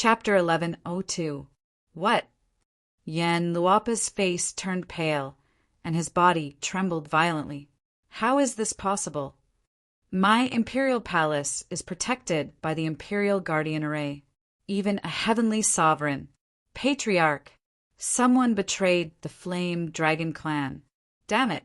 Chapter 1102. What? Yen Luapa's face turned pale, and his body trembled violently. How is this possible? My imperial palace is protected by the imperial guardian array. Even a heavenly sovereign, patriarch, someone betrayed the flame dragon clan. Damn it!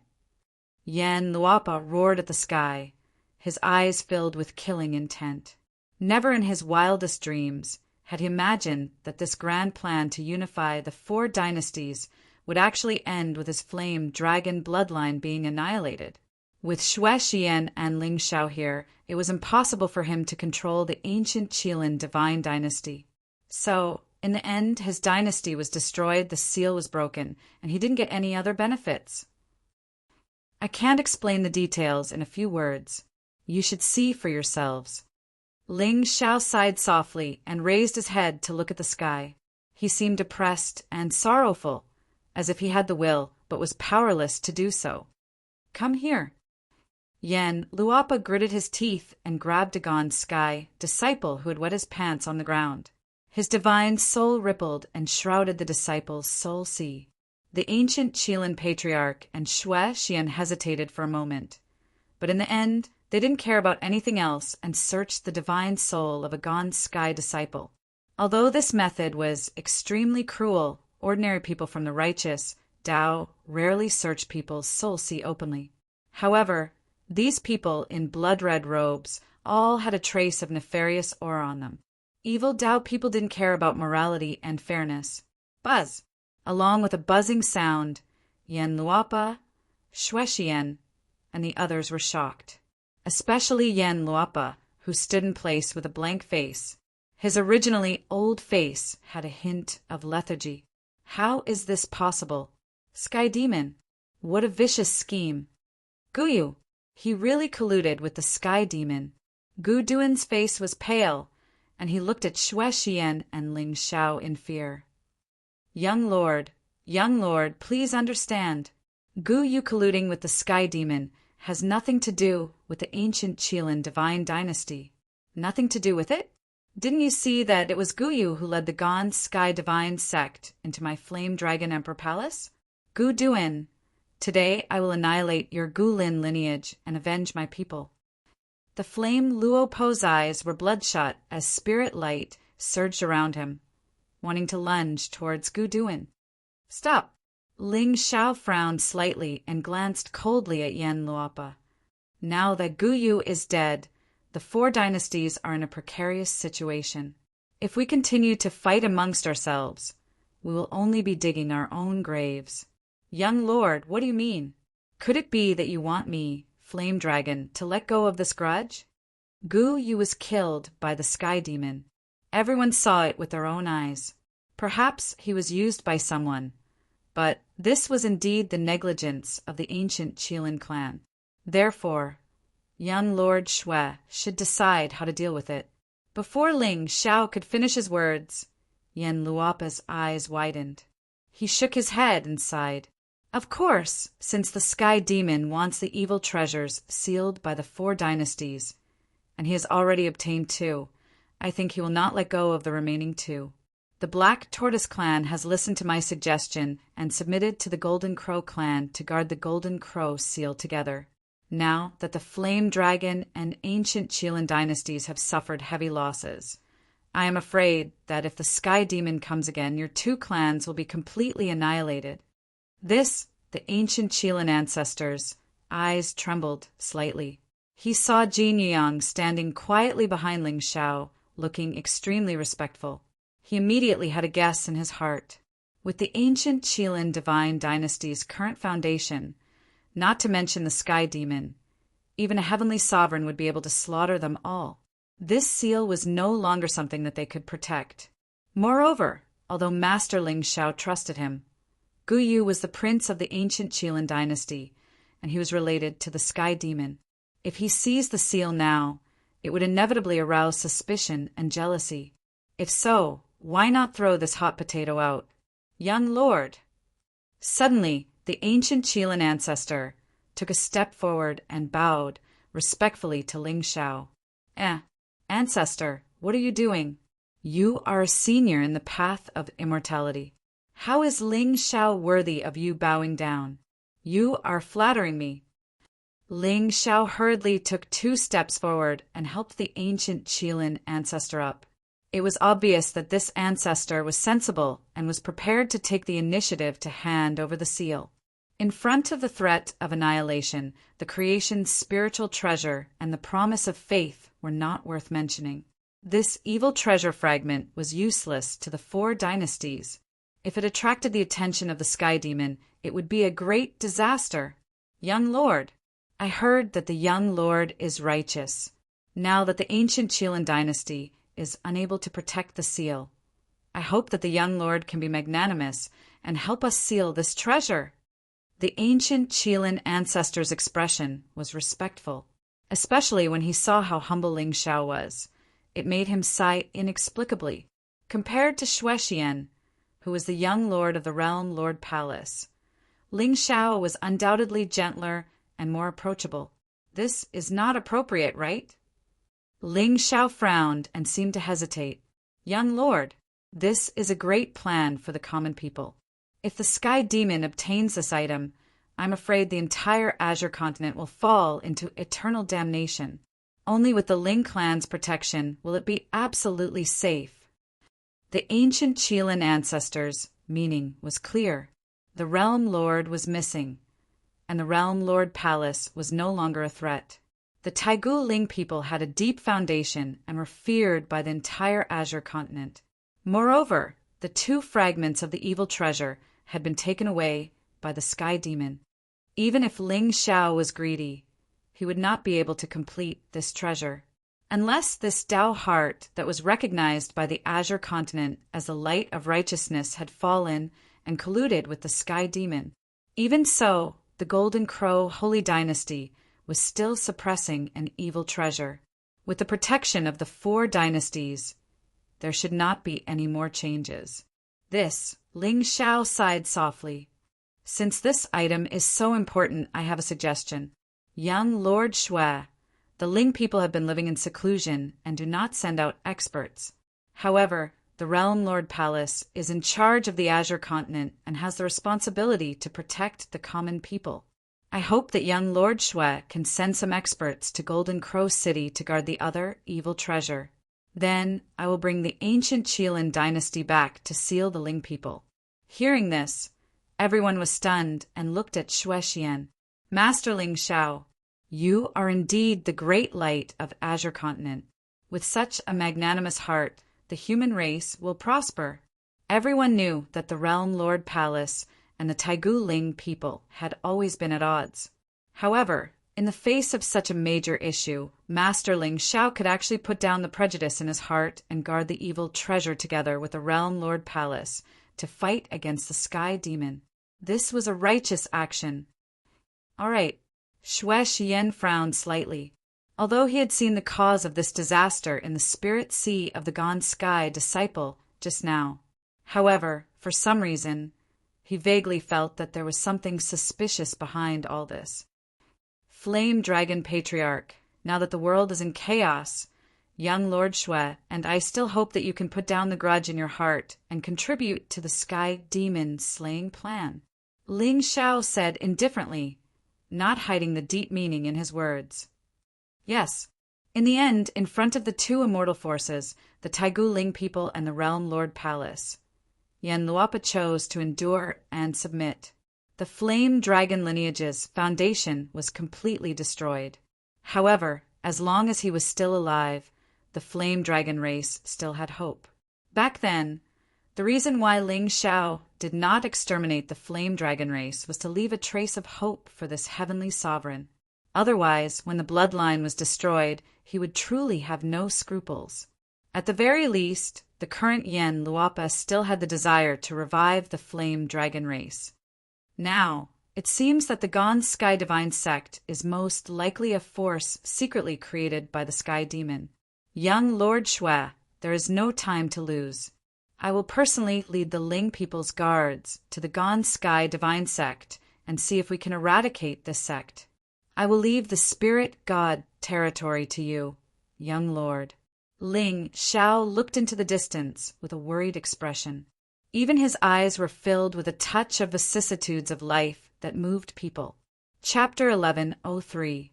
Yen Luapa roared at the sky, his eyes filled with killing intent. Never in his wildest dreams had he imagined that this grand plan to unify the 4 dynasties would actually end with his flame dragon bloodline being annihilated. With Xue Xian and Ling Xiao here, it was impossible for him to control the ancient Qilin divine dynasty. So, in the end, his dynasty was destroyed, the seal was broken, and he didn't get any other benefits. I can't explain the details in a few words. You should see for yourselves. Ling Xiao sighed softly and raised his head to look at the sky. He seemed depressed and sorrowful, as if he had the will, but was powerless to do so. Come here. Yen Luapa gritted his teeth and grabbed Dagon's sky disciple who had wet his pants on the ground. His divine soul rippled and shrouded the disciple's soul sea. The ancient Qilin patriarch and Xue Xian hesitated for a moment, but in the end, they didn't care about anything else and searched the divine soul of Agon's sky disciple. Although this method was extremely cruel, ordinary people from the righteous Tao rarely search people's soul sea openly. However, these people in blood-red robes all had a trace of nefarious aura on them. Evil Tao people didn't care about morality and fairness. Buzz! Along with a buzzing sound, Yen Luapa, Xue Xian, and the others were shocked. Especially Yen Luapa, who stood in place with a blank face. His originally old face had a hint of lethargy. How is this possible? Sky Demon, what a vicious scheme. Guyu, he really colluded with the Sky Demon. Gu Duan's face was pale, and he looked at Xue Xian and Ling Xiao in fear. Young Lord, please understand. Guyu colluding with the Sky Demon has nothing to do with the ancient Qilin divine dynasty. Nothing to do with it? Didn't you see that it was Guyu who led the Gon Sky Divine sect into my Flame Dragon Emperor Palace? Gu Duan, today I will annihilate your Gulin lineage and avenge my people. The flame Luo Po's eyes were bloodshot as spirit light surged around him, wanting to lunge towards Gu Duan. Stop! Ling Xiao frowned slightly and glanced coldly at Yen Luapa. Now that Guyu is dead, the 4 dynasties are in a precarious situation. If we continue to fight amongst ourselves, we will only be digging our own graves. Young Lord, what do you mean? Could it be that you want me, Flame Dragon, to let go of this grudge? Guyu was killed by the Sky Demon. Everyone saw it with their own eyes. Perhaps he was used by someone, but this was indeed the negligence of the ancient Qilin clan. Therefore, young Lord Xue should decide how to deal with it. Before Ling Xiao could finish his words, Yen Luapa's eyes widened. He shook his head and sighed. Of course, since the Sky Demon wants the evil treasures sealed by the 4 dynasties, and he has already obtained 2, I think he will not let go of the remaining 2. The Black Tortoise clan has listened to my suggestion and submitted to the Golden Crow clan to guard the Golden Crow seal together. Now that the Flame Dragon and ancient Qilin dynasties have suffered heavy losses, I am afraid that if the Sky Demon comes again, your 2 clans will be completely annihilated. This, the ancient Qilin ancestor's eyes trembled slightly. He saw Jin Yang standing quietly behind Ling Xiao, looking extremely respectful. He immediately had a guess in his heart. With the ancient Qilin divine dynasty's current foundation, not to mention the Sky Demon, even a heavenly sovereign would be able to slaughter them all. This seal was no longer something that they could protect. Moreover, although Master Ling Xiao trusted him, Guyu was the prince of the ancient Qilin dynasty, and he was related to the Sky Demon. If he seized the seal now, it would inevitably arouse suspicion and jealousy. If so, why not throw this hot potato out? Young Lord! Suddenly, the ancient Qilin ancestor took a step forward and bowed respectfully to Ling Xiao. Ancestor, what are you doing? You are a senior in the path of immortality. How is Ling Shao worthy of you bowing down? You are flattering me." Ling Shao hurriedly took 2 steps forward and helped the ancient Qilin ancestor up. It was obvious that this ancestor was sensible and was prepared to take the initiative to hand over the seal. In front of the threat of annihilation, the creation's spiritual treasure and the promise of faith were not worth mentioning. This evil treasure fragment was useless to the 4 dynasties. If it attracted the attention of the Sky Demon, it would be a great disaster. "Young Lord, I heard that the young Lord is righteous. Now that the ancient Qilin dynasty is unable to protect the seal, I hope that the young Lord can be magnanimous and help us seal this treasure." The ancient Qilin ancestor's expression was respectful, especially when he saw how humble Ling Shao was. It made him sigh inexplicably. Compared to Shuexian, who was the young lord of the Realm Lord Palace, Ling Shao was undoubtedly gentler and more approachable. "This is not appropriate, right?" Ling Shao frowned and seemed to hesitate. "Young lord, this is a great plan for the common people. If the Sky Demon obtains this item, I'm afraid the entire Azure continent will fall into eternal damnation. Only with the Ling clan's protection will it be absolutely safe." The ancient Qilin ancestors' meaning was clear. The Realm Lord was missing, and the Realm Lord Palace was no longer a threat. The Taigu Ling people had a deep foundation and were feared by the entire Azure continent. Moreover, the 2 fragments of the evil treasure had been taken away by the Sky Demon. Even if Ling Shao was greedy, he would not be able to complete this treasure. Unless this Tao heart that was recognized by the Azure continent as the light of righteousness had fallen and colluded with the Sky Demon. Even so, the Golden Crow Holy Dynasty was still suppressing an evil treasure. With the protection of the 4 dynasties, there should not be any more changes. This, Ling Shao sighed softly. "Since this item is so important, I have a suggestion. Young Lord Shui, the Ling people have been living in seclusion and do not send out experts. However, the Realm Lord Palace is in charge of the Azure continent and has the responsibility to protect the common people. I hope that young Lord Shui can send some experts to Golden Crow City to guard the other evil treasure. Then I will bring the ancient Qilin dynasty back to seal the Ling people." Hearing this, everyone was stunned and looked at Shuexian. "Master Ling Shao, you are indeed the great light of Azure continent. With such a magnanimous heart, the human race will prosper." Everyone knew that the Realm Lord Palace and the Taigu Ling people had always been at odds. However, in the face of such a major issue, Master Ling Shao could actually put down the prejudice in his heart and guard the evil treasure together with the Realm Lord Palace to fight against the Sky Demon. This was a righteous action. "All right." Shuexian frowned slightly. Although he had seen the cause of this disaster in the spirit sea of the Gone Sky disciple just now. However, for some reason, he vaguely felt that there was something suspicious behind all this. "Flame Dragon Patriarch, now that the world is in chaos, young Lord Shui, and I still hope that you can put down the grudge in your heart and contribute to the Sky Demon slaying plan," Ling Shao said indifferently, not hiding the deep meaning in his words. Yes. In the end, in front of the 2 immortal forces, the Taigu Ling people and the Realm Lord Palace, Yen Luopa chose to endure and submit. The Flame Dragon lineage's foundation was completely destroyed. However, as long as he was still alive, the Flame Dragon race still had hope. Back then, the reason why Ling Shao did not exterminate the Flame Dragon race was to leave a trace of hope for this heavenly sovereign. Otherwise, when the bloodline was destroyed, he would truly have no scruples. At the very least, the current Yen Luopa still had the desire to revive the Flame Dragon race. Now, it seems that the Gone Sky Divine sect is most likely a force secretly created by the Sky Demon. Young Lord Shui, there is no time to lose. I will personally lead the Ling people's guards to the Gone Sky Divine sect and see if we can eradicate this sect. I will leave the Spirit God territory to you, young Lord. Ling Xiao looked into the distance with a worried expression. Even his eyes were filled with a touch of vicissitudes of life that moved people. Chapter 1103.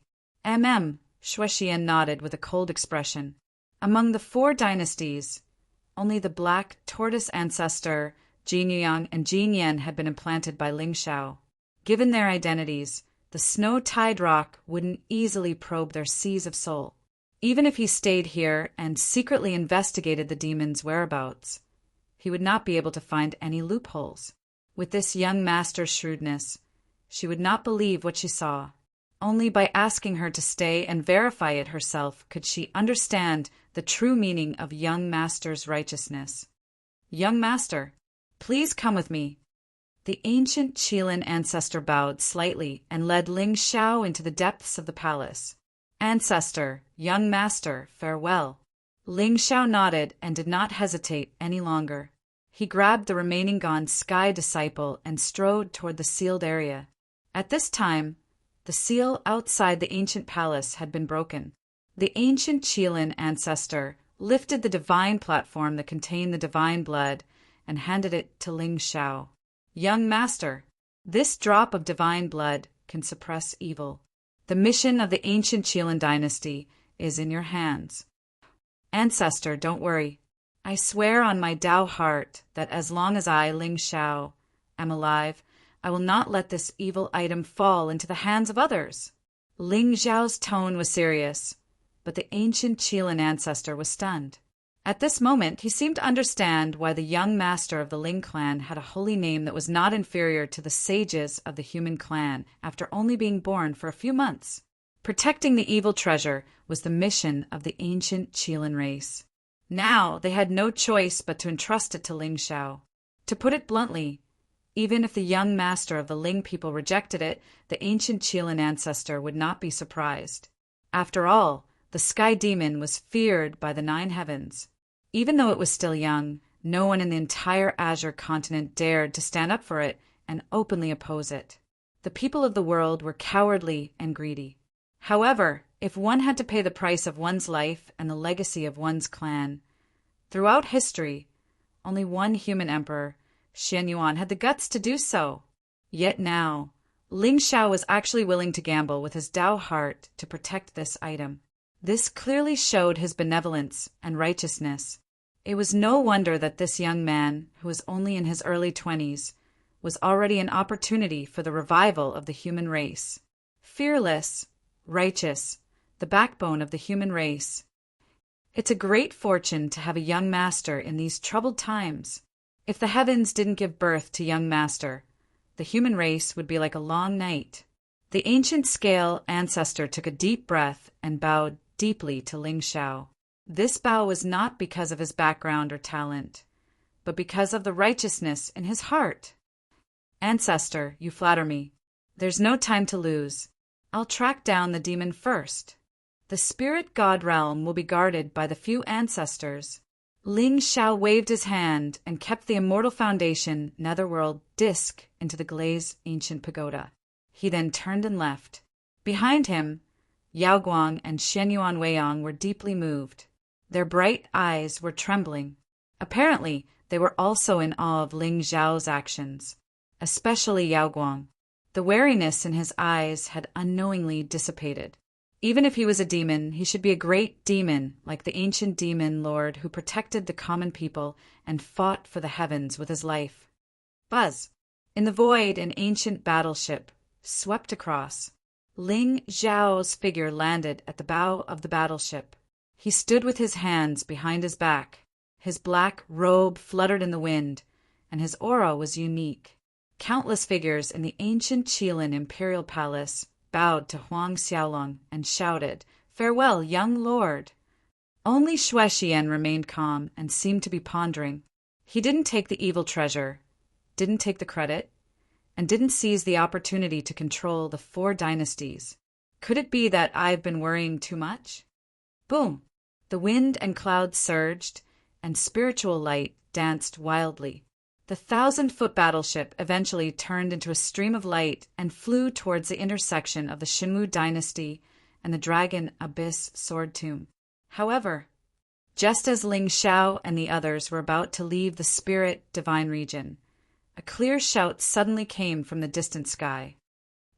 Shuexian nodded with a cold expression. Among the 4 dynasties, only the black tortoise ancestor Jinyang and Jinyan had been implanted by Ling Xiao. Given their identities, the snow-tide rock wouldn't easily probe their seas of soul. Even if he stayed here and secretly investigated the demon's whereabouts, he would not be able to find any loopholes. With this young master's shrewdness, she would not believe what she saw. Only by asking her to stay and verify it herself could she understand the true meaning of young master's righteousness. Young master, please come with me. The ancient Qilin ancestor bowed slightly and led Ling Xiao into the depths of the palace. Ancestor, young master, farewell. Ling Xiao nodded and did not hesitate any longer. He grabbed the remaining gone sky disciple and strode toward the sealed area. At this time, the seal outside the ancient palace had been broken. The ancient Qilin ancestor lifted the divine platform that contained the divine blood and handed it to Ling Xiao. Young master, this drop of divine blood can suppress evil. The mission of the ancient Qilin dynasty is in your hands. Ancestor, don't worry. I swear on my Tao heart that as long as I, Ling Xiao, am alive, I will not let this evil item fall into the hands of others. Ling Xiao's tone was serious, but the ancient Qilin ancestor was stunned. At this moment, he seemed to understand why the young master of the Ling clan had a holy name that was not inferior to the sages of the human clan after only being born for a few months. Protecting the evil treasure was the mission of the ancient Qilin race. Now they had no choice but to entrust it to Ling Xiao. To put it bluntly, even if the young master of the Ling people rejected it, the ancient Qilin ancestor would not be surprised. After all, the sky demon was feared by the 9 heavens. Even though it was still young, no one in the entire Azure continent dared to stand up for it and openly oppose it. The people of the world were cowardly and greedy. However, if one had to pay the price of one's life and the legacy of one's clan, throughout history, only one human emperor, Xian Yuan, had the guts to do so. Yet now, Ling Xiao was actually willing to gamble with his Tao heart to protect this item. This clearly showed his benevolence and righteousness. It was no wonder that this young man, who was only in his early 20s, was already an opportunity for the revival of the human race. Fearless, righteous, the backbone of the human race. It's a great fortune to have a young master in these troubled times. If the heavens didn't give birth to young master, the human race would be like a long night. The ancient scale ancestor took a deep breath and bowed deeply to Ling Xiao. This bow was not because of his background or talent, but because of the righteousness in his heart. Ancestor, you flatter me. There's no time to lose. I'll track down the demon first. The spirit god realm will be guarded by the few ancestors. Ling Xiao waved his hand and kept the immortal foundation netherworld disk into the glazed ancient pagoda. He then turned and left. Behind him, Yao Guang and Shen Yuan Weiyang were deeply moved. Their bright eyes were trembling. Apparently, they were also in awe of Ling Xiao's actions, especially Yao Guang. The wariness in his eyes had unknowingly dissipated. Even if he was a demon, he should be a great demon, like the ancient demon lord who protected the common people and fought for the heavens with his life. Buzz! In the void, an ancient battleship swept across. Ling Xiao's figure landed at the bow of the battleship. He stood with his hands behind his back. His black robe fluttered in the wind, and his aura was unique. Countless figures in the ancient Qilin imperial palace bowed to Huang Xiaolong and shouted, "Farewell, young lord!" Only Shuexian remained calm and seemed to be pondering. He didn't take the evil treasure, didn't take the credit, and didn't seize the opportunity to control the 4 dynasties. Could it be that I've been worrying too much? Boom! The wind and clouds surged, and spiritual light danced wildly. The 1,000-foot battleship eventually turned into a stream of light and flew towards the intersection of the Shenwu dynasty and the Dragon Abyss Sword Tomb. However, Just as Ling Xiao and the others were about to leave the spirit divine region, a clear shout suddenly came from the distant sky.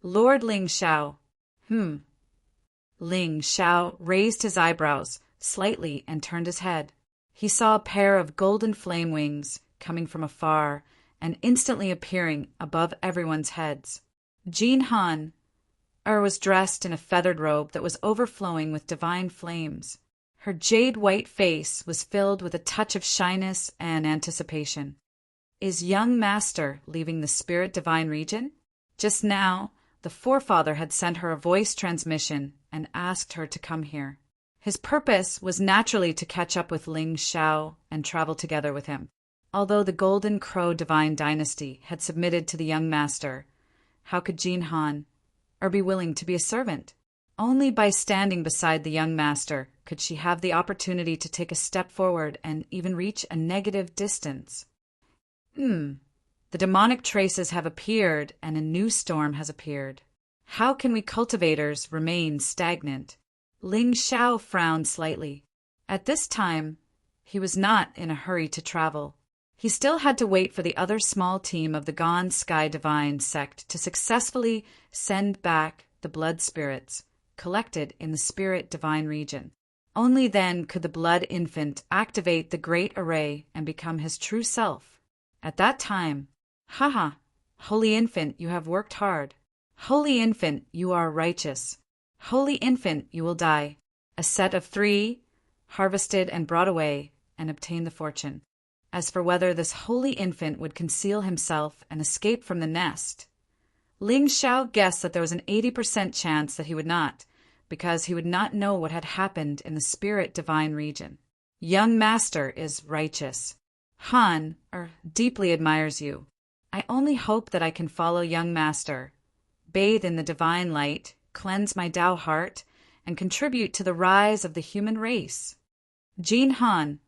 Lord Ling Xiao. Ling Xiao raised his eyebrows slightly and turned his head. He saw a pair of golden flame wings coming from afar and instantly appearing above everyone's heads. Jin Han was dressed in a feathered robe that was overflowing with divine flames. Her jade-white face was filled with a touch of shyness and anticipation. Is young master leaving the spirit divine region? Just now, the forefather had sent her a voice transmission and asked her to come here. His purpose was naturally to catch up with Ling Xiao and travel together with him. Although the Golden Crow divine dynasty had submitted to the young master, how could Jin Han be willing to be a servant? Only by standing beside the young master could she have the opportunity to take a step forward and even reach a negative distance. The demonic traces have appeared and a new storm has appeared. How can we cultivators remain stagnant? Ling Xiao frowned slightly. At this time, he was not in a hurry to travel. He still had to wait for the other small team of the Gone Sky Divine sect to successfully send back the blood spirits collected in the spirit divine region. Only then could the blood infant activate the great array and become his true self. At that time, Holy Infant, you have worked hard. Holy Infant, you are righteous. Holy Infant, you will die. A set of 3, harvested and brought away, and obtained the fortune. As for whether this holy infant would conceal himself and escape from the nest, Ling Xiao guessed that there was an 80% chance that he would not, because he would not know what had happened in the spirit divine region. Young master is righteous. Han deeply admires you. I only hope that I can follow young master, bathe in the divine light, cleanse my Tao heart, and contribute to the rise of the human race. Jin Han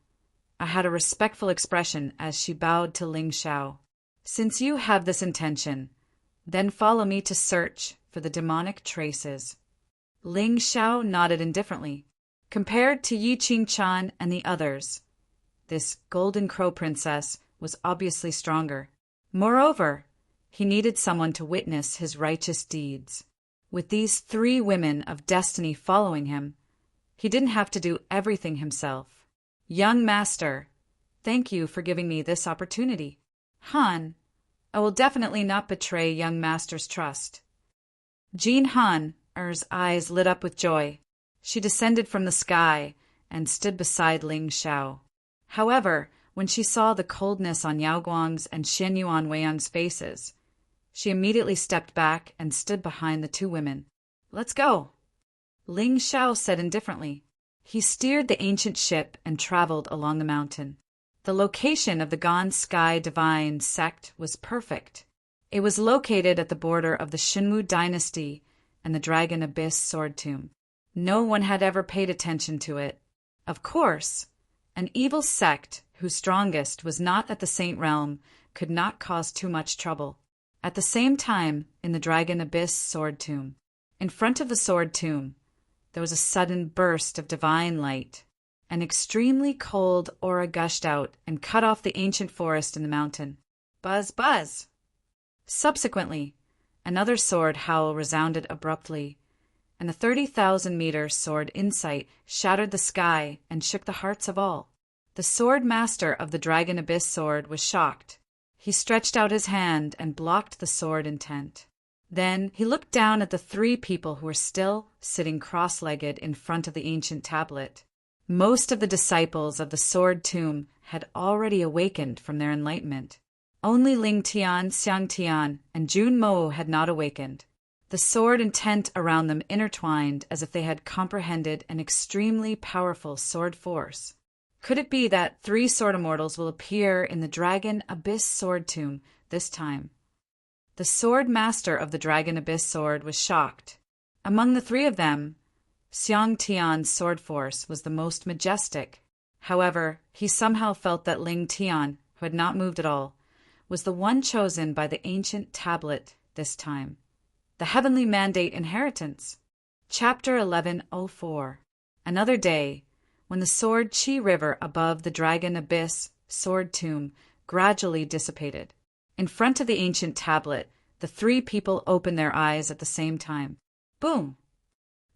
had a respectful expression as she bowed to Ling Xiao. Since you have this intention, then follow me to search for the demonic traces. Ling Xiao nodded indifferently. Compared to Yi Qing-chan and the others, this Golden Crow princess was obviously stronger. Moreover, he needed someone to witness his righteous deeds. With these 3 women of destiny following him, he didn't have to do everything himself. Young master, thank you for giving me this opportunity. Han, I will definitely not betray young master's trust. Jin Han's eyes lit up with joy. She descended from the sky and stood beside Ling Xiao. However, when she saw the coldness on Yao Guang's and Xin Yuan Weiyang's faces, she immediately stepped back and stood behind the 2 women. Let's go, Ling Xiao said indifferently. He steered the ancient ship and traveled along the mountain. The location of the Gone Sky Divine sect was perfect. It was located at the border of the Shinwu dynasty and the Dragon Abyss sword tomb. No one had ever paid attention to it. Of course, an evil sect whose strongest was not at the Saint Realm could not cause too much trouble. At the same time, in the Dragon Abyss sword tomb, in front of the sword tomb, there was a sudden burst of divine light. An extremely cold aura gushed out and cut off the ancient forest in the mountain. Buzz, buzz! Subsequently, another sword howl resounded abruptly, and the 30,000-meter sword insight shattered the sky and shook the hearts of all. The sword master of the Dragon Abyss sword was shocked. He stretched out his hand and blocked the sword intent. Then he looked down at the 3 people who were still sitting cross-legged in front of the ancient tablet. Most of the disciples of the sword tomb had already awakened from their enlightenment. Only Ling Tian, Xiang Tian, and Jun Mo had not awakened. The sword intent around them intertwined as if they had comprehended an extremely powerful sword force. Could it be that 3 sword immortals will appear in the Dragon Abyss sword tomb this time? The sword master of the Dragon Abyss sword was shocked. Among the 3 of them, Xiang Tian's sword force was the most majestic. However, he somehow felt that Ling Tian, who had not moved at all, was the one chosen by the ancient tablet this time. The Heavenly Mandate Inheritance. Chapter 1104. Another day, when the sword Chi River above the Dragon Abyss sword tomb gradually dissipated. In front of the ancient tablet, the three people opened their eyes at the same time. Boom!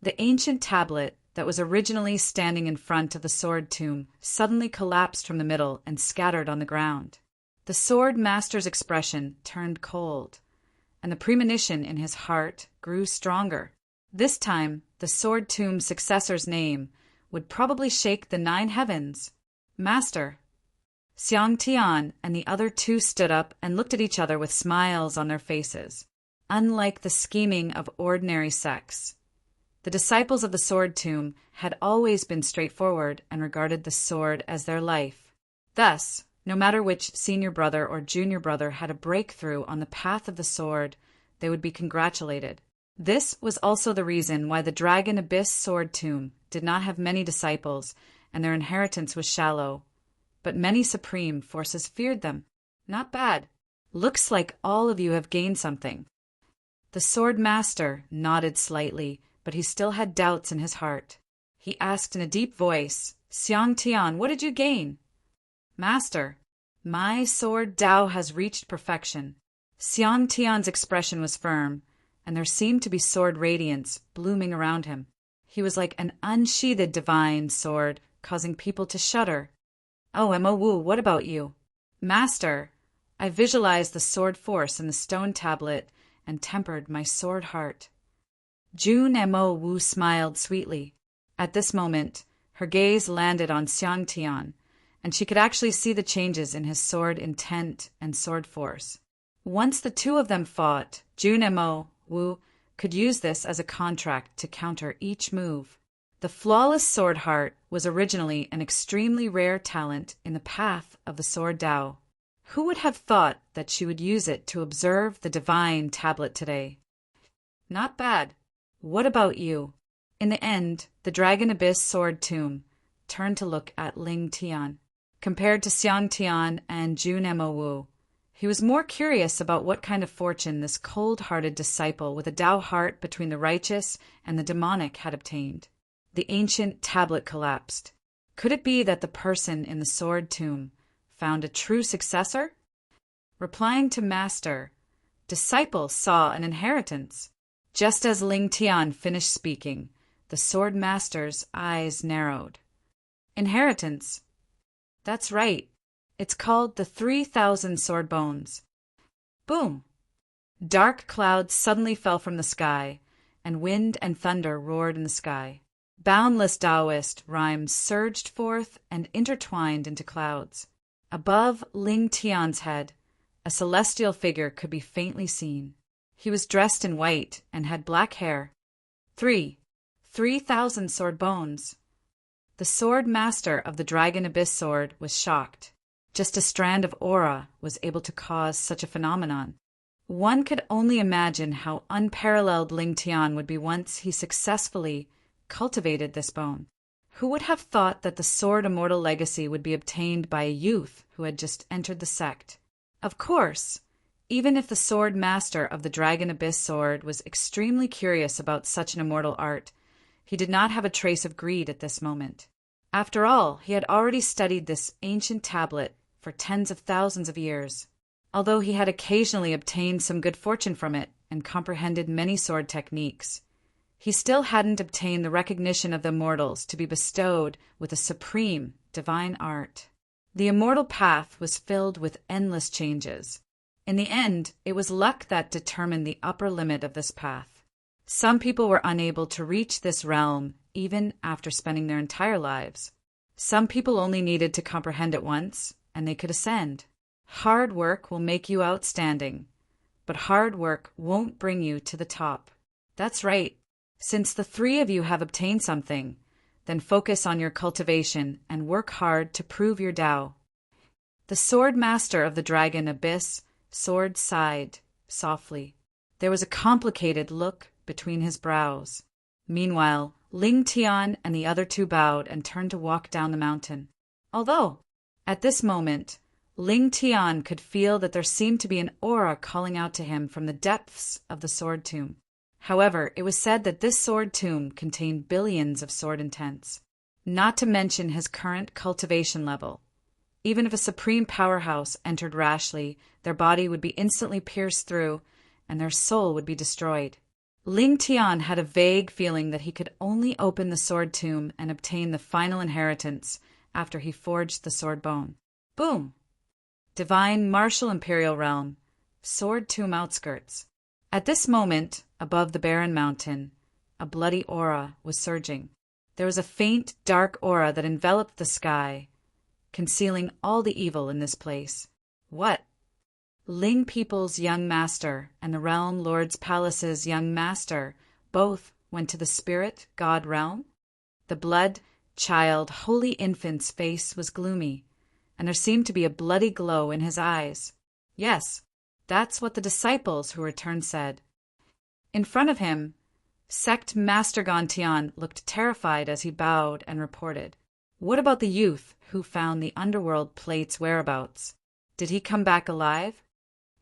The ancient tablet that was originally standing in front of the sword tomb suddenly collapsed from the middle and scattered on the ground. The sword master's expression turned cold, and the premonition in his heart grew stronger. This time, the sword tomb's successor's name would probably shake the 9 heavens. Master. Xiang Tian and the other two stood up and looked at each other with smiles on their faces. Unlike the scheming of ordinary sects, the disciples of the sword tomb had always been straightforward and regarded the sword as their life. Thus, no matter which senior brother or junior brother had a breakthrough on the path of the sword, they would be congratulated. This was also the reason why the Dragon Abyss sword tomb did not have many disciples and their inheritance was shallow. But many supreme forces feared them. Not bad. Looks like all of you have gained something. The sword master nodded slightly, but he still had doubts in his heart. He asked in a deep voice, Xiang Tian, what did you gain? Master, my sword Dao has reached perfection. Xiang Tian's expression was firm, and there seemed to be sword radiance blooming around him. He was like an unsheathed divine sword, causing people to shudder. Oh, Mo Wu, what about you? Master, I visualized the sword force in the stone tablet and tempered my sword heart. June Mo Wu smiled sweetly. At this moment, her gaze landed on Xiang Tian, and she could actually see the changes in his sword intent and sword force. Once the two of them fought, June Mo Wu could use this as a contract to counter each move. The flawless sword heart was originally an extremely rare talent in the path of the sword Dao. Who would have thought that she would use it to observe the divine tablet today? Not bad. What about you? In the end, the Dragon Abyss sword tomb turned to look at Ling Tian. Compared to Xiang Tian and Jun Mo Wu, he was more curious about what kind of fortune this cold-hearted disciple with a Dao heart between the righteous and the demonic had obtained. The ancient tablet collapsed. Could it be that the person in the sword tomb found a true successor? Replying to Master, disciple saw an inheritance. Just as Ling Tian finished speaking, the sword master's eyes narrowed. Inheritance. That's right. It's called the 3,000 sword bones. Boom! Dark clouds suddenly fell from the sky, and wind and thunder roared in the sky. Boundless Taoist rhymes surged forth and intertwined into clouds. Above Ling Tian's head, a celestial figure could be faintly seen. He was dressed in white and had black hair. 3,000 sword bones. The sword master of the Dragon Abyss sword was shocked. Just a strand of aura was able to cause such a phenomenon. One could only imagine how unparalleled Ling Tian would be once he successfully cultivated this bone. Who would have thought that the sword immortal legacy would be obtained by a youth who had just entered the sect? Of course, even if the sword master of the Dragon Abyss sword was extremely curious about such an immortal art, he did not have a trace of greed at this moment. After all, he had already studied this ancient tablet for tens of thousands of years. Although he had occasionally obtained some good fortune from it and comprehended many sword techniques, he still hadn't obtained the recognition of the immortals to be bestowed with a supreme divine art. The immortal path was filled with endless changes. In the end, it was luck that determined the upper limit of this path. Some people were unable to reach this realm even after spending their entire lives. Some people only needed to comprehend it once, and they could ascend. Hard work will make you outstanding, but hard work won't bring you to the top. That's right. Since the three of you have obtained something, then focus on your cultivation and work hard to prove your Tao. The sword master of the Dragon Abyss sword sighed softly. There was a complicated look between his brows. Meanwhile, Ling Tian and the other two bowed and turned to walk down the mountain. Although, at this moment, Ling Tian could feel that there seemed to be an aura calling out to him from the depths of the sword tomb. However, it was said that this sword tomb contained billions of sword intents. not to mention his current cultivation level. Even if a supreme powerhouse entered rashly, their body would be instantly pierced through, and their soul would be destroyed. Ling Tian had a vague feeling that he could only open the sword tomb and obtain the final inheritance after he forged the sword bone. Boom! Divine Martial Imperial Realm, Sword Tomb Outskirts. At this moment, above the barren mountain, a bloody aura was surging. There was a faint, dark aura that enveloped the sky, concealing all the evil in this place. What? Ling People's young master and the Realm Lord's Palace's young master both went to the spirit god realm? The blood child holy infant's face was gloomy, and there seemed to be a bloody glow in his eyes. Yes, that's what the disciples who returned said. In front of him, Sect Master Gantian looked terrified as he bowed and reported. What about the youth who found the underworld plate's whereabouts? Did he come back alive?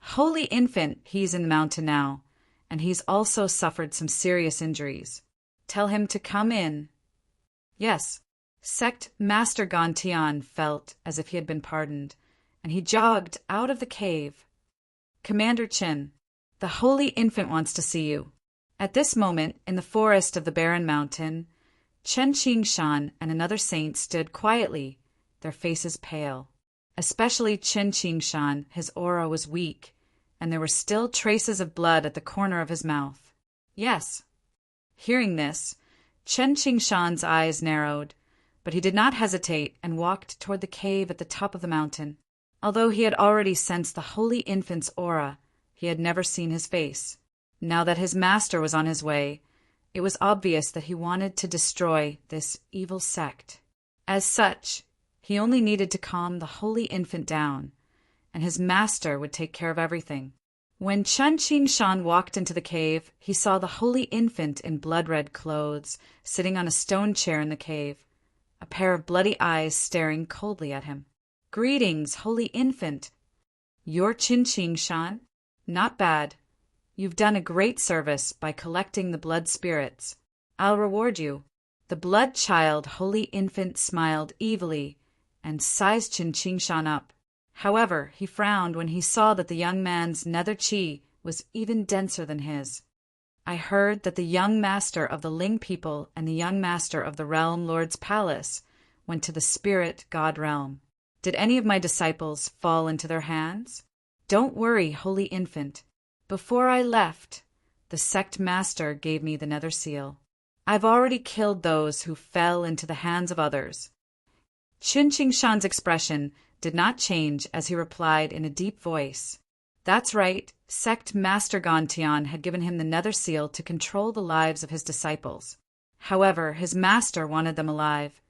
Holy infant, he's in the mountain now, and he's also suffered some serious injuries. Tell him to come in. Yes, Sect Master Gantian felt as if he had been pardoned, and he jogged out of the cave. Commander Qin, the holy infant wants to see you. At this moment, in the forest of the barren mountain, Chen Qingshan and another saint stood quietly, their faces pale. Especially Chen Qingshan, his aura was weak, and there were still traces of blood at the corner of his mouth. Yes. Hearing this, Chen Qingshan's eyes narrowed, but he did not hesitate and walked toward the cave at the top of the mountain. Although he had already sensed the holy infant's aura, he had never seen his face. Now that his master was on his way, it was obvious that he wanted to destroy this evil sect. As such, he only needed to calm the holy infant down, and his master would take care of everything. When Chen Qingshan walked into the cave, he saw the holy infant in blood-red clothes, sitting on a stone chair in the cave, a pair of bloody eyes staring coldly at him. Greetings, holy infant. You're Chen Qingshan? Not bad. You've done a great service by collecting the blood spirits. I'll reward you. The blood child, holy infant, smiled evilly and sized Chen Qingshan up. However, he frowned when he saw that the young man's nether chi was even denser than his. I heard that the young master of the Ling people and the young master of the Realm Lord's Palace went to the spirit god realm. Did any of my disciples fall into their hands? Don't worry, holy infant. Before I left, the sect master gave me the nether seal. I've already killed those who fell into the hands of others. Chen Qingshan's expression did not change as he replied in a deep voice. That's right, Sect Master Gantian had given him the nether seal to control the lives of his disciples. However, his master wanted them alive,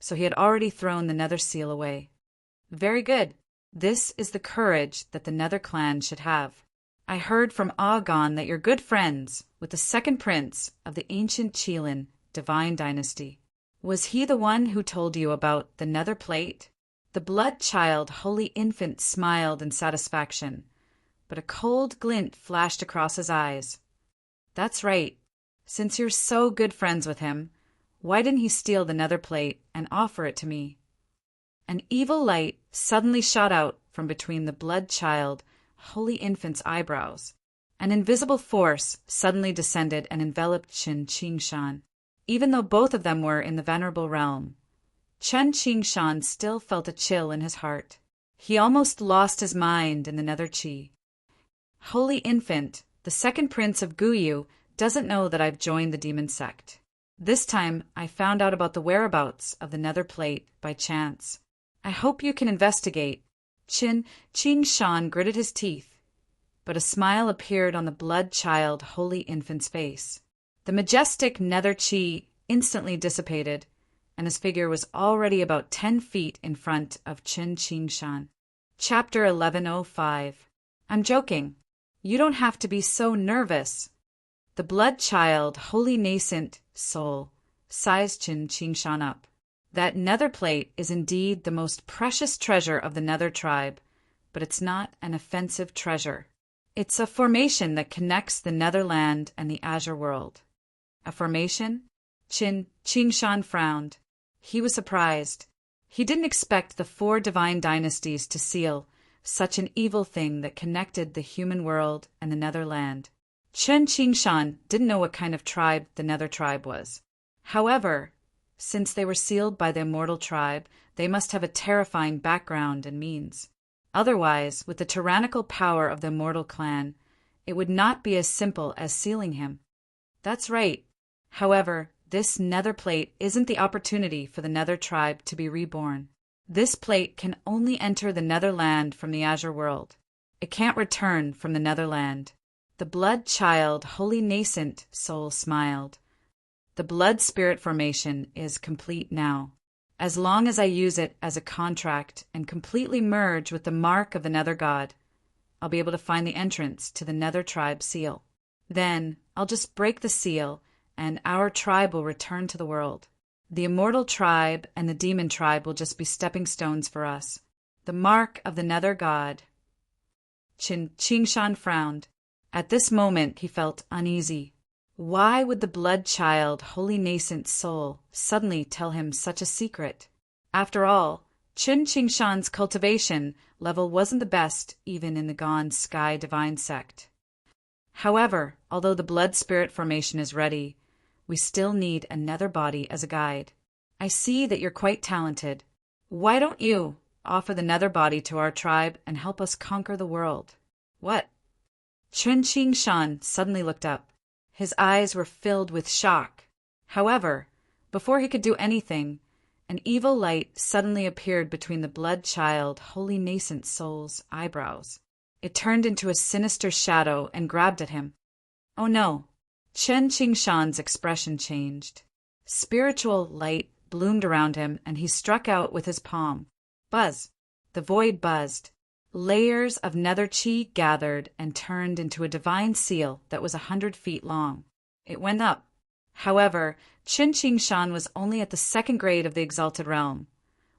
so he had already thrown the nether seal away. Very good. This is the courage that the nether clan should have. I heard from Agon that you're good friends with the second prince of the ancient Qilin divine dynasty. Was he the one who told you about the nether plate? The blood child, holy infant, smiled in satisfaction, but a cold glint flashed across his eyes. That's right. Since you're so good friends with him, why didn't he steal the nether plate and offer it to me? An evil light suddenly shot out from between the blood child, holy infant's eyebrows. An invisible force suddenly descended and enveloped Chen Qingshan. Even though both of them were in the venerable realm, Chen Qingshan still felt a chill in his heart. He almost lost his mind in the nether chi. Holy infant, the second prince of Guyu, doesn't know that I've joined the demon sect. This time I found out about the whereabouts of the nether plate by chance. I hope you can investigate. Chen Qingshan gritted his teeth, but a smile appeared on the blood child holy infant's face. The majestic nether chi instantly dissipated, and his figure was already about 10 feet in front of Chen Qingshan. Chapter 1105. I'm joking. You don't have to be so nervous. The blood child, holy nascent soul, sized Chen Qingshan up. That nether plate is indeed the most precious treasure of the nether tribe, but it's not an offensive treasure. It's a formation that connects the netherland and the azure world. A formation? Chen Qingshan frowned. He was surprised. He didn't expect the 4 divine dynasties to seal such an evil thing that connected the human world and the Netherland. Chen Qingshan didn't know what kind of tribe the Nether tribe was. However, since they were sealed by the immortal tribe, they must have a terrifying background and means. Otherwise, with the tyrannical power of the immortal clan, it would not be as simple as sealing him. That's right. However, this Nether plate isn't the opportunity for the Nether tribe to be reborn. This plate can only enter the Netherland from the Azure world. It can't return from the Netherland. The blood child, holy nascent soul smiled. The blood spirit formation is complete now. As long as I use it as a contract and completely merge with the mark of the Nether God, I'll be able to find the entrance to the Nether tribe seal. Then I'll just break the seal and our tribe will return to the world. The immortal tribe and the demon tribe will just be stepping stones for us. The mark of the Nether God. Qingshan frowned. At this moment he felt uneasy. Why would the blood child, holy nascent soul, suddenly tell him such a secret? After all, Qingshan's cultivation level wasn't the best even in the Gone Sky Divine sect. However, although the blood spirit formation is ready, we still need a Nether body as a guide. I see that you're quite talented. Why don't you offer the Nether body to our tribe and help us conquer the world? What? Qingshan suddenly looked up. His eyes were filled with shock. However, before he could do anything, an evil light suddenly appeared between the blood child, holy nascent soul's eyebrows. It turned into a sinister shadow and grabbed at him. Oh no! Qingshan's expression changed. Spiritual light bloomed around him and he struck out with his palm. Buzz! The void buzzed. Layers of nether chi gathered and turned into a divine seal that was 100 feet long. It went up. However, Qingshan was only at the 2nd grade of the Exalted Realm,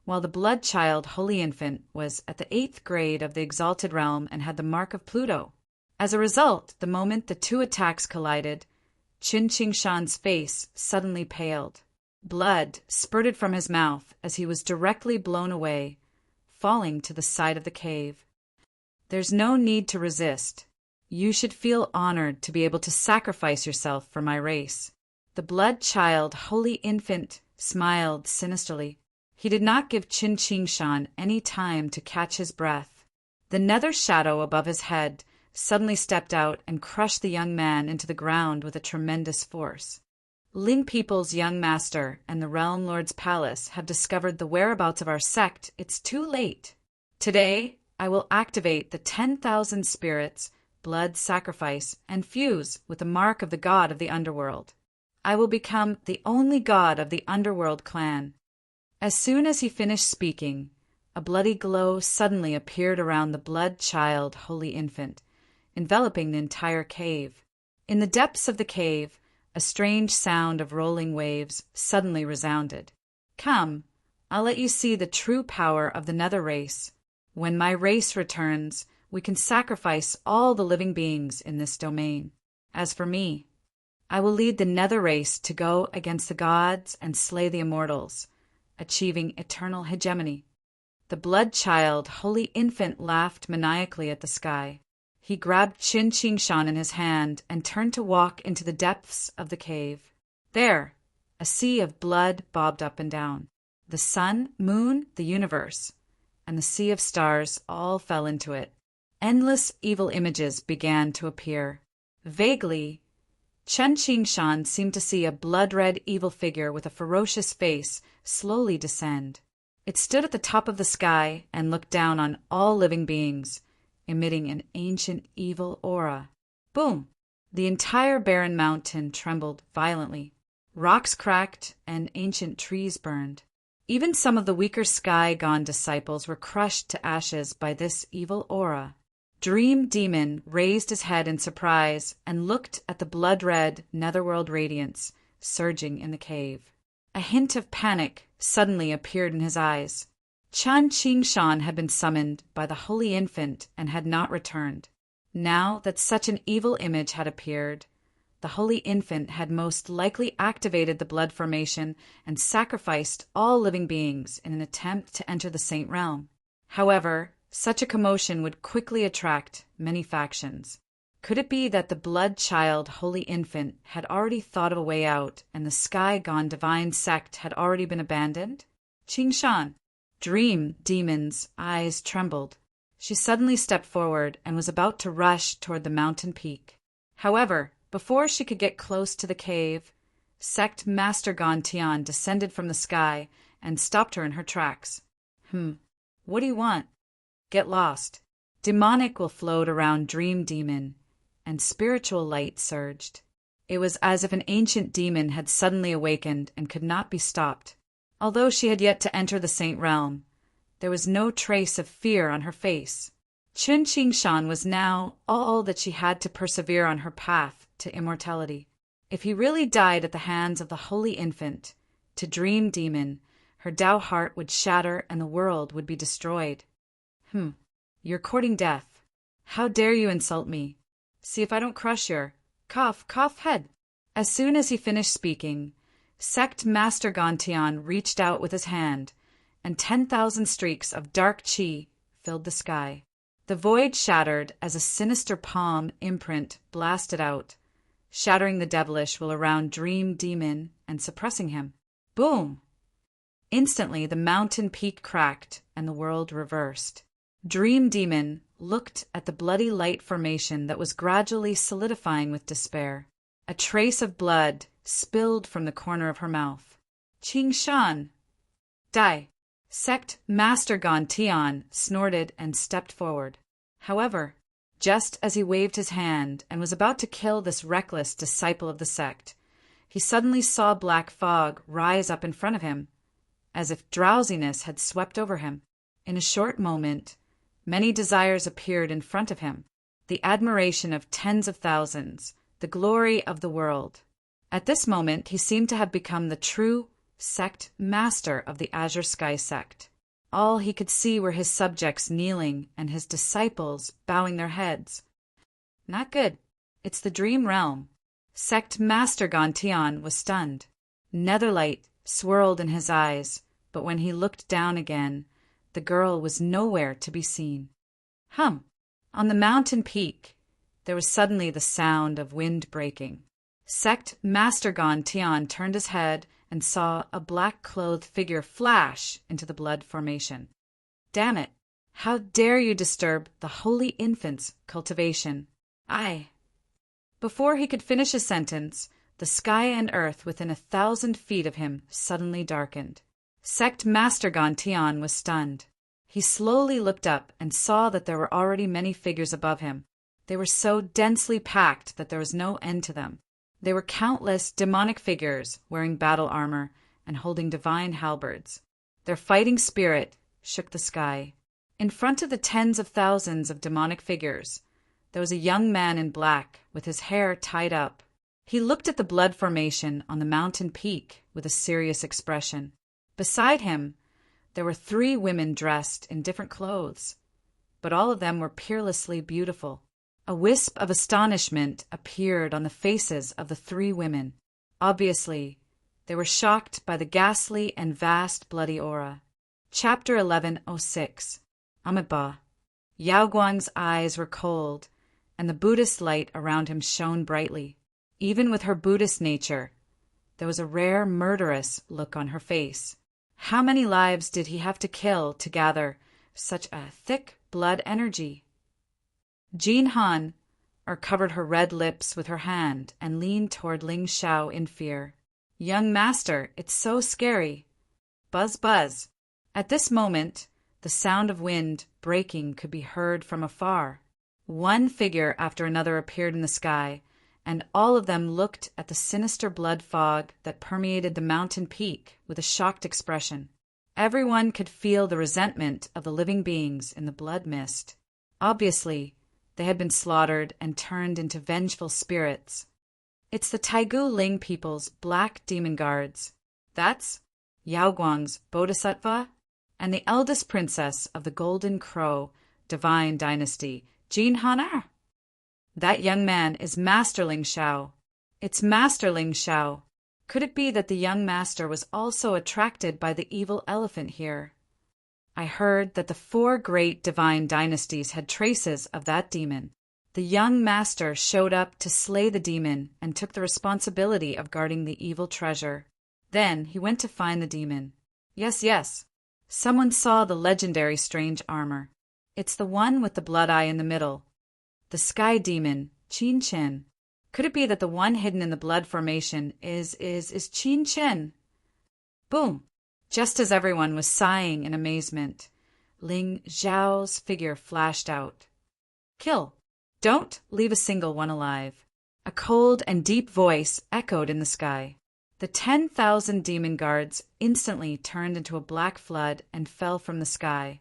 while the blood child, holy infant, was at the 8th grade of the Exalted Realm and had the mark of Pluto. As a result, the moment the 2 attacks collided, Qingshan's face suddenly paled. Blood spurted from his mouth as he was directly blown away, falling to the side of the cave. There's no need to resist. You should feel honored to be able to sacrifice yourself for my race. The blood child, holy infant, smiled sinisterly. He did not give Qingshan any time to catch his breath. The nether shadow above his head suddenly stepped out and crushed the young man into the ground with a tremendous force. Ling People's young master and the Realm Lord's palace have discovered the whereabouts of our sect. It's too late. Today, I will activate the 10,000 spirits, blood sacrifice, and fuse with the mark of the god of the underworld. I will become the only god of the underworld clan. As soon as he finished speaking, a bloody glow suddenly appeared around the blood child, holy infant, enveloping the entire cave. In the depths of the cave, a strange sound of rolling waves suddenly resounded. Come, I'll let you see the true power of the Nether race. When my race returns, we can sacrifice all the living beings in this domain. As for me, I will lead the Nether race to go against the gods and slay the immortals, achieving eternal hegemony. The blood child, holy infant, laughed maniacally at the sky. He grabbed Qingshan in his hand and turned to walk into the depths of the cave. There, a sea of blood bobbed up and down. The sun, moon, the universe, and the sea of stars all fell into it. Endless evil images began to appear. Vaguely, Qingshan seemed to see a blood-red evil figure with a ferocious face slowly descend. It stood at the top of the sky and looked down on all living beings, emitting an ancient evil aura. Boom! The entire barren mountain trembled violently. Rocks cracked and ancient trees burned. Even some of the weaker sky-gone disciples were crushed to ashes by this evil aura. Dream Demon raised his head in surprise and looked at the blood-red netherworld radiance surging in the cave. A hint of panic suddenly appeared in his eyes. Qingshan had been summoned by the Holy Infant and had not returned. Now that such an evil image had appeared, the Holy Infant had most likely activated the blood formation and sacrificed all living beings in an attempt to enter the Saint Realm. However, such a commotion would quickly attract many factions. Could it be that the blood-child Holy Infant had already thought of a way out, and the sky-gone divine sect had already been abandoned? Qing Shan, Dream Demon's eyes trembled. She suddenly stepped forward and was about to rush toward the mountain peak. However, before she could get close to the cave, Sect Master Gon Tian descended from the sky and stopped her in her tracks. What do you want? Get lost. Demonic will float around Dream Demon, and spiritual light surged. It was as if an ancient demon had suddenly awakened and could not be stopped. Although she had yet to enter the Saint Realm, there was no trace of fear on her face. Qin Qingshan was now all that she had to persevere on her path to immortality. If he really died at the hands of the Holy Infant, to Dream Demon, her Tao heart would shatter and the world would be destroyed. You're courting death. How dare you insult me? See if I don't crush your cough head. As soon as he finished speaking, Sect Master Gontian reached out with his hand, and 10,000 streaks of dark qi filled the sky. The void shattered as a sinister palm imprint blasted out, shattering the devilish will around Dream Demon and suppressing him. Boom! Instantly the mountain peak cracked and the world reversed. Dream Demon looked at the bloody light formation that was gradually solidifying with despair. A trace of blood spilled from the corner of her mouth. Qing Shan! Die! Sect Master Gon Tian snorted and stepped forward. However, just as he waved his hand and was about to kill this reckless disciple of the sect, he suddenly saw black fog rise up in front of him, as if drowsiness had swept over him. In a short moment, many desires appeared in front of him, the admiration of tens of thousands, the glory of the world. At this moment, he seemed to have become the true sect master of the Azure Sky sect. All he could see were his subjects kneeling and his disciples bowing their heads. Not good. It's the dream realm. Sect Master Gontian was stunned. Netherlight swirled in his eyes, but when he looked down again, the girl was nowhere to be seen. On the mountain peak, there was suddenly the sound of wind breaking. Sect Master Gontian turned his head and saw a black-clothed figure flash into the blood formation. Damn it! How dare you disturb the Holy Infant's cultivation? Before he could finish a sentence, the sky and earth within 1,000 feet of him suddenly darkened. Sect Master Gontian was stunned. He slowly looked up and saw that there were already many figures above him. They were so densely packed that there was no end to them. They were countless demonic figures wearing battle armor and holding divine halberds. Their fighting spirit shook the sky. In front of the tens of thousands of demonic figures, there was a young man in black with his hair tied up. He looked at the blood formation on the mountain peak with a serious expression. Beside him, there were 3 women dressed in different clothes, but all of them were peerlessly beautiful. A wisp of astonishment appeared on the faces of the 3 women. Obviously, they were shocked by the ghastly and vast bloody aura. Chapter 1106. Amitabha. Yao Guang's eyes were cold, and the Buddhist light around him shone brightly. Even with her Buddhist nature, there was a rare murderous look on her face. How many lives did he have to kill to gather such a thick blood energy? Jean Han covered her red lips with her hand and leaned toward Ling Xiao in fear. Young master, it's so scary. Buzz, buzz. At this moment, the sound of wind breaking could be heard from afar. One figure after another appeared in the sky, and all of them looked at the sinister blood fog that permeated the mountain peak with a shocked expression. Everyone could feel the resentment of the living beings in the blood mist. Obviously, they had been slaughtered and turned into vengeful spirits. It's the Taigu Ling people's black demon guards. That's Yao Guang's Bodhisattva and the eldest princess of the Golden Crow divine dynasty, Jean Han. That young man is Master Ling Xiao. It's Master Ling Shao. Could it be that the young master was also attracted by the evil elephant here? I heard that the 4 great divine dynasties had traces of that demon. The young master showed up to slay the demon and took the responsibility of guarding the evil treasure. Then he went to find the demon. Yes. Someone saw the legendary strange armor. It's the one with the blood eye in the middle. The sky demon, Qin Chen. Could it be that the one hidden in the blood formation is Qin Chen? Boom! Just as everyone was sighing in amazement, Ling Zhao's figure flashed out. Kill! Don't leave a single one alive. A cold and deep voice echoed in the sky. The 10,000 demon guards instantly turned into a black flood and fell from the sky,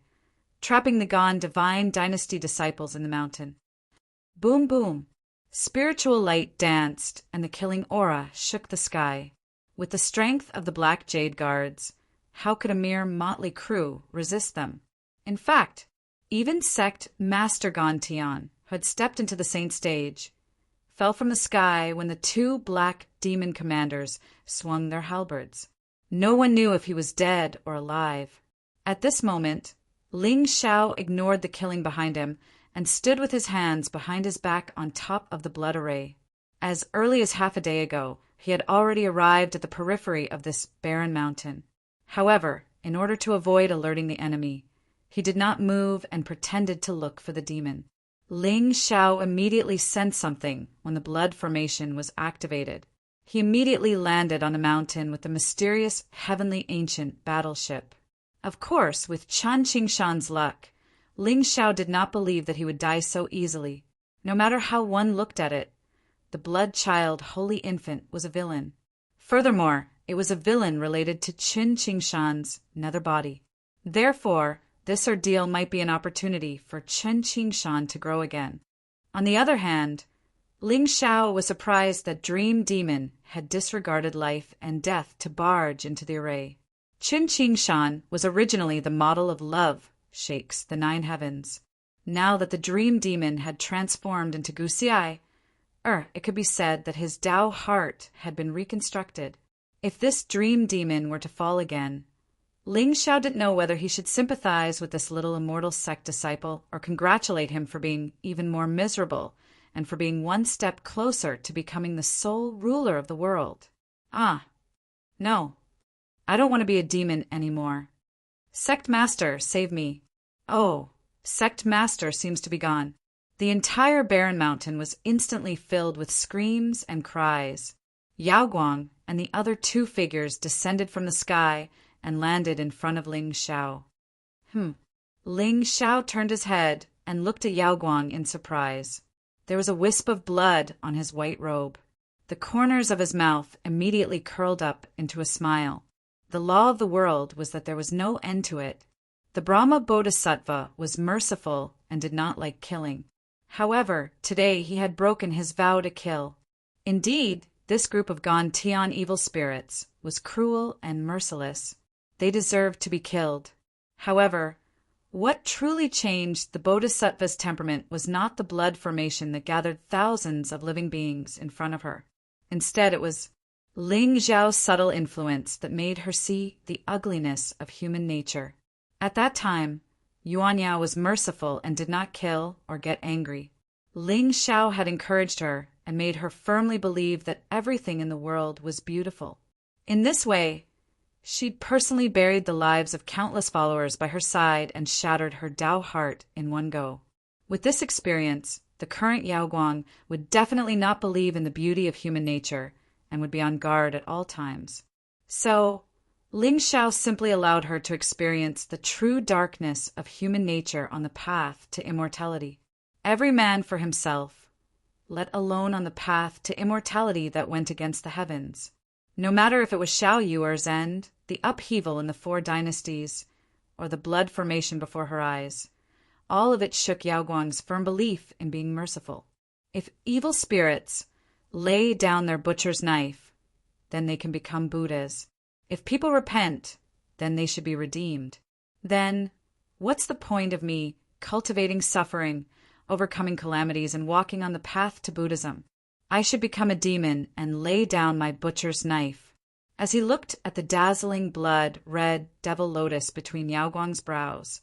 trapping the gone divine dynasty disciples in the mountain. Boom, boom. Spiritual light danced, and the killing aura shook the sky. With the strength of the Black Jade Guards, how could a mere motley crew resist them? In fact, even sect Master Gan Tian, who had stepped into the saint stage, fell from the sky when the 2 black demon commanders swung their halberds. No one knew if he was dead or alive. At this moment, Ling Shao ignored the killing behind him and stood with his hands behind his back on top of the blood array. As early as half a day ago, he had already arrived at the periphery of this barren mountain. However, in order to avoid alerting the enemy, he did not move and pretended to look for the demon. Ling Shao immediately sensed something when the blood formation was activated. He immediately landed on the mountain with the mysterious heavenly ancient battleship. Of course, with Chan Qingshan's luck, Ling Shao did not believe that he would die so easily. No matter how one looked at it, the blood child holy infant was a villain. Furthermore, it was a villain related to Qin Qingshan's nether body. Therefore, this ordeal might be an opportunity for Qin Qingshan to grow again. On the other hand, Ling Shao was surprised that Dream Demon had disregarded life and death to barge into the array. Qin Qingshan was originally the model of love, shakes the 9 heavens. Now that the Dream Demon had transformed into Guxiai, it could be said that his Tao heart had been reconstructed. If this Dream Demon were to fall again, Ling Shao didn't know whether he should sympathize with this little immortal sect disciple or congratulate him for being even more miserable and for being one step closer to becoming the sole ruler of the world. No, I don't want to be a demon anymore. Sect Master, save me. Oh, Sect Master seems to be gone. The entire barren mountain was instantly filled with screams and cries. Yao Guang and the other 2 figures descended from the sky and landed in front of Ling Shao. Ling Shao turned his head and looked at Yao Guang in surprise. There was a wisp of blood on his white robe. The corners of his mouth immediately curled up into a smile. The law of the world was that there was no end to it. The Brahma Bodhisattva was merciful and did not like killing. However, today he had broken his vow to kill. Indeed, this group of Gan Tian evil spirits was cruel and merciless. They deserved to be killed. However, what truly changed the Bodhisattva's temperament was not the blood formation that gathered thousands of living beings in front of her. Instead, it was Ling Zhao's subtle influence that made her see the ugliness of human nature. At that time, Yuan Yao was merciful and did not kill or get angry. Ling Shao had encouraged her and made her firmly believe that everything in the world was beautiful. In this way, she'd personally buried the lives of countless followers by her side and shattered her Tao heart in one go. With this experience, the current Yao Guang would definitely not believe in the beauty of human nature and would be on guard at all times. So, Ling Shao simply allowed her to experience the true darkness of human nature on the path to immortality. Every man for himself, let alone on the path to immortality that went against the heavens. No matter if it was Xiaoyu or Zend, the upheaval in the 4 dynasties, or the blood formation before her eyes, all of it shook Yao Guang's firm belief in being merciful. If evil spirits lay down their butcher's knife, then they can become Buddhas. If people repent, then they should be redeemed. Then, what's the point of me cultivating suffering, overcoming calamities, and walking on the path to Buddhism? I should become a demon and lay down my butcher's knife. As he looked at the dazzling blood-red devil lotus between Yao Guang's brows,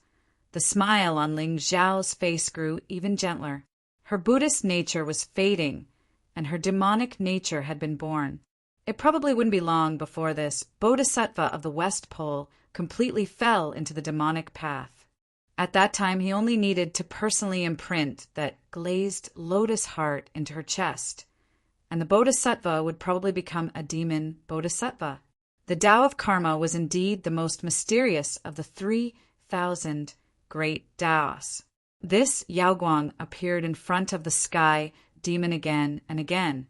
the smile on Ling Xiao's face grew even gentler. Her Buddhist nature was fading, and her demonic nature had been born. It probably wouldn't be long before this bodhisattva of the West Pole completely fell into the demonic path. At that time, he only needed to personally imprint that glazed lotus heart into her chest, and the bodhisattva would probably become a demon bodhisattva. The Tao of Karma was indeed the most mysterious of the 3,000 great Taos. This Yao Guang appeared in front of the sky demon again and again,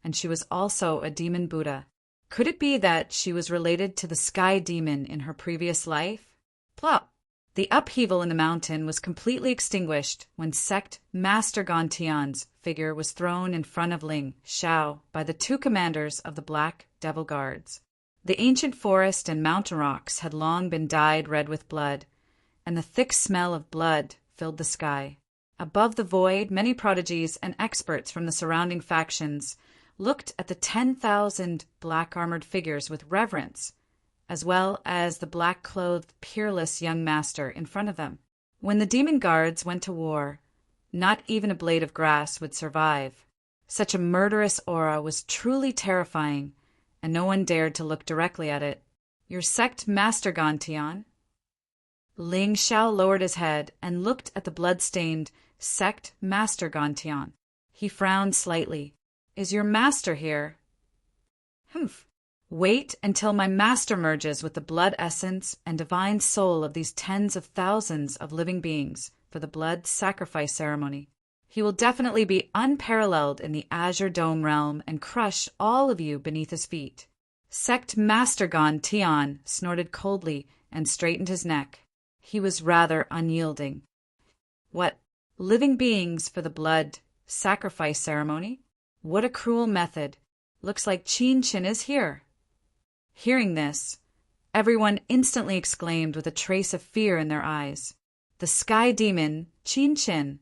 and she was also a demon Buddha. Could it be that she was related to the sky demon in her previous life? Plop! The upheaval in the mountain was completely extinguished when sect Master Gantian's figure was thrown in front of Ling Xiao by the two commanders of the Black Devil Guards. The ancient forest and mountain rocks had long been dyed red with blood, and the thick smell of blood filled the sky. Above the void, many prodigies and experts from the surrounding factions looked at the 10,000 black-armored figures with reverence, as well as the black-clothed, peerless young master in front of them. When the demon guards went to war, not even a blade of grass would survive. Such a murderous aura was truly terrifying, and no one dared to look directly at it. Your sect Master Gantian? Ling Xiao lowered his head and looked at the blood-stained sect Master Gantian. He frowned slightly. Is your master here? Humph. Wait until my master merges with the blood essence and divine soul of these tens of thousands of living beings for the blood sacrifice ceremony. He will definitely be unparalleled in the Azure Dome realm and crush all of you beneath his feet. Sect Master Gantian snorted coldly and straightened his neck. He was rather unyielding. What? Living beings for the blood sacrifice ceremony? What a cruel method. Looks like Qin Qin is here. Hearing this, everyone instantly exclaimed with a trace of fear in their eyes. The sky demon, Qin Qin,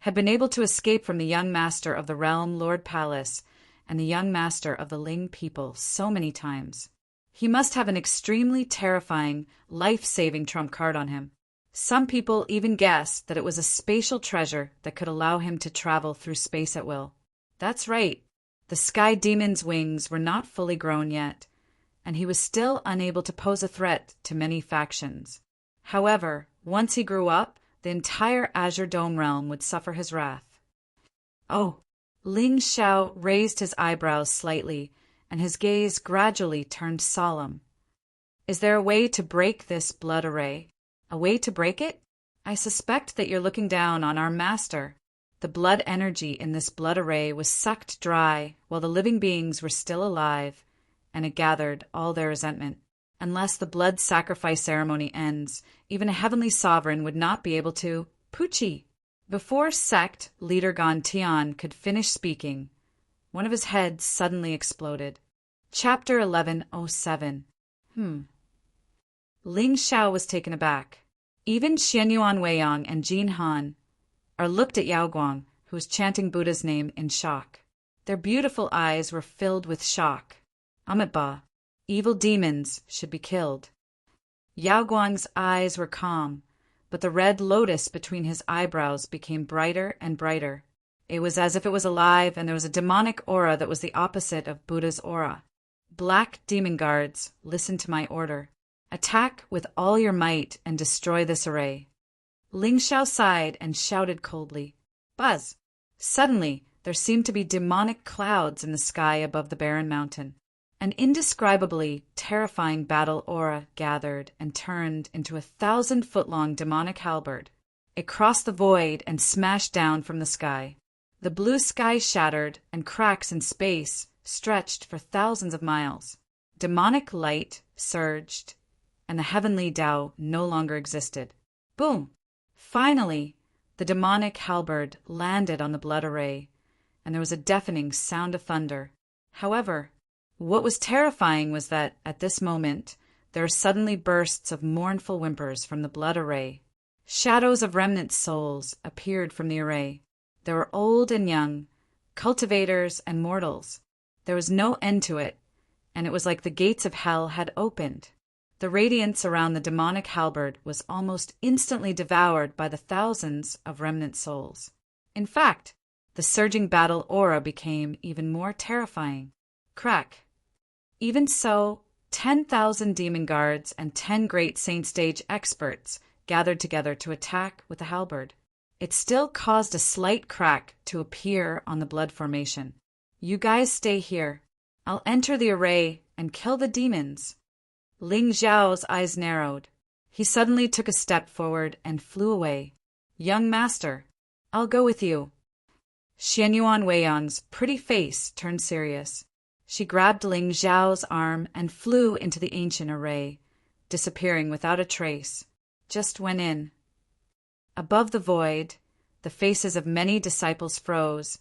had been able to escape from the young master of the realm Lord Palace and the young master of the Ling people so many times. He must have an extremely terrifying, life-saving trump card on him. Some people even guessed that it was a spatial treasure that could allow him to travel through space at will. That's right. The sky demon's wings were not fully grown yet, and he was still unable to pose a threat to many factions. However, once he grew up, the entire Azure Dome realm would suffer his wrath. Oh! Ling Xiao raised his eyebrows slightly, and his gaze gradually turned solemn. Is there a way to break this blood array? A way to break it? I suspect that you're looking down on our master. The blood energy in this blood array was sucked dry while the living beings were still alive, and it gathered all their resentment. Unless the blood sacrifice ceremony ends, even a heavenly sovereign would not be able to Poochie. Before sect leader Gantian could finish speaking, one of his heads suddenly exploded. Chapter 1107. Ling Xiao was taken aback. Even Xianyuan Weiyang and Jin Han looked at Yao Guang, who was chanting Buddha's name in shock. Their beautiful eyes were filled with shock. Amitabha, evil demons should be killed. Yao Guang's eyes were calm, but the red lotus between his eyebrows became brighter and brighter. It was as if it was alive, and there was a demonic aura that was the opposite of Buddha's aura. Black demon guards, listen to my order. Attack with all your might and destroy this array. Ling Xiao sighed and shouted coldly. Buzz! Suddenly, there seemed to be demonic clouds in the sky above the barren mountain. An indescribably terrifying battle aura gathered and turned into a 1,000-foot-long demonic halberd. It crossed the void and smashed down from the sky. The blue sky shattered, and cracks in space stretched for thousands of miles. Demonic light surged, and the heavenly Tao no longer existed. Boom! Finally, the demonic halberd landed on the blood array, and there was a deafening sound of thunder. However, what was terrifying was that, at this moment, there were suddenly bursts of mournful whimpers from the blood array. Shadows of remnant souls appeared from the array. They were old and young, cultivators, and mortals. There was no end to it, and it was like the gates of hell had opened. The radiance around the demonic halberd was almost instantly devoured by the thousands of remnant souls. In fact, the surging battle aura became even more terrifying. Crack. Even so, 10,000 demon guards and 10 great saint stage experts gathered together to attack with the halberd. It still caused a slight crack to appear on the blood formation. You guys stay here. I'll enter the array and kill the demons. Ling Xiao's eyes narrowed. He suddenly took a step forward and flew away. Young master, I'll go with you. Xianyuan Weiyang's pretty face turned serious. She grabbed Ling Xiao's arm and flew into the ancient array, disappearing without a trace. Just went in. Above the void, the faces of many disciples froze,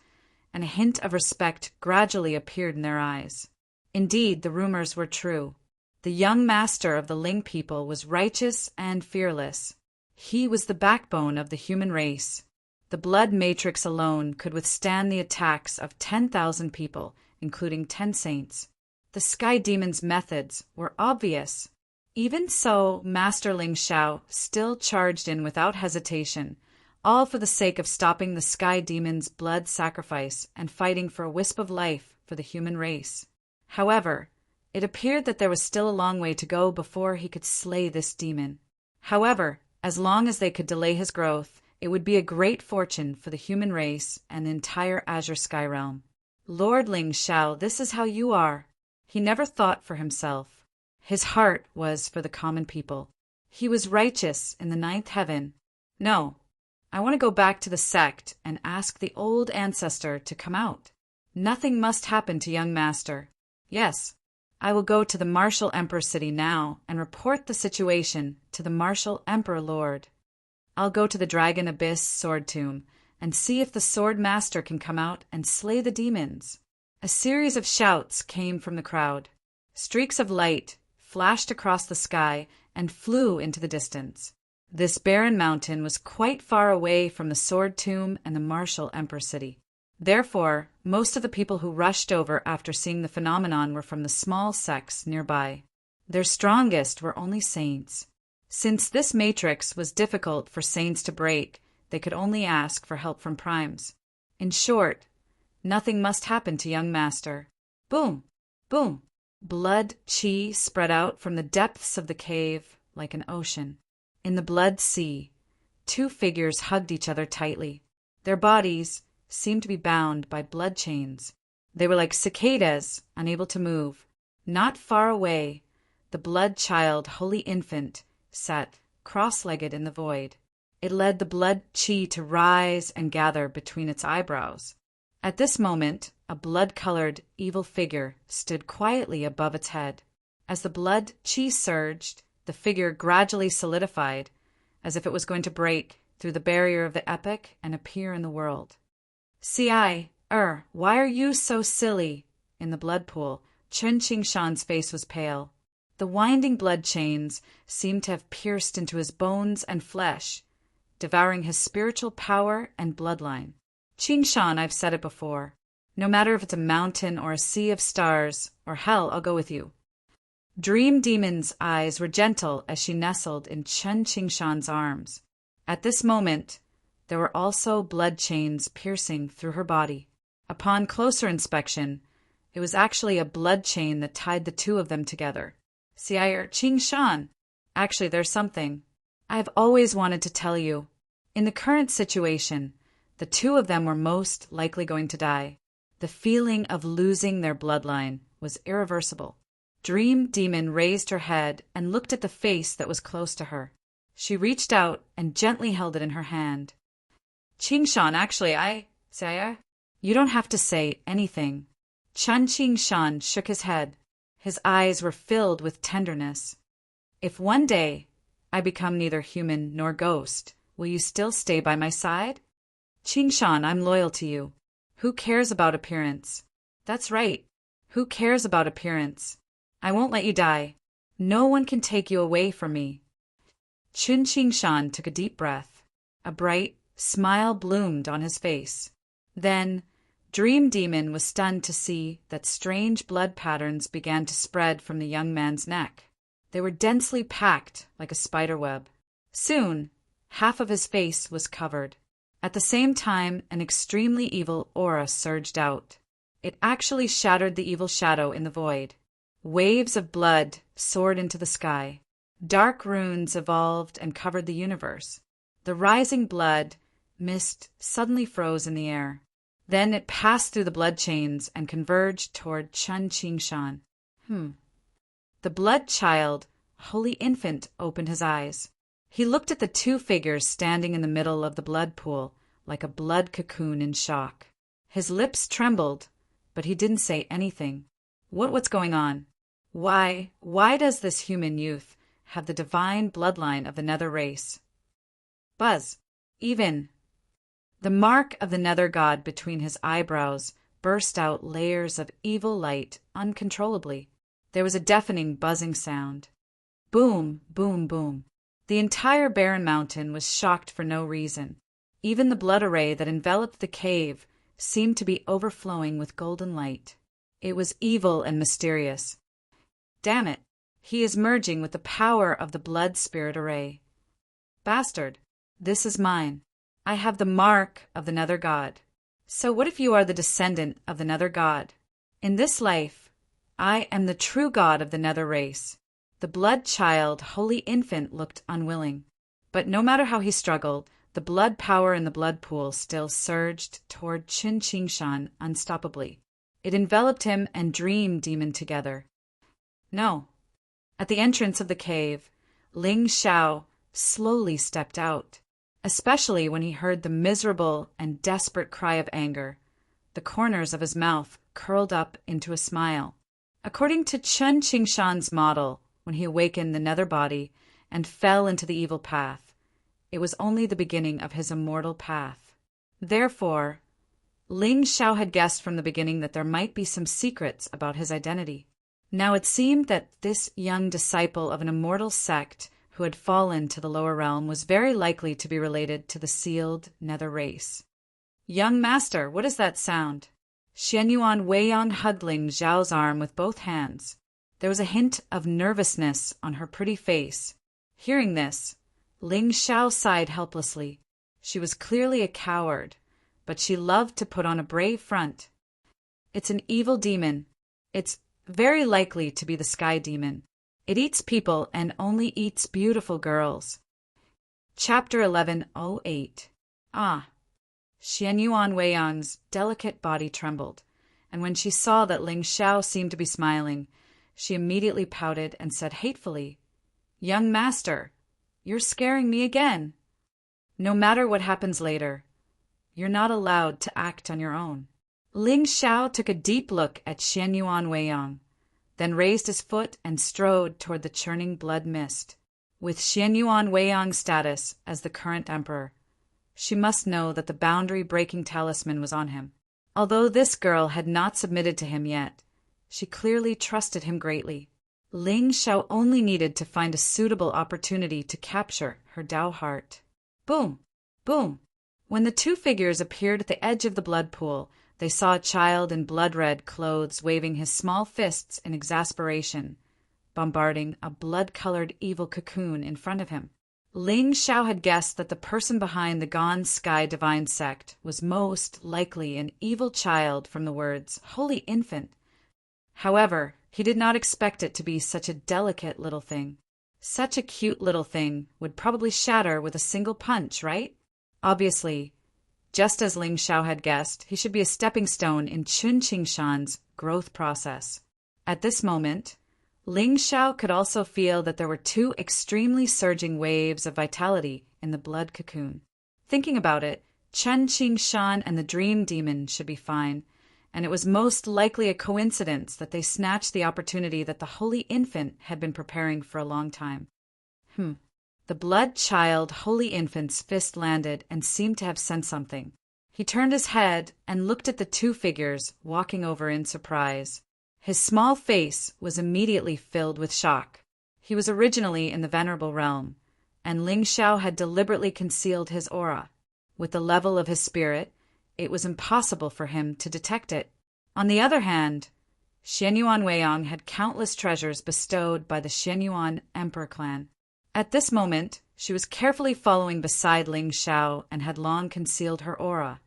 and a hint of respect gradually appeared in their eyes. Indeed, the rumors were true. The young master of the Ling people was righteous and fearless. He was the backbone of the human race. The blood matrix alone could withstand the attacks of 10,000 people, including 10 saints. The sky demon's methods were obvious. Even so, Master Ling Xiao still charged in without hesitation, all for the sake of stopping the sky demon's blood sacrifice and fighting for a wisp of life for the human race. However, it appeared that there was still a long way to go before he could slay this demon. However, as long as they could delay his growth, it would be a great fortune for the human race and the entire Azure Sky Realm. Lord Ling Xiao, this is how you are. He never thought for himself. His heart was for the common people. He was righteous in the ninth heaven. No, I want to go back to the sect and ask the old ancestor to come out. Nothing must happen to young master. Yes, I will go to the Martial Emperor City now and report the situation to the Martial Emperor Lord. I'll go to the Dragon Abyss Sword Tomb and see if the Sword Master can come out and slay the demons. A series of shouts came from the crowd. Streaks of light flashed across the sky and flew into the distance. This barren mountain was quite far away from the Sword Tomb and the Martial Emperor City. Therefore, most of the people who rushed over after seeing the phenomenon were from the small sects nearby. Their strongest were only saints. Since this matrix was difficult for saints to break, they could only ask for help from primes. In short, nothing must happen to young master. Boom! Boom! Blood chi spread out from the depths of the cave like an ocean. In the blood sea, two figures hugged each other tightly. Their bodies seemed to be bound by blood chains. They were like cicadas, unable to move. Not far away, the blood child, holy infant, sat cross-legged in the void. It led the blood chi to rise and gather between its eyebrows. At this moment, a blood-colored, evil figure stood quietly above its head. As the blood chi surged, the figure gradually solidified, as if it was going to break through the barrier of the epic and appear in the world. Why are you so silly? In the blood pool, Chen Qingshan's face was pale. The winding blood chains seemed to have pierced into his bones and flesh, devouring his spiritual power and bloodline. Qingshan, I've said it before. No matter if it's a mountain or a sea of stars, or hell, I'll go with you. Dream Demon's eyes were gentle as she nestled in Chen Qingshan's arms. At this moment, there were also blood chains piercing through her body. Upon closer inspection, it was actually a blood chain that tied the two of them together. Sire Qingshan, actually there's something I have always wanted to tell you. In the current situation, the two of them were most likely going to die. The feeling of losing their bloodline was irreversible. Dream Demon raised her head and looked at the face that was close to her. She reached out and gently held it in her hand. Qingshan, actually, Sire, you don't have to say anything. Chen Qingshan shook his head. His eyes were filled with tenderness. If one day I become neither human nor ghost, will you still stay by my side? Qingshan, I'm loyal to you. Who cares about appearance? That's right. Who cares about appearance? I won't let you die. No one can take you away from me. Chen Qingshan took a deep breath. A bright smile bloomed on his face. Then, Dream Demon was stunned to see that strange blood patterns began to spread from the young man's neck. They were densely packed like a spider web. Soon, half of his face was covered. At the same time, an extremely evil aura surged out. It actually shattered the evil shadow in the void. Waves of blood soared into the sky. Dark runes evolved and covered the universe. The rising blood mist suddenly froze in the air. Then it passed through the blood chains and converged toward Chun Chingshan. The blood child, holy infant, opened his eyes. He looked at the two figures standing in the middle of the blood pool, like a blood cocoon in shock. His lips trembled, but he didn't say anything. What's going on? Why does this human youth have the divine bloodline of the nether race? Buzz, even. The mark of the nether god between his eyebrows burst out layers of evil light uncontrollably. There was a deafening buzzing sound. Boom, boom, boom. The entire barren mountain was shocked for no reason. Even the blood array that enveloped the cave seemed to be overflowing with golden light. It was evil and mysterious. Damn it, he is merging with the power of the blood spirit array. Bastard, this is mine. I have the mark of the nether god. So what if you are the descendant of the nether god? In this life, I am the true god of the nether race. The blood child, holy infant, looked unwilling. But no matter how he struggled, the blood power in the blood pool still surged toward Chun Chingshan unstoppably. It enveloped him and Dream Demon together. No. At the entrance of the cave, Ling Xiao slowly stepped out. Especially when he heard the miserable and desperate cry of anger. The corners of his mouth curled up into a smile. According to Chun Chingshan's model, when he awakened the nether body and fell into the evil path, it was only the beginning of his immortal path. Therefore, Ling Xiao had guessed from the beginning that there might be some secrets about his identity. Now it seemed that this young disciple of an immortal sect who had fallen to the lower realm was very likely to be related to the sealed nether race. Young master, what is that sound? Xianyuan Weiyang hugged Ling Xiao's arm with both hands. There was a hint of nervousness on her pretty face. Hearing this, Ling Xiao sighed helplessly. She was clearly a coward, but she loved to put on a brave front. It's an evil demon. It's very likely to be the sky demon. It eats people and only eats beautiful girls. Chapter 1108. Xianyuan Weiyang's delicate body trembled, and when she saw that Ling Xiao seemed to be smiling, she immediately pouted and said hatefully, "Young master, you're scaring me again. No matter what happens later, you're not allowed to act on your own." Ling Xiao took a deep look at Xianyuan Weiyang, then raised his foot and strode toward the churning blood mist. With Xianyuan Weiyang's status as the current emperor, she must know that the boundary-breaking talisman was on him. Although this girl had not submitted to him yet, she clearly trusted him greatly. Ling Xiao only needed to find a suitable opportunity to capture her Dao heart. Boom! Boom! When the two figures appeared at the edge of the blood pool, they saw a child in blood-red clothes waving his small fists in exasperation, bombarding a blood-colored evil cocoon in front of him. Ling Xiao had guessed that the person behind the Gone Sky Divine Sect was most likely an evil child from the words, "Holy Infant." However, he did not expect it to be such a delicate little thing. Such a cute little thing would probably shatter with a single punch, right? Obviously, just as Ling Xiao had guessed, he should be a stepping stone in Chun Chingshan's growth process. At this moment, Ling Xiao could also feel that there were two extremely surging waves of vitality in the blood cocoon. Thinking about it, Chun Chingshan and the Dream Demon should be fine, and it was most likely a coincidence that they snatched the opportunity that the Holy Infant had been preparing for a long time. The blood child, Holy Infant's fist landed and seemed to have sensed something. He turned his head and looked at the two figures walking over in surprise. His small face was immediately filled with shock. He was originally in the Venerable Realm, and Ling Xiao had deliberately concealed his aura. With the level of his spirit, it was impossible for him to detect it. On the other hand, Xianyuan Weiyang had countless treasures bestowed by the Xianyuan Emperor clan. At this moment, she was carefully following beside Ling Xiao and had long concealed her aura.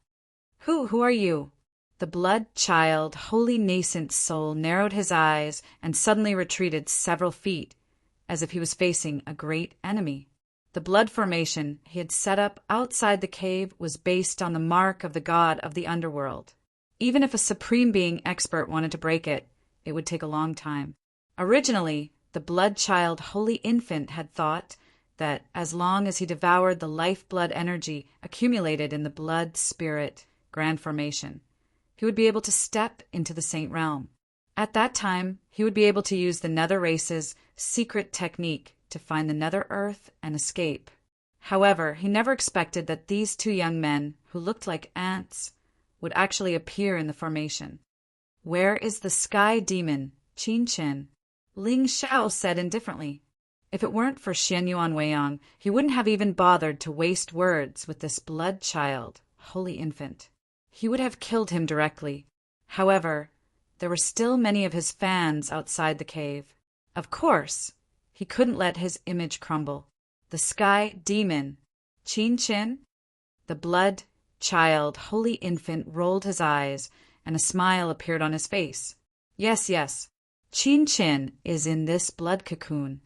Who are you? The blood child, wholly nascent soul narrowed his eyes and suddenly retreated several feet, as if he was facing a great enemy. The blood formation he had set up outside the cave was based on the mark of the god of the underworld. Even if a supreme being expert wanted to break it, it would take a long time. Originally, the blood child holy infant had thought that as long as he devoured the lifeblood energy accumulated in the blood spirit grand formation, he would be able to step into the saint realm. At that time, he would be able to use the nether race's secret technique to find the nether earth and escape. However, he never expected that these two young men, who looked like ants, would actually appear in the formation. Where is the sky demon, Qin Chen? Ling Xiao said indifferently. If it weren't for Xianyuan Weiyang, he wouldn't have even bothered to waste words with this blood child, holy infant. He would have killed him directly. However, there were still many of his fans outside the cave. Of course, he couldn't let his image crumble. The sky demon, Qin Chen? The blood child, holy infant rolled his eyes, and a smile appeared on his face. Yes, Qin Chen is in this blood cocoon.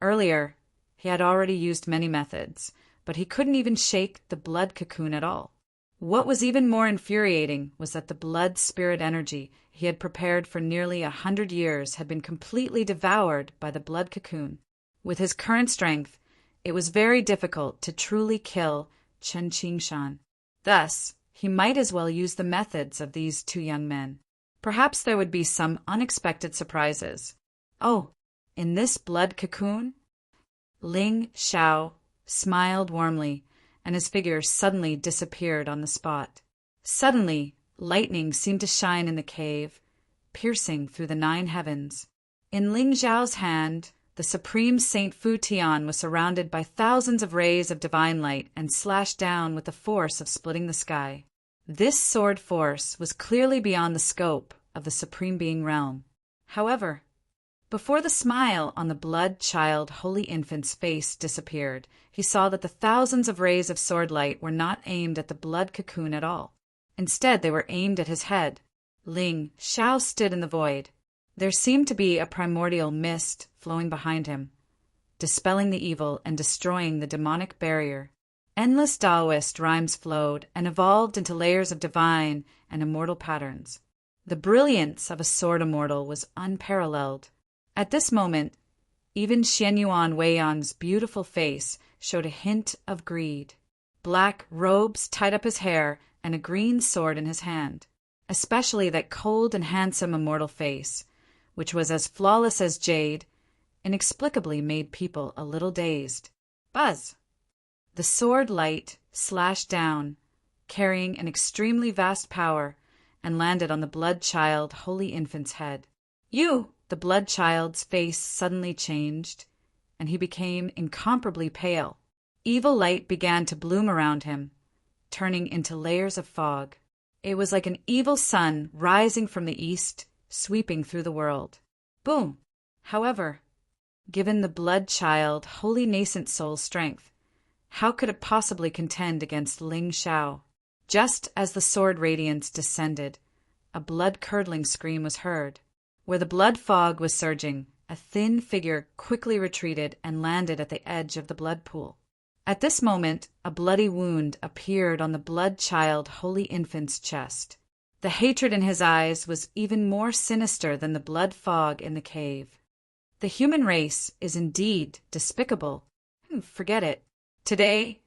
Earlier, he had already used many methods, but he couldn't even shake the blood cocoon at all. What was even more infuriating was that the blood spirit energy he had prepared for nearly 100 years had been completely devoured by the blood cocoon. With his current strength, it was very difficult to truly kill Chen Qingshan. Thus, he might as well use the methods of these two young men. Perhaps there would be some unexpected surprises. Oh, in this blood cocoon? Ling Xiao smiled warmly, and his figure suddenly disappeared on the spot. Suddenly, lightning seemed to shine in the cave, piercing through the 9 heavens. In Ling Xiao's hand, the supreme Saint Fu Tian was surrounded by thousands of rays of divine light and slashed down with the force of splitting the sky. This sword force was clearly beyond the scope of the Supreme Being realm. However, before the smile on the blood child holy infant's face disappeared, he saw that the thousands of rays of sword light were not aimed at the blood cocoon at all. Instead, they were aimed at his head. Ling Xiao stood in the void. There seemed to be a primordial mist flowing behind him, dispelling the evil and destroying the demonic barrier. Endless Taoist rhymes flowed and evolved into layers of divine and immortal patterns. The brilliance of a sword immortal was unparalleled. At this moment, even Xianyuan Weiyang's beautiful face showed a hint of greed. Black robes tied up his hair and a green sword in his hand. Especially that cold and handsome immortal face, which was as flawless as jade, inexplicably made people a little dazed. Buzz! The sword light slashed down, carrying an extremely vast power, and landed on the blood child holy infant's head. You! The blood child's face suddenly changed, and he became incomparably pale. Evil light began to bloom around him, turning into layers of fog. It was like an evil sun rising from the east, sweeping through the world. Boom! However, given the blood child holy nascent soul's strength, how could it possibly contend against Ling Xiao? Just as the sword radiance descended, a blood-curdling scream was heard. Where the blood fog was surging, a thin figure quickly retreated and landed at the edge of the blood pool. At this moment, a bloody wound appeared on the blood child holy infant's chest. The hatred in his eyes was even more sinister than the blood fog in the cave. The human race is indeed despicable. Forget it. Today,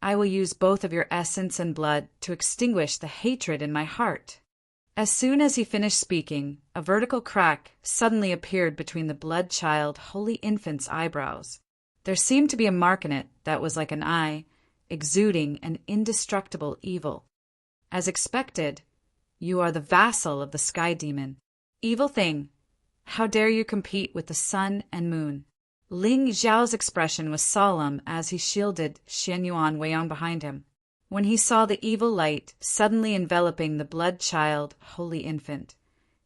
I will use both of your essence and blood to extinguish the hatred in my heart. As soon as he finished speaking, a vertical crack suddenly appeared between the blood child holy infant's eyebrows. There seemed to be a mark in it that was like an eye, exuding an indestructible evil. As expected, you are the vassal of the sky demon. Evil thing, how dare you compete with the sun and moon? Ling Xiao's expression was solemn as he shielded Xianyuan Weiyang behind him. when he saw the evil light suddenly enveloping the blood-child holy infant.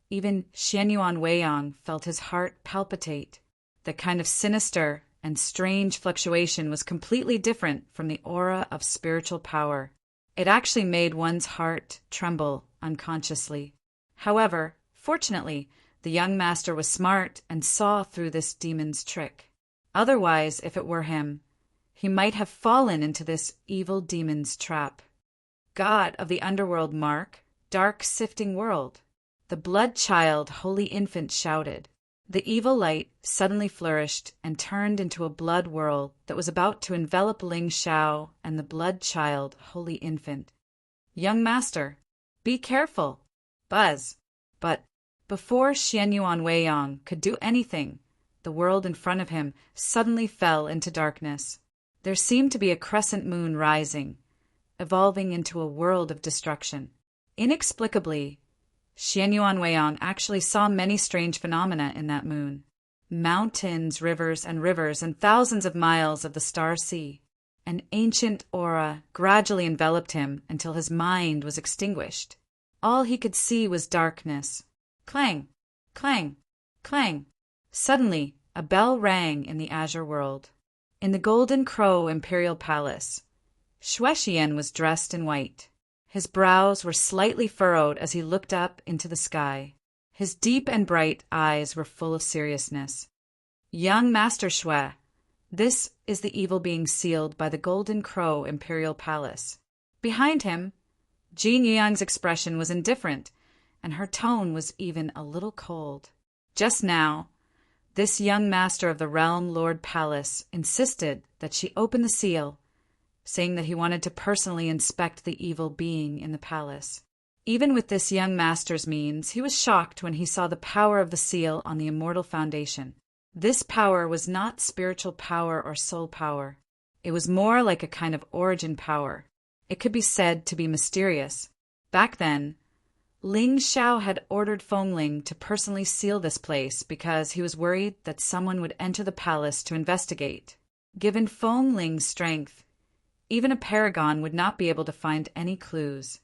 Even Xianyuan Weiyang felt his heart palpitate. That kind of sinister and strange fluctuation was completely different from the aura of spiritual power. It actually made one's heart tremble unconsciously. However, fortunately, the young master was smart and saw through this demon's trick. Otherwise, if it were him, he might have fallen into this evil demon's trap. God of the underworld mark, dark sifting world, the blood-child holy infant shouted. The evil light suddenly flourished and turned into a blood whirl that was about to envelop Ling Xiao and the blood-child holy infant. Young master, be careful! Buzz! But before Xianyuan Weiyang could do anything, the world in front of him suddenly fell into darkness. There seemed to be a crescent moon rising, evolving into a world of destruction. Inexplicably, Xianyuan Weiyang actually saw many strange phenomena in that moon. Mountains, rivers, and thousands of miles of the star sea. An ancient aura gradually enveloped him until his mind was extinguished. All he could see was darkness. Clang! Clang! Clang! Suddenly, a bell rang in the azure world. In the Golden Crow Imperial Palace, Shuexian was dressed in white. His brows were slightly furrowed as he looked up into the sky. His deep and bright eyes were full of seriousness. Young Master Shui, this is the evil being sealed by the Golden Crow Imperial Palace. Behind him, Jin Yang's expression was indifferent, and her tone was even a little cold. Just now, this young master of the Realm Lord Palace insisted that she open the seal, saying that he wanted to personally inspect the evil being in the palace. Even with this young master's means, he was shocked when he saw the power of the seal on the immortal foundation. This power was not spiritual power or soul power. It was more like a kind of origin power. It could be said to be mysterious. Back then, Ling Xiao had ordered Fengling to personally seal this place because he was worried that someone would enter the palace to investigate. Given Fengling's strength, even a paragon would not be able to find any clues.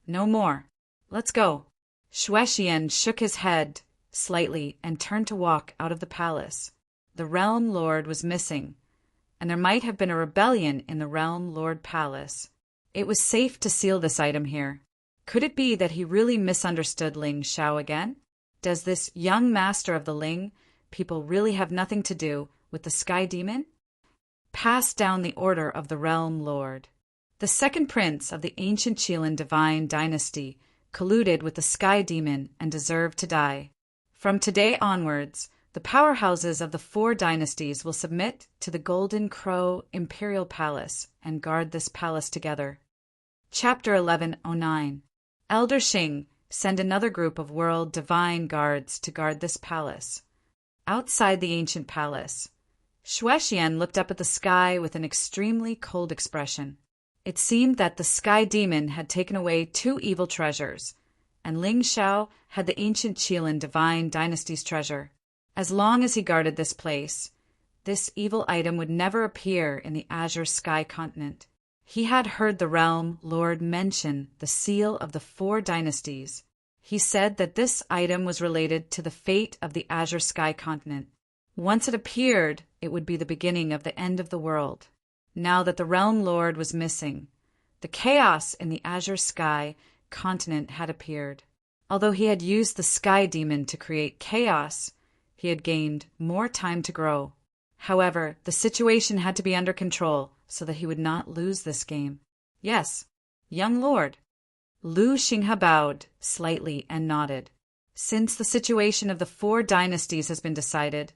No more. Let's go. Shuexian shook his head slightly and turned to walk out of the palace. The Realm Lord was missing, and there might have been a rebellion in the Realm Lord Palace. It was safe to seal this item here. Could it be that he really misunderstood Ling Xiao again? Does this young master of the Ling people really have nothing to do with the Sky Demon? Pass down the order of the Realm Lord. The second prince of the ancient Qilin divine dynasty colluded with the Sky Demon and deserved to die. From today onwards, the powerhouses of the 4 dynasties will submit to the Golden Crow Imperial Palace and guard this palace together. Chapter 1109. Elder Xing, send another group of world divine guards to guard this palace. Outside the ancient palace, Shuexian looked up at the sky with an extremely cold expression. It seemed that the Sky Demon had taken away 2 evil treasures, and Ling Xiao had the ancient Qilin divine dynasty's treasure. As long as he guarded this place, this evil item would never appear in the azure sky continent. He had heard the Realm Lord mention the seal of the 4 dynasties. He said that this item was related to the fate of the azure sky continent. Once it appeared, it would be the beginning of the end of the world. Now that the Realm Lord was missing, the chaos in the azure sky continent had appeared. Although he had used the Sky Demon to create chaos, he had gained more time to grow. However, the situation had to be under control so that he would not lose this game. Yes, young lord. Lu Xinghe bowed slightly and nodded. Since the situation of the 4 dynasties has been decided,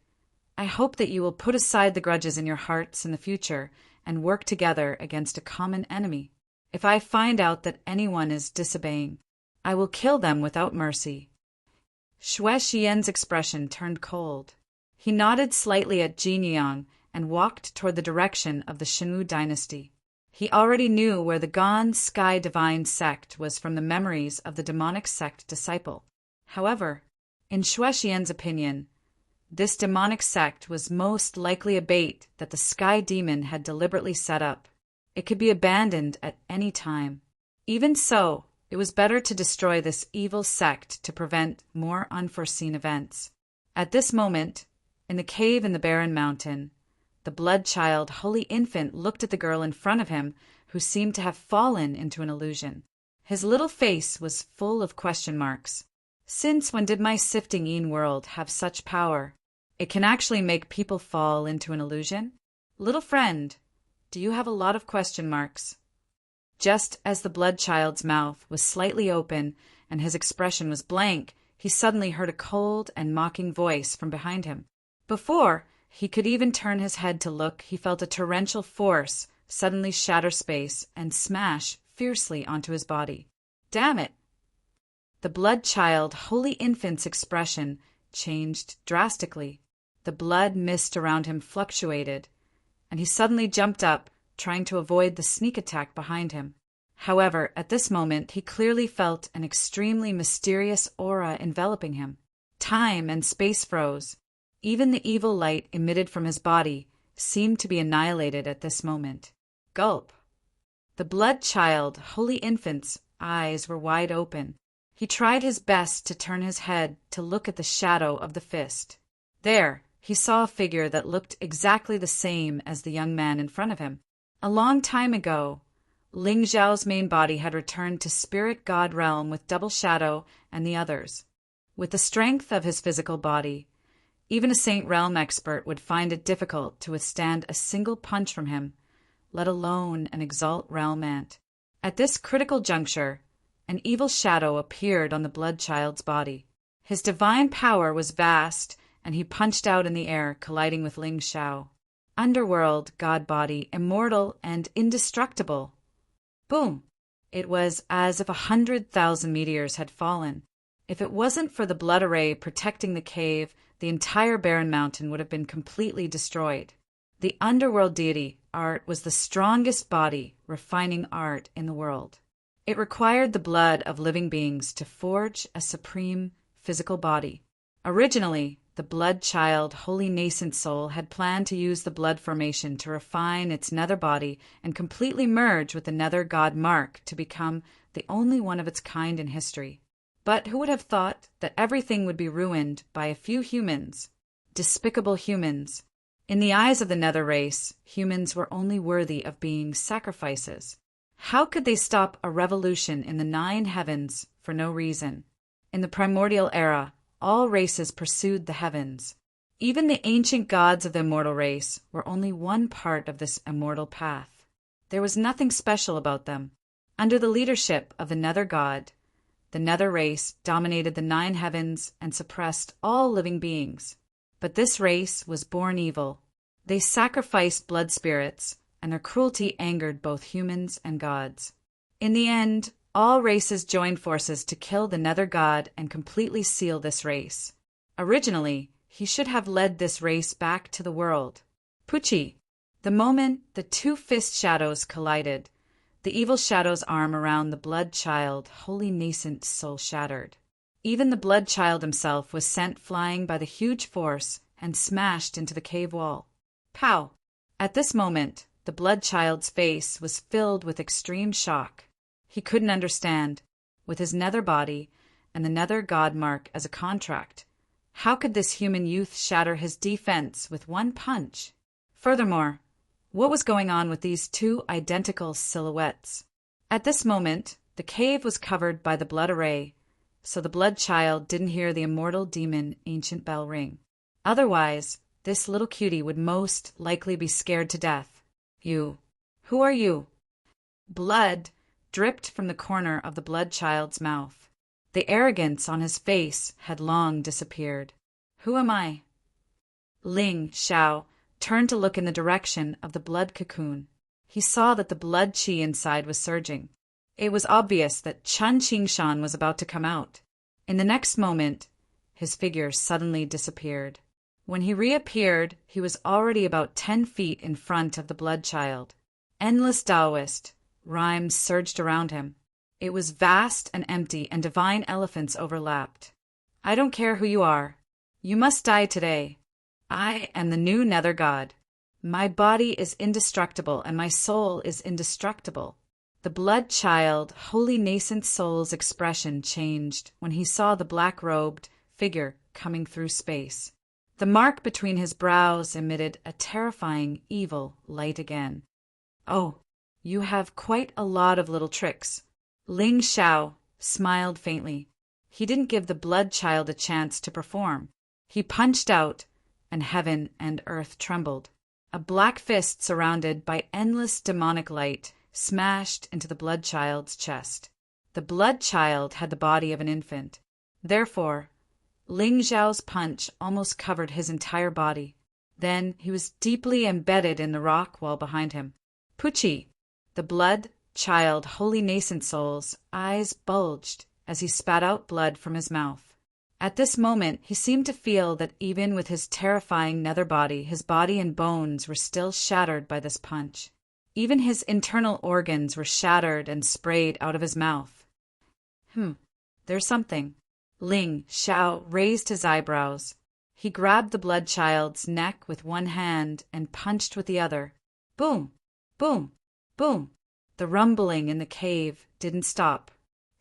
I hope that you will put aside the grudges in your hearts in the future and work together against a common enemy. If I find out that anyone is disobeying, I will kill them without mercy. Shuexian's expression turned cold. He nodded slightly at Jinyang and walked toward the direction of the Shenwu dynasty. He already knew where the gone Sky Divine sect was from the memories of the demonic sect disciple. However, in Shuexian's opinion, this demonic sect was most likely a bait that the Sky Demon had deliberately set up. It could be abandoned at any time. Even so, it was better to destroy this evil sect to prevent more unforeseen events. At this moment, in the cave in the barren mountain, the blood-child holy infant looked at the girl in front of him, who seemed to have fallen into an illusion. His little face was full of question marks. Since when did my sifting Een world have such power? It can actually make people fall into an illusion? Little friend, do you have a lot of question marks? Just as the blood-child's mouth was slightly open and his expression was blank, he suddenly heard a cold and mocking voice from behind him. Before he could even turn his head to look, he felt a torrential force suddenly shatter space and smash fiercely onto his body. Damn it! The blood-child holy infant's expression changed drastically. The blood mist around him fluctuated, and he suddenly jumped up, trying to avoid the sneak attack behind him. However, at this moment, he clearly felt an extremely mysterious aura enveloping him. Time and space froze. Even the evil light emitted from his body seemed to be annihilated at this moment. Gulp! The blood-child, holy infant's eyes were wide open. He tried his best to turn his head to look at the shadow of the fist. There, he saw a figure that looked exactly the same as the young man in front of him. A long time ago, Ling Zhao's main body had returned to spirit god realm with Double Shadow and the others. With the strength of his physical body, even a Saint Realm expert would find it difficult to withstand a single punch from him, let alone an Exalt Realm Ant. At this critical juncture, an evil shadow appeared on the blood-child's body. His divine power was vast, and he punched out in the air, colliding with Ling Zhao. Underworld god body, immortal and indestructible. Boom! It was as if 100,000 meteors had fallen. If it wasn't for the blood array protecting the cave, the entire barren mountain would have been completely destroyed. The underworld deity, Art, was the strongest body, refining art in the world. It required the blood of living beings to forge a supreme physical body. Originally, the blood-child, holy nascent soul had planned to use the blood formation to refine its nether body and completely merge with the nether god Mark to become the only one of its kind in history. But who would have thought that everything would be ruined by a few humans? Despicable humans. In the eyes of the nether race, humans were only worthy of being sacrifices. How could they stop a revolution in the 9 heavens for no reason? In the primordial era, all races pursued the heavens. Even the ancient gods of the immortal race were only one part of this immortal path. There was nothing special about them. Under the leadership of the nether god, the nether race dominated the 9 heavens and suppressed all living beings. But this race was born evil. They sacrificed blood spirits, and their cruelty angered both humans and gods. In the end, all races joined forces to kill the nether god and completely seal this race. Originally, he should have led this race back to the world. Pucci! The moment the 2 fist shadows collided, the evil shadow's arm around the blood-child, holy nascent soul shattered. Even the blood-child himself was sent flying by the huge force and smashed into the cave wall. Pow! At this moment, the blood-child's face was filled with extreme shock. He couldn't understand. With his nether body and the nether god Mark as a contract, how could this human youth shatter his defense with one punch? Furthermore, what was going on with these 2 identical silhouettes? At this moment, the cave was covered by the blood array, so the blood-child didn't hear the immortal demon ancient bell ring. Otherwise, this little cutie would most likely be scared to death. You. Who are you? Blood dripped from the corner of the blood-child's mouth. The arrogance on his face had long disappeared. Who am I? Ling Zhao turned to look in the direction of the blood cocoon. He saw that the blood qi inside was surging. It was obvious that Chun Qingshan was about to come out. In the next moment, his figure suddenly disappeared. When he reappeared, he was already about 10 feet in front of the blood-child. Endless Taoist rhymes surged around him. It was vast and empty, and divine elephants overlapped. I don't care who you are. You must die today. I am the new nether god. My body is indestructible and my soul is indestructible. The blood child, holy nascent soul's expression changed when he saw the black-robed figure coming through space. The mark between his brows emitted a terrifying, evil light again. "Oh, you have quite a lot of little tricks." Ling Xiao smiled faintly. He didn't give the blood child a chance to perform. He punched out, and heaven and earth trembled. A black fist surrounded by endless demonic light smashed into the blood child's chest. The blood child had the body of an infant. Therefore, Ling Xiao's punch almost covered his entire body. Then he was deeply embedded in the rock wall behind him. Pucci, the blood child, holy nascent soul's eyes bulged as he spat out blood from his mouth. At this moment, he seemed to feel that even with his terrifying nether body, his body and bones were still shattered by this punch. Even his internal organs were shattered and sprayed out of his mouth. There's something. Ling Xiao raised his eyebrows. He grabbed the blood child's neck with one hand and punched with the other. Boom! Boom! Boom! The rumbling in the cave didn't stop.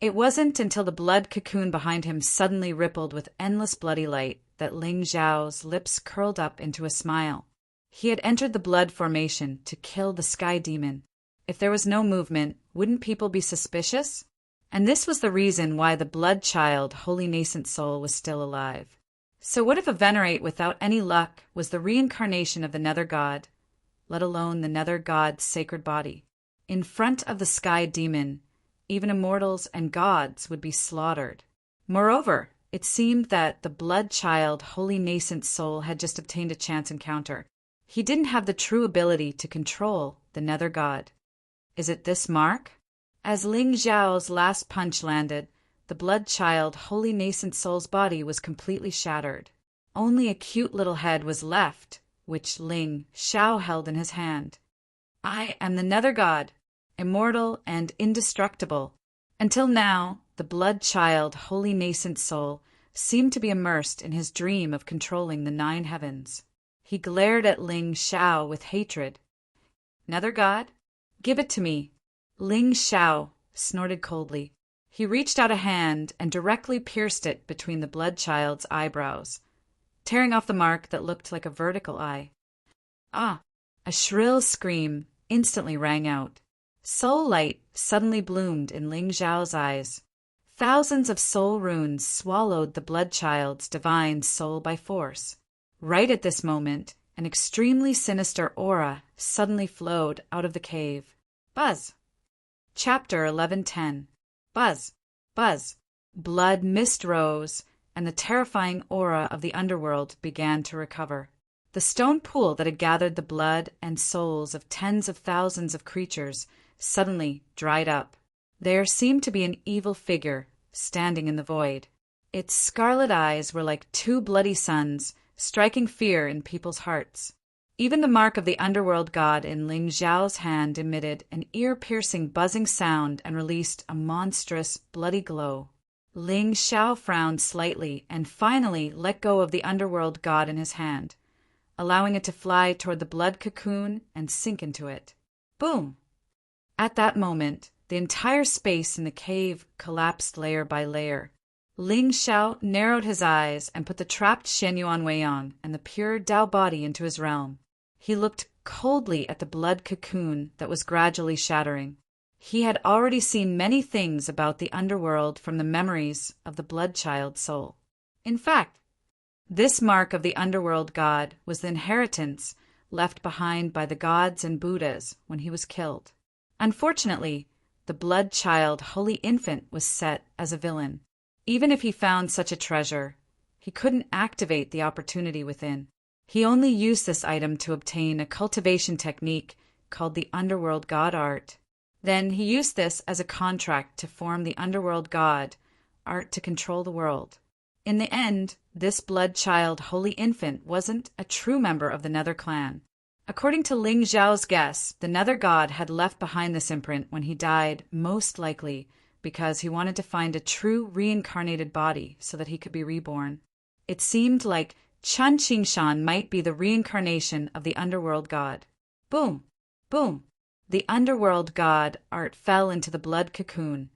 It wasn't until the blood cocoon behind him suddenly rippled with endless bloody light that Ling Xiao's lips curled up into a smile. He had entered the blood formation to kill the sky demon. If there was no movement, wouldn't people be suspicious? And this was the reason why the blood child, holy nascent soul, was still alive. So what if a venerate without any luck was the reincarnation of the nether god, let alone the nether god's sacred body? In front of the sky demon, even immortals and gods would be slaughtered. Moreover, it seemed that the blood child, holy nascent soul, had just obtained a chance encounter. He didn't have the true ability to control the nether god. Is it this mark? As Ling Xiao's last punch landed, the blood child, holy nascent soul's body was completely shattered. Only a cute little head was left, which Ling Xiao held in his hand. I am the nether god, immortal and indestructible. Until now, the blood child, holy nascent soul, seemed to be immersed in his dream of controlling the 9 heavens. He glared at Ling Xiao with hatred. Nether god? Give it to me. Ling Xiao snorted coldly. He reached out a hand and directly pierced it between the blood child's eyebrows, tearing off the mark that looked like a vertical eye. Ah! A shrill scream instantly rang out. Soul light suddenly bloomed in Ling Xiao's eyes. Thousands of soul runes swallowed the blood child's divine soul by force. Right at this moment, an extremely sinister aura suddenly flowed out of the cave. Buzz! Chapter 1110. Buzz! Buzz! Blood mist rose, and the terrifying aura of the underworld began to recover. The stone pool that had gathered the blood and souls of tens of thousands of creatures suddenly dried up. There seemed to be an evil figure standing in the void. Its scarlet eyes were like 2 bloody suns, striking fear in people's hearts. Even the mark of the underworld god in Ling Xiao's hand emitted an ear-piercing buzzing sound and released a monstrous, bloody glow. Ling Xiao frowned slightly and finally let go of the underworld god in his hand, allowing it to fly toward the blood cocoon and sink into it. Boom! At that moment, the entire space in the cave collapsed layer by layer. Ling Xiao narrowed his eyes and put the trapped Shenyuan Weiyang and the pure Dao body into his realm. He looked coldly at the blood cocoon that was gradually shattering. He had already seen many things about the underworld from the memories of the blood child soul. In fact, this mark of the underworld god was the inheritance left behind by the gods and Buddhas when he was killed. Unfortunately, the blood child holy infant was set as a villain. Even if he found such a treasure, he couldn't activate the opportunity within. He only used this item to obtain a cultivation technique called the underworld god art. Then he used this as a contract to form the underworld god art to control the world. In the end, this blood child holy infant wasn't a true member of the Nether clan. According to Ling Xiao's guess, the Nether god had left behind this imprint when he died, most likely because he wanted to find a true reincarnated body so that he could be reborn. It seemed like Chun Qingshan might be the reincarnation of the underworld god. Boom! Boom! The underworld god art fell into the blood cocoon,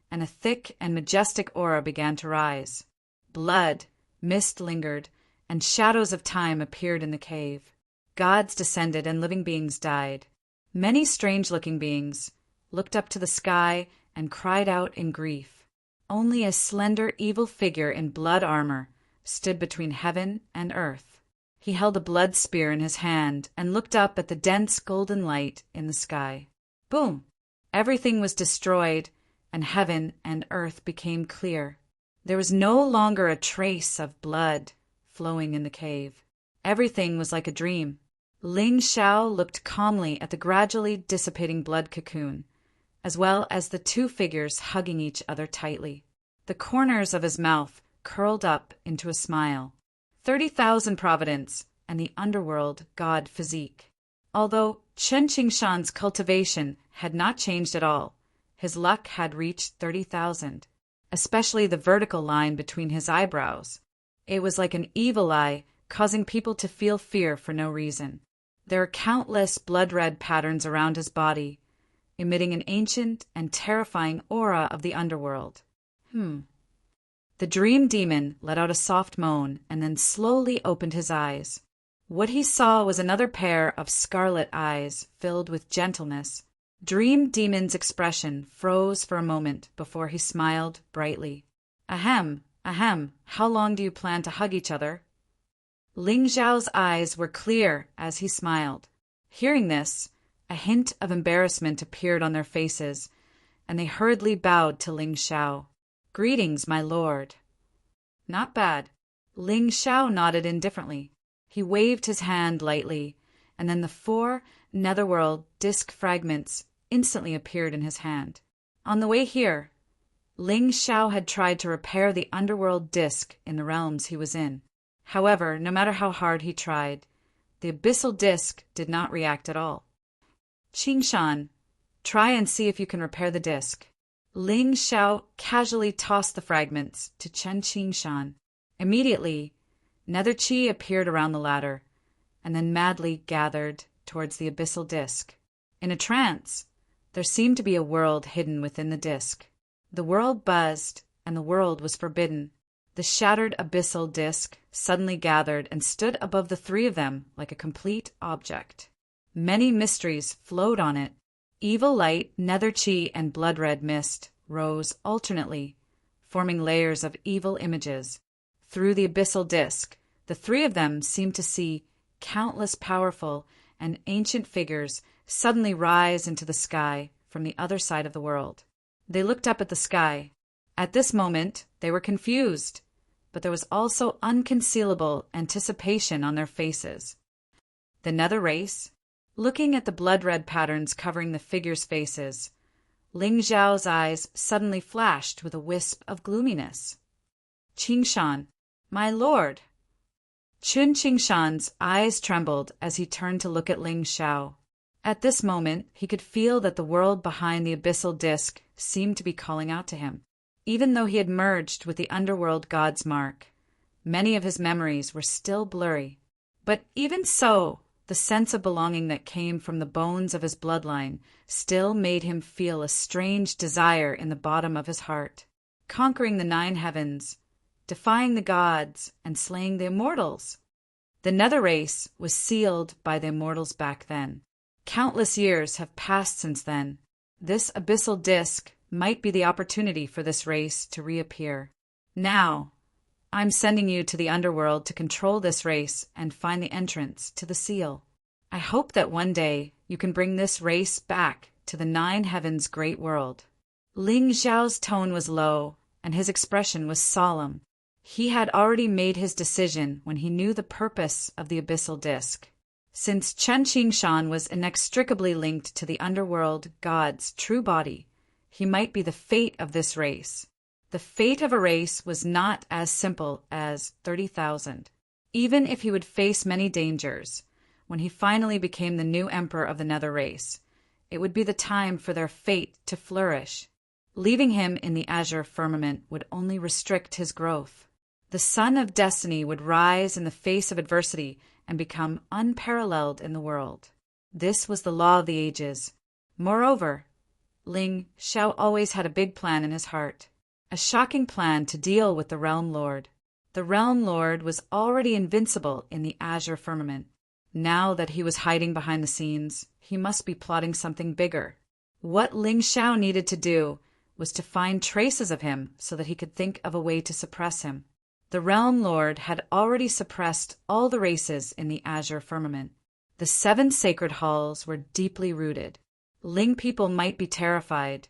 and a thick and majestic aura began to rise. Blood, mist lingered, and shadows of time appeared in the cave. Gods descended and living beings died. Many strange-looking beings looked up to the sky and cried out in grief. Only a slender, evil figure in blood armor stood between heaven and earth. He held a blood spear in his hand and looked up at the dense golden light in the sky. Boom! Everything was destroyed, and heaven and earth became clear. There was no longer a trace of blood flowing in the cave. Everything was like a dream. Ling Xiao looked calmly at the gradually dissipating blood cocoon, as well as the two figures hugging each other tightly. The corners of his mouth curled up into a smile. 30,000 Providence and the underworld god physique. Although Chun Qingshan's cultivation had not changed at all, his luck had reached 30,000, especially the vertical line between his eyebrows. It was like an evil eye, causing people to feel fear for no reason. There are countless blood-red patterns around his body, emitting an ancient and terrifying aura of the underworld. The dream demon let out a soft moan and then slowly opened his eyes. What he saw was another pair of scarlet eyes filled with gentleness. Dream demon's expression froze for a moment before he smiled brightly. Ahem, ahem, how long do you plan to hug each other? Ling Xiao's eyes were clear as he smiled. Hearing this, a hint of embarrassment appeared on their faces, and they hurriedly bowed to Ling Xiao. Greetings, my lord. Not bad. Ling Xiao nodded indifferently. He waved his hand lightly, and then the 4 netherworld disc fragments instantly appeared in his hand. On the way here, Ling Xiao had tried to repair the underworld disc in the realms he was in. However, no matter how hard he tried, the abyssal disc did not react at all. Qingshan, try and see if you can repair the disc. Ling Xiao casually tossed the fragments to Chun Qingshan. Immediately, nether chi appeared around the ladder, and then madly gathered towards the abyssal disc. In a trance, there seemed to be a world hidden within the disc. The world buzzed, and the world was forbidden. The shattered abyssal disc suddenly gathered and stood above the 3 of them like a complete object. Many mysteries flowed on it. Evil light, nether chi, and blood-red mist rose alternately, forming layers of evil images. Through the abyssal disc, the 3 of them seemed to see countless powerful and ancient figures suddenly rise into the sky from the other side of the world. They looked up at the sky. At this moment, they were confused, but there was also unconcealable anticipation on their faces. The nether race, looking at the blood-red patterns covering the figures' faces, Ling Xiao's eyes suddenly flashed with a wisp of gloominess. Qingshan, my lord! Chun Qingshan's eyes trembled as he turned to look at Ling Xiao. At this moment, he could feel that the world behind the abyssal disc seemed to be calling out to him. Even though he had merged with the underworld god's mark, many of his memories were still blurry. But even so, the sense of belonging that came from the bones of his bloodline still made him feel a strange desire in the bottom of his heart. Conquering the 9 heavens, defying the gods, and slaying the immortals. The nether race was sealed by the immortals back then. Countless years have passed since then. This abyssal disc might be the opportunity for this race to reappear. Now, I'm sending you to the underworld to control this race and find the entrance to the seal. I hope that one day you can bring this race back to the 9 heavens' great world. Ling Xiao's tone was low, and his expression was solemn. He had already made his decision when he knew the purpose of the abyssal disc. Since Chun Qingshan was inextricably linked to the underworld god's true body, he might be the fate of this race. The fate of a race was not as simple as 30,000. Even if he would face many dangers, when he finally became the new emperor of the nether race, it would be the time for their fate to flourish. Leaving him in the azure firmament would only restrict his growth. The sun of destiny would rise in the face of adversity and become unparalleled in the world. This was the law of the ages. Moreover, Ling Xiao always had a big plan in his heart, a shocking plan to deal with the Realm Lord. The Realm Lord was already invincible in the azure firmament. Now that he was hiding behind the scenes, he must be plotting something bigger. What Ling Xiao needed to do was to find traces of him so that he could think of a way to suppress him. The Realm Lord had already suppressed all the races in the azure firmament. The 7 sacred halls were deeply rooted. Ling people might be terrified,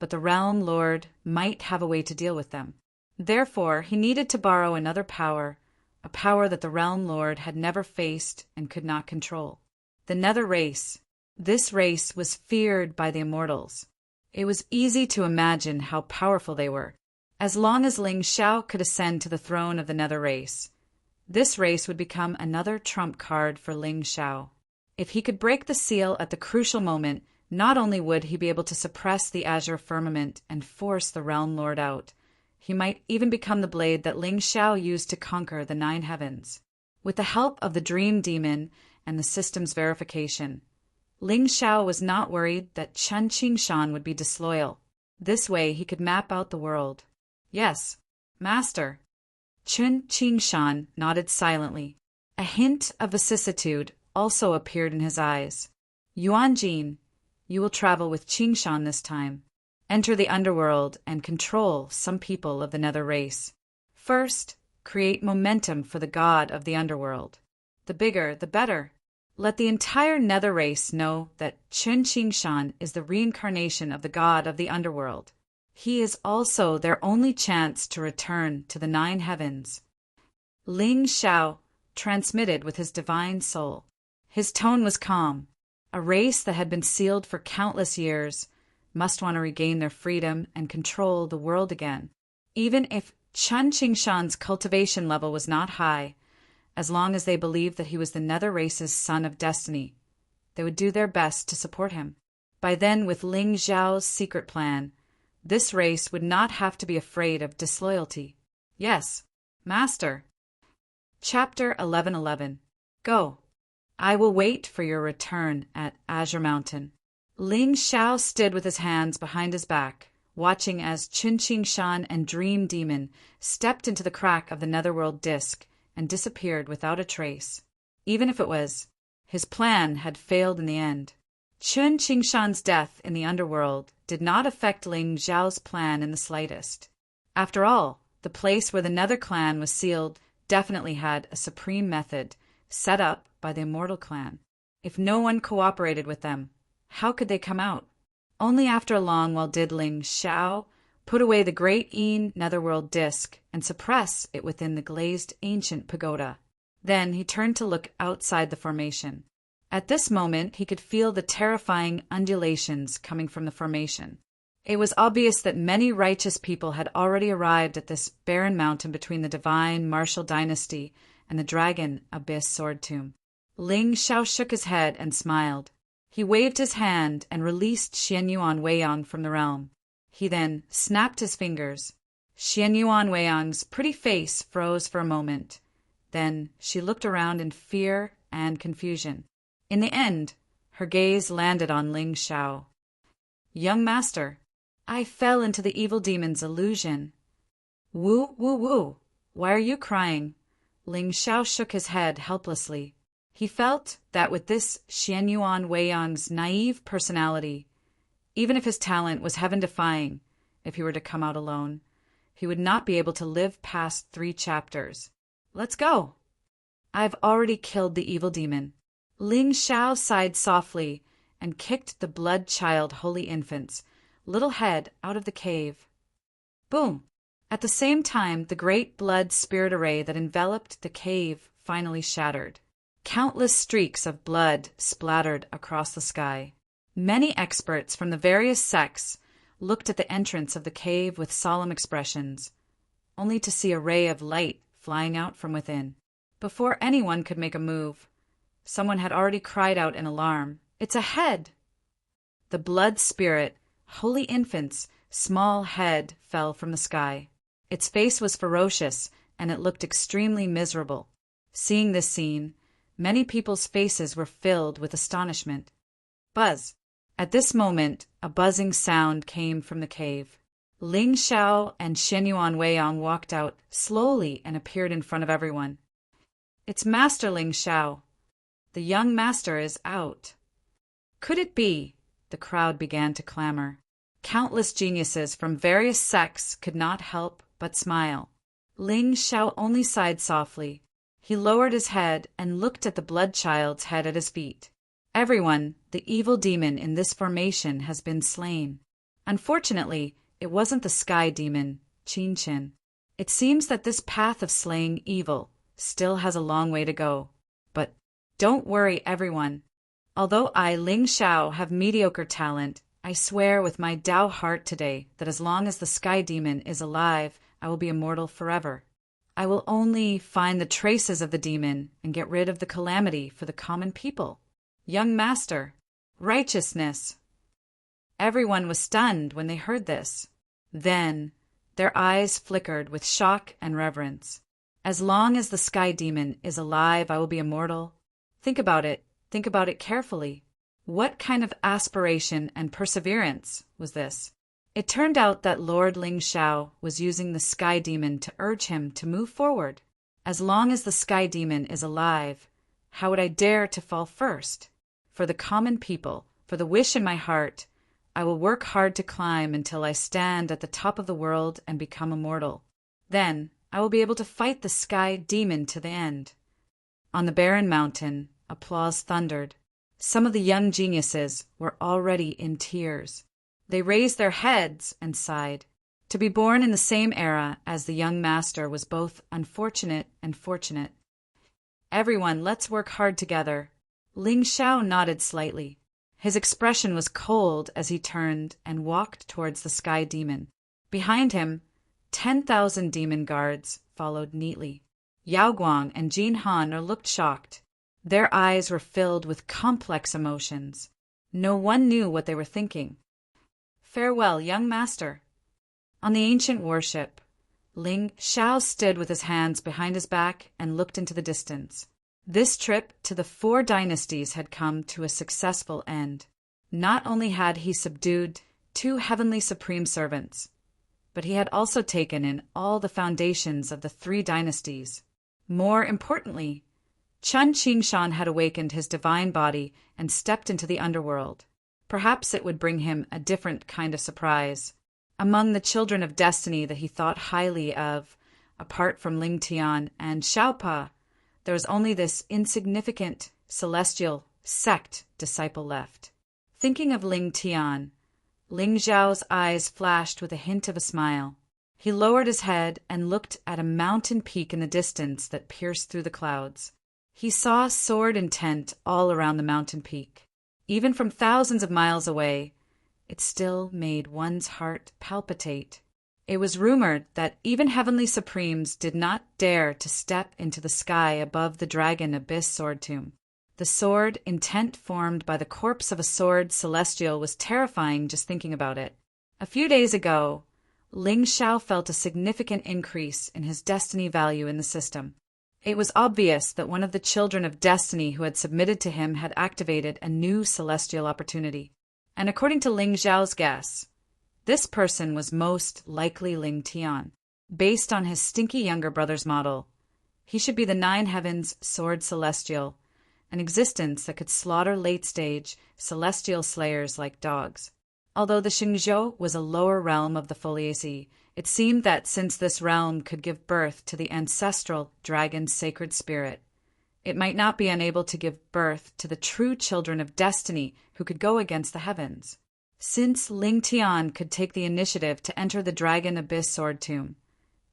but the Realm Lord might have a way to deal with them. Therefore, he needed to borrow another power, a power that the Realm Lord had never faced and could not control. The Nether Race. This race was feared by the immortals. It was easy to imagine how powerful they were. As long as Ling Xiao could ascend to the throne of the Nether Race, this race would become another trump card for Ling Xiao. If he could break the seal at the crucial moment, not only would he be able to suppress the azure firmament and force the Realm Lord out, he might even become the blade that Ling Xiao used to conquer the 9 heavens. With the help of the Dream Demon and the system's verification, Ling Xiao was not worried that Chen Qingshan would be disloyal. This way he could map out the world. Yes, Master. Chen Qingshan nodded silently. A hint of vicissitude also appeared in his eyes. Yuan Jin, you will travel with Qingshan this time. Enter the underworld and control some people of the Nether Race. First, create momentum for the god of the underworld. The bigger, the better. Let the entire Nether Race know that Chen Qingshan is the reincarnation of the god of the underworld. He is also their only chance to return to the 9 heavens. Ling Xiao transmitted with his divine soul. His tone was calm. A race that had been sealed for countless years must want to regain their freedom and control the world again. Even if Chen Qingshan's cultivation level was not high, as long as they believed that he was the Nether Race's son of destiny, they would do their best to support him. By then, with Ling Xiao's secret plan, this race would not have to be afraid of disloyalty. Yes, Master. Chapter 11:11. Go. I will wait for your return at Azure Mountain. Ling Xiao stood with his hands behind his back, watching as Qin Qingshan and Dream Demon stepped into the crack of the Netherworld disk and disappeared without a trace. Even if it was, his plan had failed in the end. Qin Qingshan's death in the underworld did not affect Ling Xiao's plan in the slightest. After all, the place where the Nether clan was sealed definitely had a supreme method set up by the Immortal clan. If no one cooperated with them, how could they come out? Only after a long while did Ling Xiao put away the great Yin Netherworld disk and suppress it within the glazed ancient pagoda. Then he turned to look outside the formation. At this moment, he could feel the terrifying undulations coming from the formation. It was obvious that many righteous people had already arrived at this barren mountain between the divine martial dynasty and the dragon abyss sword tomb. Ling Xiao shook his head and smiled. He waved his hand and released Xianyuan Weiyang from the realm. He then snapped his fingers. Xianyuan Weiyang's pretty face froze for a moment. Then she looked around in fear and confusion. In the end, her gaze landed on Ling Xiao. Young master, I fell into the evil demon's illusion. Woo, woo, woo. Why are you crying? Ling Xiao shook his head helplessly. He felt that with this Xianyuan Weiyang's naive personality, even if his talent was heaven-defying, if he were to come out alone, he would not be able to live past 3 chapters. Let's go. I've already killed the evil demon. Ling Xiao sighed softly and kicked the blood-child holy infant's little head out of the cave. Boom! At the same time, the great blood spirit array that enveloped the cave finally shattered. Countless streaks of blood splattered across the sky. Many experts from the various sects looked at the entrance of the cave with solemn expressions, only to see a ray of light flying out from within. Before anyone could make a move, someone had already cried out in alarm, "It's a head!" The blood spirit, holy infant's small head fell from the sky. Its face was ferocious and it looked extremely miserable. Seeing this scene, many people's faces were filled with astonishment. Buzz! At this moment, a buzzing sound came from the cave. Ling Xiao and Xinyuan Weiyang walked out slowly and appeared in front of everyone. It's Master Ling Xiao. The young master is out. Could it be? The crowd began to clamor. Countless geniuses from various sects could not help but smile. Ling Xiao only sighed softly. He lowered his head and looked at the blood child's head at his feet. Everyone, the evil demon in this formation has been slain. Unfortunately, it wasn't the sky demon, Qin Qin. It seems that this path of slaying evil still has a long way to go. But don't worry, everyone. Although I, Ling Xiao, have mediocre talent, I swear with my Dao heart today that as long as the sky demon is alive, I will be immortal forever. I will only find the traces of the demon and get rid of the calamity for the common people. Young master, righteousness. Everyone was stunned when they heard this. Then, their eyes flickered with shock and reverence. As long as the sky demon is alive, I will be immortal. Think about it carefully. What kind of aspiration and perseverance was this? It turned out that Lord Ling Xiao was using the sky demon to urge him to move forward. As long as the sky demon is alive, how would I dare to fall first? For the common people, for the wish in my heart, I will work hard to climb until I stand at the top of the world and become immortal. Then I will be able to fight the sky demon to the end. On the barren mountain, applause thundered. Some of the young geniuses were already in tears. They raised their heads and sighed. To be born in the same era as the young master was both unfortunate and fortunate. Everyone, let's work hard together. Ling Xiao nodded slightly. His expression was cold as he turned and walked towards the sky demon. Behind him, 10,000 demon guards followed neatly. Yao Guang and Jin Han looked shocked. Their eyes were filled with complex emotions. No one knew what they were thinking. Farewell, young master. On the ancient warship, Ling Xiao stood with his hands behind his back and looked into the distance. This trip to the 4 dynasties had come to a successful end. Not only had he subdued 2 heavenly supreme servants, but he had also taken in all the foundations of the 3 dynasties. More importantly, Chun Qingshan had awakened his divine body and stepped into the underworld. Perhaps it would bring him a different kind of surprise. Among the children of destiny that he thought highly of, apart from Ling Tian and Xiaopa, there was only this insignificant celestial sect disciple left. Thinking of Ling Tian, Ling Zhao's eyes flashed with a hint of a smile. He lowered his head and looked at a mountain peak in the distance that pierced through the clouds. He saw sword intent all around the mountain peak. Even from thousands of miles away, it still made one's heart palpitate. It was rumored that even heavenly supremes did not dare to step into the sky above the dragon abyss sword tomb. The sword intent formed by the corpse of a sword celestial was terrifying just thinking about it. A few days ago, Ling Xiao felt a significant increase in his destiny value in the system. It was obvious that one of the children of destiny who had submitted to him had activated a new celestial opportunity. And according to Ling Zhao's guess, this person was most likely Ling Tian. Based on his stinky younger brother's model, he should be the 9 heavens sword celestial, an existence that could slaughter late-stage celestial slayers like dogs. Although the Xingzhou was a lower realm of the Foliaceae, it seemed that since this realm could give birth to the ancestral dragon's sacred spirit, it might not be unable to give birth to the true children of destiny who could go against the heavens. Since Ling Tian could take the initiative to enter the Dragon Abyss Sword Tomb,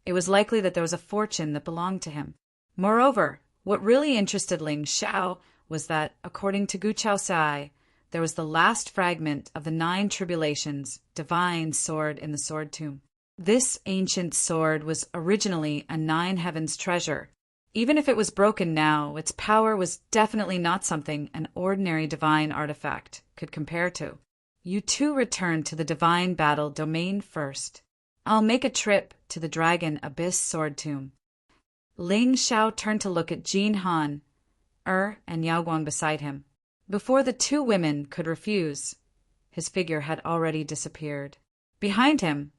it was likely that there was a fortune that belonged to him. Moreover, what really interested Ling Xiao was that, according to Gu Chaosai, there was the last fragment of the 9 tribulations, divine sword in the sword tomb. This ancient sword was originally a 9 heavens treasure. Even if it was broken now, its power was definitely not something an ordinary divine artifact could compare to. You two return to the divine battle domain first. I'll make a trip to the Dragon Abyss Sword Tomb. Ling Xiao turned to look at Jin Han, and Yao Guang beside him. Before the two women could refuse, his figure had already disappeared. Behind him,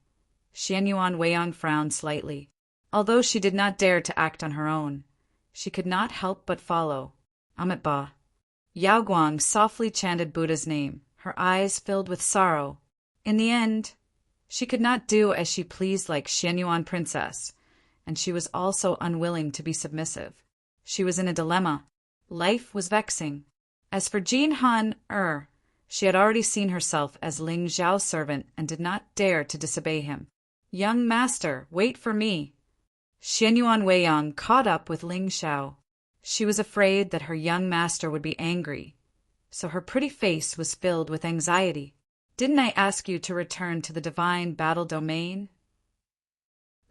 Xianyuan Weiyang frowned slightly. Although she did not dare to act on her own, she could not help but follow. Amitabha. Yao Guang softly chanted Buddha's name, her eyes filled with sorrow. In the end, she could not do as she pleased like Xianyuan princess, and she was also unwilling to be submissive. She was in a dilemma. Life was vexing. As for Jin Han, she had already seen herself as Ling Zhao's servant and did not dare to disobey him. Young master, wait for me. Xianyuan Weiyang caught up with Ling Xiao. She was afraid that her young master would be angry, so her pretty face was filled with anxiety. Didn't I ask you to return to the divine battle domain?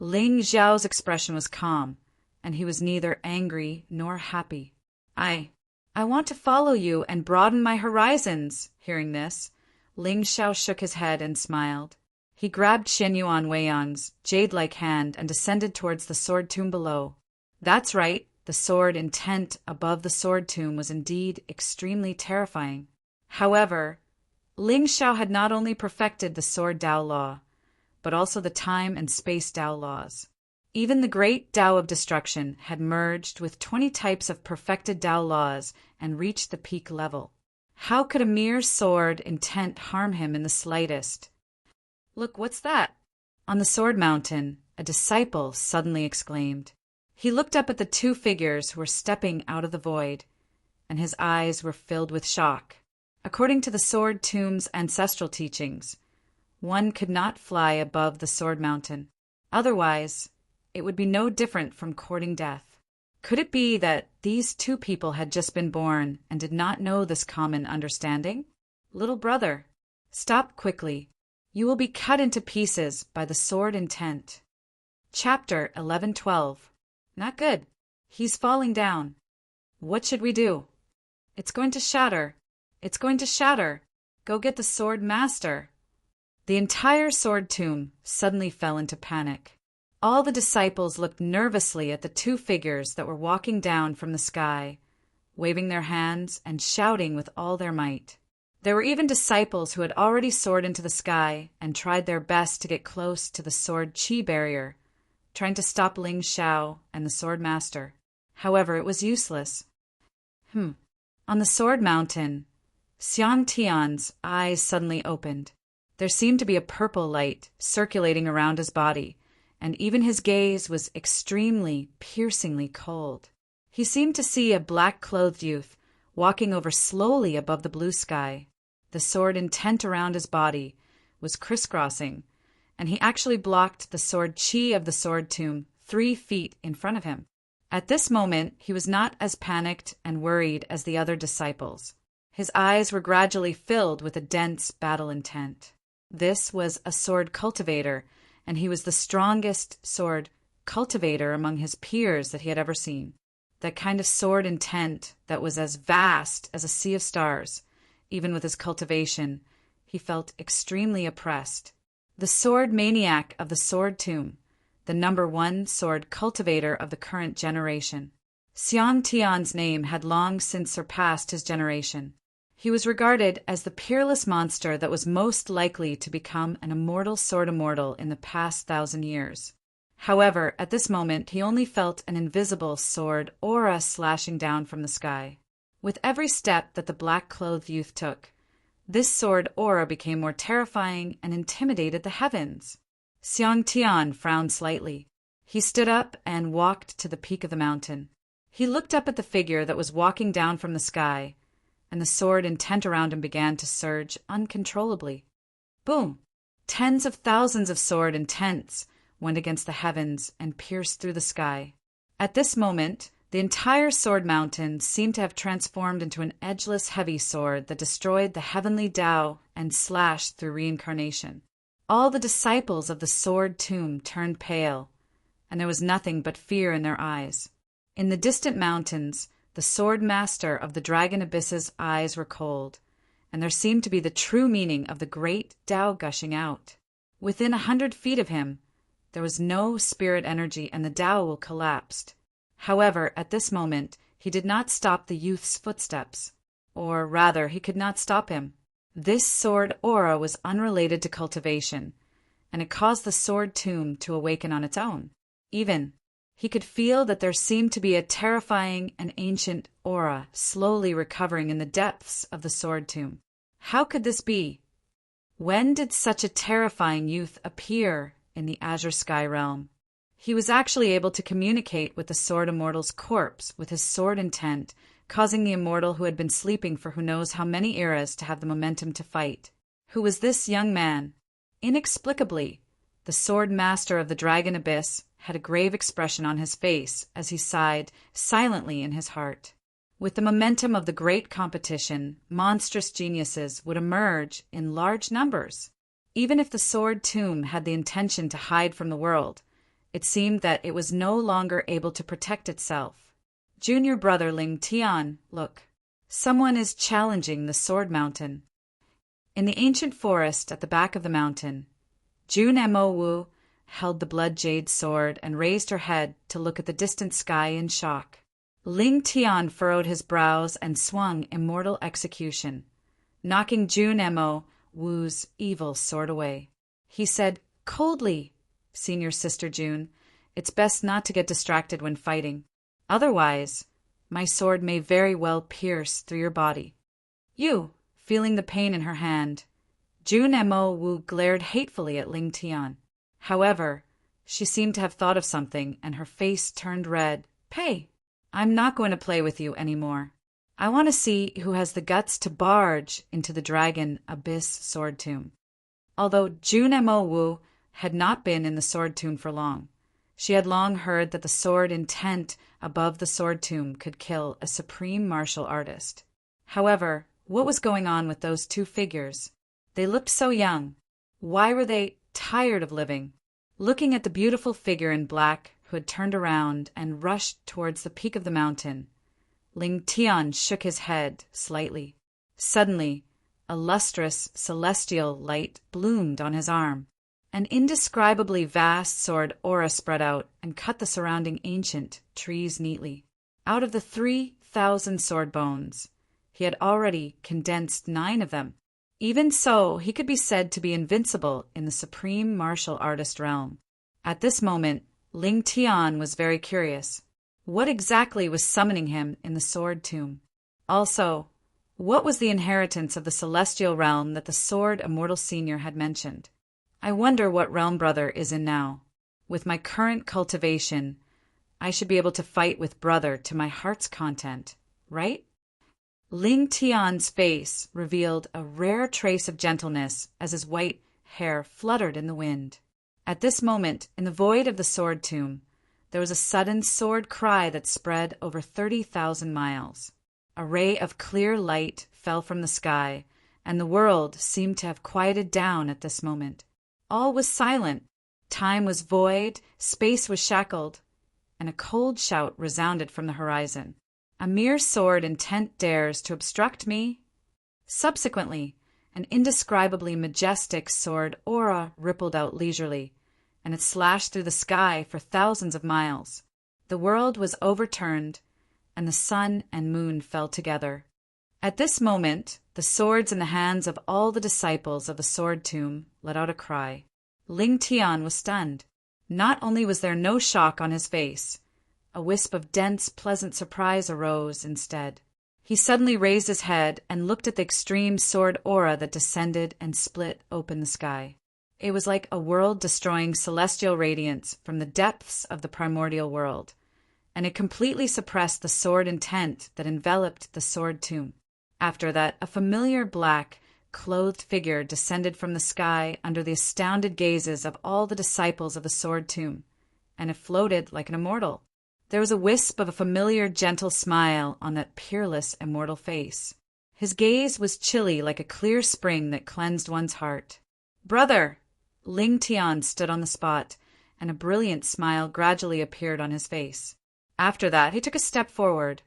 Ling Zhao's expression was calm, and he was neither angry nor happy. I want to follow you and broaden my horizons. Hearing this, Ling Xiao shook his head and smiled. He grabbed Xianyuan Weiyang's jade-like hand and descended towards the sword tomb below. That's right, the sword intent above the sword tomb was indeed extremely terrifying. However, Ling Xiao had not only perfected the sword Dao law, but also the time and space Dao laws. Even the great Dao of destruction had merged with 20 types of perfected Dao laws and reached the peak level. How could a mere sword intent harm him in the slightest? Look, what's that? On the sword mountain, a disciple suddenly exclaimed. He looked up at the two figures who were stepping out of the void, and his eyes were filled with shock. According to the sword tomb's ancestral teachings, one could not fly above the sword mountain. Otherwise, it would be no different from courting death. Could it be that these two people had just been born and did not know this common understanding? Little brother, stop quickly. You will be cut into pieces by the sword intent. Chapter 11:12. Not good. He's falling down. What should we do? It's going to shatter. It's going to shatter. Go get the sword master. The entire sword tomb suddenly fell into panic. All the disciples looked nervously at the two figures that were walking down from the sky, waving their hands and shouting with all their might. There were even disciples who had already soared into the sky and tried their best to get close to the sword chi barrier, trying to stop Ling Xiao and the sword master. However, it was useless. On the sword mountain, Xiang Tian's eyes suddenly opened. There seemed to be a purple light circulating around his body, and even his gaze was extremely, piercingly cold. He seemed to see a black-clothed youth walking over slowly above the blue sky. The sword intent around his body was crisscrossing, and he actually blocked the sword chi of the sword tomb 3 feet in front of him. At this moment, he was not as panicked and worried as the other disciples. His eyes were gradually filled with a dense battle intent. This was a sword cultivator, and he was the strongest sword cultivator among his peers that he had ever seen. That kind of sword intent that was as vast as a sea of stars. Even with his cultivation, he felt extremely oppressed. The sword maniac of the sword tomb, the #1 sword cultivator of the current generation. Xiang Tian's name had long since surpassed his generation. He was regarded as the peerless monster that was most likely to become an immortal sword immortal in the past 1,000 years. However, at this moment, he only felt an invisible sword aura slashing down from the sky. With every step that the black-clothed youth took, this sword aura became more terrifying and intimidated the heavens. Xiang Tian frowned slightly. He stood up and walked to the peak of the mountain. He looked up at the figure that was walking down from the sky, and the sword intent around him began to surge uncontrollably. Boom! Tens of thousands of sword intents went against the heavens and pierced through the sky. At this moment, the entire sword mountain seemed to have transformed into an edgeless heavy sword that destroyed the heavenly Tao and slashed through reincarnation. All the disciples of the sword tomb turned pale, and there was nothing but fear in their eyes. In the distant mountains, the sword master of the dragon abyss's eyes were cold, and there seemed to be the true meaning of the great Tao gushing out. Within 100 feet of him, there was no spirit energy, and the Tao collapsed. However, at this moment, he did not stop the youth's footsteps. Or rather, he could not stop him. This sword aura was unrelated to cultivation, and it caused the sword tomb to awaken on its own. Even, he could feel that there seemed to be a terrifying and ancient aura slowly recovering in the depths of the sword tomb. How could this be? When did such a terrifying youth appear in the Azure Sky realm? He was actually able to communicate with the Sword Immortal's corpse with his sword intent, causing the immortal who had been sleeping for who knows how many eras to have the momentum to fight. Who was this young man? Inexplicably, the sword master of the Dragon Abyss had a grave expression on his face as he sighed silently in his heart. With the momentum of the great competition, monstrous geniuses would emerge in large numbers. Even if the sword tomb had the intention to hide from the world, it seemed that it was no longer able to protect itself. Junior brother Ling Tian, look. Someone is challenging the Sword Mountain. In the ancient forest at the back of the mountain, Jun Mo Wu held the blood jade sword and raised her head to look at the distant sky in shock. Ling Tian furrowed his brows and swung immortal execution, knocking Jun Mo Wu's evil sword away. He said coldly, "Senior Sister June, it's best not to get distracted when fighting. Otherwise, my sword may very well pierce through your body." You, feeling the pain in her hand, Jun Mo Wu glared hatefully at Ling Tian. However, she seemed to have thought of something, and her face turned red. "Pei, I'm not going to play with you anymore. I want to see who has the guts to barge into the Dragon Abyss sword tomb." Although Jun Mo Wu had not been in the sword tomb for long, she had long heard that the sword intent above the sword tomb could kill a supreme martial artist. However, what was going on with those two figures? They looked so young. Why were they tired of living? Looking at the beautiful figure in black who had turned around and rushed towards the peak of the mountain, Ling Tian shook his head slightly. Suddenly, a lustrous celestial light bloomed on his arm. An indescribably vast sword aura spread out and cut the surrounding ancient trees neatly. Out of the 3,000 sword bones, he had already condensed 9 of them. Even so, he could be said to be invincible in the supreme martial artist realm. At this moment, Ling Tian was very curious. What exactly was summoning him in the sword tomb? Also, what was the inheritance of the celestial realm that the Sword Immortal Senior had mentioned? I wonder what realm brother is in now. With my current cultivation, I should be able to fight with brother to my heart's content, right? Ling Tian's face revealed a rare trace of gentleness as his white hair fluttered in the wind. At this moment, in the void of the sword tomb, there was a sudden sword cry that spread over 30,000 miles. A ray of clear light fell from the sky, and the world seemed to have quieted down at this moment. All was silent. Time was void, space was shackled, and a cold shout resounded from the horizon. "A mere sword intent dares to obstruct me?" Subsequently, an indescribably majestic sword aura rippled out leisurely, and it slashed through the sky for thousands of miles. The world was overturned, and the sun and moon fell together. At this moment, the swords in the hands of all the disciples of the sword tomb let out a cry. Ling Tian was stunned. Not only was there no shock on his face, a wisp of dense, pleasant surprise arose instead. He suddenly raised his head and looked at the extreme sword aura that descended and split open the sky. It was like a world-destroying celestial radiance from the depths of the primordial world, and it completely suppressed the sword intent that enveloped the sword tomb. After that, a familiar black, clothed figure descended from the sky under the astounded gazes of all the disciples of the sword tomb, and it floated like an immortal. There was a wisp of a familiar gentle smile on that peerless immortal face. His gaze was chilly like a clear spring that cleansed one's heart. "Brother!" Ling Tian stood on the spot, and a brilliant smile gradually appeared on his face. After that, he took a step forward,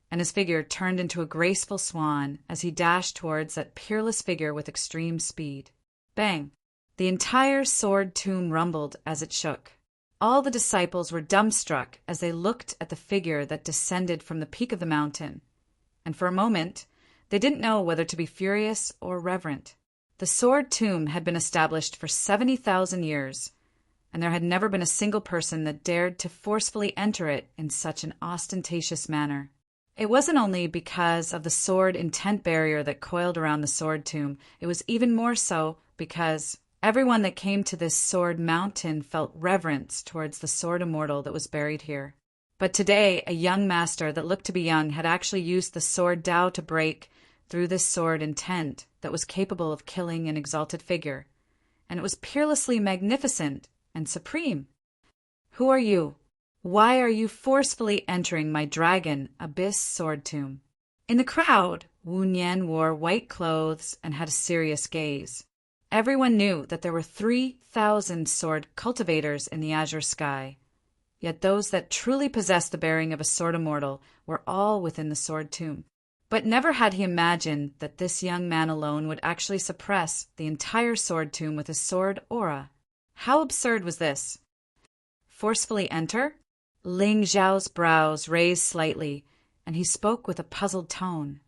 and his figure turned into a graceful swan as he dashed towards that peerless figure with extreme speed. Bang! The entire sword tomb rumbled as it shook. All the disciples were dumbstruck as they looked at the figure that descended from the peak of the mountain, and for a moment they didn't know whether to be furious or reverent. The sword tomb had been established for 70,000 years, and there had never been a single person that dared to forcefully enter it in such an ostentatious manner. It wasn't only because of the sword intent barrier that coiled around the sword tomb, it was even more so because everyone that came to this sword mountain felt reverence towards the sword immortal that was buried here. But today, a young master that looked to be young had actually used the sword Tao to break through this sword intent that was capable of killing an exalted figure, and it was peerlessly magnificent and supreme. Who are you? Why are you forcefully entering my dragon abyss sword tomb? In the crowd, Wu Nian wore white clothes and had a serious gaze. Everyone knew that there were 3,000 sword cultivators in the azure sky, yet those that truly possessed the bearing of a sword immortal were all within the sword tomb. But never had he imagined that this young man alone would actually suppress the entire sword tomb with his sword aura. How absurd was this? Forcefully enter? Ling Zhao's brows raised slightly, and he spoke with a puzzled tone.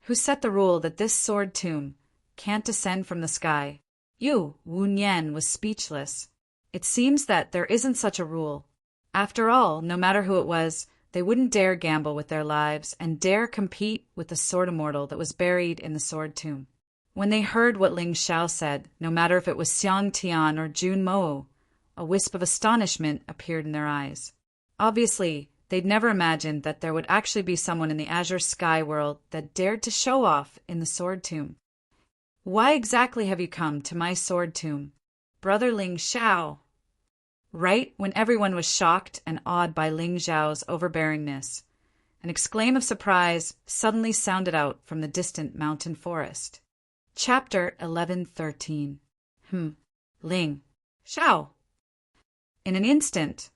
Who set the rule that this sword tomb can't descend from the sky? You, Wu Nian, was speechless. It seems that there isn't such a rule. After all, no matter who it was, they wouldn't dare gamble with their lives and dare compete with the sword immortal that was buried in the sword tomb. When they heard what Ling Xiao said, no matter if it was Xiang Tian or Jun Mo, a wisp of astonishment appeared in their eyes. Obviously, they'd never imagined that there would actually be someone in the azure sky world that dared to show off in the sword tomb. Why exactly have you come to my sword tomb, Brother Ling Xiao? Right when everyone was shocked and awed by Ling Zhao's overbearingness, an exclaim of surprise suddenly sounded out from the distant mountain forest. Chapter 11:13. Ling Xiao. In an instant,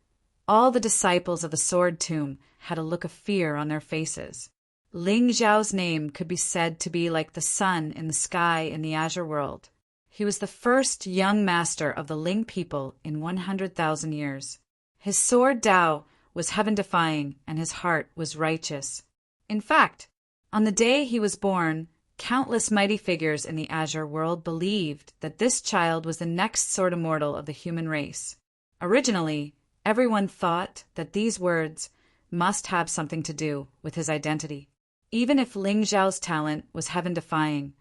all the disciples of the sword tomb had a look of fear on their faces. Ling Zhao's name could be said to be like the sun in the sky in the azure world. He was the first young master of the Ling people in 100,000 years. His sword Tao was heaven-defying, and his heart was righteous. In fact, on the day he was born, countless mighty figures in the azure world believed that this child was the next sword immortal of the human race. Originally, everyone thought that these words must have something to do with his identity. Even if Ling Zhao's talent was heaven-defying,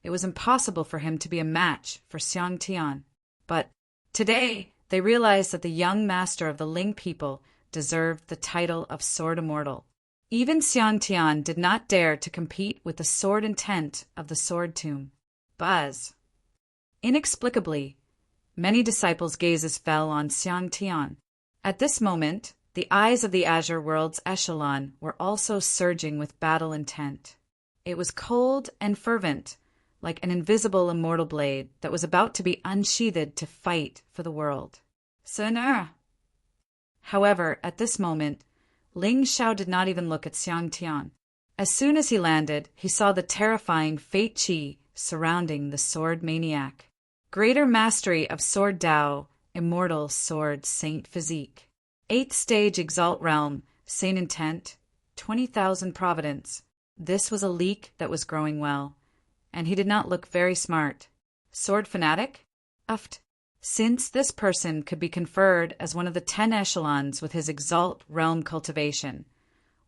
it was impossible for him to be a match for Xiang Tian. But today, they realized that the young master of the Ling people deserved the title of Sword Immortal. Even Xiang Tian did not dare to compete with the sword intent of the sword tomb. Buzz. Inexplicably, many disciples' gazes fell on Xiang Tian. At this moment, the eyes of the azure world's echelon were also surging with battle intent. It was cold and fervent, like an invisible immortal blade that was about to be unsheathed to fight for the world. Sir. However, at this moment, Ling Xiao did not even look at Xiang Tian. As soon as he landed, he saw the terrifying Fate Qi surrounding the sword maniac. Greater mastery of sword Tao, immortal sword saint physique. 8th stage exalt realm, saint intent, 20,000 providence. This was a leak that was growing well, and he did not look very smart. Sword fanatic? Uft. Since this person could be conferred as one of the 10 echelons with his exalt realm cultivation,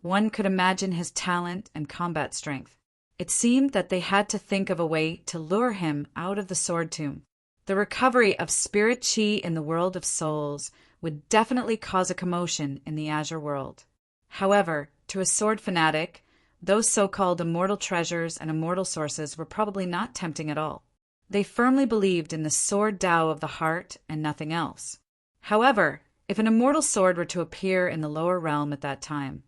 one could imagine his talent and combat strength. It seemed that they had to think of a way to lure him out of the sword tomb. The recovery of spirit chi in the world of souls would definitely cause a commotion in the azure world. However, to a sword fanatic, those so-called immortal treasures and immortal sources were probably not tempting at all. They firmly believed in the sword Tao of the heart and nothing else. However, if an immortal sword were to appear in the lower realm at that time,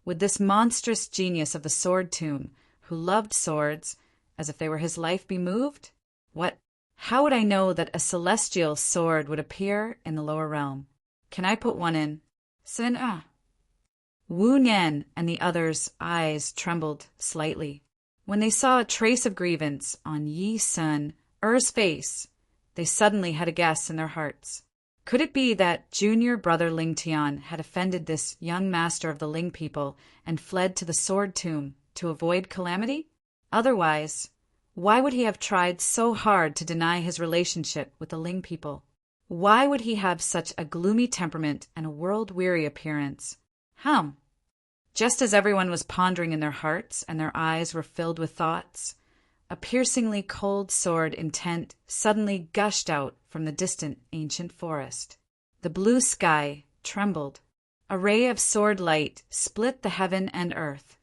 would this monstrous genius of the sword tomb, who loved swords as if they were his life, be moved? How would I know that a celestial sword would appear in the lower realm? Can I put one in? Sin. Wu Nian and the others' eyes trembled slightly. When they saw a trace of grievance on Yi Sun Er's face, they suddenly had a guess in their hearts. Could it be that junior brother Ling Tian had offended this young master of the Ling people and fled to the sword tomb to avoid calamity? Otherwise, why would he have tried so hard to deny his relationship with the Ling people? Why would he have such a gloomy temperament and a world-weary appearance? Just as everyone was pondering in their hearts and their eyes were filled with thoughts, a piercingly cold sword intent suddenly gushed out from the distant ancient forest. The blue sky trembled. A ray of sword light split the heaven and earth,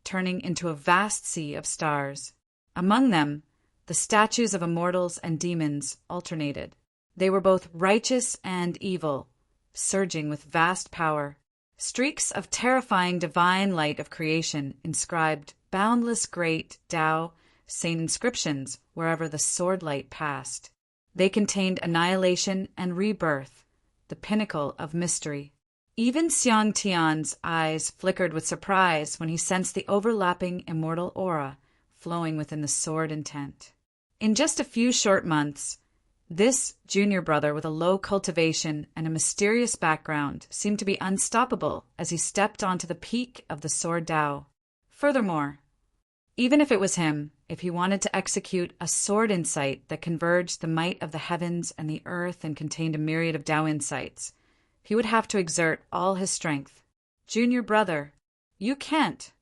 turning into a vast sea of stars. Among them, the statues of immortals and demons alternated. They were both righteous and evil, surging with vast power. Streaks of terrifying divine light of creation inscribed boundless great Tao sane inscriptions wherever the sword light passed. They contained annihilation and rebirth, the pinnacle of mystery. Even Xiang Tian's eyes flickered with surprise when he sensed the overlapping immortal aura flowing within the sword intent. In just a few short months, this junior brother with a low cultivation and a mysterious background seemed to be unstoppable as he stepped onto the peak of the sword Tao. Furthermore, even if it was him, if he wanted to execute a sword insight that converged the might of the heavens and the earth and contained a myriad of Tao insights, he would have to exert all his strength. Junior brother, you can't.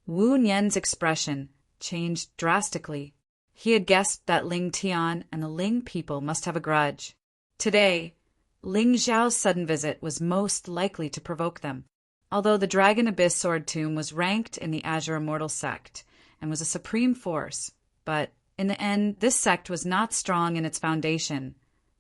Wu Nian's expression changed drastically. He had guessed that Ling Tian and the Ling people must have a grudge. Today, Ling Zhao's sudden visit was most likely to provoke them. Although the Dragon Abyss Sword Tomb was ranked in the Azure Immortal sect and was a supreme force, but in the end, this sect was not strong in its foundation,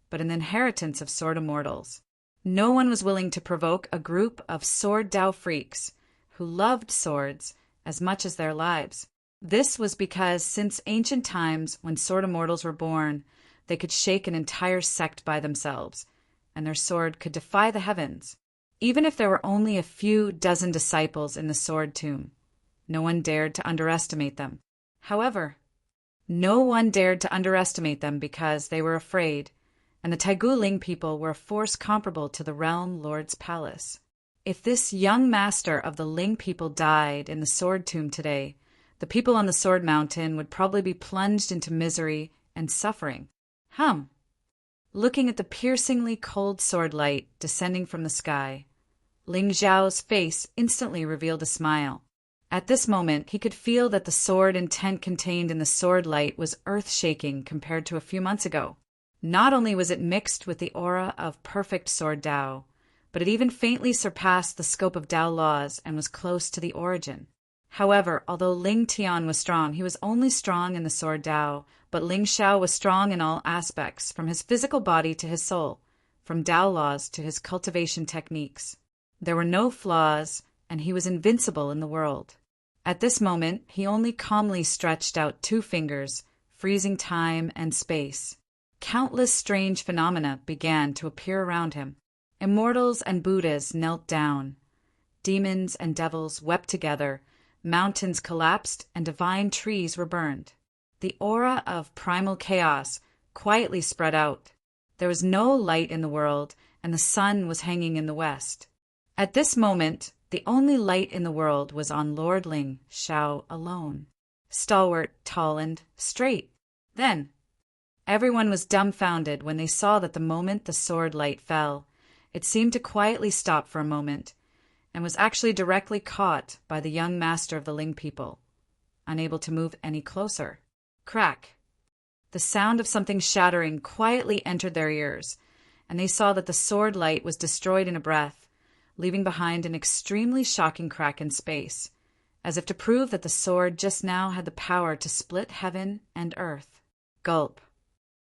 but in the inheritance of sword immortals. No one was willing to provoke a group of sword Tao freaks who loved swords as much as their lives. This was because since ancient times, when sword immortals were born, they could shake an entire sect by themselves, and their sword could defy the heavens. Even if there were only a few dozen disciples in the sword tomb, no one dared to underestimate them. However, no one dared to underestimate them because they were afraid, and the Taigu Ling people were a force comparable to the Realm Lord's palace. If this young master of the Ling people died in the sword tomb today, the people on the Sword Mountain would probably be plunged into misery and suffering. Looking at the piercingly cold sword light descending from the sky, Ling Zhao's face instantly revealed a smile. At this moment, he could feel that the sword intent contained in the sword light was earth-shaking compared to a few months ago. Not only was it mixed with the aura of perfect sword Tao, but it even faintly surpassed the scope of Tao laws and was close to the origin. However, although Ling Tian was strong, he was only strong in the sword Tao, but Ling Xiao was strong in all aspects, from his physical body to his soul, from Tao laws to his cultivation techniques. There were no flaws, and he was invincible in the world. At this moment, he only calmly stretched out 2 fingers, freezing time and space. Countless strange phenomena began to appear around him. Immortals and Buddhas knelt down. Demons and devils wept together. Mountains collapsed and divine trees were burned. The aura of primal chaos quietly spread out. There was no light in the world, and the sun was hanging in the west. At this moment, the only light in the world was on Lord Ling Xiao alone. Stalwart, tall, and straight. Then, everyone was dumbfounded when they saw that the moment the sword light fell, it seemed to quietly stop for a moment, and was actually directly caught by the young master of the Ling people, unable to move any closer. Crack! The sound of something shattering quietly entered their ears, and they saw that the sword light was destroyed in a breath, leaving behind an extremely shocking crack in space, as if to prove that the sword just now had the power to split heaven and earth. Gulp.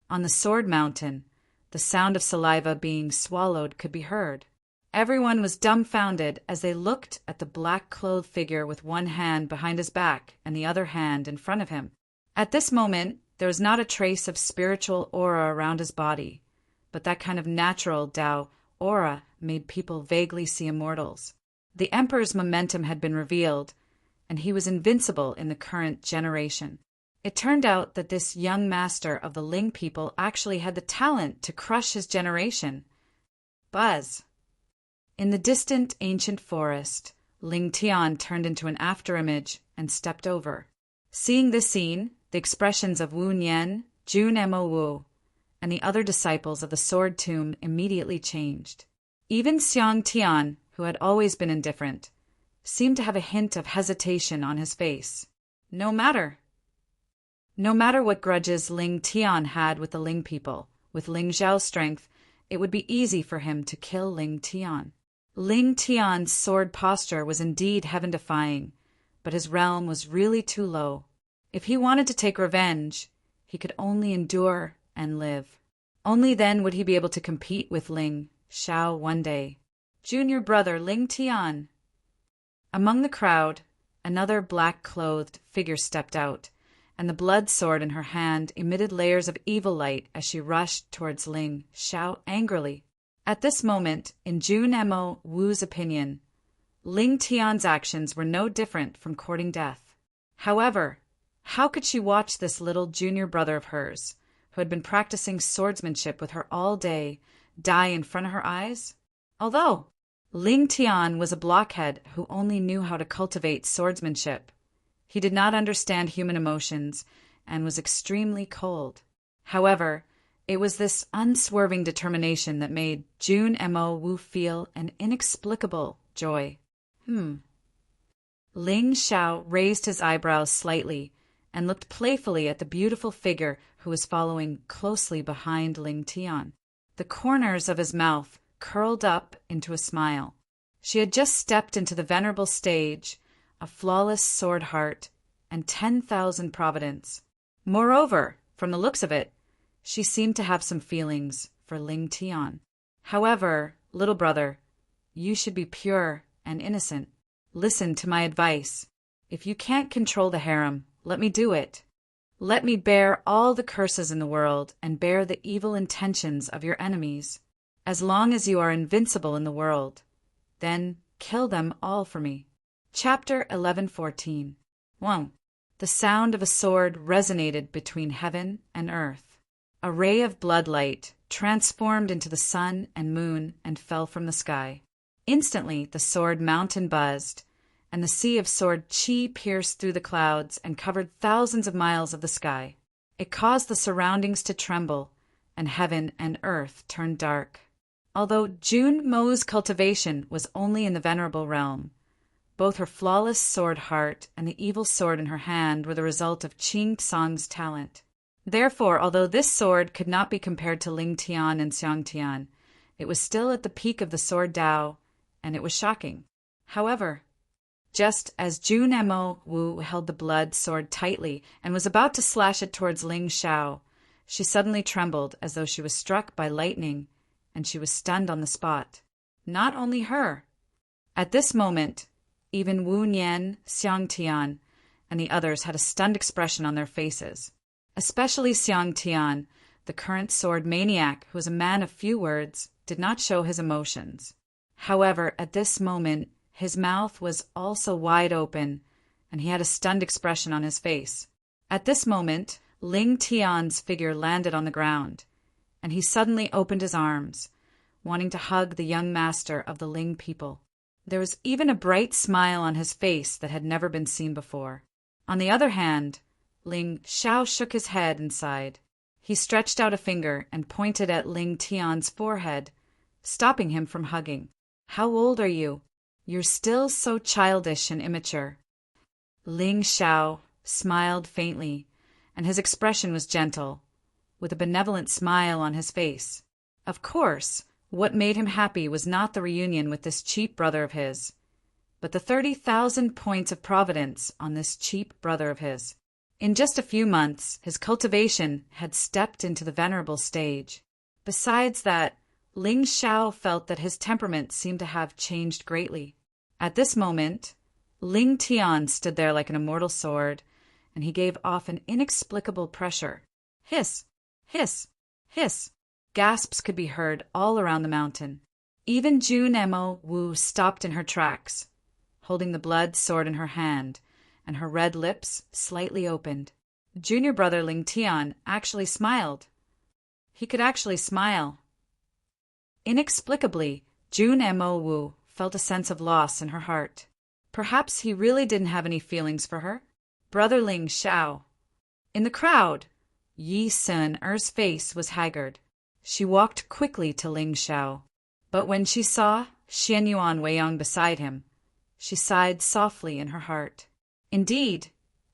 On the Sword Mountain, the sound of saliva being swallowed could be heard. Everyone was dumbfounded as they looked at the black-clothed figure with one hand behind his back and the other hand in front of him. At this moment, there was not a trace of spiritual aura around his body, but that kind of natural Tao aura made people vaguely see immortals. The Emperor's momentum had been revealed, and he was invincible in the current generation. It turned out that this young master of the Ling people actually had the talent to crush his generation. Buzz. In the distant ancient forest, Ling Tian turned into an afterimage and stepped over. Seeing this scene, the expressions of Wu Nian, Jun Mo Wu, and the other disciples of the Sword Tomb immediately changed. Even Xiang Tian, who had always been indifferent, seemed to have a hint of hesitation on his face. No matter what grudges Ling Tian had with the Ling people, with Ling Zhao's strength, it would be easy for him to kill Ling Tian. Ling Tian's sword posture was indeed heaven-defying, but his realm was really too low. If he wanted to take revenge, he could only endure and live. Only then would he be able to compete with Ling Zhao one day. Junior brother Ling Tian. Among the crowd, another black-clothed figure stepped out, and the blood sword in her hand emitted layers of evil light as she rushed towards Ling Zhao angrily. At this moment, in Jun Mo Wu's opinion, Ling Tian's actions were no different from courting death. However, how could she watch this little junior brother of hers, who had been practicing swordsmanship with her all day, die in front of her eyes? Although Ling Tian was a blockhead who only knew how to cultivate swordsmanship, he did not understand human emotions and was extremely cold. However, it was this unswerving determination that made Jun Mo Wu feel an inexplicable joy. Ling Zhao raised his eyebrows slightly and looked playfully at the beautiful figure who was following closely behind Ling Tian. The corners of his mouth curled up into a smile. She had just stepped into the venerable stage, a flawless sword heart, and 10,000 providence. Moreover, from the looks of it, she seemed to have some feelings for Ling Tian. However, little brother, you should be pure and innocent. Listen to my advice. If you can't control the harem, let me do it. Let me bear all the curses in the world and bear the evil intentions of your enemies. As long as you are invincible in the world, then kill them all for me. Chapter 11:14. 1. The sound of a sword resonated between heaven and earth. A ray of bloodlight transformed into the sun and moon and fell from the sky. Instantly the sword mountain buzzed, and the sea of sword chi pierced through the clouds and covered thousands of miles of the sky. It caused the surroundings to tremble, and heaven and earth turned dark. Although Jun Mo's cultivation was only in the venerable realm, both her flawless sword heart and the evil sword in her hand were the result of Qing Tsang's talent. Therefore, although this sword could not be compared to Ling Tian and Xiang Tian, it was still at the peak of the sword Dao, and it was shocking. However, just as Jun Mo Wu held the blood sword tightly and was about to slash it towards Ling Zhao, she suddenly trembled as though she was struck by lightning, and she was stunned on the spot. Not only her. At this moment, even Wu Nian, Xiang Tian, and the others had a stunned expression on their faces. Especially Xiang Tian, the current sword maniac who was a man of few words, did not show his emotions. However, at this moment, his mouth was also wide open, and he had a stunned expression on his face. At this moment, Ling Tian's figure landed on the ground, and he suddenly opened his arms, wanting to hug the young master of the Ling people. There was even a bright smile on his face that had never been seen before. On the other hand, Ling Zhao shook his head and sighed. He stretched out a finger and pointed at Ling Tian's forehead, stopping him from hugging. "How old are you? You're still so childish and immature." Ling Zhao smiled faintly, and his expression was gentle, with a benevolent smile on his face. Of course, what made him happy was not the reunion with this cheap brother of his, but the 30,000 points of providence on this cheap brother of his. In just a few months, his cultivation had stepped into the venerable stage. Besides that, Ling Zhao felt that his temperament seemed to have changed greatly. At this moment, Ling Tian stood there like an immortal sword, and he gave off an inexplicable pressure. Hiss! Hiss! Hiss! Gasps could be heard all around the mountain. Even Jun Mo Wu stopped in her tracks, holding the blood sword in her hand, and her red lips slightly opened. Junior brother Ling Tian actually smiled. He could actually smile. Inexplicably, Jun Mo Wu felt a sense of loss in her heart. Perhaps he really didn't have any feelings for her. Brother Ling Xiao. In the crowd, Yi Sun-er's face was haggard. She walked quickly to Ling Xiao, but when she saw Xian Yuan Weiyang beside him, she sighed softly in her heart. Indeed,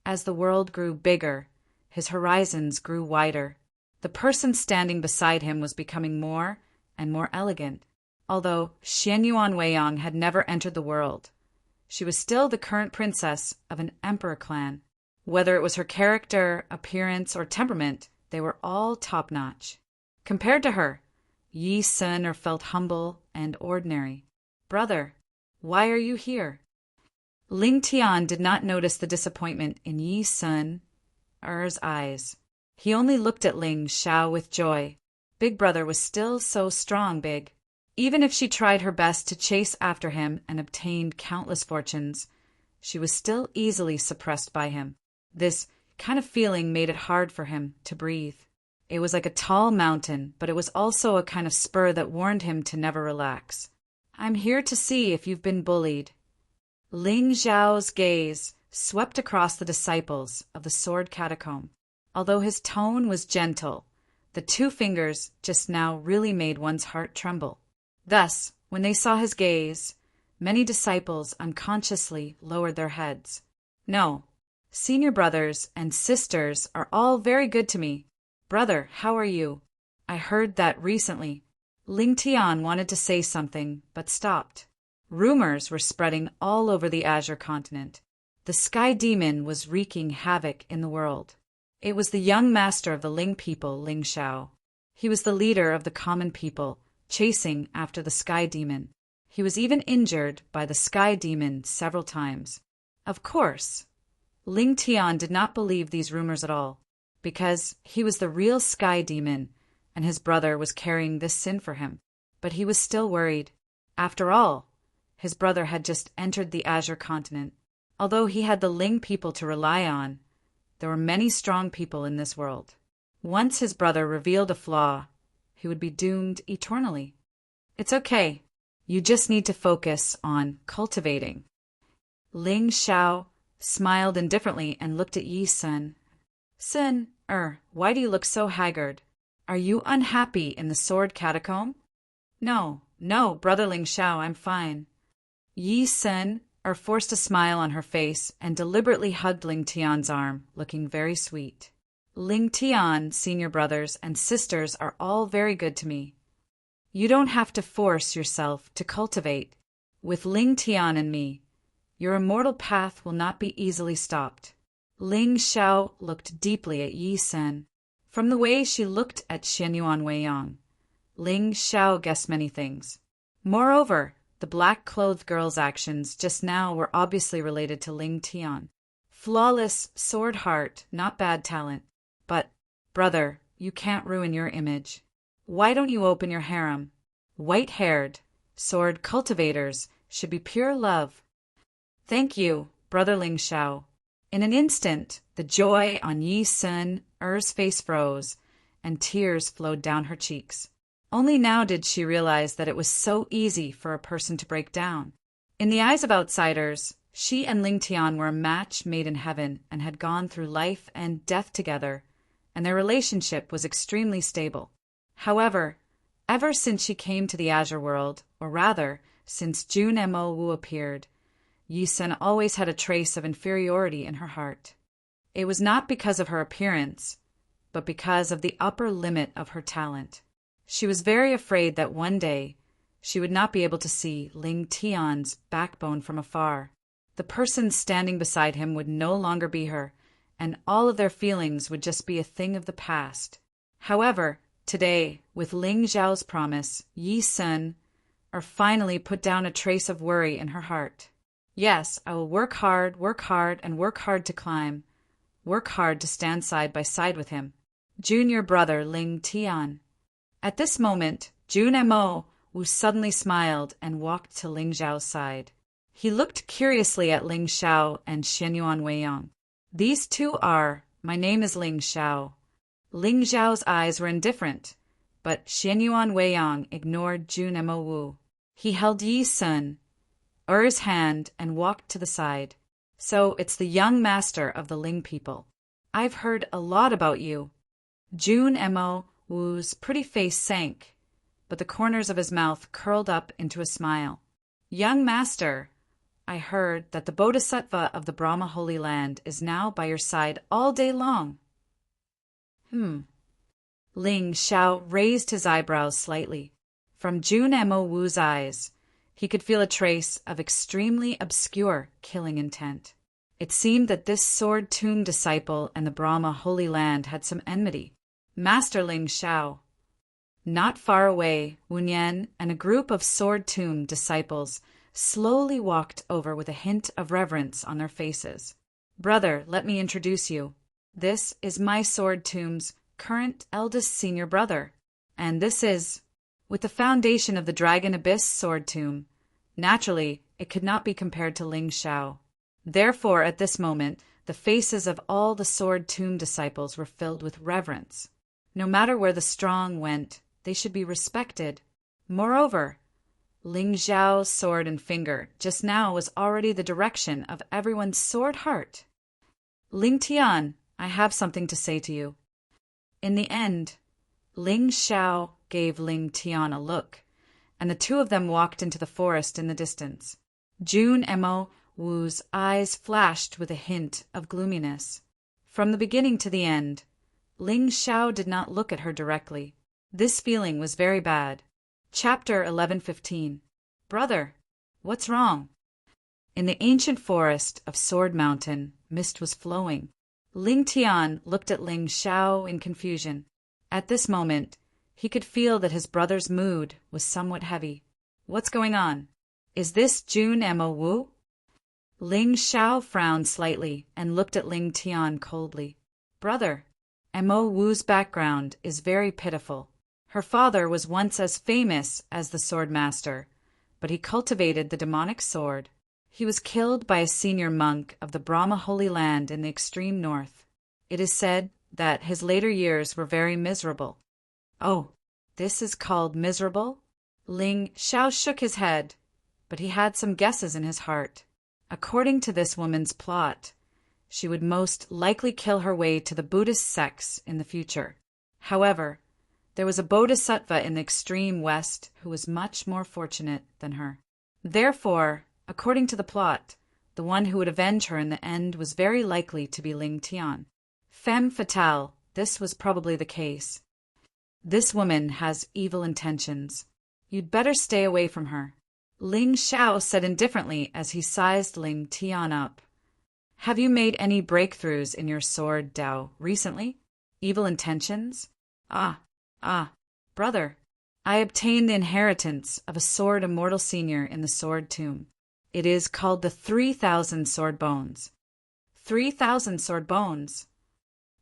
as the world grew bigger, his horizons grew wider. The person standing beside him was becoming more and more elegant. Although Xian Yuan Weiyang had never entered the world, she was still the current princess of an emperor clan. Whether it was her character, appearance, or temperament, they were all top-notch. Compared to her, Yi Sun felt humble and ordinary. Brother, why are you here? Ling Tian did not notice the disappointment in Yi Sun-er's eyes. He only looked at Ling Xiao with joy. Big brother was still so strong, big. Even if she tried her best to chase after him and obtained countless fortunes, she was still easily suppressed by him. This kind of feeling made it hard for him to breathe. It was like a tall mountain, but it was also a kind of spur that warned him to never relax. I'm here to see if you've been bullied. Ling Xiao's gaze swept across the disciples of the Sword Catacomb. Although his tone was gentle, the two fingers just now really made one's heart tremble. Thus, when they saw his gaze, many disciples unconsciously lowered their heads. No, senior brothers and sisters are all very good to me. Brother, how are you? I heard that recently. Ling Tian wanted to say something, but stopped. Rumors were spreading all over the Azure continent. The Sky Demon was wreaking havoc in the world. It was the young master of the Ling people, Ling Xiao. He was the leader of the common people, chasing after the Sky Demon. He was even injured by the Sky Demon several times. Of course, Ling Tian did not believe these rumors at all, because he was the real Sky Demon, and his brother was carrying this sin for him. But he was still worried. After all, his brother had just entered the Azure continent. Although he had the Ling people to rely on, there were many strong people in this world. Once his brother revealed a flaw, he would be doomed eternally. It's okay. You just need to focus on cultivating. Ling Xiao smiled indifferently and looked at Yi Sun. Why do you look so haggard? Are you unhappy in the Sword Catacomb? No, brother Ling Xiao, I'm fine. Yi Sun forced a smile on her face and deliberately hugged Ling Tian's arm, looking very sweet. Ling Tian, senior brothers and sisters are all very good to me. You don't have to force yourself to cultivate. With Ling Tian and me, your immortal path will not be easily stopped. Ling Xiao looked deeply at Yi Sun. From the way she looked at Xian Yuan Weiyang, Ling Xiao guessed many things. Moreover, the black-clothed girl's actions just now were obviously related to Ling Tian. Flawless sword heart, not bad talent. But, brother, you can't ruin your image. Why don't you open your harem? White-haired, sword cultivators should be pure love. Thank you, brother Ling Xiao. In an instant, the joy on Yi Sun-er's face froze, and tears flowed down her cheeks. Only now did she realize that it was so easy for a person to break down. In the eyes of outsiders, she and Ling Tian were a match made in heaven and had gone through life and death together, and their relationship was extremely stable. However, ever since she came to the Azure world, or rather, since Jun Mo Wu appeared, Yi Sun always had a trace of inferiority in her heart. It was not because of her appearance, but because of the upper limit of her talent. She was very afraid that one day she would not be able to see Ling Tian's backbone from afar. The person standing beside him would no longer be her, and all of their feelings would just be a thing of the past. However, today, with Ling Xiao's promise, Yi Sun finally put down a trace of worry in her heart. Yes, I will work hard, and work hard to climb. Work hard to stand side by side with him. Junior brother Ling Tian. At this moment, Jun Mo Wu suddenly smiled and walked to Ling Xiao's side. He looked curiously at Ling Xiao and Xian Yuan Weiyang. These two are My name is Ling Xiao. Ling Xiao's eyes were indifferent, but Xianyuan Weiyang ignored Jun Mo Wu. He held Yi Sun, Er's hand, and walked to the side. So it's the young master of the Ling people. I've heard a lot about you. Jun Mo Wu's pretty face sank, but the corners of his mouth curled up into a smile. Young master, I heard that the Bodhisattva of the Brahma Holy Land is now by your side all day long. Ling Xiao raised his eyebrows slightly. From Jun Mo Wu's eyes, he could feel a trace of extremely obscure killing intent. It seemed that this Sword Tomb disciple and the Brahma Holy Land had some enmity. Master Ling Xiao. Not far away, Wu Yan and a group of Sword Tomb disciples slowly walked over with a hint of reverence on their faces. Brother, let me introduce you. This is my Sword Tomb's current eldest senior brother, and this is, with the foundation of the Dragon Abyss Sword Tomb. Naturally, it could not be compared to Ling Xiao. Therefore, at this moment, the faces of all the Sword Tomb disciples were filled with reverence. No matter where the strong went, they should be respected. Moreover, Ling Xiao's sword and finger just now was already the direction of everyone's sword heart. Ling Tian, I have something to say to you. In the end, Ling Xiao gave Ling Tian a look, and the two of them walked into the forest in the distance. Jun Mo Wu's eyes flashed with a hint of gloominess. From the beginning to the end, Ling Xiao did not look at her directly. This feeling was very bad. Chapter 11:15. Brother, what's wrong? In the ancient forest of Sword Mountain, mist was flowing. Ling Tian looked at Ling Xiao in confusion. At this moment, he could feel that his brother's mood was somewhat heavy. What's going on? Is this Jun Mo Wu? Ling Xiao frowned slightly and looked at Ling Tian coldly. Brother, Mo Wu's background is very pitiful. Her father was once as famous as the sword master, but he cultivated the demonic sword. He was killed by a senior monk of the Brahma Holy Land in the extreme north. It is said that his later years were very miserable. Oh, this is called miserable? Ling Xiao shook his head, but he had some guesses in his heart. According to this woman's plot, she would most likely kill her way to the Buddhist sects in the future. However, there was a bodhisattva in the extreme west who was much more fortunate than her. Therefore, according to the plot, the one who would avenge her in the end was very likely to be Ling Tian. Femme fatale, this was probably the case. This woman has evil intentions. You'd better stay away from her. Ling Xiao said indifferently as he sized Ling Tian up. Have you made any breakthroughs in your sword Dao recently? Evil intentions? Brother, I obtained the inheritance of a sword immortal senior in the Sword Tomb. It is called the 3,000 sword bones. 3,000 sword bones?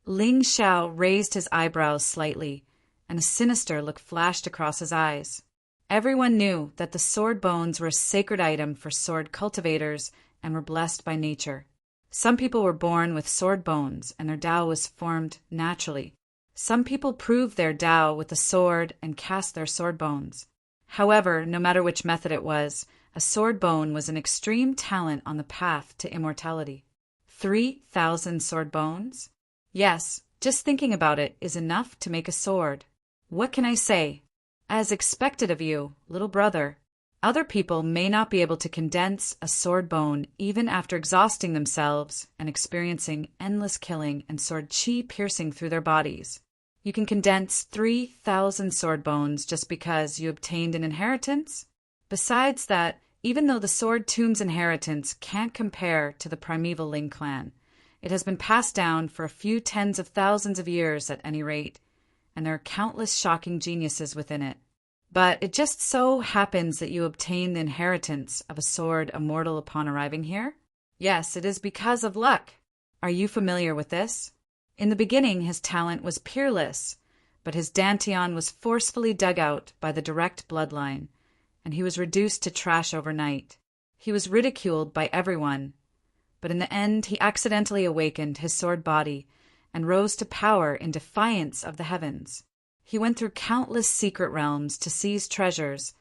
Ling Xiao raised his eyebrows slightly, and a sinister look flashed across his eyes. Everyone knew that the sword bones were a sacred item for sword cultivators and were blessed by nature. Some people were born with sword bones, and their Dao was formed naturally. Some people proved their Dao with a sword and cast their sword bones. However, no matter which method it was, a sword bone was an extreme talent on the path to immortality. 3,000 sword bones? Yes, just thinking about it is enough to make a sword. What can I say? As expected of you, little brother, other people may not be able to condense a sword bone even after exhausting themselves and experiencing endless killing and sword chi piercing through their bodies. You can condense 3,000 sword bones just because you obtained an inheritance? Besides that, even though the Sword Tomb's inheritance can't compare to the primeval Ling clan, it has been passed down for a few tens of thousands of years at any rate, and there are countless shocking geniuses within it. But it just so happens that you obtained the inheritance of a sword immortal upon arriving here? Yes, it is because of luck. Are you familiar with this? In the beginning, his talent was peerless, but his dantian was forcefully dug out by the direct bloodline, and he was reduced to trash overnight. He was ridiculed by everyone, but in the end he accidentally awakened his sword body and rose to power in defiance of the heavens. He went through countless secret realms to seize treasures,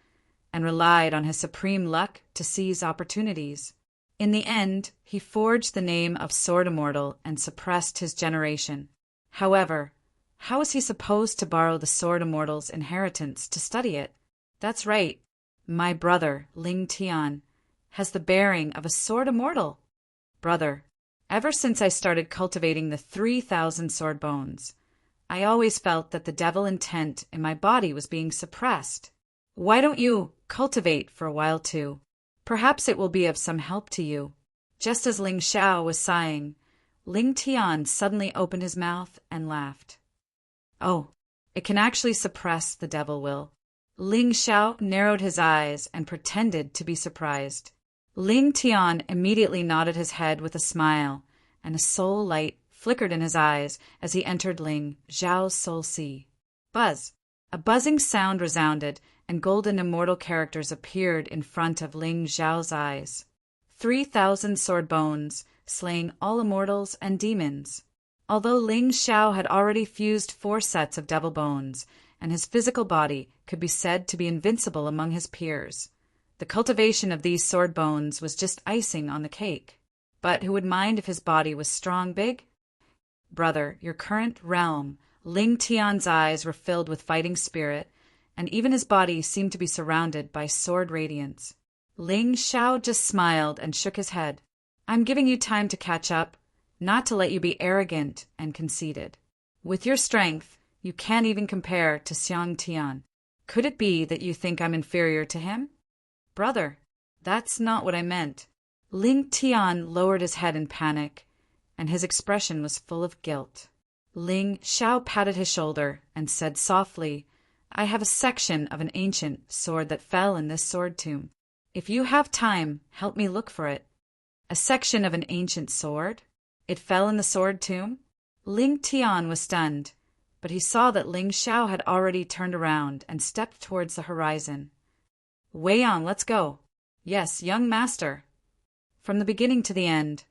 and relied on his supreme luck to seize opportunities. In the end, he forged the name of Sword Immortal and suppressed his generation. However, how was he supposed to borrow the Sword Immortal's inheritance to study it? That's right, my brother, Ling Tian, has the bearing of a Sword Immortal. Brother, ever since I started cultivating the 3,000 sword bones, I always felt that the devil intent in my body was being suppressed. Why don't you cultivate for a while too? Perhaps it will be of some help to you. Just as Ling Xiao was sighing, Ling Tian suddenly opened his mouth and laughed. Oh, it can actually suppress the devil will. Ling Xiao narrowed his eyes and pretended to be surprised. Ling Tian immediately nodded his head with a smile, and a soul light flickered in his eyes as he entered Ling Xiao's soul sea. Buzz! A buzzing sound resounded, and golden immortal characters appeared in front of Ling Xiao's eyes. 3,000 sword bones, slaying all immortals and demons. Although Ling Xiao had already fused 4 sets of devil bones, and his physical body could be said to be invincible among his peers, the cultivation of these sword bones was just icing on the cake. But who would mind if his body was strong big? Brother, your current realm, Ling Tian's eyes were filled with fighting spirit, and even his body seemed to be surrounded by sword radiance. Ling Xiao just smiled and shook his head. I'm giving you time to catch up, not to let you be arrogant and conceited. With your strength, you can't even compare to Xiang Tian. Could it be that you think I'm inferior to him? Brother, that's not what I meant. Ling Tian lowered his head in panic, and his expression was full of guilt. Ling Xiao patted his shoulder and said softly, I have a section of an ancient sword that fell in this sword tomb. If you have time, help me look for it. A section of an ancient sword? It fell in the sword tomb? Ling Tian was stunned, but he saw that Ling Xiao had already turned around and stepped towards the horizon. Wei on, let's go. Yes, young master. From the beginning to the end,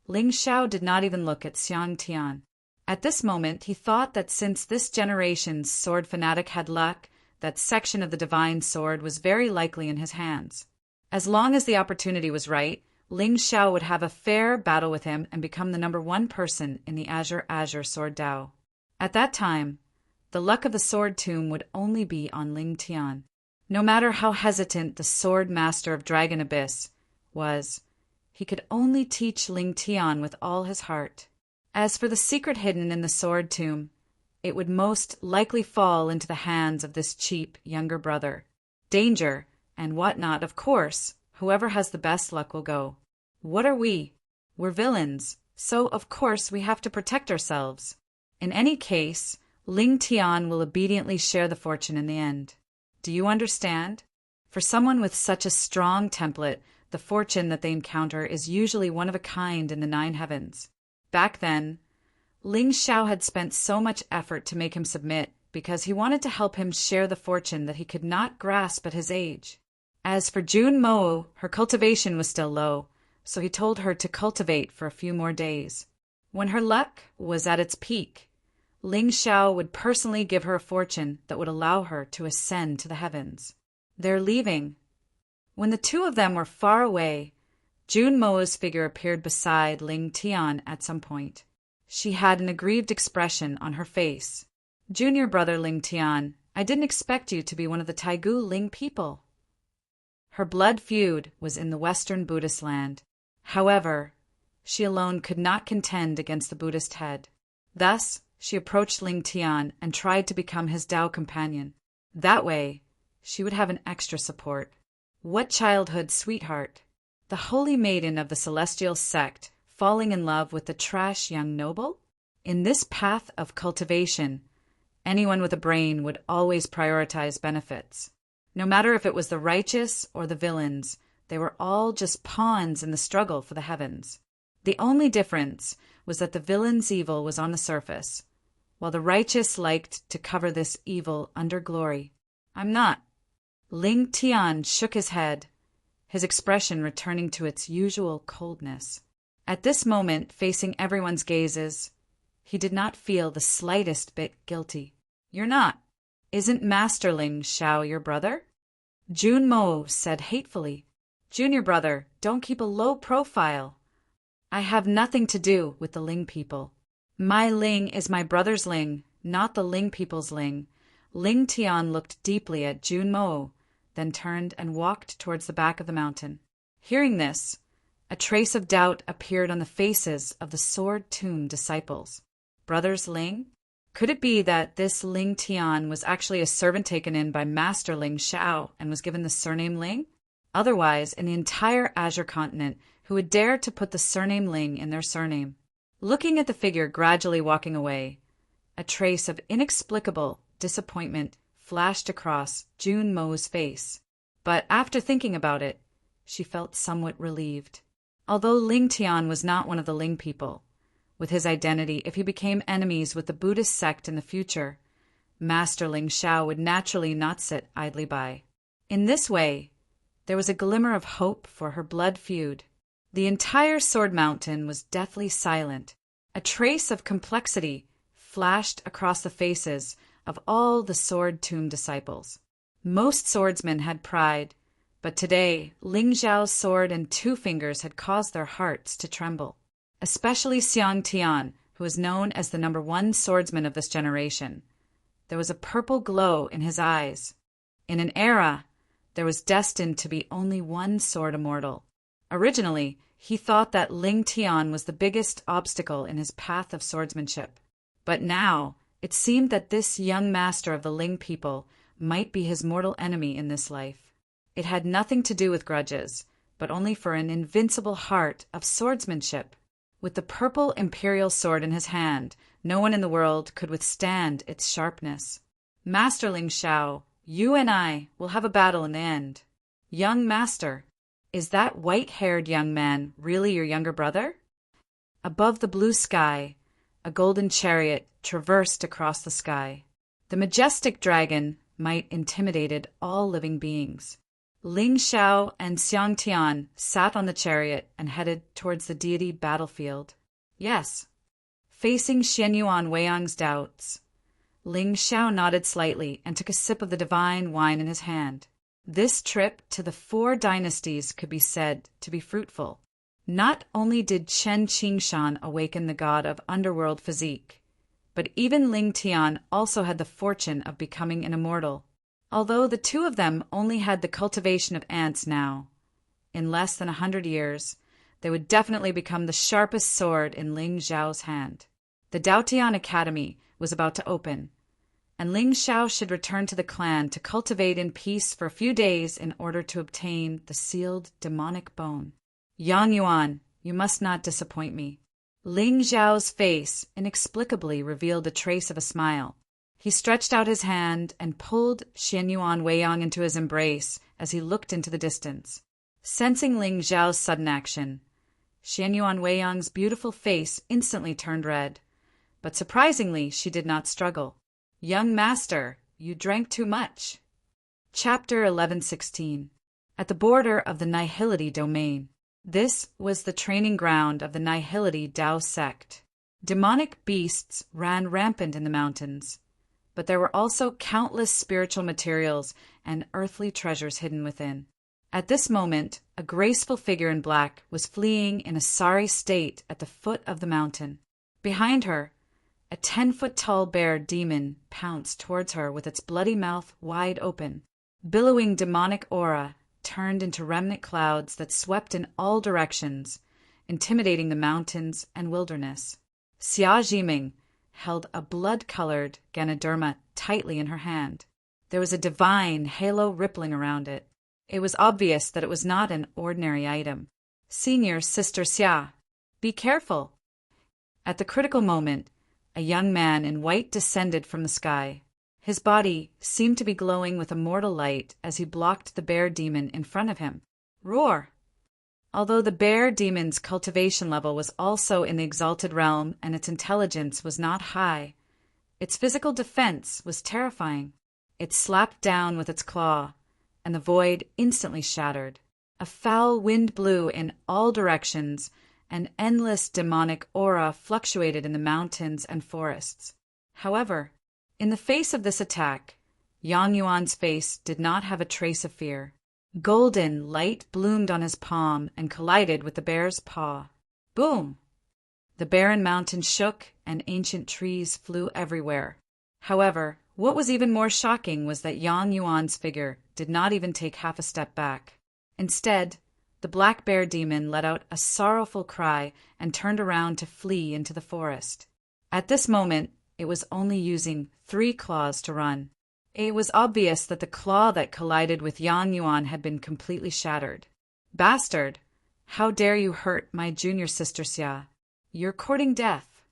Ling Xiao did not even look at Xiang Tian. At this moment, he thought that since this generation's sword fanatic had luck, that section of the divine sword was very likely in his hands. As long as the opportunity was right, Ling Xiao would have a fair battle with him and become the #1 person in the Azure Sword Dao. At that time, the luck of the sword tomb would only be on Ling Tian. No matter how hesitant the sword master of Dragon Abyss was, he could only teach Ling Tian with all his heart. As for the secret hidden in the sword tomb, it would most likely fall into the hands of this cheap younger brother. Danger, and whatnot, of course, whoever has the best luck will go. What are we? We're villains, so of course we have to protect ourselves. In any case, Ling Tian will obediently share the fortune in the end. Do you understand? For someone with such a strong template, the fortune that they encounter is usually one of a kind in the 9 heavens. Back then, Ling Xiao had spent so much effort to make him submit because he wanted to help him share the fortune that he could not grasp at his age. As for Jun Mo, her cultivation was still low, so he told her to cultivate for a few more days. When her luck was at its peak, Ling Xiao would personally give her a fortune that would allow her to ascend to the heavens. They're leaving. When the two of them were far away, Jun Mo's figure appeared beside Ling Tian at some point. She had an aggrieved expression on her face. Junior brother Ling Tian, I didn't expect you to be one of the Taigu Ling people. Her blood feud was in the Western Buddhist land. However, she alone could not contend against the Buddhist head. Thus, she approached Ling Tian and tried to become his Tao companion. That way, she would have an extra support. What childhood sweetheart! The holy maiden of the celestial sect falling in love with the trash young noble? In this path of cultivation, anyone with a brain would always prioritize benefits. No matter if it was the righteous or the villains, they were all just pawns in the struggle for the heavens. The only difference was that the villain's evil was on the surface, while the righteous liked to cover this evil under glory. I'm not. Ling Tian shook his head, his expression returning to its usual coldness. At this moment, facing everyone's gazes, He did not feel the slightest bit guilty. "You're not. Isn't Master Ling Xiao your brother?" Jun Mo said hatefully. "Junior brother, don't keep a low profile. I have nothing to do with the Ling people. My Ling is my brother's Ling, not the Ling people's Ling." Ling Tian looked deeply at Jun Mo, then turned and walked towards the back of the mountain. Hearing this, a trace of doubt appeared on the faces of the Sword Tomb disciples. Brothers Ling? Could it be that this Ling Tian was actually a servant taken in by Master Ling Xiao and was given the surname Ling? Otherwise, in the entire Azure continent, who would dare to put the surname Ling in their surname? Looking at the figure gradually walking away, a trace of inexplicable disappointment flashed across Jun Mo's face. But after thinking about it, she felt somewhat relieved. Although Ling Tian was not one of the Ling people, with his identity, if he became enemies with the Buddhist sect in the future, Master Ling Xiao would naturally not sit idly by. In this way, there was a glimmer of hope for her blood feud. The entire Sword Mountain was deathly silent. A trace of complexity flashed across the faces of all the Sword Tomb disciples. Most swordsmen had pride, but today Ling Xiao's sword and 2 fingers had caused their hearts to tremble. Especially Xiang Tian, who is known as the #1 swordsman of this generation. There was a purple glow in his eyes. In an era, there was destined to be only one sword immortal. Originally, he thought that Ling Tian was the biggest obstacle in his path of swordsmanship. But now, it seemed that this young master of the Ling people might be his mortal enemy in this life. It had nothing to do with grudges, but only for an invincible heart of swordsmanship. With the purple imperial sword in his hand, no one in the world could withstand its sharpness. "Master Ling Xiao, you and I will have a battle in the end." "Young master, is that white-haired young man really your younger brother?" Above the blue sky, a golden chariot traversed across the sky. The majestic dragon might intimidated all living beings. Ling Xiao and Xiang Tian sat on the chariot and headed towards the deity battlefield. Yes. Facing Xianyuan Weiyang's doubts, Ling Xiao nodded slightly and took a sip of the divine wine in his hand. This trip to the 4 dynasties could be said to be fruitful. Not only did Chen Qingshan awaken the god of underworld physique, but even Ling Tian also had the fortune of becoming an immortal. Although the 2 of them only had the cultivation of ants now, in less than 100 years, they would definitely become the sharpest sword in Ling Xiao's hand. The Daotian Academy was about to open, and Ling Xiao should return to the clan to cultivate in peace for a few days in order to obtain the sealed demonic bone. "Yang Yuan, you must not disappoint me." Ling Xiao's face inexplicably revealed a trace of a smile. He stretched out his hand and pulled Xianyuan Weiyang into his embrace as he looked into the distance. Sensing Ling Xiao's sudden action, Xianyuan Weiyang's beautiful face instantly turned red, but surprisingly she did not struggle. "Young master, you drank too much." Chapter 11:16. At the border of the Nihility domain. This was the training ground of the Nihility Dao sect. Demonic beasts ran rampant in the mountains, but there were also countless spiritual materials and earthly treasures hidden within. At this moment, a graceful figure in black was fleeing in a sorry state at the foot of the mountain. Behind her, a 10-foot-tall bear demon pounced towards her with its bloody mouth wide open. Billowing demonic aura turned into remnant clouds that swept in all directions, intimidating the mountains and wilderness. Xia Jiming held a blood-colored Ganoderma tightly in her hand. There was a divine halo rippling around it. It was obvious that it was not an ordinary item. "Senior Sister Xia, be careful." At the critical moment, a young man in white descended from the sky. His body seemed to be glowing with a mortal light as he blocked the bear demon in front of him. Roar! Although the bear demon's cultivation level was also in the exalted realm and its intelligence was not high, its physical defense was terrifying. It slapped down with its claw, and the void instantly shattered. A foul wind blew in all directions, An endless demonic aura fluctuated in the mountains and forests. However, in the face of this attack, Yang Yuan's face did not have a trace of fear. Golden light bloomed on his palm and collided with the bear's paw. Boom! The barren mountain shook and ancient trees flew everywhere. However, what was even more shocking was that Yang Yuan's figure did not even take half a step back. Instead, the black bear demon let out a sorrowful cry and turned around to flee into the forest. At this moment, it was only using 3 claws to run. It was obvious that the claw that collided with Yang Yuan had been completely shattered. Bastard! How dare you hurt my junior sister Xia? You're courting death.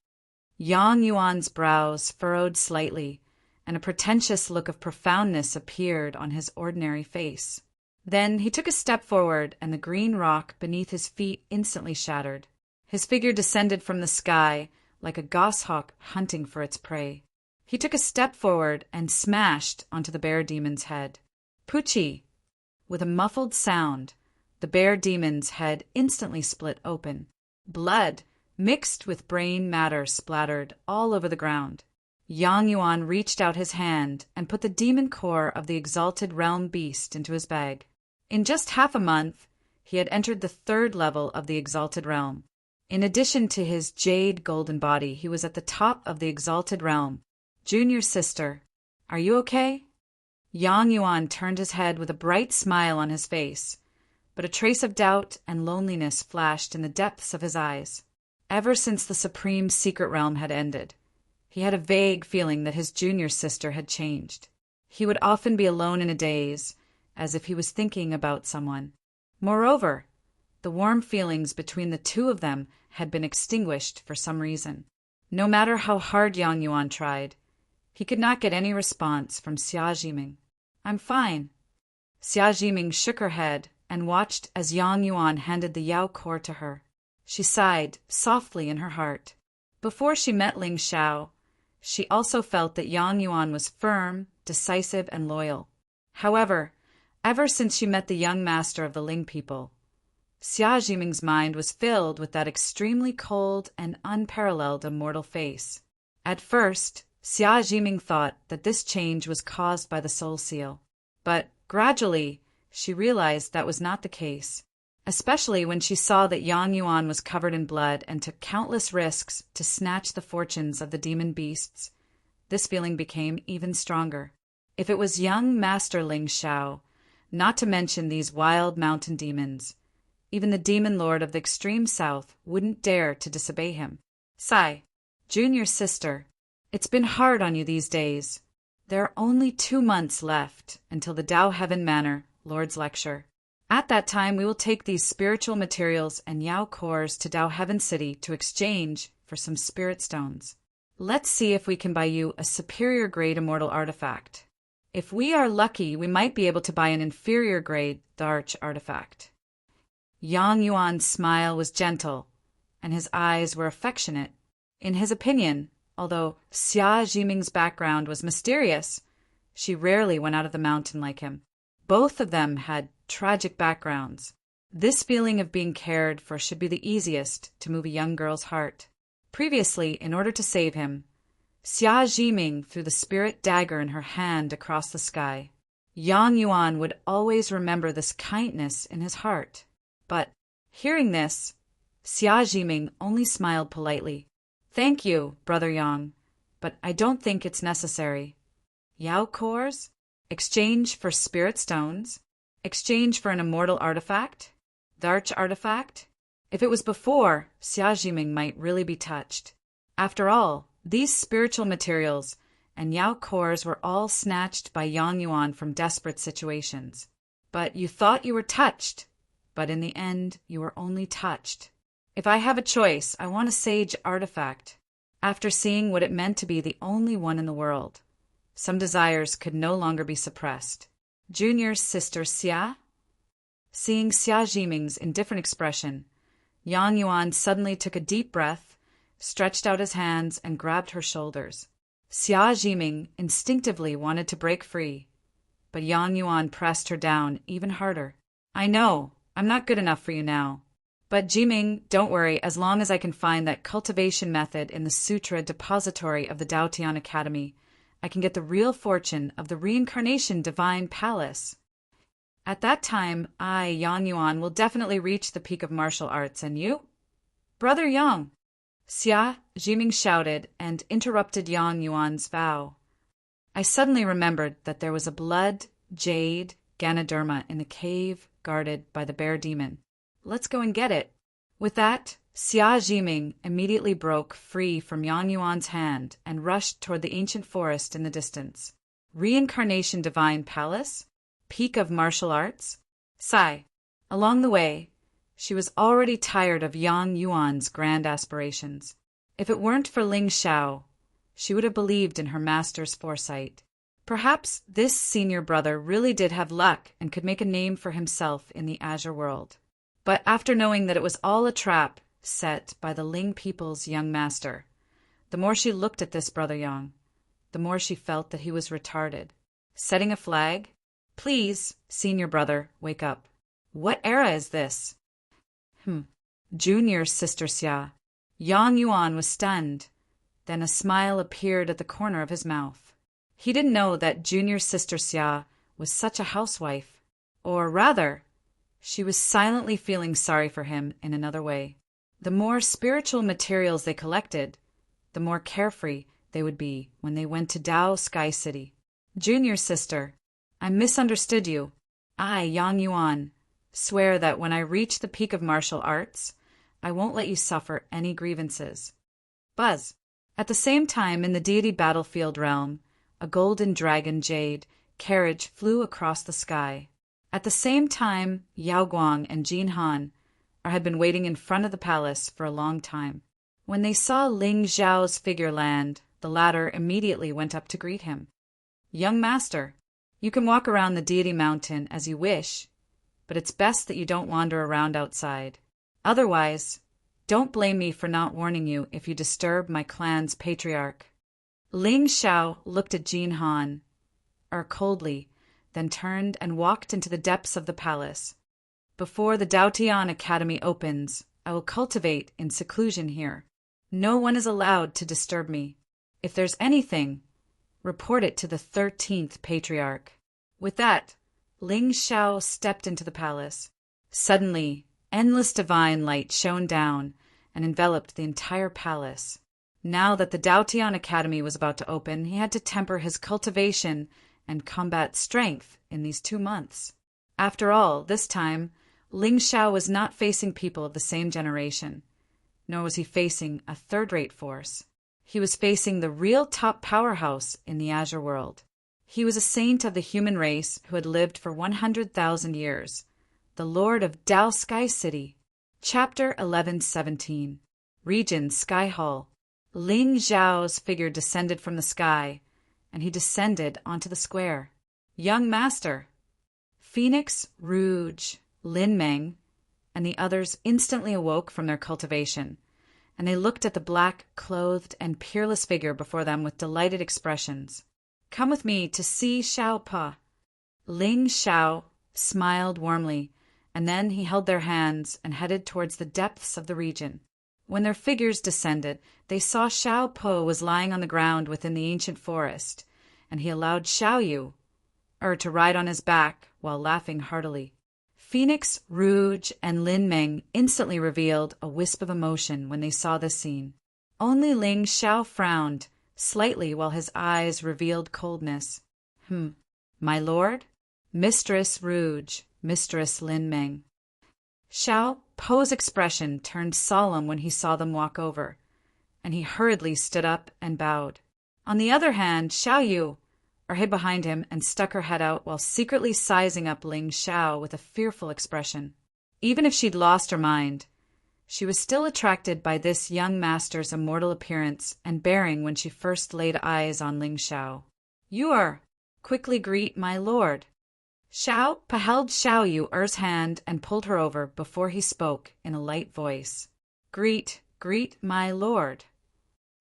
Yang Yuan's brows furrowed slightly, and a pretentious look of profoundness appeared on his ordinary face. Then he took a step forward, and the green rock beneath his feet instantly shattered. His figure descended from the sky like a goshawk hunting for its prey. He took a step forward and smashed onto the bear demon's head. Poochie! With a muffled sound, the bear demon's head instantly split open. Blood, mixed with brain matter, splattered all over the ground. Yang Yuan reached out his hand and put the demon core of the exalted realm beast into his bag. In just half a month, he had entered the 3rd level of the exalted realm. In addition to his jade golden body, he was at the top of the exalted realm. Junior sister, are you okay? Yang Yuan turned his head with a bright smile on his face, but a trace of doubt and loneliness flashed in the depths of his eyes. Ever since the supreme secret realm had ended, he had a vague feeling that his junior sister had changed. He would often be alone in a daze, as if he was thinking about someone. Moreover, the warm feelings between the 2 of them had been extinguished for some reason. No matter how hard Yang Yuan tried, he could not get any response from Xia Zhiming. I'm fine. Xia Zhiming shook her head and watched as Yang Yuan handed the Yao core to her. She sighed softly in her heart. Before she met Ling Xiao, she also felt that Yang Yuan was firm, decisive, and loyal. However, ever since she met the young master of the Ling people, Xia Zhiming's mind was filled with that extremely cold and unparalleled immortal face. At first, Xia Zhiming thought that this change was caused by the soul seal, but gradually she realized that was not the case, especially when she saw that Yang Yuan was covered in blood and took countless risks to snatch the fortunes of the demon beasts. This feeling became even stronger. If it was young Master Ling Xiao, not to mention these wild mountain demons, even the demon lord of the extreme south wouldn't dare to disobey him. Sigh, junior sister, it's been hard on you these days. There are only 2 months left until the Dao Heaven Manor Lord's Lecture. At that time, we will take these spiritual materials and Yao cores to Dao Heaven City to exchange for some spirit stones. Let's see if we can buy you a superior grade immortal artifact. If we are lucky, we might be able to buy an inferior grade Dharch artifact. Yang Yuan's smile was gentle, and his eyes were affectionate. In his opinion, although Xia Zhiming's background was mysterious, she rarely went out of the mountain like him. Both of them had tragic backgrounds. This feeling of being cared for should be the easiest to move a young girl's heart. Previously, in order to save him, Xia Zhiming threw the spirit dagger in her hand across the sky. Yang Yuan would always remember this kindness in his heart. But, hearing this, Xia Zhiming only smiled politely. Thank you, Brother Yang, but I don't think it's necessary. Yao cores? Exchange for spirit stones? Exchange for an immortal artifact? Dharch artifact? If it was before, Xia Zhiming might really be touched. After all, these spiritual materials and Yao cores were all snatched by Yang Yuan from desperate situations. But you thought you were touched, but in the end you were only touched. If I have a choice, I want a sage artifact. After seeing what it meant to be the only one in the world, some desires could no longer be suppressed. Junior sister Xia? Seeing Xia Zhiming's indifferent expression, Yang Yuan suddenly took a deep breath, stretched out his hands, and grabbed her shoulders. Xia Zhiming instinctively wanted to break free, but Yang Yuan pressed her down even harder. I know, I'm not good enough for you now, But Jiming, don't worry, as long as I can find that cultivation method in the Sutra depository of the Daotian Academy, I can get the real fortune of the reincarnation divine palace. At that time, I, Yang Yuan, will definitely reach the peak of martial arts, and you? Brother Yang! Xia, Jiming shouted and interrupted Yang Yuan's vow. I suddenly remembered that there was a blood, jade, Ganoderma in the cave guarded by the bear demon. Let's go and get it. With that, Xia Jiming immediately broke free from Yang Yuan's hand and rushed toward the ancient forest in the distance. Reincarnation Divine Palace? Peak of martial arts? Sigh. Along the way, she was already tired of Yang Yuan's grand aspirations. If it weren't for Ling Xiao, she would have believed in her master's foresight. Perhaps this senior brother really did have luck and could make a name for himself in the Azure world. But after knowing that it was all a trap set by the Ling people's young master, the more she looked at this brother Yang, the more she felt that he was retarded. Setting a flag? Please, senior brother, wake up. What era is this? Junior sister Xia. Yang Yuan was stunned. Then a smile appeared at the corner of his mouth. He didn't know that junior sister Xia was such a housewife. Or rather, she was silently feeling sorry for him in another way. The more spiritual materials they collected, the more carefree they would be when they went to Dao Sky City. Junior sister, I misunderstood you. I, Yang Yuan, swear that when I reach the peak of martial arts, I won't let you suffer any grievances. Buzz. At the same time, in the deity battlefield realm, a golden dragon jade carriage flew across the sky. At the same time, Yao Guang and Jin Han had been waiting in front of the palace for a long time. When they saw Ling Xiao's figure land, the latter immediately went up to greet him. Young master, you can walk around the deity mountain as you wish, but it's best that you don't wander around outside. Otherwise, don't blame me for not warning you if you disturb my clan's patriarch. Ling Xiao looked at Jin Han coldly, then turned and walked into the depths of the palace. Before the Daotian Academy opens, I will cultivate in seclusion here. No one is allowed to disturb me. If there's anything, report it to the 13th Patriarch. With that, Ling Xiao stepped into the palace. Suddenly, endless divine light shone down and enveloped the entire palace. Now that the Daotian Academy was about to open, he had to temper his cultivation and combat strength in these 2 months. After all, this time, Ling Xiao was not facing people of the same generation, nor was he facing a third-rate force. He was facing the real top powerhouse in the Azure world. He was a saint of the human race who had lived for 100,000 years, the Lord of Dao Sky City. Chapter 1117. Region Sky Hall. Ling Xiao's figure descended from the sky, and he descended onto the square. Young master. Phoenix, Rouge, Lin Meng, and the others instantly awoke from their cultivation, and they looked at the black-clothed and peerless figure before them with delighted expressions. Come with me to see Xiao Pa. Ling Xiao smiled warmly, and then he held their hands and headed towards the depths of the region. When their figures descended, they saw Xiao Po was lying on the ground within the ancient forest, and he allowed Xiao Yu to ride on his back while laughing heartily. Phoenix, Rouge, and Lin Meng instantly revealed a wisp of emotion when they saw this scene. Only Ling Xiao frowned slightly while his eyes revealed coldness. My lord? Mistress Rouge, Mistress Lin Meng. Xiao Po's expression turned solemn when he saw them walk over, and he hurriedly stood up and bowed. On the other hand, Xiao Yu hid behind him and stuck her head out while secretly sizing up Ling Xiao with a fearful expression. Even if she'd lost her mind, she was still attracted by this young master's immortal appearance and bearing when she first laid eyes on Ling Xiao. You are, quickly greet my lord. Xiao Pa held Xiao Yu's hand and pulled her over before he spoke in a light voice. Greet my lord.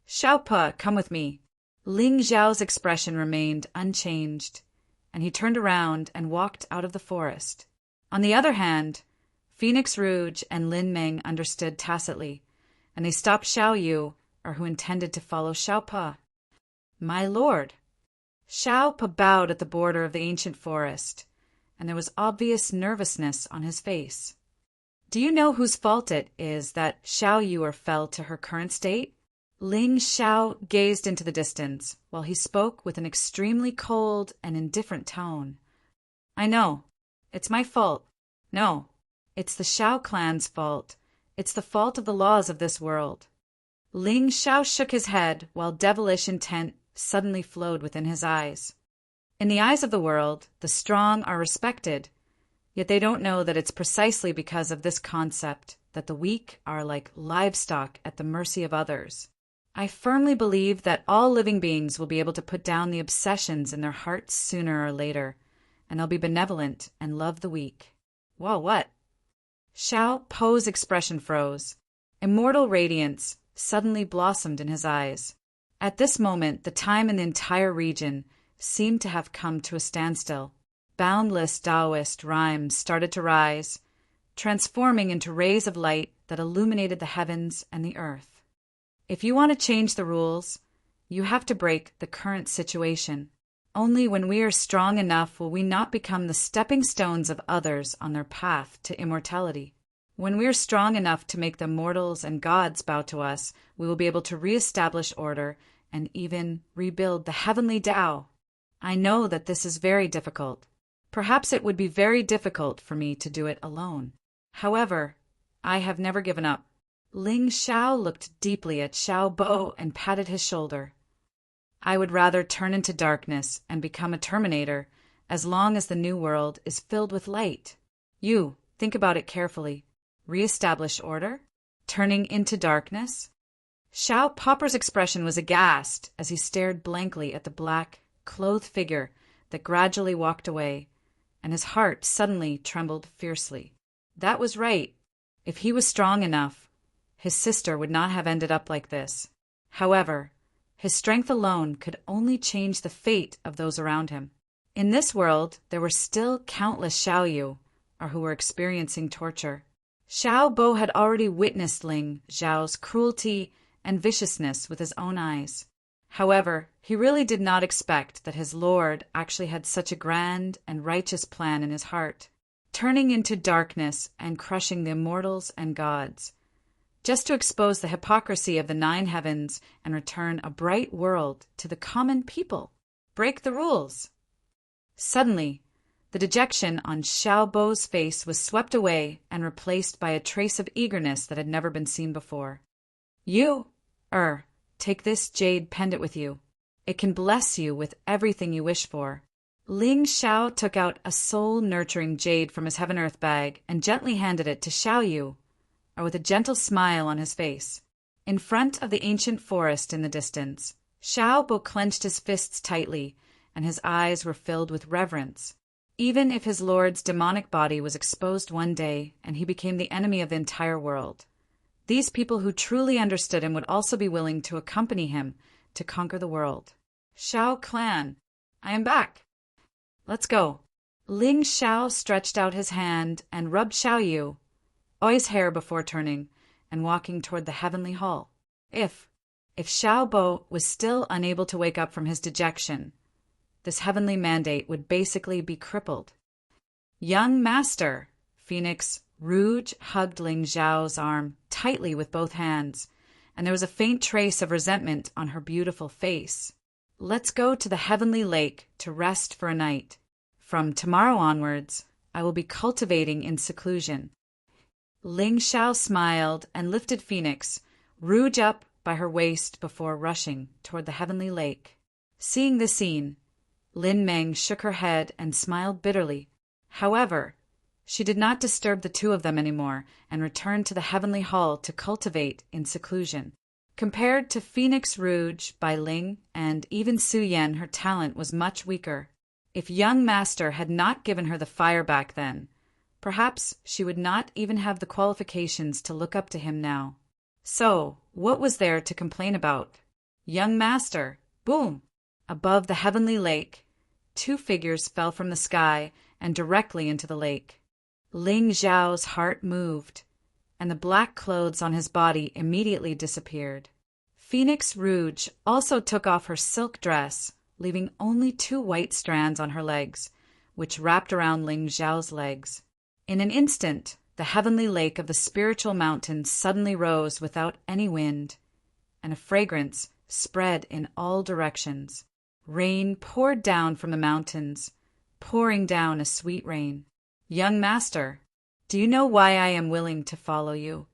Xiao Pa, come with me. Ling Xiao's expression remained unchanged, and he turned around and walked out of the forest. On the other hand, Phoenix Rouge and Lin Meng understood tacitly, and they stopped Xiao Yu, or who intended to follow Xiao Pa. "My lord." Xiao Pa bowed at the border of the ancient forest, and there was obvious nervousness on his face. "Do you know whose fault it is that Xiao Yu fell to her current state?" Ling Xiao gazed into the distance, while he spoke with an extremely cold and indifferent tone. "I know. It's my fault. No, it's the Xiao clan's fault. It's the fault of the laws of this world." Ling Xiao shook his head, while devilish intent suddenly flowed within his eyes. "In the eyes of the world, the strong are respected, yet they don't know that it's precisely because of this concept that the weak are like livestock at the mercy of others. I firmly believe that all living beings will be able to put down the obsessions in their hearts sooner or later, and they'll be benevolent and love the weak." "Whoa, what?" Xiao Po's expression froze. Immortal radiance suddenly blossomed in his eyes. At this moment, the time in the entire region seemed to have come to a standstill. Boundless Taoist rhymes started to rise, transforming into rays of light that illuminated the heavens and the earth. If you want to change the rules, you have to break the current situation. Only when we are strong enough will we not become the stepping stones of others on their path to immortality. When we are strong enough to make the mortals and gods bow to us, we will be able to reestablish order and even rebuild the heavenly Tao. I know that this is very difficult. Perhaps it would be very difficult for me to do it alone. However, I have never given up." Ling Xiao looked deeply at Xiao Bo and patted his shoulder. "I would rather turn into darkness and become a Terminator as long as the new world is filled with light. You, think about it carefully. Reestablish order? Turning into darkness?" Xiao Popper's expression was aghast as he stared blankly at the black, clothed figure that gradually walked away, and his heart suddenly trembled fiercely. That was right. If he was strong enough, his sister would not have ended up like this. However, his strength alone could only change the fate of those around him. In this world, there were still countless Xiaoyu, or who were experiencing torture. Xiao Bo had already witnessed Ling Zhao's cruelty and viciousness with his own eyes. However, he really did not expect that his lord actually had such a grand and righteous plan in his heart, turning into darkness and crushing the immortals and gods, just to expose the hypocrisy of the 9 heavens and return a bright world to the common people. Break the rules. Suddenly, the dejection on Xiao Bo's face was swept away and replaced by a trace of eagerness that had never been seen before. "You, take this jade pendant with you. It can bless you with everything you wish for." Ling Xiao took out a soul-nurturing jade from his heaven-earth bag and gently handed it to Xiao Yu, with a gentle smile on his face. In front of the ancient forest in the distance, Xiao Bo clenched his fists tightly, and his eyes were filled with reverence. Even if his lord's demonic body was exposed one day and he became the enemy of the entire world, these people who truly understood him would also be willing to accompany him to conquer the world. "Xiao clan, I am back. Let's go." Ling Xiao stretched out his hand and rubbed Xiao Yu's hair before turning and walking toward the heavenly hall. If Xiao Bo was still unable to wake up from his dejection, this heavenly mandate would basically be crippled. "Young master," Phoenix Rouge hugged Ling Zhao's arm tightly with both hands, and there was a faint trace of resentment on her beautiful face. "Let's go to the heavenly lake to rest for a night. From tomorrow onwards, I will be cultivating in seclusion." Ling Xiao smiled and lifted Phoenix Rouge up by her waist before rushing toward the heavenly lake. Seeing this scene, Lin Meng shook her head and smiled bitterly. However, she did not disturb the two of them anymore and returned to the heavenly hall to cultivate in seclusion. Compared to Phoenix Rouge by Ling and even Su Yan, her talent was much weaker. If young master had not given her the fire back then, perhaps she would not even have the qualifications to look up to him now. So, what was there to complain about? Young master, boom! Above the heavenly lake, 2 figures fell from the sky and directly into the lake. Ling Zhao's heart moved, and the black clothes on his body immediately disappeared. Phoenix Rouge also took off her silk dress, leaving only 2 white strands on her legs, which wrapped around Ling Zhao's legs. In an instant, the heavenly lake of the spiritual mountain suddenly rose without any wind, and a fragrance spread in all directions. Rain poured down from the mountains, pouring down a sweet rain. Young master, do you know why I am willing to follow you?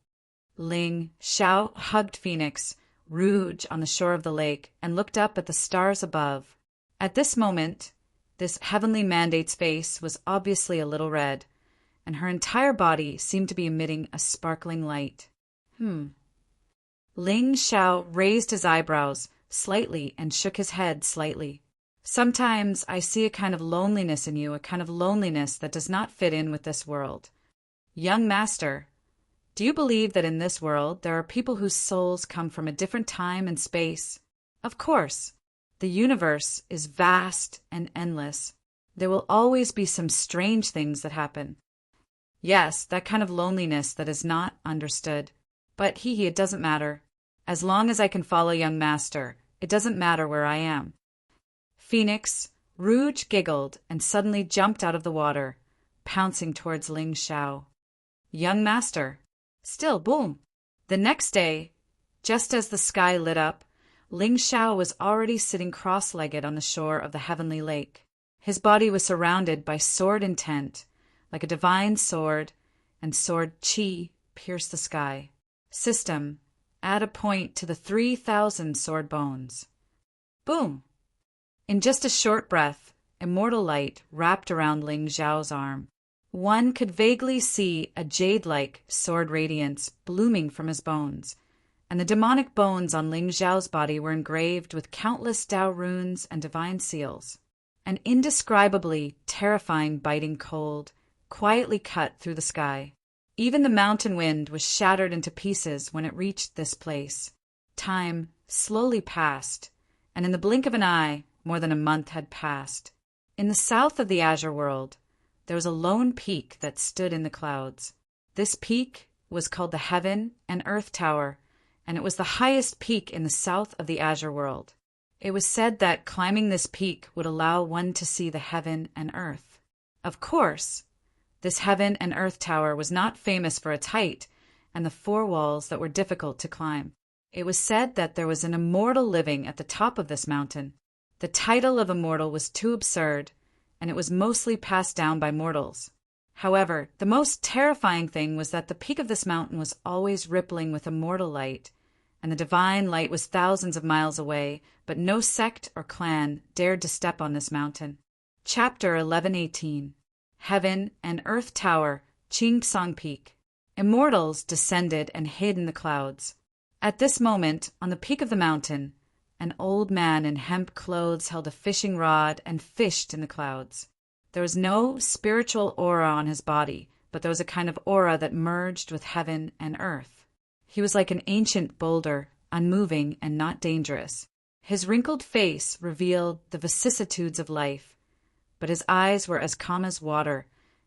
Ling Zhao hugged Phoenix Rouge on the shore of the lake and looked up at the stars above. At this moment, this heavenly mandate's face was obviously a little red, and her entire body seemed to be emitting a sparkling light. Ling Zhao raised his eyebrows slightly and shook his head slightly. Sometimes I see a kind of loneliness in you, a kind of loneliness that does not fit in with this world. Young master, do you believe that in this world there are people whose souls come from a different time and space? Of course. The universe is vast and endless. There will always be some strange things that happen. Yes, that kind of loneliness that is not understood. But it doesn't matter. As long as I can follow young master, it doesn't matter where I am. Phoenix Rouge giggled and suddenly jumped out of the water, pouncing towards Ling Zhao. Young master. Still, boom. The next day, just as the sky lit up, Ling Zhao was already sitting cross-legged on the shore of the heavenly lake. His body was surrounded by sword intent, like a divine sword, and sword qi pierced the sky. System, add a point to the 3,000 sword bones. Boom! In just a short breath, immortal light wrapped around Ling Zhao's arm. One could vaguely see a jade-like sword radiance blooming from his bones, and the demonic bones on Ling Zhao's body were engraved with countless Dao runes and divine seals. An indescribably terrifying biting cold quietly cut through the sky. Even the mountain wind was shattered into pieces when it reached this place. Time slowly passed, and in the blink of an eye, more than a month had passed. In the south of the Azure world, there was a lone peak that stood in the clouds. This peak was called the Heaven and Earth Tower, and it was the highest peak in the south of the Azure world. It was said that climbing this peak would allow one to see the heaven and earth. Of course, this Heaven and Earth Tower was not famous for its height and the 4 walls that were difficult to climb. It was said that there was an immortal living at the top of this mountain. The title of immortal was too absurd, and it was mostly passed down by mortals. However, the most terrifying thing was that the peak of this mountain was always rippling with immortal light, and the divine light was thousands of miles away, but no sect or clan dared to step on this mountain. Chapter 1118. Heaven and Earth Tower, Qingtsang Peak. Immortals descended and hid in the clouds. At this moment, on the peak of the mountain, an old man in hemp clothes held a fishing rod and fished in the clouds. There was no spiritual aura on his body, but there was a kind of aura that merged with heaven and earth. He was like an ancient boulder, unmoving and not dangerous. His wrinkled face revealed the vicissitudes of life, but his eyes were as calm as water,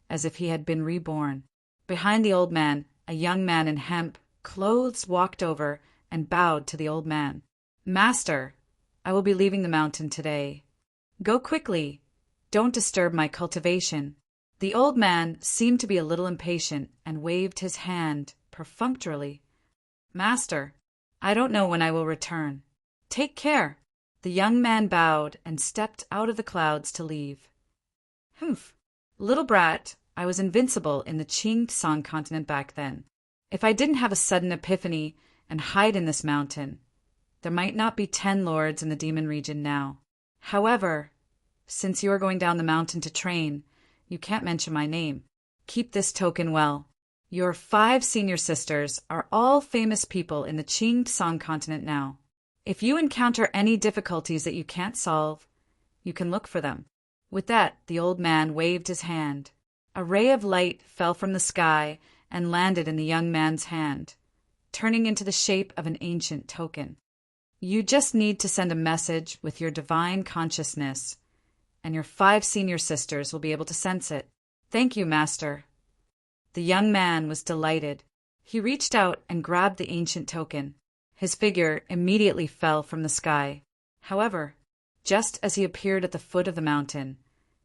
as if he had been reborn. Behind the old man, a young man in hemp clothes walked over and bowed to the old man. Master, I will be leaving the mountain today. Go quickly. Don't disturb my cultivation. The old man seemed to be a little impatient and waved his hand perfunctorily. Master, I don't know when I will return. Take care. The young man bowed and stepped out of the clouds to leave. Humph. Little brat, I was invincible in the Qingtsang continent back then. If I didn't have a sudden epiphany and hide in this mountain, there might not be 10 lords in the demon region now. However, since you are going down the mountain to train, you can't mention my name. Keep this token well. Your 5 senior sisters are all famous people in the Qingtsang continent now. If you encounter any difficulties that you can't solve, you can look for them. With that, the old man waved his hand. A ray of light fell from the sky and landed in the young man's hand, turning into the shape of an ancient token. You just need to send a message with your divine consciousness, and your 5 senior sisters will be able to sense it. Thank you, Master. The young man was delighted. He reached out and grabbed the ancient token. His figure immediately fell from the sky. However, just as he appeared at the foot of the mountain,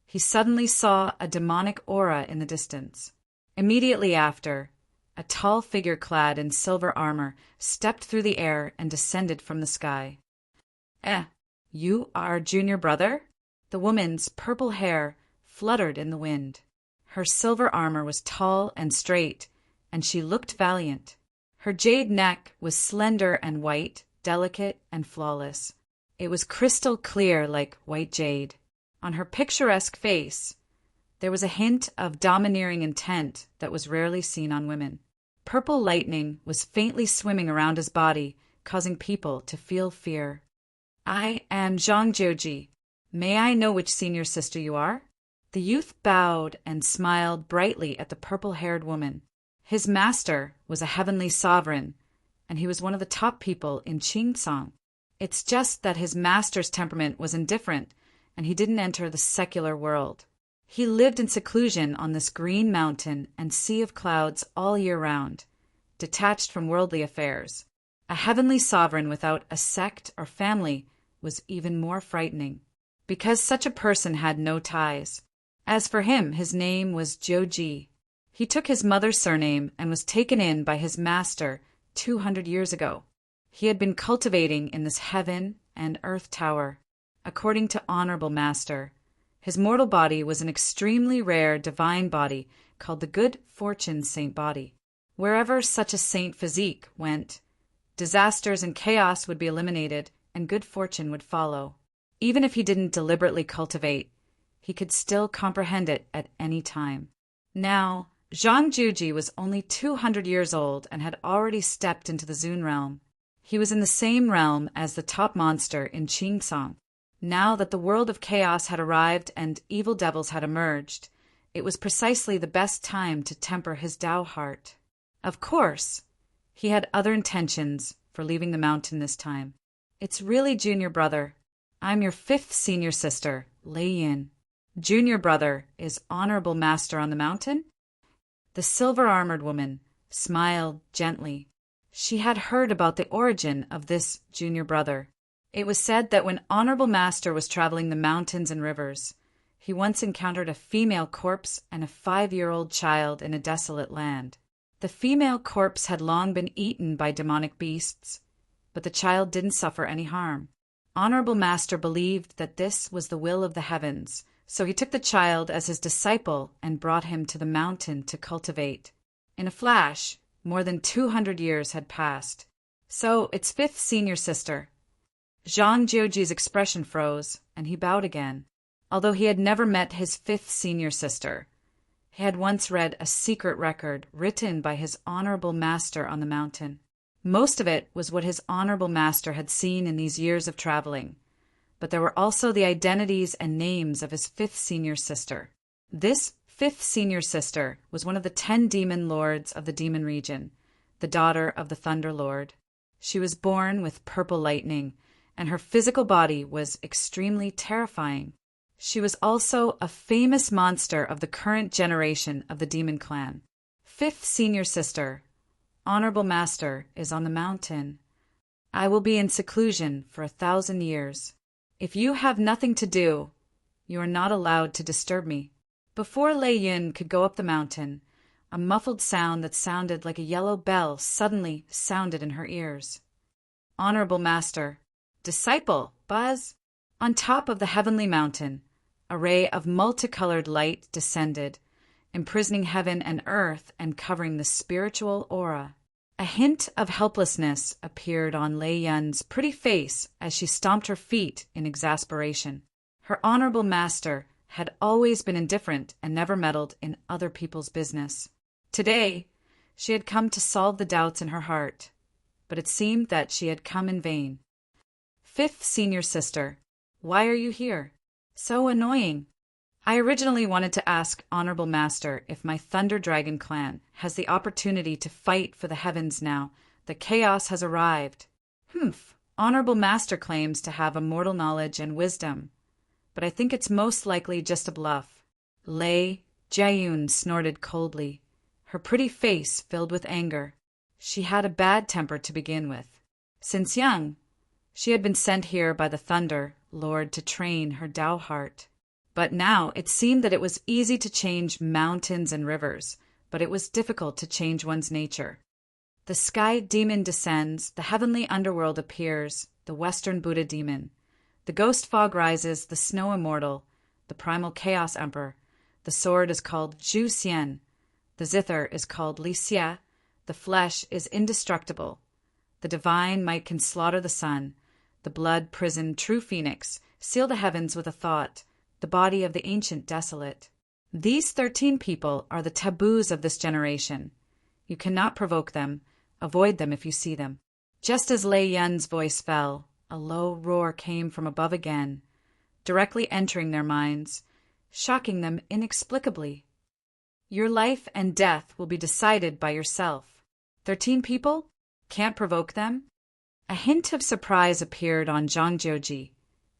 he suddenly saw a demonic aura in the distance. Immediately after, a tall figure clad in silver armor stepped through the air and descended from the sky. You are junior brother? The woman's purple hair fluttered in the wind. Her silver armor was tall and straight, and she looked valiant. Her jade neck was slender and white, delicate and flawless. It was crystal clear like white jade. On her picturesque face, there was a hint of domineering intent that was rarely seen on women. Purple lightning was faintly swimming around his body, causing people to feel fear. I am Zhang Jioji. May I know which senior sister you are? The youth bowed and smiled brightly at the purple-haired woman. His master was a heavenly sovereign, and he was one of the top people in Qingsong. It's just that his master's temperament was indifferent, and he didn't enter the secular world. He lived in seclusion on this green mountain and sea of clouds all year round, detached from worldly affairs. A heavenly sovereign without a sect or family was even more frightening, because such a person had no ties. As for him, his name was Jioji. He took his mother's surname and was taken in by his master 200 years ago. He had been cultivating in this heaven and earth tower. According to Honorable Master, his mortal body was an extremely rare divine body called the Good Fortune Saint Body. Wherever such a saint physique went, disasters and chaos would be eliminated and good fortune would follow. Even if he didn't deliberately cultivate, he could still comprehend it at any time. Now, Zhang Juji was only 200 years old and had already stepped into the Zun realm. He was in the same realm as the top monster in Qingsong. Now that the world of chaos had arrived and evil devils had emerged, it was precisely the best time to temper his Dao heart. Of course, he had other intentions for leaving the mountain this time. It's really junior brother. I'm your 5th senior sister, Lei Yin. Junior brother is Honorable Master on the mountain? The silver-armored woman smiled gently. She had heard about the origin of this junior brother. It was said that when Honorable Master was traveling the mountains and rivers, he once encountered a female corpse and a 5-year-old child in a desolate land. The female corpse had long been eaten by demonic beasts, but the child didn't suffer any harm. Honorable Master believed that this was the will of the heavens, so he took the child as his disciple and brought him to the mountain to cultivate. In a flash, more than 200 years had passed. So it's 5th senior sister. Zhang Jioji's expression froze, and he bowed again. Although he had never met his 5th senior sister, he had once read a secret record written by his Honorable Master on the mountain. Most of it was what his Honorable Master had seen in these years of traveling, but there were also the identities and names of his 5th senior sister. This 5th senior sister was one of the 10 demon lords of the demon region, the daughter of the Thunder Lord. She was born with purple lightning, and her physical body was extremely terrifying. She was also a famous monster of the current generation of the demon clan. 5th senior sister, Honorable Master is on the mountain. I will be in seclusion for 1,000 years. If you have nothing to do, you are not allowed to disturb me. Before Lei Yin could go up the mountain, a muffled sound that sounded like a yellow bell suddenly sounded in her ears. Honorable Master, disciple, Buzz. On top of the heavenly mountain, a ray of multicolored light descended, imprisoning heaven and earth and covering the spiritual aura. A hint of helplessness appeared on Lei Yin's pretty face as she stomped her feet in exasperation. Her Honorable Master had always been indifferent and never meddled in other people's business. Today, she had come to solve the doubts in her heart, but it seemed that she had come in vain. 5th senior sister, why are you here? So annoying. I originally wanted to ask Honorable Master if my Thunder Dragon clan has the opportunity to fight for the heavens now that chaos has arrived. Honorable Master claims to have immortal knowledge and wisdom, but I think it's most likely just a bluff. Lei Jiayun snorted coldly. her pretty face filled with anger. She had a bad temper to begin with. Since young, she had been sent here by the Thunder Lord to train her Tao heart. But now it seemed that it was easy to change mountains and rivers, but it was difficult to change one's nature. The sky demon descends, the heavenly underworld appears, the western Buddha demon. The ghost fog rises, the snow immortal, the primal chaos emperor. The sword is called Zhu Xian. The zither is called Li Xia. The flesh is indestructible. The divine might can slaughter the sun. The blood prisoned true phoenix, seal the heavens with a thought, the body of the ancient desolate. These 13 people are the taboos of this generation. You cannot provoke them. Avoid them if you see them. Just as Lei Yun's voice fell, a low roar came from above again, directly entering their minds, shocking them inexplicably. Your life and death will be decided by yourself. 13 people? Can't provoke them? A hint of surprise appeared on Zhang Jiuji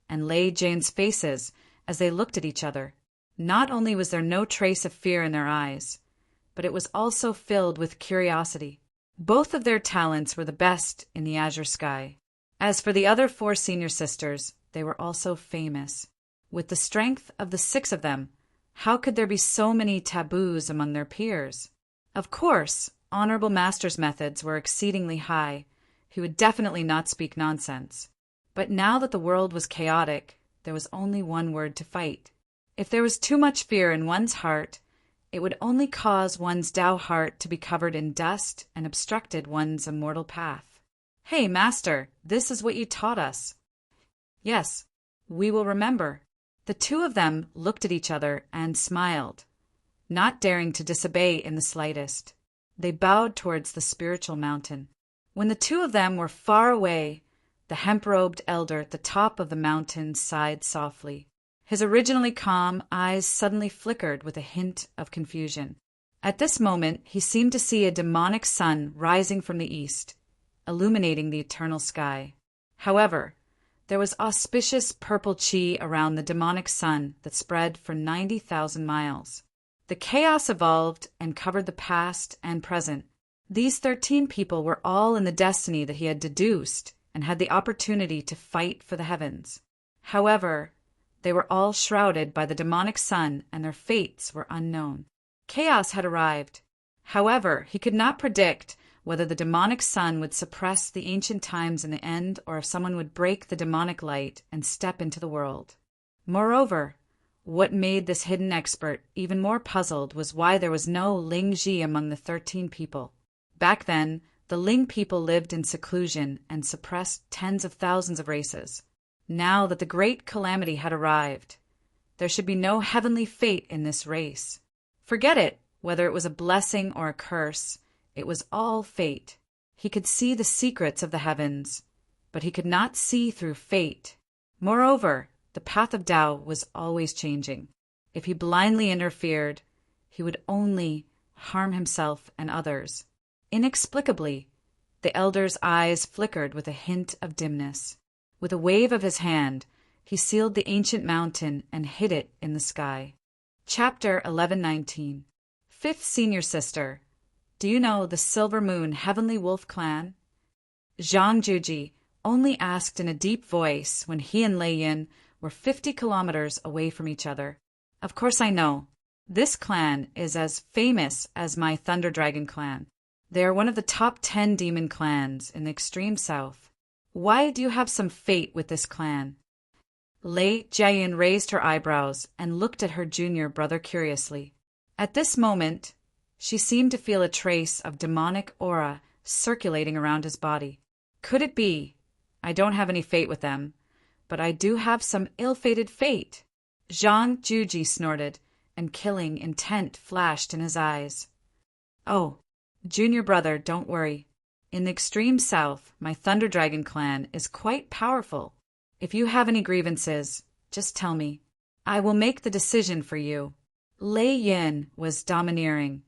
and Lei Jane's faces as they looked at each other. Not only was there no trace of fear in their eyes, but it was also filled with curiosity. Both of their talents were the best in the azure sky. As for the other 4 senior sisters, they were also famous. With the strength of the 6 of them, how could there be so many taboos among their peers? Of course, Honorable Master's methods were exceedingly high. He would definitely not speak nonsense. But now that the world was chaotic, there was only one word to fight. If there was too much fear in one's heart, it would only cause one's Tao heart to be covered in dust and obstructed one's immortal path. Hey, Master, this is what you taught us. Yes, we will remember. The 2 of them looked at each other and smiled, not daring to disobey in the slightest. They bowed towards the spiritual mountain. When the 2 of them were far away, the hemp-robed elder at the top of the mountain sighed softly. His originally calm eyes suddenly flickered with a hint of confusion. At this moment, he seemed to see a demonic sun rising from the east, illuminating the eternal sky. However, there was auspicious purple chi around the demonic sun that spread for 90,000 miles. The chaos evolved and covered the past and present. These 13 people were all in the destiny that he had deduced and had the opportunity to fight for the heavens. However, they were all shrouded by the demonic sun and their fates were unknown. Chaos had arrived. However, he could not predict whether the demonic sun would suppress the ancient times in the end or if someone would break the demonic light and step into the world. Moreover, what made this hidden expert even more puzzled was why there was no Ling Ji among the 13 people. Back then, the Ling people lived in seclusion and suppressed tens of thousands of races. Now that the great calamity had arrived, there should be no heavenly fate in this race. Forget it, whether it was a blessing or a curse, it was all fate. He could see the secrets of the heavens, but he could not see through fate. Moreover, the path of Tao was always changing. If he blindly interfered, he would only harm himself and others. Inexplicably, the elder's eyes flickered with a hint of dimness. With a wave of his hand, he sealed the ancient mountain and hid it in the sky. Chapter 1119. 5th Senior Sister. Do you know the Silver Moon Heavenly Wolf Clan? Zhang Juji only asked in a deep voice when he and Lei Yin were 50 kilometers away from each other. Of course I know. This clan is as famous as my Thunder Dragon clan. They are one of the top 10 demon clans in the extreme south. Why do you have some fate with this clan? Lei Jiayin raised her eyebrows and looked at her junior brother curiously. At this moment, she seemed to feel a trace of demonic aura circulating around his body. Could it be? I don't have any fate with them, but I do have some ill-fated fate. Zhang Juji snorted, and killing intent flashed in his eyes. Oh, junior brother, don't worry. In the extreme south, my Thunder Dragon clan is quite powerful. If you have any grievances, just tell me. I will make the decision for you. Lei Yin was domineering,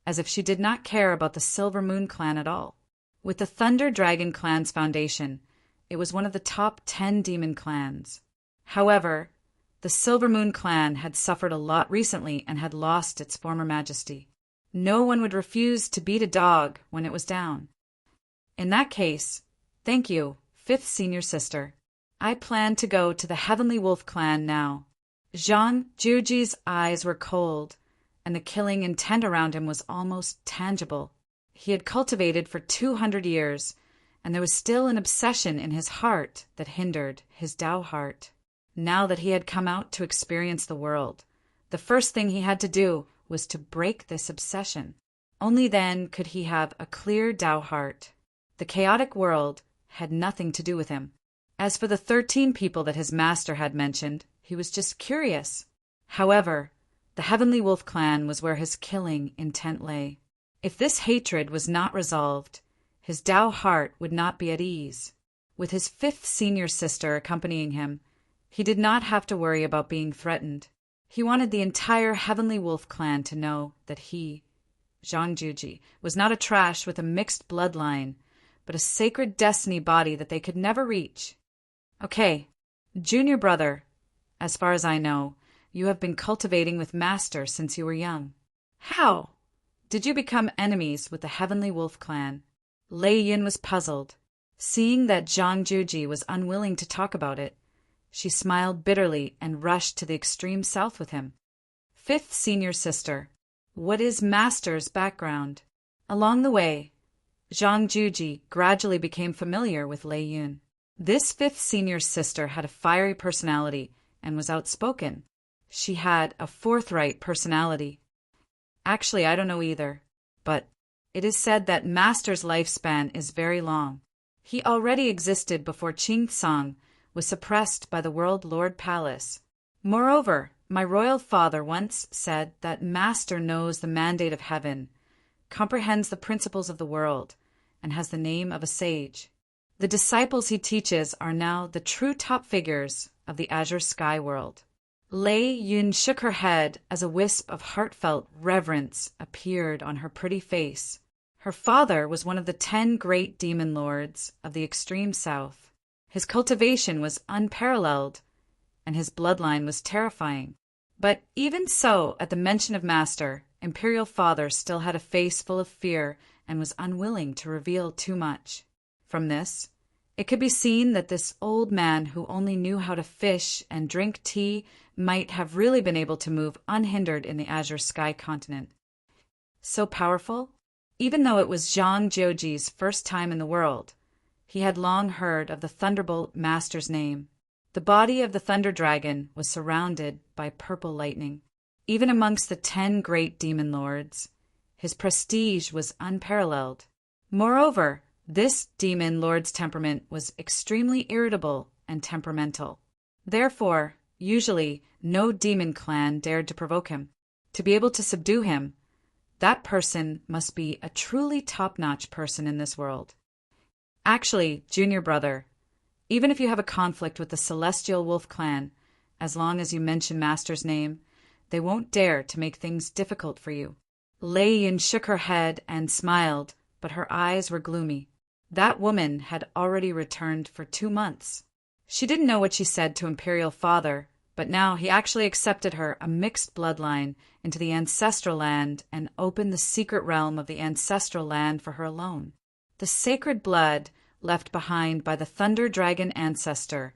as if she did not care about the Silver Moon clan at all. With the Thunder Dragon clan's foundation, it was one of the top 10 demon clans. However, the Silver Moon clan had suffered a lot recently and had lost its former majesty. No one would refuse to beat a dog when it was down. In that case, thank you, fifth senior sister. I plan to go to the Heavenly Wolf clan now. Zhang Juji's eyes were cold, and the killing intent around him was almost tangible. He had cultivated for 200 years, and there was still an obsession in his heart that hindered his Tao heart. Now that he had come out to experience the world, the first thing he had to do was to break this obsession. Only then could he have a clear Tao heart. The chaotic world had nothing to do with him. As for the 13 people that his master had mentioned, he was just curious. However, the Heavenly Wolf clan was where his killing intent lay. If this hatred was not resolved, his Tao heart would not be at ease. With his fifth senior sister accompanying him, he did not have to worry about being threatened. He wanted the entire Heavenly Wolf clan to know that he, Zhang Juji, was not a trash with a mixed bloodline, but a sacred destiny body that they could never reach. Okay, junior brother, as far as I know, you have been cultivating with Master since you were young. How did you become enemies with the Heavenly Wolf clan? Lei Yin was puzzled. Seeing that Zhang Juji was unwilling to talk about it, she smiled bitterly and rushed to the extreme south with him. Fifth senior sister, what is Master's background? Along the way, Zhang Juji gradually became familiar with Lei Yun. This fifth senior sister had a fiery personality and was outspoken. She had a forthright personality. Actually, I don't know either, but it is said that Master's lifespan is very long. He already existed before Qing Tsang was suppressed by the World Lord Palace. Moreover, my royal father once said that Master knows the mandate of heaven, comprehends the principles of the world, and has the name of a sage. The disciples he teaches are now the true top figures of the Azure Sky world. Lei Yun shook her head as a wisp of heartfelt reverence appeared on her pretty face. Her father was one of the 10 great demon lords of the extreme south. His cultivation was unparalleled, and his bloodline was terrifying. But even so, at the mention of Master, Imperial Father still had a face full of fear and was unwilling to reveal too much. From this, it could be seen that this old man who only knew how to fish and drink tea might have really been able to move unhindered in the Azure Sky continent. So powerful? Even though it was Zhang Juji's first time in the world, he had long heard of the Thunderbolt Master's name. The body of the Thunder Dragon was surrounded by purple lightning. Even amongst the 10 great demon lords, his prestige was unparalleled. Moreover, this demon lord's temperament was extremely irritable and temperamental. Therefore, usually, no demon clan dared to provoke him. To be able to subdue him, that person must be a truly top-notch person in this world. Actually, junior brother, even if you have a conflict with the Celestial Wolf clan, as long as you mention Master's name, they won't dare to make things difficult for you. Lei Yin shook her head and smiled, but her eyes were gloomy. That woman had already returned for 2 months. She didn't know what she said to Imperial Father, but now he actually accepted her a mixed bloodline into the ancestral land and opened the secret realm of the ancestral land for her alone. The sacred blood left behind by the Thunder Dragon ancestor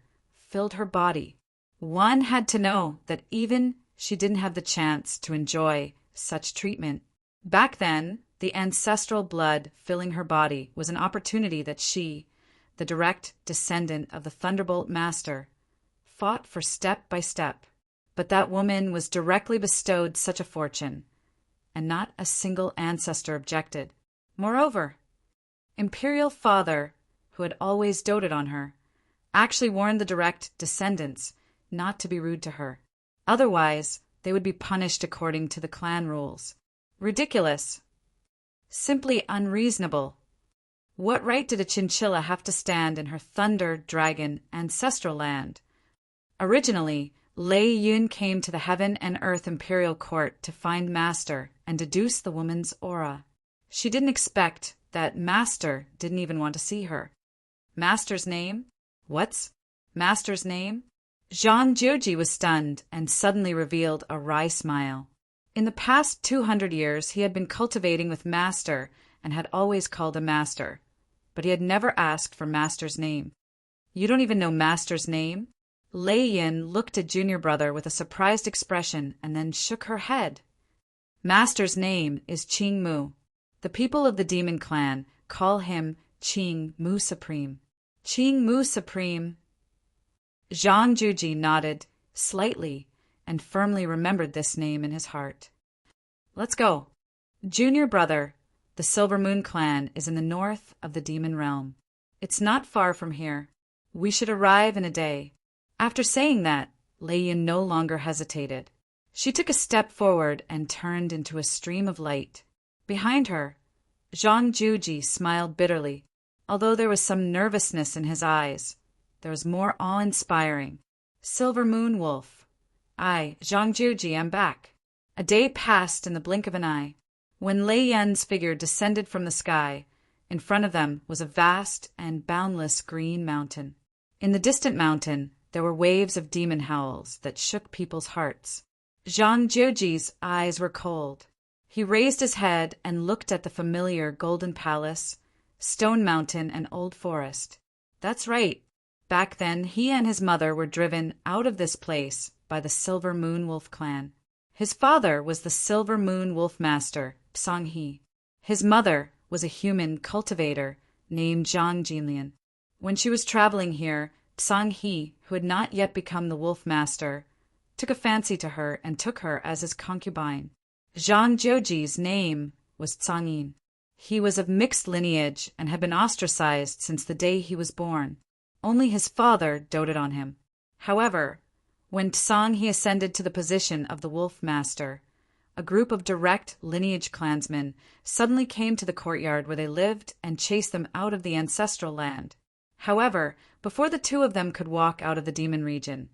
filled her body. One had to know that even she didn't have the chance to enjoy such treatment. Back then, the ancestral blood filling her body was an opportunity that she, the direct descendant of the Thunderbolt Master, fought for step by step. But that woman was directly bestowed such a fortune, and not a single ancestor objected. Moreover, Imperial Father, who had always doted on her, actually warned the direct descendants not to be rude to her. Otherwise, they would be punished according to the clan rules. Ridiculous. Simply unreasonable. What right did a chinchilla have to stand in her Thunder Dragon ancestral land? Originally, Lei Yun came to the Heaven and Earth Imperial Court to find Master and deduce the woman's aura. She didn't expect that Master didn't even want to see her. Master's name? What's Master's name? Zhang Juji was stunned and suddenly revealed a wry smile. In the past 200 years, he had been cultivating with Master and had always called him Master, but he had never asked for Master's name. You don't even know Master's name? Lei Yin looked at junior brother with a surprised expression and then shook her head. Master's name is Qing Mu. The people of the demon clan call him Qing Mu Supreme. Qing Mu Supreme. Zhang Juji nodded slightly and firmly remembered this name in his heart. Let's go. Junior brother, the Silver Moon clan is in the north of the demon realm. It's not far from here. We should arrive in a day. After saying that, Lei Yin no longer hesitated. She took a step forward and turned into a stream of light. Behind her, Zhang Juji smiled bitterly. Although there was some nervousness in his eyes, there was more awe-inspiring. Silver Moon Wolf. I, Zhang Juji, am back. A day passed in the blink of an eye. When Lei Yin's figure descended from the sky, in front of them was a vast and boundless green mountain. In the distant mountain, there were waves of demon howls that shook people's hearts. Zhang Juji's eyes were cold. He raised his head and looked at the familiar Golden Palace, Stone Mountain, and Old Forest. That's right. Back then, he and his mother were driven out of this place by the Silver Moon Wolf clan. His father was the Silver Moon Wolf Master, Psang He. His mother was a human cultivator named Zhang Jinlian. When she was traveling here, Psang He, who had not yet become the Wolf Master, took a fancy to her and took her as his concubine. Zhang Juji's name was Tsangyin. He was of mixed lineage and had been ostracized since the day he was born. Only his father doted on him. However, when Tsang He ascended to the position of the Wolf Master, a group of direct lineage clansmen suddenly came to the courtyard where they lived and chased them out of the ancestral land. However, before the two of them could walk out of the demon region,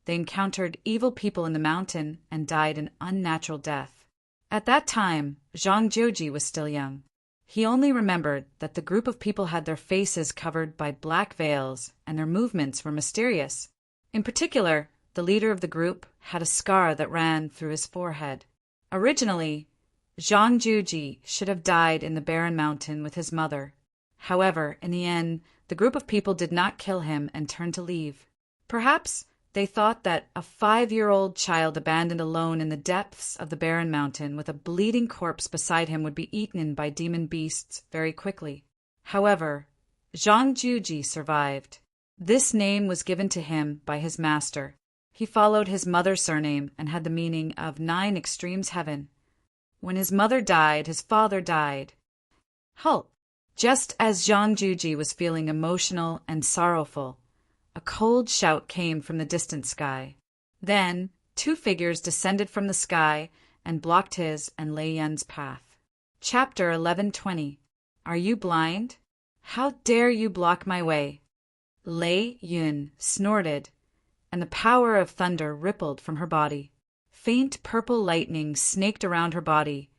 they encountered evil people in the mountain and died an unnatural death. At that time, Zhang Juji was still young. He only remembered that the group of people had their faces covered by black veils and their movements were mysterious. In particular, the leader of the group had a scar that ran through his forehead. Originally, Zhang Juji should have died in the barren mountain with his mother. However, in the end, the group of people did not kill him and turned to leave. Perhaps they thought that a 5-year-old child abandoned alone in the depths of the barren mountain with a bleeding corpse beside him would be eaten by demon beasts very quickly. However, Zhang Juji survived. This name was given to him by his master. He followed his mother's surname and had the meaning of 9 extremes heaven. When his mother died, his father died. Halt! Just as Zhang Juji was feeling emotional and sorrowful, a cold shout came from the distant sky. Then 2 figures descended from the sky and blocked his and Lei Yin's path. Chapter 11:20. Are you blind? How dare you block my way? Lei Yin snorted, and the power of thunder rippled from her body. Faint purple lightning snaked around her body,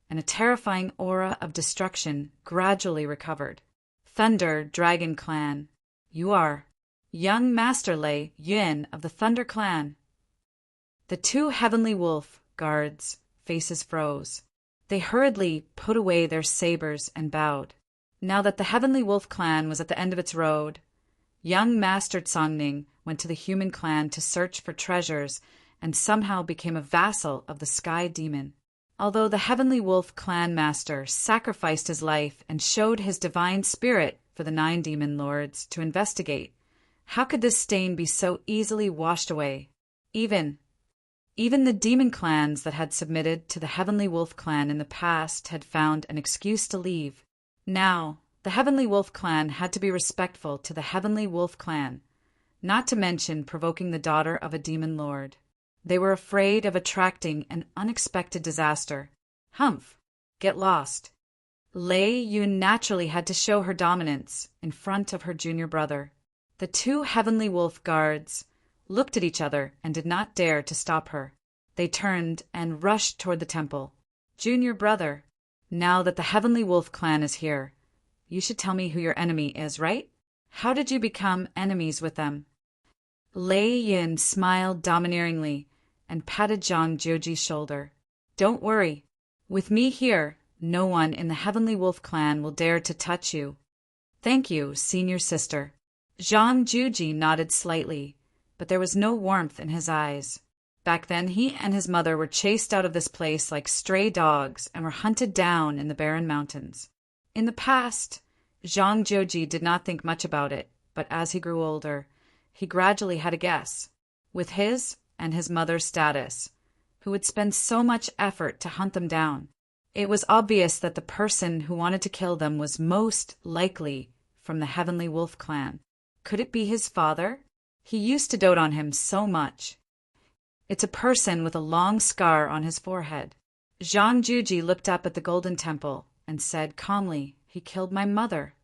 and a terrifying aura of destruction gradually recovered. Thunder Dragon Clan, you are young Master Lei Yin of the Thunder Clan. The 2 heavenly wolf guards' faces froze. They hurriedly put away their sabers and bowed. Now that the heavenly wolf clan was at the end of its road, young Master Tsangning went to the human clan to search for treasures and somehow became a vassal of the sky demon. Although the heavenly wolf clan master sacrificed his life and showed his divine spirit for the 9 demon lords to investigate, how could this stain be so easily washed away? Even the demon clans that had submitted to the Heavenly Wolf clan in the past had found an excuse to leave. Now, the Heavenly Wolf clan had to be respectful to the Heavenly Wolf clan, not to mention provoking the daughter of a demon lord. They were afraid of attracting an unexpected disaster. Humph! Get lost. Lei Yun naturally had to show her dominance in front of her junior brother. The 2 heavenly wolf guards looked at each other and did not dare to stop her. They turned and rushed toward the temple. Junior brother, now that the heavenly wolf clan is here, you should tell me who your enemy is, right? How did you become enemies with them? Lei Yin smiled domineeringly and patted Zhang Juji's shoulder. Don't worry. With me here, no one in the Heavenly Wolf clan will dare to touch you. Thank you, senior sister. Zhang Juji nodded slightly, but there was no warmth in his eyes. Back then, he and his mother were chased out of this place like stray dogs and were hunted down in the barren mountains. In the past, Zhang Juji did not think much about it, but as he grew older, he gradually had a guess. With his and his mother's status, who would spend so much effort to hunt them down, it was obvious that the person who wanted to kill them was most likely from the Heavenly Wolf clan. Could it be his father? He used to dote on him so much. It's a person with a long scar on his forehead. Zhang Juji looked up at the Golden Temple and said calmly, "He killed my mother."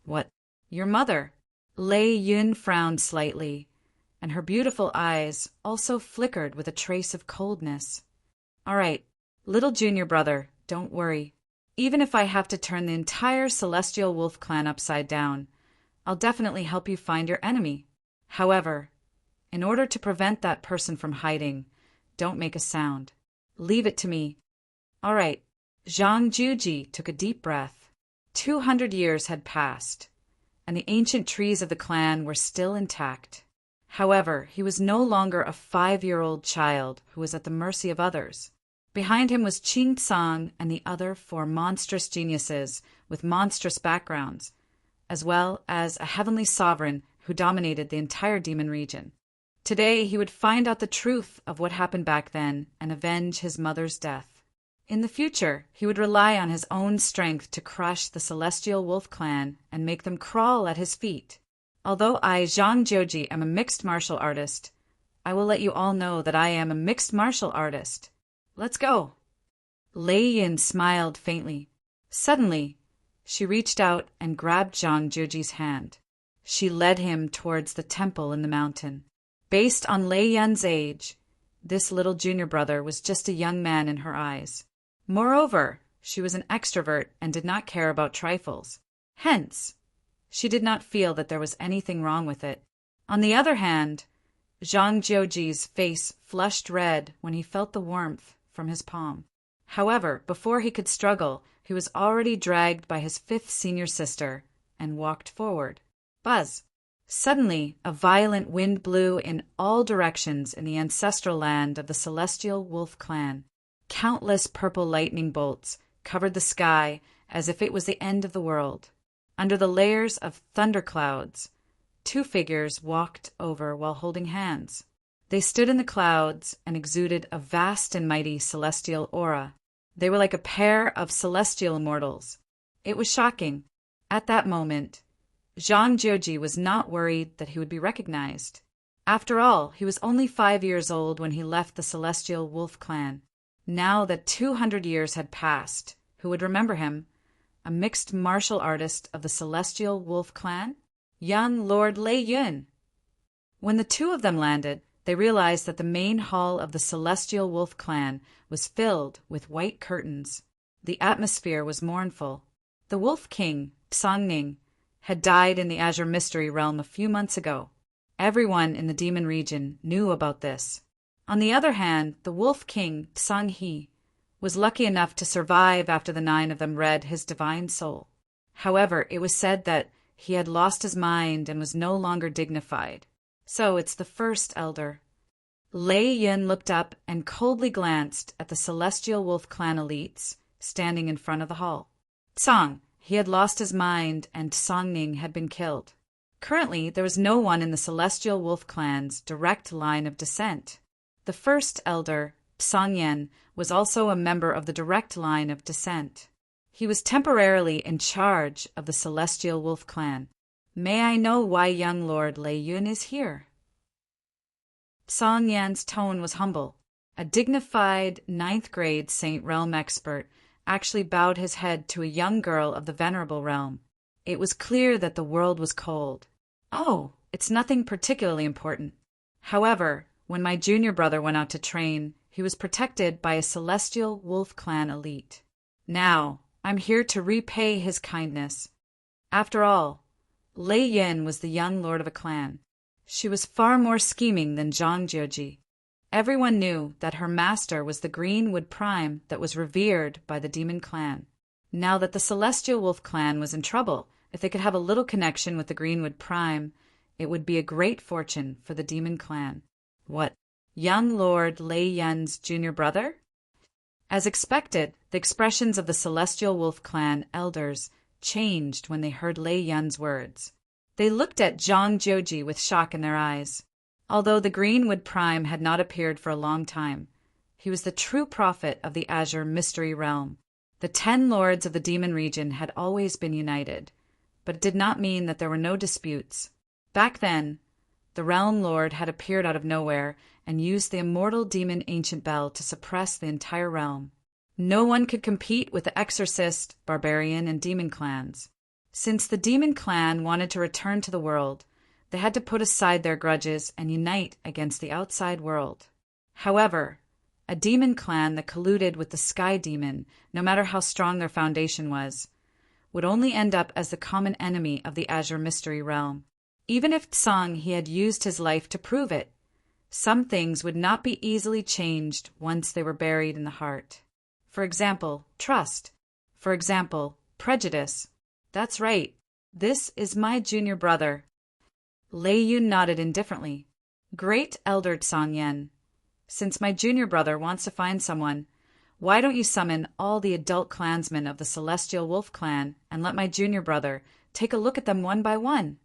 "What? Your mother?" Lei Yun frowned slightly, and her beautiful eyes also flickered with a trace of coldness. "All right, little junior brother, don't worry. Even if I have to turn the entire Celestial Wolf clan upside down, I'll definitely help you find your enemy. However, in order to prevent that person from hiding, don't make a sound. Leave it to me." "All right." Zhang Juji took a deep breath. 200 years had passed, and the ancient trees of the clan were still intact. However, he was no longer a 5-year-old child who was at the mercy of others. Behind him was Qing Tsang and the other 4 monstrous geniuses with monstrous backgrounds, as well as a heavenly sovereign who dominated the entire demon region. Today he would find out the truth of what happened back then and avenge his mother's death. In the future, he would rely on his own strength to crush the Celestial Wolf clan and make them crawl at his feet. Although I, Zhang Juji, am a mixed martial artist, I will let you all know that I am a mixed martial artist. Let's go." Lei Yin smiled faintly. Suddenly, she reached out and grabbed Zhang Juji's hand. She led him towards the temple in the mountain. Based on Lei Yun's age, this little junior brother was just a young man in her eyes. Moreover, she was an extrovert and did not care about trifles. Hence, she did not feel that there was anything wrong with it. On the other hand, Zhang Juji's face flushed red when he felt the warmth from his palm. However, before he could struggle, he was already dragged by his 5th senior sister and walked forward. Buzz! Suddenly, a violent wind blew in all directions in the ancestral land of the Celestial Wolf clan. Countless purple lightning bolts covered the sky as if it was the end of the world. Under the layers of thunderclouds, 2 figures walked over while holding hands. They stood in the clouds and exuded a vast and mighty celestial aura. They were like a pair of celestial immortals. It was shocking. At that moment, Zhang Juji was not worried that he would be recognized. After all, he was only 5 years old when he left the Celestial Wolf clan. Now that 200 years had passed, who would remember him? A mixed martial artist of the Celestial Wolf clan? Young Lord Lei Yun. When the 2 of them landed, they realized that the main hall of the Celestial Wolf clan was filled with white curtains. The atmosphere was mournful. The Wolf King, Tsangning, had died in the Azure Mystery Realm a few months ago. Everyone in the demon region knew about this. On the other hand, the Wolf King, Tsang-He, was lucky enough to survive after the 9 of them read his divine soul. However, it was said that he had lost his mind and was no longer dignified. So it's the first elder. Lei Yun looked up and coldly glanced at the Celestial Wolf clan elites standing in front of the hall. Tsang, he had lost his mind and Tsangning had been killed. Currently, there was no one in the Celestial Wolf clan's direct line of descent. The first elder, Psangyen, was also a member of the direct line of descent. He was temporarily in charge of the Celestial Wolf clan. May I know why young Lord Lei Yun is here? Psangyen's tone was humble. A dignified 9th grade Saint Realm expert actually bowed his head to a young girl of the Venerable Realm. It was clear that the world was cold. Oh, it's nothing particularly important. However, when my junior brother went out to train, he was protected by a Celestial Wolf clan elite. Now, I'm here to repay his kindness. After all, Lei Yin was the young lord of a clan. She was far more scheming than Zhang Juji. Everyone knew that her master was the Greenwood Prime that was revered by the Demon Clan. Now that the Celestial Wolf Clan was in trouble, if they could have a little connection with the Greenwood Prime, it would be a great fortune for the Demon Clan. What? Young Lord Lei Yun's junior brother? As expected, the expressions of the Celestial Wolf Clan elders changed when they heard Lei Yun's words. They looked at Zhang Jiuji with shock in their eyes. Although the Greenwood Prime had not appeared for a long time, he was the true prophet of the Azure Mystery Realm. The 10 lords of the demon region had always been united, but it did not mean that there were no disputes. Back then, the Realm Lord had appeared out of nowhere and used the immortal demon Ancient Bell to suppress the entire realm. No one could compete with the Exorcist, Barbarian, and Demon clans. Since the Demon Clan wanted to return to the world, they had to put aside their grudges and unite against the outside world. However, a demon clan that colluded with the Sky Demon, no matter how strong their foundation was, would only end up as the common enemy of the Azure Mystery Realm. Even if Tsang he had used his life to prove it, some things would not be easily changed once they were buried in the heart. For example, trust. For example, prejudice. That's right. This is my junior brother. Lei Yun nodded indifferently. Great Elder Tsang Yen, since my junior brother wants to find someone, why don't you summon all the adult clansmen of the Celestial Wolf Clan and let my junior brother take a look at them one by one?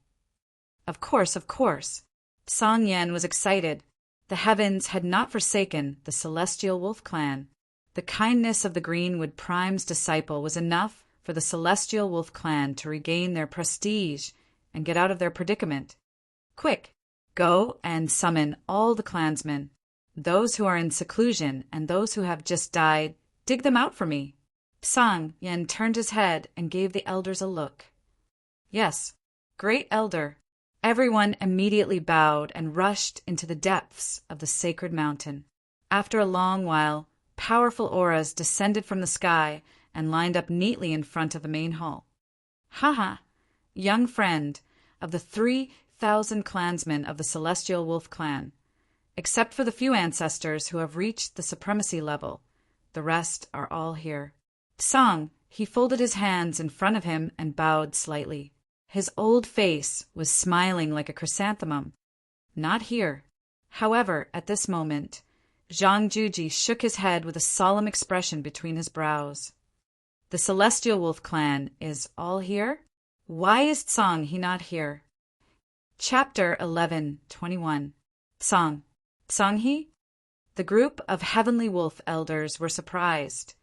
Of course, of course. Tsang Yen was excited. The heavens had not forsaken the Celestial Wolf Clan. The kindness of the Greenwood Prime's disciple was enough for the Celestial Wolf Clan to regain their prestige and get out of their predicament. Quick, go and summon all the clansmen. Those who are in seclusion and those who have just died, dig them out for me. Tsang Yen turned his head and gave the elders a look. Yes, great elder. Everyone immediately bowed and rushed into the depths of the sacred mountain. After a long while, powerful auras descended from the sky and lined up neatly in front of the main hall. Haha, young friend of the 3,000 clansmen of the Celestial Wolf Clan. Except for the few ancestors who have reached the supremacy level, the rest are all here. Tsang, he folded his hands in front of him and bowed slightly. His old face was smiling like a chrysanthemum. Not here. However, at this moment, Zhang Jiuji shook his head with a solemn expression between his brows. The Celestial Wolf Clan is all here? Why is Tsang he not here? Chapter 11:21. Tsang. Tsang he? The group of Heavenly Wolf elders were surprised,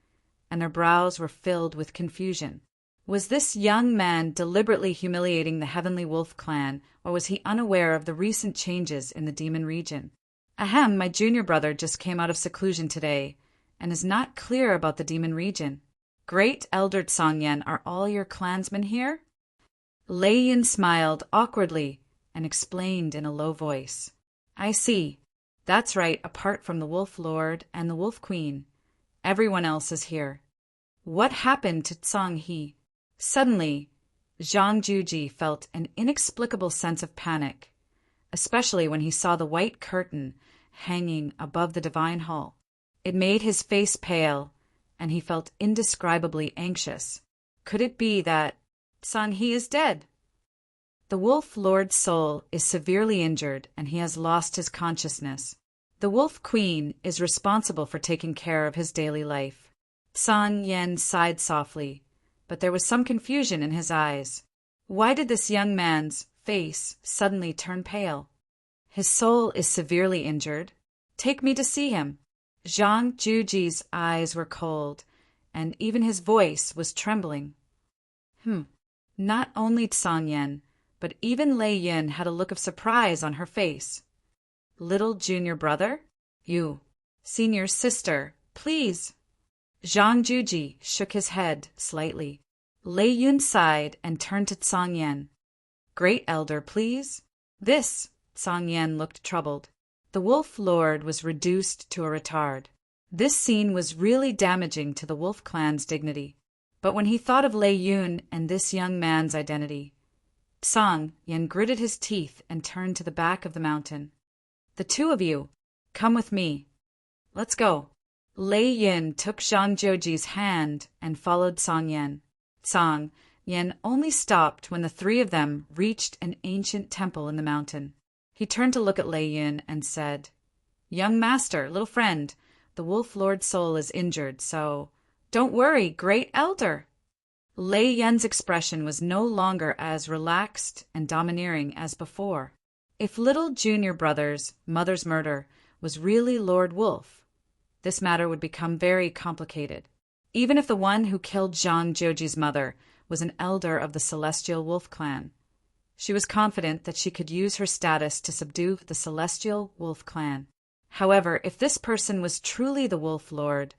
and their brows were filled with confusion. Was this young man deliberately humiliating the Heavenly Wolf Clan, or was he unaware of the recent changes in the demon region? Ahem, my junior brother just came out of seclusion today, and is not clear about the demon region. Great Elder Tsang Yen, are all your clansmen here? Lei Yin smiled awkwardly and explained in a low voice. I see. That's right, apart from the Wolf Lord and the Wolf Queen. Everyone else is here. What happened to Tsang He? Suddenly, Zhang Jiuji felt an inexplicable sense of panic, especially when he saw the white curtain hanging above the Divine Hall. It made his face pale, and he felt indescribably anxious. Could it be that Tsang He is dead? The Wolf Lord's soul is severely injured and he has lost his consciousness. The Wolf Queen is responsible for taking care of his daily life. Tsang Yen sighed softly, but there was some confusion in his eyes. Why did this young man's face suddenly turn pale? His soul is severely injured. Take me to see him. Zhang Jiuji's eyes were cold, and even his voice was trembling. Not only Tsang Yen, but even Lei Yin had a look of surprise on her face. Little junior brother? You. Senior sister, please. Zhang Jiuji shook his head slightly. Lei Yun sighed and turned to Tsang Yen. Great elder, please. This. Tsang Yen looked troubled. The Wolf Lord was reduced to a retard. This scene was really damaging to the Wolf Clan's dignity. But when he thought of Lei Yun and this young man's identity, Tsang Yen gritted his teeth and turned to the back of the mountain. The two of you, Come with me. Let's go. Lei Yin took Zhang Jiuji's hand and followed Song Yan. Song Yan only stopped when the three of them reached an ancient temple in the mountain. He turned to look at Lei Yin and said, "Young master, little friend, the Wolf Lord's soul is injured, so don't worry, great elder." Lei Yin's expression was no longer as relaxed and domineering as before. If little junior brother's mother's murder was really Lord Wolf, this matter would become very complicated. Even if the one who killed Zhang Jiuji's mother was an elder of the Celestial Wolf clan, she was confident that she could use her status to subdue the Celestial Wolf clan. However, if this person was truly the Wolf Lord,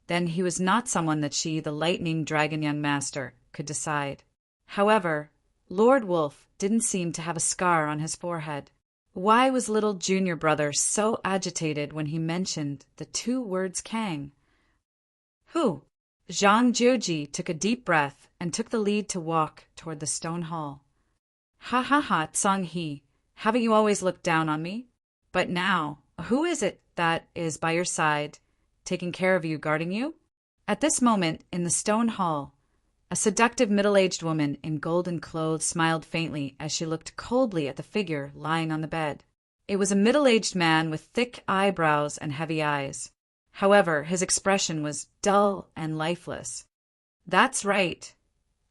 then he was not someone that she, the Lightning Dragon young master, could decide. However, Lord Wolf didn't seem to have a scar on his forehead. Why was little junior brother so agitated when he mentioned the two words Kang? Who? Zhang Jiuji took a deep breath and took the lead to walk toward the stone hall. Ha ha ha, Tsang He, haven't you always looked down on me? But now, who is it that is by your side, taking care of you, guarding you? At this moment, in the stone hall, a seductive middle-aged woman in golden clothes smiled faintly as she looked coldly at the figure lying on the bed. It was a middle-aged man with thick eyebrows and heavy eyes. However, his expression was dull and lifeless. That's right.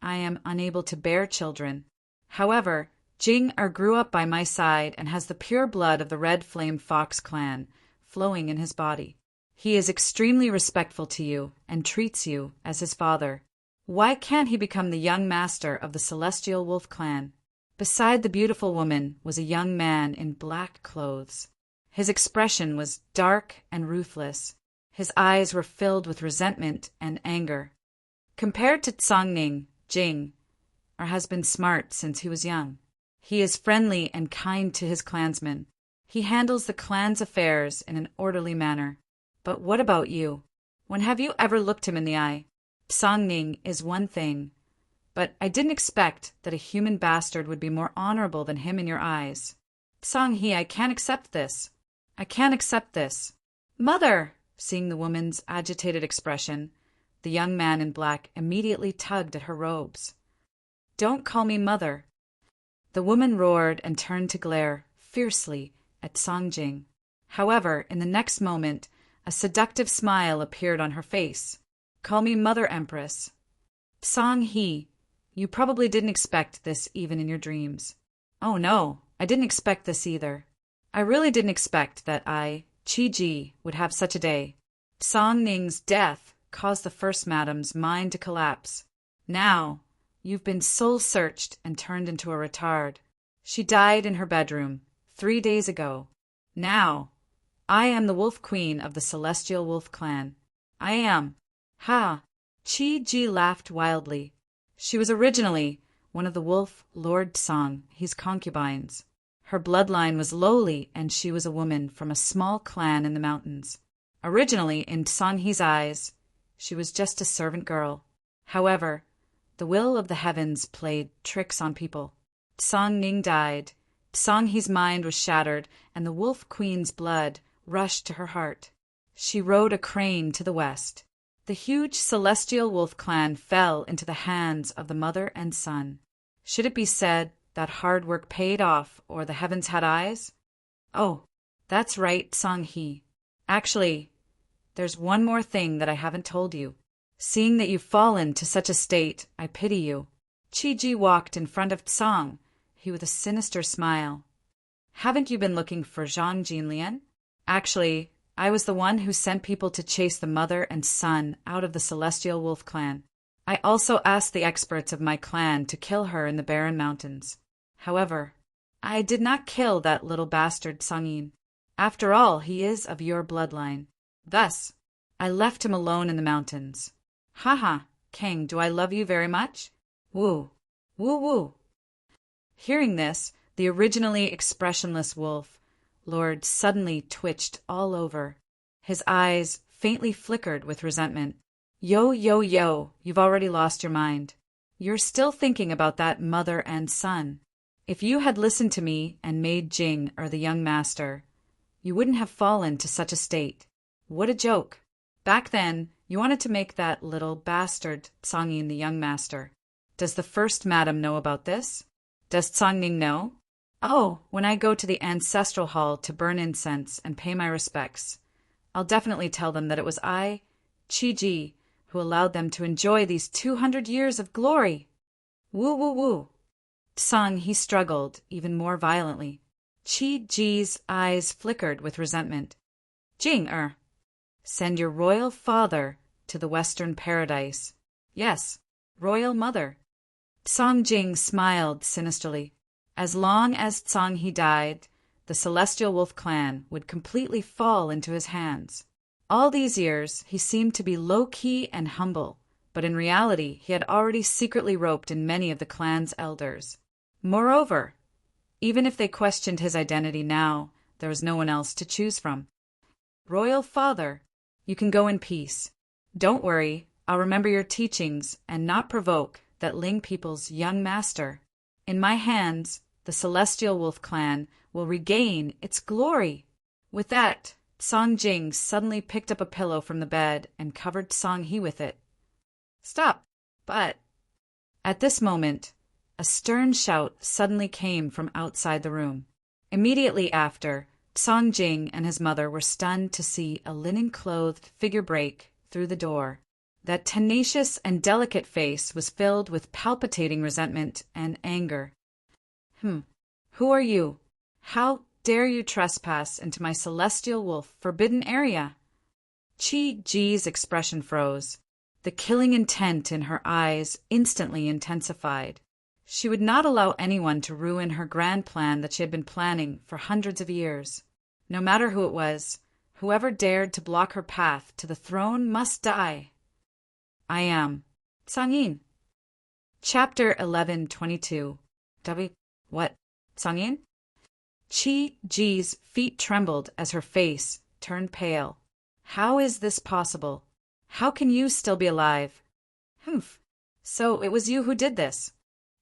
I am unable to bear children. However, Jing grew up by my side and has the pure blood of the Red Flame Fox clan flowing in his body. He is extremely respectful to you and treats you as his father. Why can't he become the young master of the Celestial Wolf clan? Beside the beautiful woman was a young man in black clothes. His expression was dark and ruthless. His eyes were filled with resentment and anger. Compared to Tsangning, Jing has been smart since he was young. He is friendly and kind to his clansmen. He handles the clan's affairs in an orderly manner. But what about you? When have you ever looked him in the eye? Tsangning is one thing, but I didn't expect that a human bastard would be more honorable than him in your eyes. Tsang-he, I can't accept this. I can't accept this. Mother! Seeing the woman's agitated expression, the young man in black immediately tugged at her robes. Don't call me mother. The woman roared and turned to glare fiercely at Songjing. However, in the next moment, a seductive smile appeared on her face. Call me Mother Empress. Song-he, you probably didn't expect this even in your dreams. Oh no, I didn't expect this either. I really didn't expect that I, Qi-ji, would have such a day. Song-ning's death caused the First Madam's mind to collapse. Now, you've been soul-searched and turned into a retard. She died in her bedroom 3 days ago. Now, I am the Wolf Queen of the Celestial Wolf clan. I am. Ha! Qi-ji laughed wildly. She was originally one of the Wolf Lord Song-he's concubines. Her bloodline was lowly, and she was a woman from a small clan in the mountains. Originally, in Song-he's eyes, she was just a servant girl. However, the will of the heavens played tricks on people. Song-ning died. Song-he's mind was shattered, and the Wolf Queen's blood rushed to her heart. She rode a crane to the west. The huge Celestial Wolf clan fell into the hands of the mother and son. Should it be said that hard work paid off, or the heavens had eyes? Oh, that's right, Song-he. Actually, there's one more thing that I haven't told you. Seeing that you've fallen to such a state, I pity you. Qi-ji walked in front of Tsang-he with a sinister smile. Haven't you been looking for Zhang Jinlian? Actually, I was the one who sent people to chase the mother and son out of the Celestial Wolf clan. I also asked the experts of my clan to kill her in the Barren Mountains. However, I did not kill that little bastard Sangin. After all, he is of your bloodline. Thus, I left him alone in the mountains. Haha, King, do I love you very much? Woo, woo woo. Hearing this, the originally expressionless wolf Lord suddenly twitched all over. His eyes faintly flickered with resentment. Yo, yo, yo, you've already lost your mind. You're still thinking about that mother and son. If you had listened to me and made Jing the young master, you wouldn't have fallen to such a state. What a joke. Back then, you wanted to make that little bastard Tsangyin the young master. Does the first madam know about this? Does Tsangning know? Oh, when I go to the ancestral hall to burn incense and pay my respects, I'll definitely tell them that it was I, Qi, who allowed them to enjoy these 200 years of glory. Woo woo woo. Tsang, he struggled even more violently. Qi-ji's eyes flickered with resentment. Jing, send your royal father to the western paradise. Yes, royal mother. Tsang Jing smiled sinisterly. As long as Tsang He died, the Celestial Wolf clan would completely fall into his hands. All these years, he seemed to be low-key and humble, but in reality, he had already secretly roped in many of the clan's elders. Moreover, even if they questioned his identity now, there was no one else to choose from. Royal Father, you can go in peace. Don't worry, I'll remember your teachings and not provoke that Ling people's young master. In my hands, the Celestial Wolf clan will regain its glory. With that, Tsang Jing suddenly picked up a pillow from the bed and covered Tsang He with it. Stop! But... At this moment, a stern shout suddenly came from outside the room. Immediately after, Tsang Jing and his mother were stunned to see a linen-clothed figure break through the door. That tenacious and delicate face was filled with palpitating resentment and anger. Who are you? How dare you trespass into my Celestial Wolf forbidden area? Qi-ji's expression froze. The killing intent in her eyes instantly intensified. She would not allow anyone to ruin her grand plan that she had been planning for hundreds of years. No matter who it was, whoever dared to block her path to the throne must die. I am Tsangyin. Chapter 11:22. What? Tsangyin? Qi-ji's feet trembled as her face turned pale. How is this possible? How can you still be alive? So it was you who did this.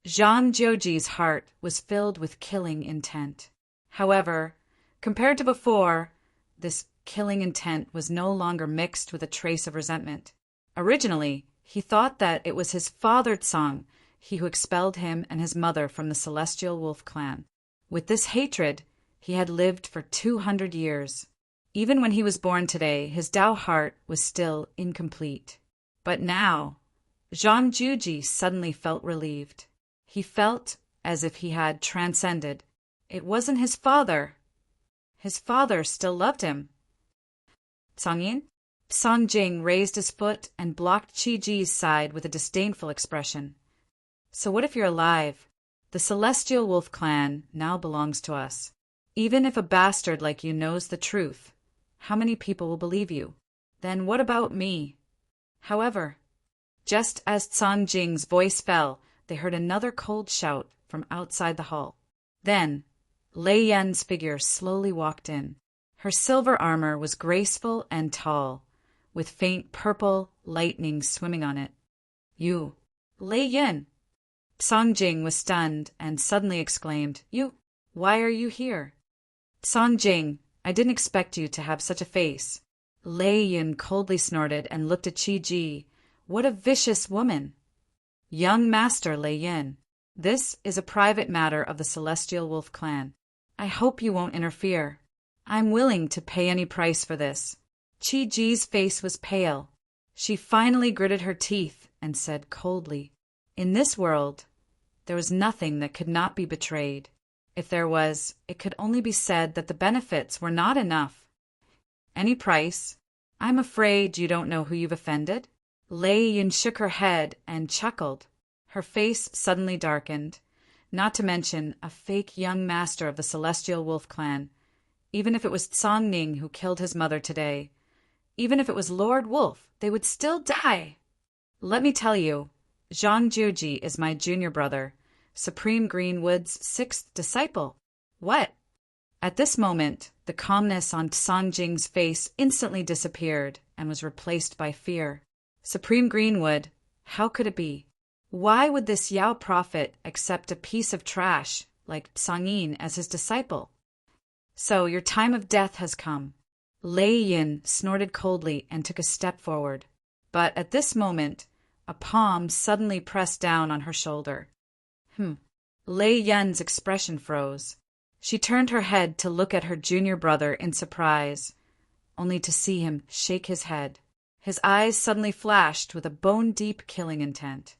Zhang Jiuji's heart was filled with killing intent. However, compared to before, this killing intent was no longer mixed with a trace of resentment. Originally, he thought that it was his father Tsang, he who expelled him and his mother from the Celestial Wolf clan. With this hatred, he had lived for 200 years. Even when he was born today, his Tao heart was still incomplete. But now, Zhang Jiuji suddenly felt relieved. He felt as if he had transcended. It wasn't his father. His father still loved him. Tsangyin? Tsang Jing raised his foot and blocked Qi-ji's side with a disdainful expression. So what if you're alive? The Celestial Wolf clan now belongs to us. Even if a bastard like you knows the truth, how many people will believe you? Then what about me? However, just as Tsang Jing's voice fell, they heard another cold shout from outside the hall. Then, Lei Yan's figure slowly walked in. Her silver armor was graceful and tall, with faint purple lightning swimming on it. You, Lei Yan! Tsang Jing was stunned and suddenly exclaimed, You, why are you here? Tsang Jing, I didn't expect you to have such a face. Lei Yan coldly snorted and looked at Qi-ji. What a vicious woman! Young Master Lei Yan, this is a private matter of the Celestial Wolf clan. I hope you won't interfere. I'm willing to pay any price for this. Qi-ji's face was pale. She finally gritted her teeth and said coldly, In this world, there was nothing that could not be betrayed. If there was, it could only be said that the benefits were not enough. Any price? I'm afraid you don't know who you've offended. Lei Yan shook her head and chuckled. Her face suddenly darkened. Not to mention a fake young master of the Celestial Wolf clan. Even if it was Tsang Ning who killed his mother today, even if it was Lord Wolf, they would still die. Let me tell you, Zhang Jiuji is my junior brother, Supreme Greenwood's sixth disciple. What? At this moment, the calmness on Tsang Jing's face instantly disappeared and was replaced by fear. Supreme Greenwood, how could it be? Why would this Yao prophet accept a piece of trash like Tsangyin as his disciple? So your time of death has come. Lei Yin snorted coldly and took a step forward. But at this moment, a palm suddenly pressed down on her shoulder. Lei Yin's expression froze. She turned her head to look at her junior brother in surprise, only to see him shake his head. His eyes suddenly flashed with a bone-deep killing intent.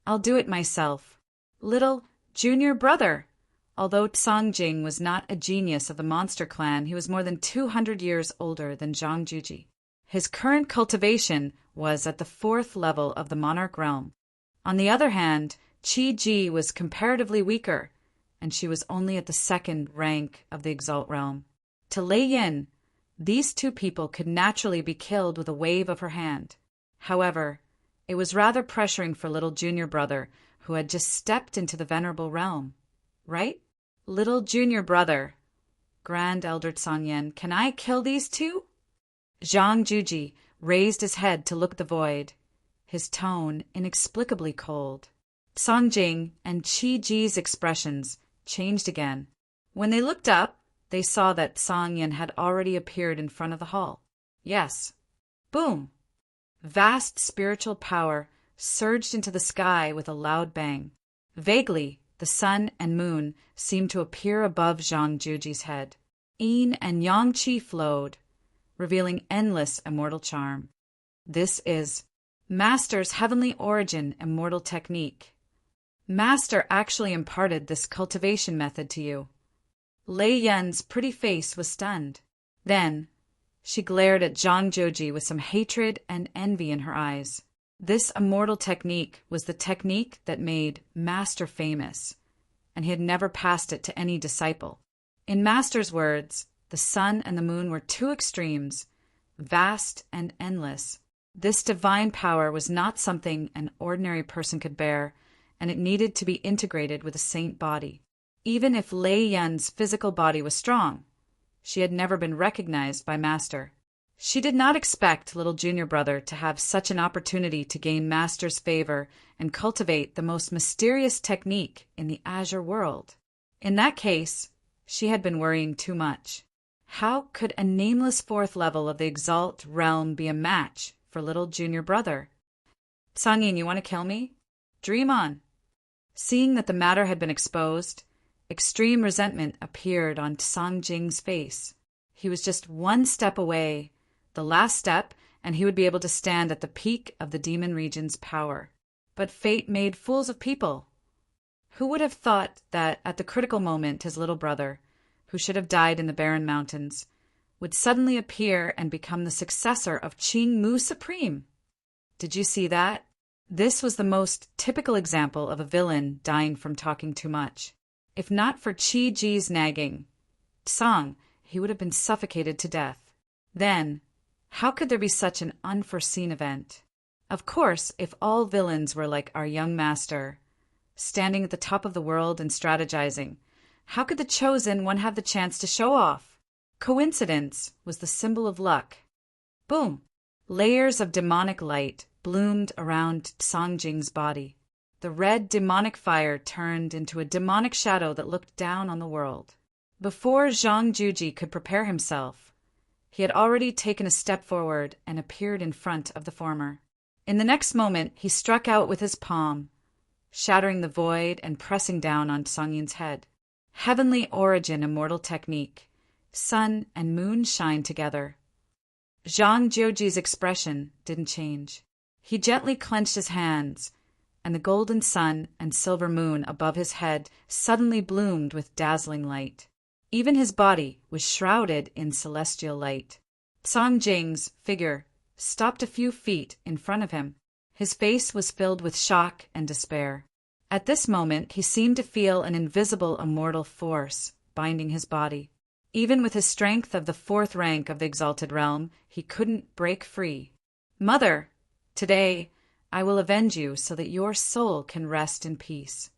I'll do it myself. Little junior brother! Although Songjing was not a genius of the monster clan, he was more than 200 years older than Zhang Juji. His current cultivation was at the 4th level of the monarch realm. On the other hand, Qi Ji was comparatively weaker, and she was only at the 2nd rank of the Exalt realm. To Lei Yin, these two people could naturally be killed with a wave of her hand. However, it was rather pressuring for little junior brother, who had just stepped into the venerable realm. Right? Little junior brother, Grand Elder Song, can I kill these two? Zhang Juji raised his head to look at the void, his tone inexplicably cold. Songjing and Qi Ji's expressions changed again. When they looked up, they saw that Song Yin had already appeared in front of the hall. Yes. Boom! Vast spiritual power surged into the sky with a loud bang. Vaguely, the sun and moon seemed to appear above Zhang Juji's head. Yin and Yang Qi flowed, revealing endless immortal charm. This is Master's heavenly origin immortal technique. Master actually imparted this cultivation method to you. Lei Yin's pretty face was stunned. Then, she glared at Zhang Juji with some hatred and envy in her eyes. This immortal technique was the technique that made Master famous, and he had never passed it to any disciple. In Master's words, the sun and the moon were two extremes, vast and endless. This divine power was not something an ordinary person could bear, and it needed to be integrated with a saint body. Even if Lei Yin's physical body was strong, she had never been recognized by Master. She did not expect little junior brother to have such an opportunity to gain Master's favor and cultivate the most mysterious technique in the Azure world. In that case, she had been worrying too much. How could a nameless 4th level of the Exalt realm be a match for little junior brother? Songyin, you want to kill me? Dream on. Seeing that the matter had been exposed, extreme resentment appeared on Songjing's face. He was just one step away, the last step, and he would be able to stand at the peak of the demon region's power. But fate made fools of people. Who would have thought that at the critical moment his little brother, who should have died in the barren mountains, would suddenly appear and become the successor of Qing Mu Supreme? Did you see that? This was the most typical example of a villain dying from talking too much. If not for Qi Ji's nagging, Song, he would have been suffocated to death. Then, how could there be such an unforeseen event? Of course, if all villains were like our young master, standing at the top of the world and strategizing, how could the chosen one have the chance to show off? Coincidence was the symbol of luck. Boom! Layers of demonic light bloomed around Songjing's body. The red demonic fire turned into a demonic shadow that looked down on the world. Before Zhang Juji could prepare himself, he had already taken a step forward and appeared in front of the former. In the next moment, he struck out with his palm, shattering the void and pressing down on Songyin's head. Heavenly origin immortal technique. Sun and moon shine together. Zhang Juji's expression didn't change. He gently clenched his hands, and the golden sun and silver moon above his head suddenly bloomed with dazzling light. Even his body was shrouded in celestial light. Songjing's figure stopped a few feet in front of him. His face was filled with shock and despair. At this moment, he seemed to feel an invisible immortal force binding his body. Even with his strength of the 4th rank of the Exalted Realm, he couldn't break free. Mother, today I will avenge you so that your soul can rest in peace.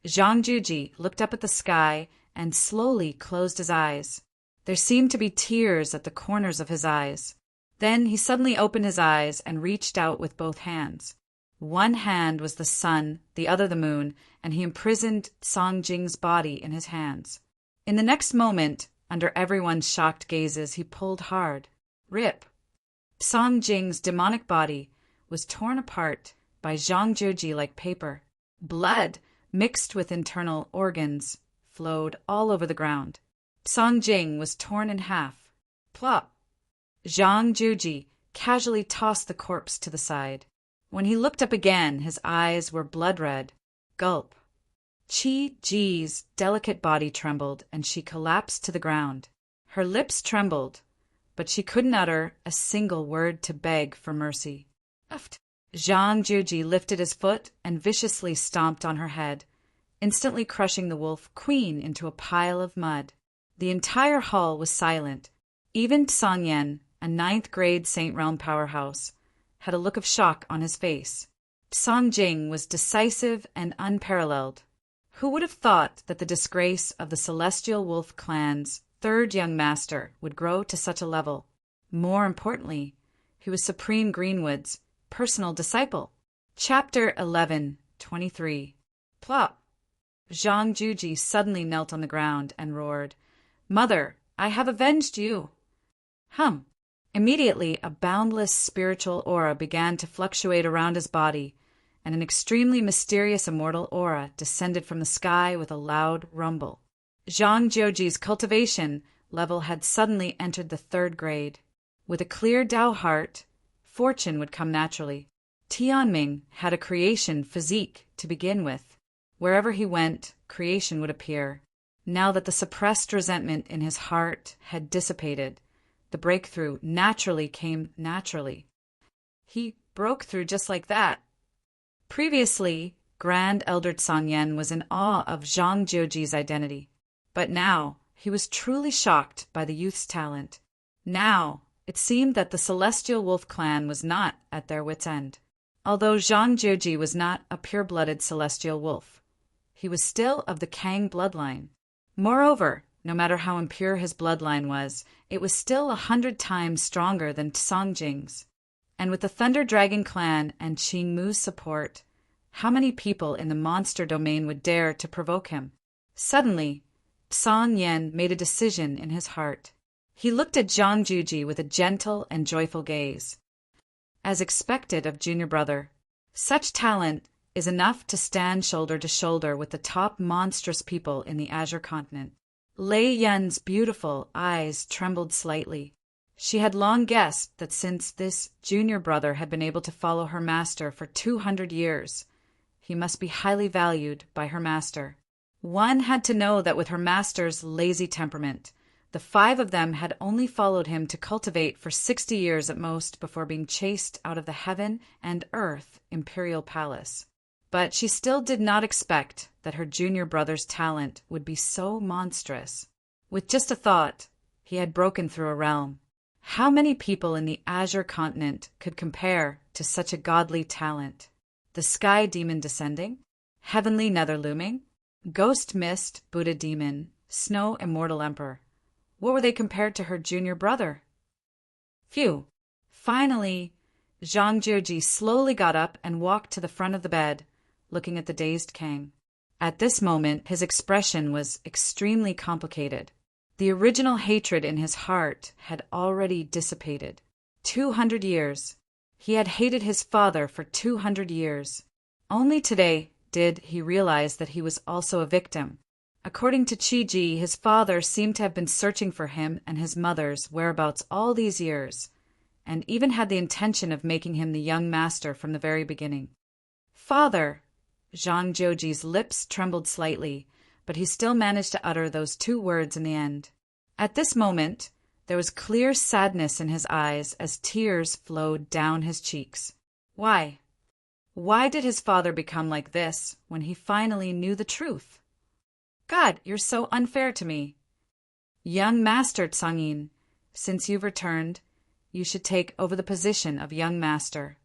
Zhang Juji looked up at the sky and slowly closed his eyes. There seemed to be tears at the corners of his eyes. Then he suddenly opened his eyes and reached out with both hands. One hand was the sun, the other the moon, and he imprisoned Songjing's body in his hands. In the next moment, Under everyone's shocked gazes, he pulled hard. Rip! Song Jing's demonic body was torn apart by Zhang Juji like paper. Blood, mixed with internal organs, flowed all over the ground. Song Jing was torn in half. Plop! Zhang Juji casually tossed the corpse to the side. When he looked up again, his eyes were blood-red. Gulp. Qi Ji's delicate body trembled, and she collapsed to the ground. Her lips trembled, but she couldn't utter a single word to beg for mercy. Uft. Zhang Juji lifted his foot and viciously stomped on her head, instantly crushing the wolf queen into a pile of mud. The entire hall was silent. Even Song Yan, a ninth-grade Saint Realm powerhouse, had a look of shock on his face. Song Jing was decisive and unparalleled. Who would have thought that the disgrace of the Celestial Wolf clan's third young master would grow to such a level? More importantly, he was Supreme Greenwood's personal disciple. Chapter 11:23. Plop! Zhang Juji suddenly knelt on the ground and roared, "Mother, I have avenged you!" Hum! Immediately, a boundless spiritual aura began to fluctuate around his body, and an extremely mysterious immortal aura descended from the sky with a loud rumble. Zhang Juji's cultivation level had suddenly entered the 3rd grade. With a clear Tao heart, fortune would come naturally. Tianming had a creation physique to begin with. Wherever he went, creation would appear. Now that the suppressed resentment in his heart had dissipated, the breakthrough naturally came naturally. He broke through just like that. Previously, Grand Elder Song Yan was in awe of Zhang Juji's identity. But now, he was truly shocked by the youth's talent. Now, it seemed that the Celestial Wolf clan was not at their wits' end. Although Zhang Juji was not a pure-blooded Celestial Wolf, he was still of the Kang bloodline. Moreover, no matter how impure his bloodline was, it was still 100 times stronger than Song Jing's. And with the Thunder Dragon clan and Qing Mu's support, how many people in the monster domain would dare to provoke him? Suddenly, Song Yan made a decision in his heart. He looked at Zhang Juji with a gentle and joyful gaze. As expected of junior brother, such talent is enough to stand shoulder to shoulder with the top monstrous people in the Azure continent. Lei Yun's beautiful eyes trembled slightly. She had long guessed that since this junior brother had been able to follow her master for 200 years, he must be highly valued by her master. One had to know that with her master's lazy temperament, the 5 of them had only followed him to cultivate for 60 years at most before being chased out of the heaven and earth imperial palace. But she still did not expect that her junior brother's talent would be so monstrous. With just a thought, he had broken through a realm. How many people in the Azure continent could compare to such a godly talent? The Sky Demon descending? Heavenly Nether looming? Ghost Mist Buddha Demon? Snow Immortal Emperor? What were they compared to her junior brother? Phew! Finally, Zhang Juji slowly got up and walked to the front of the bed, looking at the dazed Kang. At this moment, his expression was extremely complicated. The original hatred in his heart had already dissipated. 200 years. He had hated his father for 200 years. Only today did he realize that he was also a victim. According to Qi Ji, his father seemed to have been searching for him and his mother's whereabouts all these years, and even had the intention of making him the young master from the very beginning. Father! Zhang Juji's lips trembled slightly, but he still managed to utter those 2 words in the end. At this moment, there was clear sadness in his eyes as tears flowed down his cheeks. Why? Why did his father become like this when he finally knew the truth? God, you're so unfair to me. Young Master Tsangyin, since you've returned, you should take over the position of young master.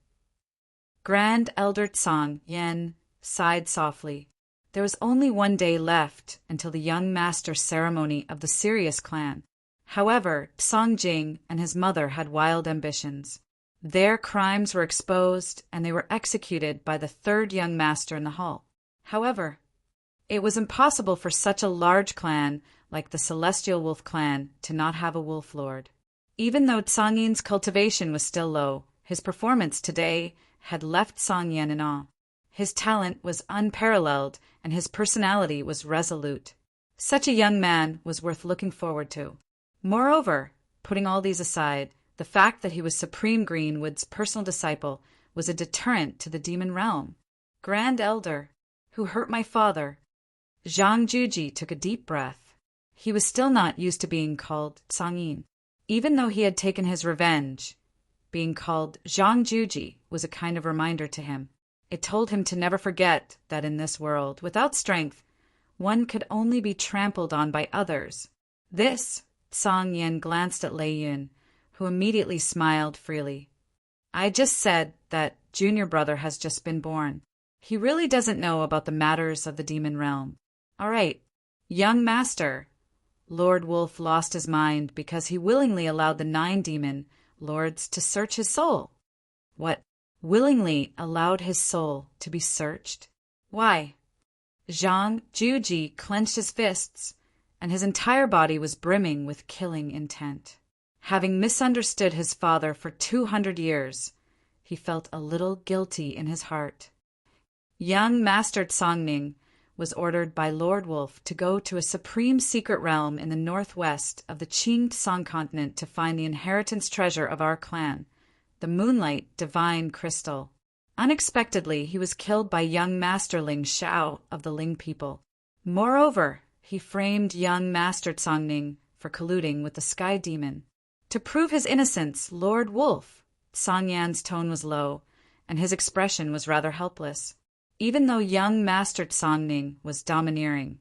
Grand Elder Tsang Yen sighed softly. There was only 1 day left until the young master ceremony of the Sirius clan. However, Song Jing and his mother had wild ambitions. Their crimes were exposed, and they were executed by the 3rd young master in the hall. However, it was impossible for such a large clan like the celestial wolf clan, to not have a wolf lord. Even though Song Yin's cultivation was still low, his performance today had left Song Yin in awe. His talent was unparalleled, and his personality was resolute. Such a young man was worth looking forward to. Moreover, putting all these aside, the fact that he was Supreme Greenwood's personal disciple was a deterrent to the demon realm. Grand Elder, who hurt my father? Zhang Juji took a deep breath. He was still not used to being called Song Yin. Even though he had taken his revenge, being called Zhang Juji was a kind of reminder to him. It told him to never forget that in this world, without strength, one could only be trampled on by others. This, Song Yin glanced at Lei Yun, who immediately smiled freely. I just said that junior brother has just been born. He really doesn't know about the matters of the demon realm. All right, young master. Lord Wolf lost his mind because he willingly allowed the 9 demon lords to search his soul. What? Willingly allowed his soul to be searched? Why? Zhang Juji clenched his fists, and his entire body was brimming with killing intent. Having misunderstood his father for 200 years, he felt a little guilty in his heart. Young Master Tsongning was ordered by Lord Wolf to go to a supreme secret realm in the northwest of the Qing Song continent to find the inheritance treasure of our clan, the Moonlight Divine Crystal. Unexpectedly, he was killed by young Master Ling Xiao of the Ling people. Moreover, he framed young Master Tsongning for colluding with the Sky Demon. To prove his innocence, Lord Wolf, Song Yan's tone was low, and his expression was rather helpless. Even though young Master Tsongning was domineering,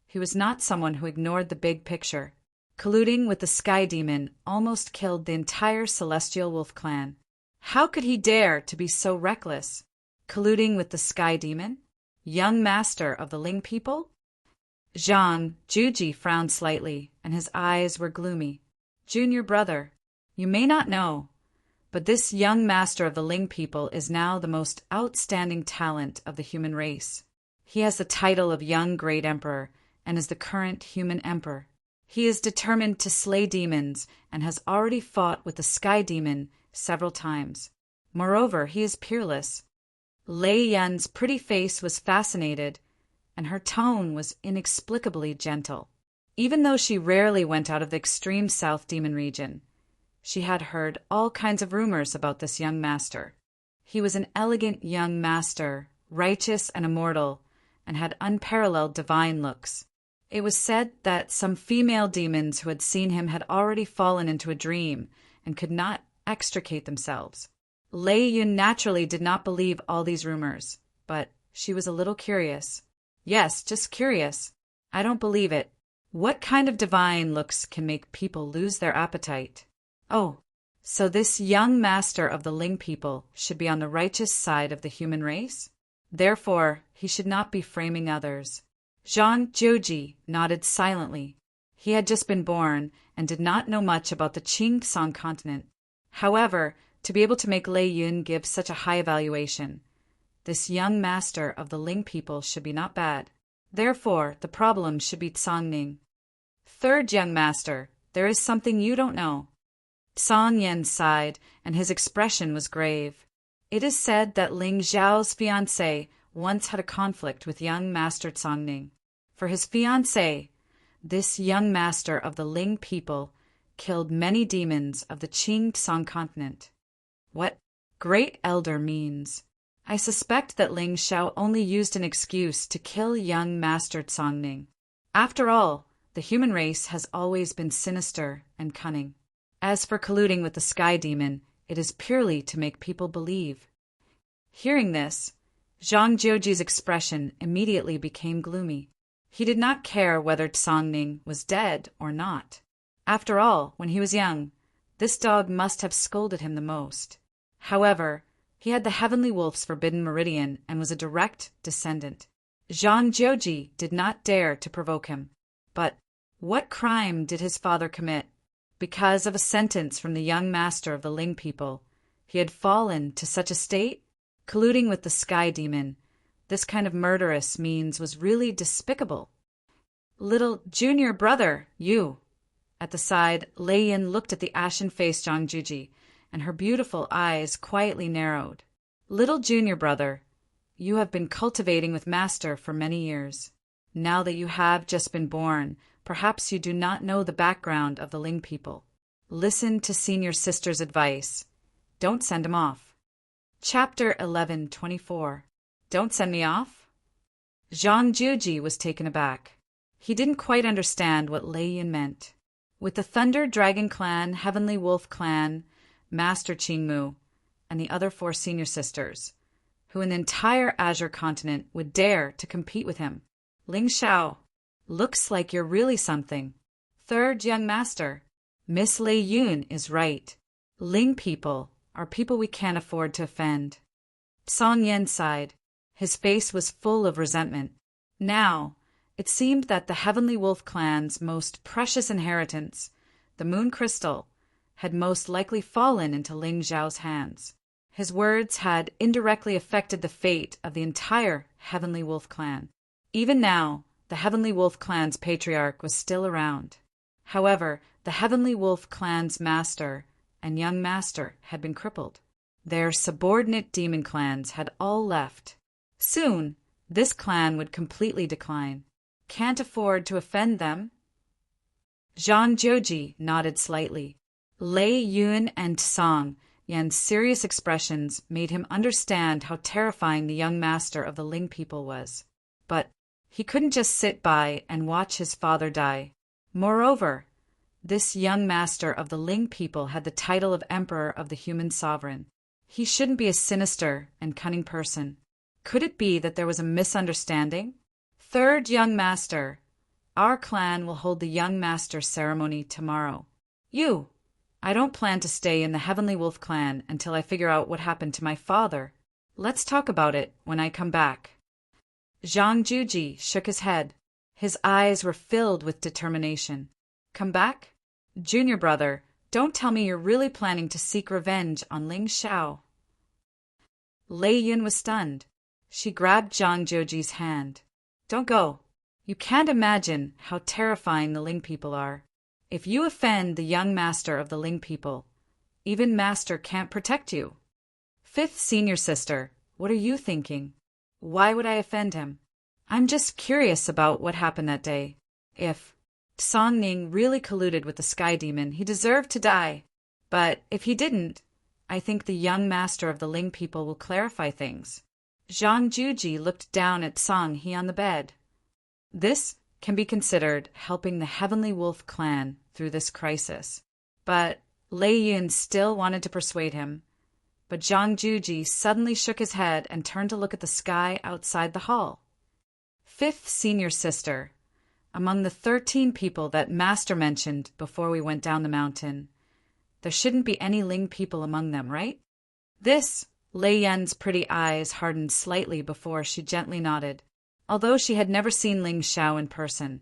he was not someone who ignored the big picture. Colluding with the Sky Demon almost killed the entire Celestial Wolf clan. How could he dare to be so reckless? Colluding with the Sky Demon? Young Master of the Ling people? Zhang Juji frowned slightly, and his eyes were gloomy. Junior brother, you may not know, but this young master of the Ling people is now the most outstanding talent of the human race. He has the title of Young Great Emperor and is the current human emperor. He is determined to slay demons and has already fought with the Sky Demon several times. Moreover, he is peerless. Lei Yun's pretty face was fascinated, and her tone was inexplicably gentle. Even though she rarely went out of the extreme South Demon region, she had heard all kinds of rumors about this young master. He was an elegant young master, righteous and immortal, and had unparalleled divine looks. It was said that some female demons who had seen him had already fallen into a dream and could not extricate themselves. Lei Yun naturally did not believe all these rumors, but she was a little curious. Yes, just curious. I don't believe it. What kind of divine looks can make people lose their appetite? Oh, so this young master of the Ling people should be on the righteous side of the human race? Therefore, he should not be framing others. Zhang Juji nodded silently. He had just been born and did not know much about the Qing Song continent. However, to be able to make Lei Yun give such a high evaluation, this young master of the Ling people should be not bad. Therefore, the problem should be Tsongning. Third young master, there is something you don't know. Song Yen sighed, and his expression was grave. It is said that Ling Zhao's fiancé once had a conflict with young Master Tsongning. For his fiancé, this young master of the Ling people killed many demons of the Qing Song continent. What Great Elder means. I suspect that Ling Xiao only used an excuse to kill young Master Tsongning. After all, the human race has always been sinister and cunning. As for colluding with the Sky Demon, it is purely to make people believe. Hearing this, Zhang Jioji's expression immediately became gloomy. He did not care whether Tsongning was dead or not. After all, when he was young, this dog must have scolded him the most. However, he had the Heavenly Wolf's forbidden meridian and was a direct descendant. Zhang Jioji did not dare to provoke him. But what crime did his father commit? Because of a sentence from the young master of the Ling people, he had fallen to such a state? Colluding with the Sky Demon, this kind of murderous means was really despicable. Little junior brother, you. At the side, Lei Yin looked at the ashen-faced Zhang Juji, and her beautiful eyes quietly narrowed. Little junior brother, you have been cultivating with Master for many years. Now that you have just been born, perhaps you do not know the background of the Ling people. Listen to senior sister's advice. Don't send him off. Chapter 11:24. Don't send me off? Zhang Juji was taken aback. He didn't quite understand what Lei Yin meant. With the Thunder Dragon Clan, Heavenly Wolf Clan, Master Qingmu, and the other 4 senior sisters, who in the entire Azure continent would dare to compete with him. Ling Xiao, looks like you're really something. Third young master, Miss Lei Yun is right. Ling people are people we can't afford to offend. Song Yen sighed. His face was full of resentment. Now, it seemed that the Heavenly Wolf clan's most precious inheritance, the Moon Crystal, had most likely fallen into Ling Xiao's hands. His words had indirectly affected the fate of the entire Heavenly Wolf clan. Even now, the Heavenly Wolf clan's patriarch was still around. However, the Heavenly Wolf clan's master and young master had been crippled. Their subordinate demon clans had all left. Soon, this clan would completely decline. Can't afford to offend them. Zhang Juji nodded slightly. Lei Yun and Song Yan's serious expressions made him understand how terrifying the young master of the Ling people was. But he couldn't just sit by and watch his father die. Moreover, this young master of the Ling people had the title of Emperor of the Human Sovereign. He shouldn't be a sinister and cunning person. Could it be that there was a misunderstanding? Third young master, our clan will hold the young master ceremony tomorrow. I don't plan to stay in the Heavenly Wolf clan until I figure out what happened to my father. Let's talk about it when I come back. Zhang Juji shook his head. His eyes were filled with determination. Come back? Junior brother, don't tell me you're really planning to seek revenge on Ling Xiao. Lei Yun was stunned. She grabbed Zhang Juji's hand. Don't go. You can't imagine how terrifying the Ling people are. If you offend the young master of the Ling people, even Master can't protect you. Fifth senior sister, what are you thinking? Why would I offend him? I'm just curious about what happened that day. If Song Ning really colluded with the Sky Demon, he deserved to die. But if he didn't, I think the young master of the Ling people will clarify things. Zhang Juji looked down at Song He on the bed. This can be considered helping the Heavenly Wolf clan through this crisis. But Lei Yun still wanted to persuade him. But Zhang Juji suddenly shook his head and turned to look at the sky outside the hall. Fifth senior sister, among the 13 people that Master mentioned before we went down the mountain, there shouldn't be any Ling people among them, right? Lei Yun's pretty eyes hardened slightly before she gently nodded. Although she had never seen Ling Xiao in person,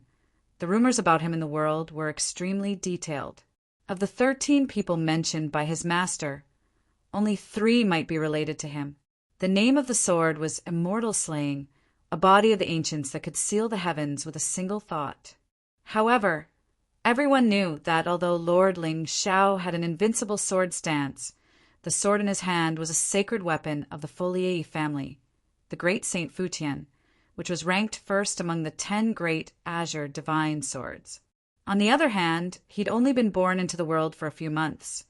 the rumors about him in the world were extremely detailed. Of the 13 people mentioned by his master, only 3 might be related to him. The name of the sword was Immortal Slaying, a body of the ancients that could seal the heavens with a single thought. However, everyone knew that although Lord Ling Xiao had an invincible sword stance, the sword in his hand was a sacred weapon of the Foliei family, the great Saint Futian, which was ranked first among the 10 great Azure divine swords. On the other hand, he'd only been born into the world for a few months,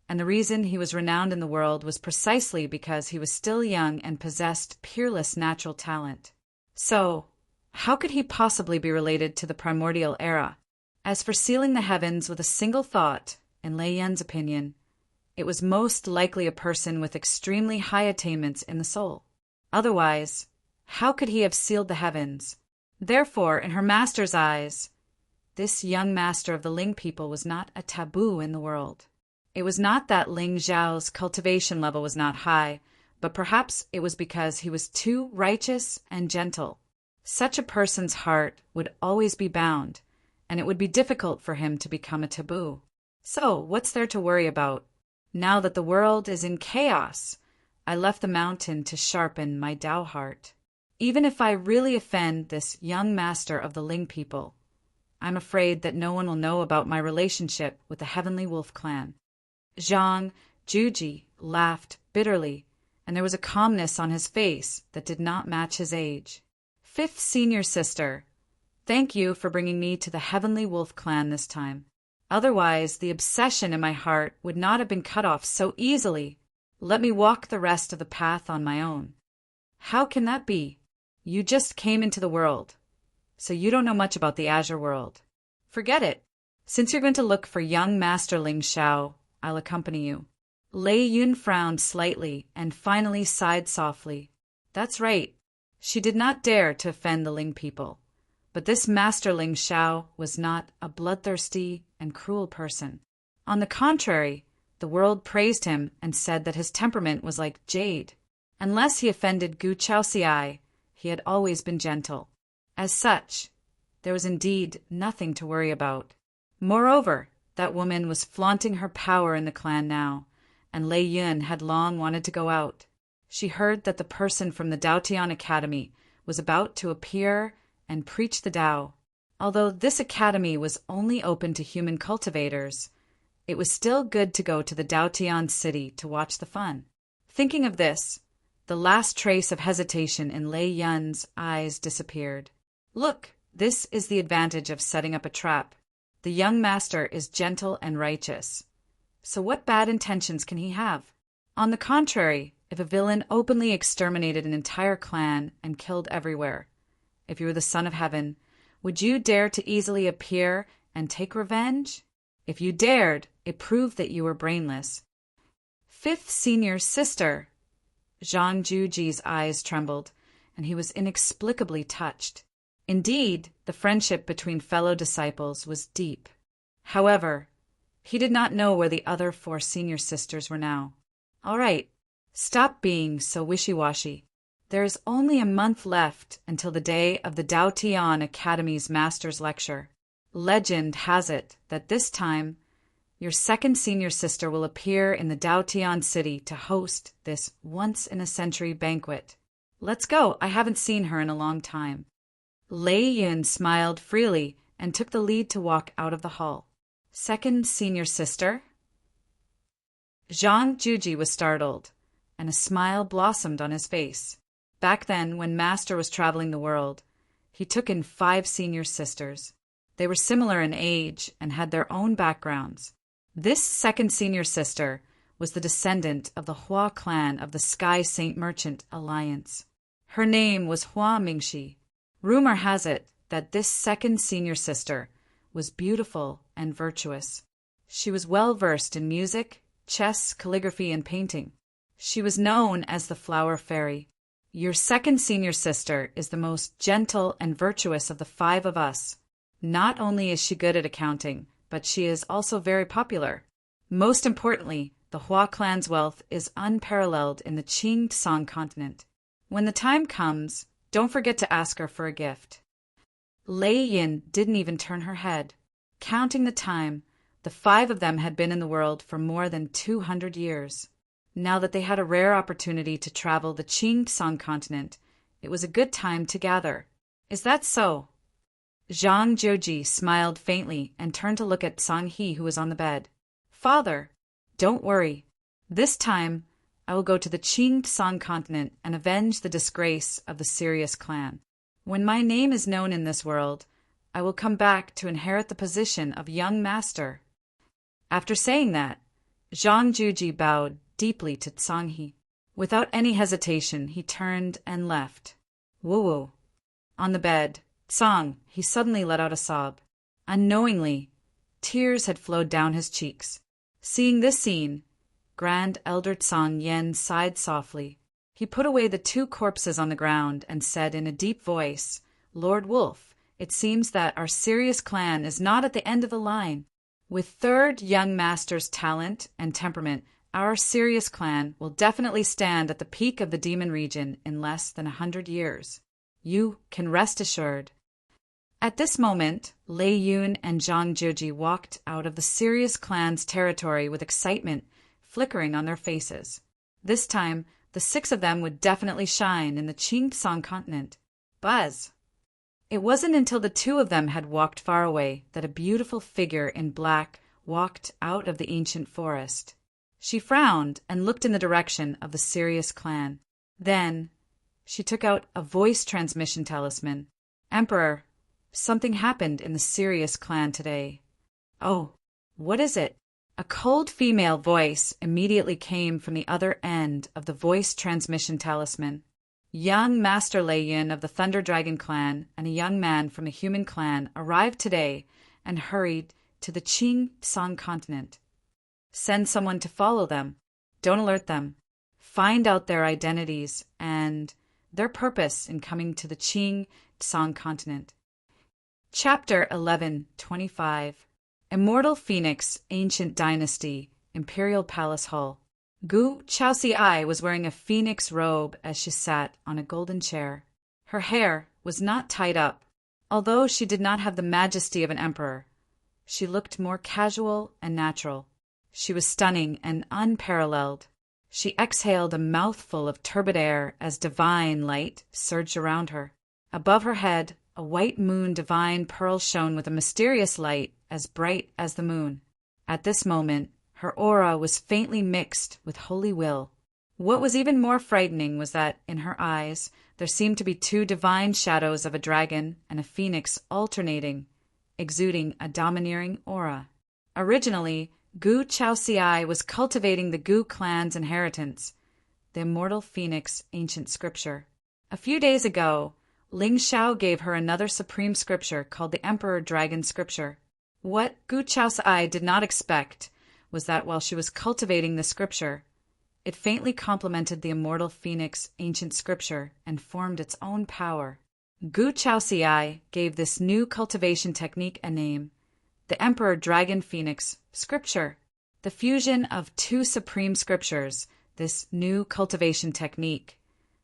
and the reason he was renowned in the world was precisely because he was still young and possessed peerless natural talent. So, how could he possibly be related to the primordial era? As for sealing the heavens with a single thought, in Lei Yun's opinion, it was most likely a person with extremely high attainments in the soul. Otherwise, how could he have sealed the heavens? Therefore, in her master's eyes, this young master of the Ling people was not a taboo in the world. It was not that Ling Xiao's cultivation level was not high, but perhaps it was because he was too righteous and gentle. Such a person's heart would always be bound, and it would be difficult for him to become a taboo. So, what's there to worry about? Now that the world is in chaos, I left the mountain to sharpen my Tao heart. Even if I really offend this young master of the Ling people, I'm afraid that no one will know about my relationship with the Heavenly Wolf clan." Zhang Juji laughed bitterly, and there was a calmness on his face that did not match his age. "Fifth senior sister, thank you for bringing me to the Heavenly Wolf clan this time. Otherwise, the obsession in my heart would not have been cut off so easily. Let me walk the rest of the path on my own." "How can that be? You just came into the world, so you don't know much about the Azure world." "Forget it. Since you're going to look for young Master Ling Xiao, I'll accompany you." Lei Yun frowned slightly and finally sighed softly. That's right. She did not dare to offend the Ling people. But this Master Ling Xiao was not a bloodthirsty and cruel person. On the contrary, the world praised him and said that his temperament was like jade. Unless he offended Gu Chaoxiai, he had always been gentle. As such, there was indeed nothing to worry about. Moreover, that woman was flaunting her power in the clan now, and Lei Yun had long wanted to go out. She heard that the person from the Daotian Academy was about to appear and preach the Tao. Although this academy was only open to human cultivators, it was still good to go to the Daotian city to watch the fun. Thinking of this, the last trace of hesitation in Lei Yun's eyes disappeared. "Look, this is the advantage of setting up a trap. The young master is gentle and righteous. So what bad intentions can he have? On the contrary, if a villain openly exterminated an entire clan and killed everywhere, if you were the son of heaven, would you dare to easily appear and take revenge? If you dared, it proved that you were brainless." "Fifth senior sister." Zhang Juji's eyes trembled, and he was inexplicably touched. Indeed, the friendship between fellow disciples was deep. However, he did not know where the other 4 senior sisters were now. "All right, stop being so wishy-washy. There is only a month left until the day of the Daotian Academy's Master's Lecture. Legend has it that this time, your second senior sister will appear in the Daotian city to host this once-in-a-century banquet. Let's go, I haven't seen her in a long time." Lei Yun smiled freely and took the lead to walk out of the hall. "Second senior sister?" Zhang Juji was startled, and a smile blossomed on his face. Back then, when Master was traveling the world, he took in 5 senior sisters. They were similar in age and had their own backgrounds. This second senior sister was the descendant of the Hua clan of the Sky Saint Merchant Alliance. Her name was Hua Mingxi. Rumor has it that this second senior sister was beautiful and virtuous. She was well versed in music, chess, calligraphy, and painting. She was known as the Flower Fairy. "Your second senior sister is the most gentle and virtuous of the 5 of us. Not only is she good at accounting, but she is also very popular. Most importantly, the Hua clan's wealth is unparalleled in the Qing Tsang continent. When the time comes, don't forget to ask her for a gift." Lei Yin didn't even turn her head. Counting the time, the 5 of them had been in the world for more than 200 years. Now that they had a rare opportunity to travel the Qing Tsang continent, it was a good time to gather. "Is that so?" Zhang Zhouji smiled faintly and turned to look at Song He, who was on the bed. "Father, don't worry. This time, I will go to the Qing Tsang continent and avenge the disgrace of the Sirius clan. When my name is known in this world, I will come back to inherit the position of young master." After saying that, Zhang Juji bowed deeply to Song He. Without any hesitation, he turned and left. Woo-woo. On the bed, Tsang, he suddenly let out a sob. Unknowingly, tears had flowed down his cheeks. Seeing this scene, Grand Elder Tsang Yen sighed softly. He put away the 2 corpses on the ground and said in a deep voice, "Lord Wolf, it seems that our Sirius clan is not at the end of the line. With third young master's talent and temperament, our Sirius clan will definitely stand at the peak of the demon region in less than 100 years. You can rest assured." At this moment, Lei Yun and Zhang Juji walked out of the Sirius clan's territory with excitement flickering on their faces. This time, the 6 of them would definitely shine in the Qing Tsang continent. Buzz! It wasn't until the two of them had walked far away that a beautiful figure in black walked out of the ancient forest. She frowned and looked in the direction of the Sirius clan. Then she took out a voice transmission talisman. "Emperor, something happened in the Sirius clan today." "Oh, what is it?" A cold female voice immediately came from the other end of the voice transmission talisman. Young Master Lei Yun of the Thunder Dragon clan and a young man from the human clan arrived today and hurried to the Qing Song continent. Send someone to follow them. Don't alert them. Find out their identities and their purpose in coming to the Qing Song continent. Chapter 11:25. Immortal Phoenix, Ancient Dynasty, Imperial Palace Hall. Gu Chaoxiai was wearing a phoenix robe as she sat on a golden chair. Her hair was not tied up. Although she did not have the majesty of an emperor, she looked more casual and natural. She was stunning and unparalleled. She exhaled a mouthful of turbid air as divine light surged around her. Above her head, a white moon divine pearl shone with a mysterious light as bright as the moon. At this moment, her aura was faintly mixed with holy will. What was even more frightening was that, in her eyes, there seemed to be two divine shadows of a dragon and a phoenix alternating, exuding a domineering aura. Originally, Gu Chaoxiai was cultivating the Gu clan's inheritance, the immortal phoenix ancient scripture. A few days ago, Ling Xiao gave her another supreme scripture called the Emperor Dragon Scripture. What Gu Chaoxiai did not expect was that while she was cultivating the scripture, it faintly complemented the immortal phoenix ancient scripture and formed its own power. Gu Chaoxiai gave this new cultivation technique a name, the Emperor Dragon Phoenix Scripture. The fusion of two supreme scriptures, this new cultivation technique,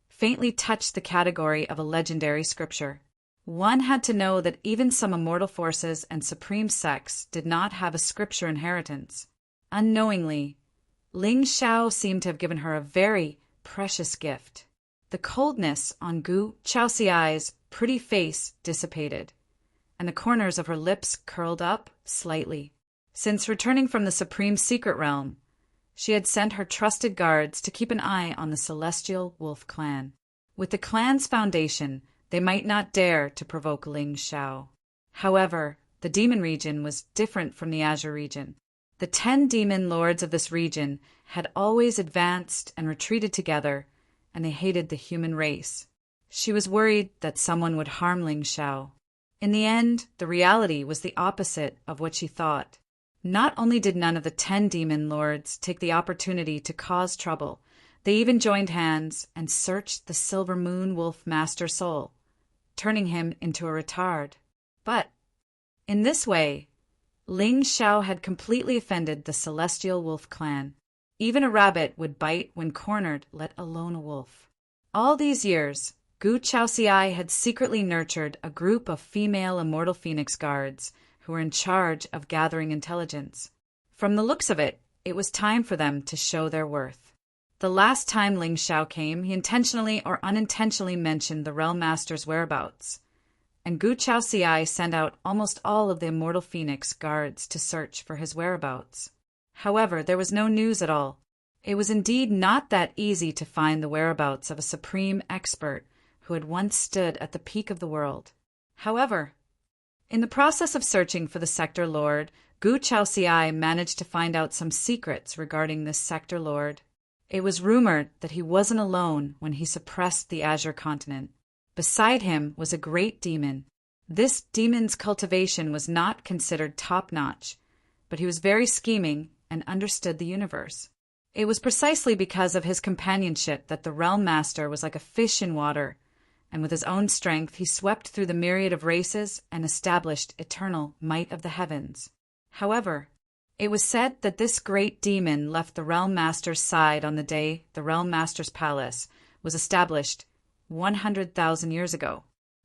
faintly touched the category of a legendary scripture. One had to know that even some immortal forces and supreme sects did not have a scripture inheritance. Unknowingly, Ling Xiao seemed to have given her a very precious gift. The coldness on Gu Chaoxiai's pretty face dissipated, and the corners of her lips curled up slightly. Since returning from the Supreme Secret Realm, she had sent her trusted guards to keep an eye on the Celestial Wolf clan. With the clan's foundation, they might not dare to provoke Ling Xiao. However, the demon region was different from the Azure region. The 10 demon lords of this region had always advanced and retreated together, and they hated the human race. She was worried that someone would harm Ling Xiao. In the end, the reality was the opposite of what she thought. Not only did none of the 10 demon lords take the opportunity to cause trouble, they even joined hands and searched the Silver Moon Wolf Master soul, turning him into a retard. But in this way, Ling Xiao had completely offended the Celestial Wolf clan. Even a rabbit would bite when cornered, let alone a wolf. All these years, Gu Chaoxiai had secretly nurtured a group of female immortal phoenix guards who were in charge of gathering intelligence. From the looks of it, it was time for them to show their worth. The last time Ling Xiao came, he intentionally or unintentionally mentioned the Realm Master's whereabouts, and Gu Chaoxiai sent out almost all of the immortal phoenix guards to search for his whereabouts. However, there was no news at all. It was indeed not that easy to find the whereabouts of a supreme expert who had once stood at the peak of the world. However, in the process of searching for the Sector Lord, Gu Chaoxiai managed to find out some secrets regarding this Sector Lord. It was rumored that he wasn't alone when he suppressed the Azure continent. Beside him was a great demon. This demon's cultivation was not considered top-notch, but he was very scheming and understood the universe. It was precisely because of his companionship that the Realm Master was like a fish in water, and with his own strength he swept through the myriad of races and established eternal might of the heavens. However, it was said that this great demon left the Realm Master's side on the day the Realm Master's palace was established 100,000 years ago.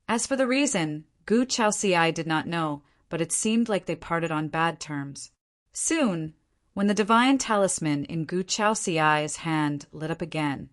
As for the reason, Gu Chaoxiai did not know, but it seemed like they parted on bad terms. Soon, when the divine talisman in Gu Chaoxiai's hand lit up again,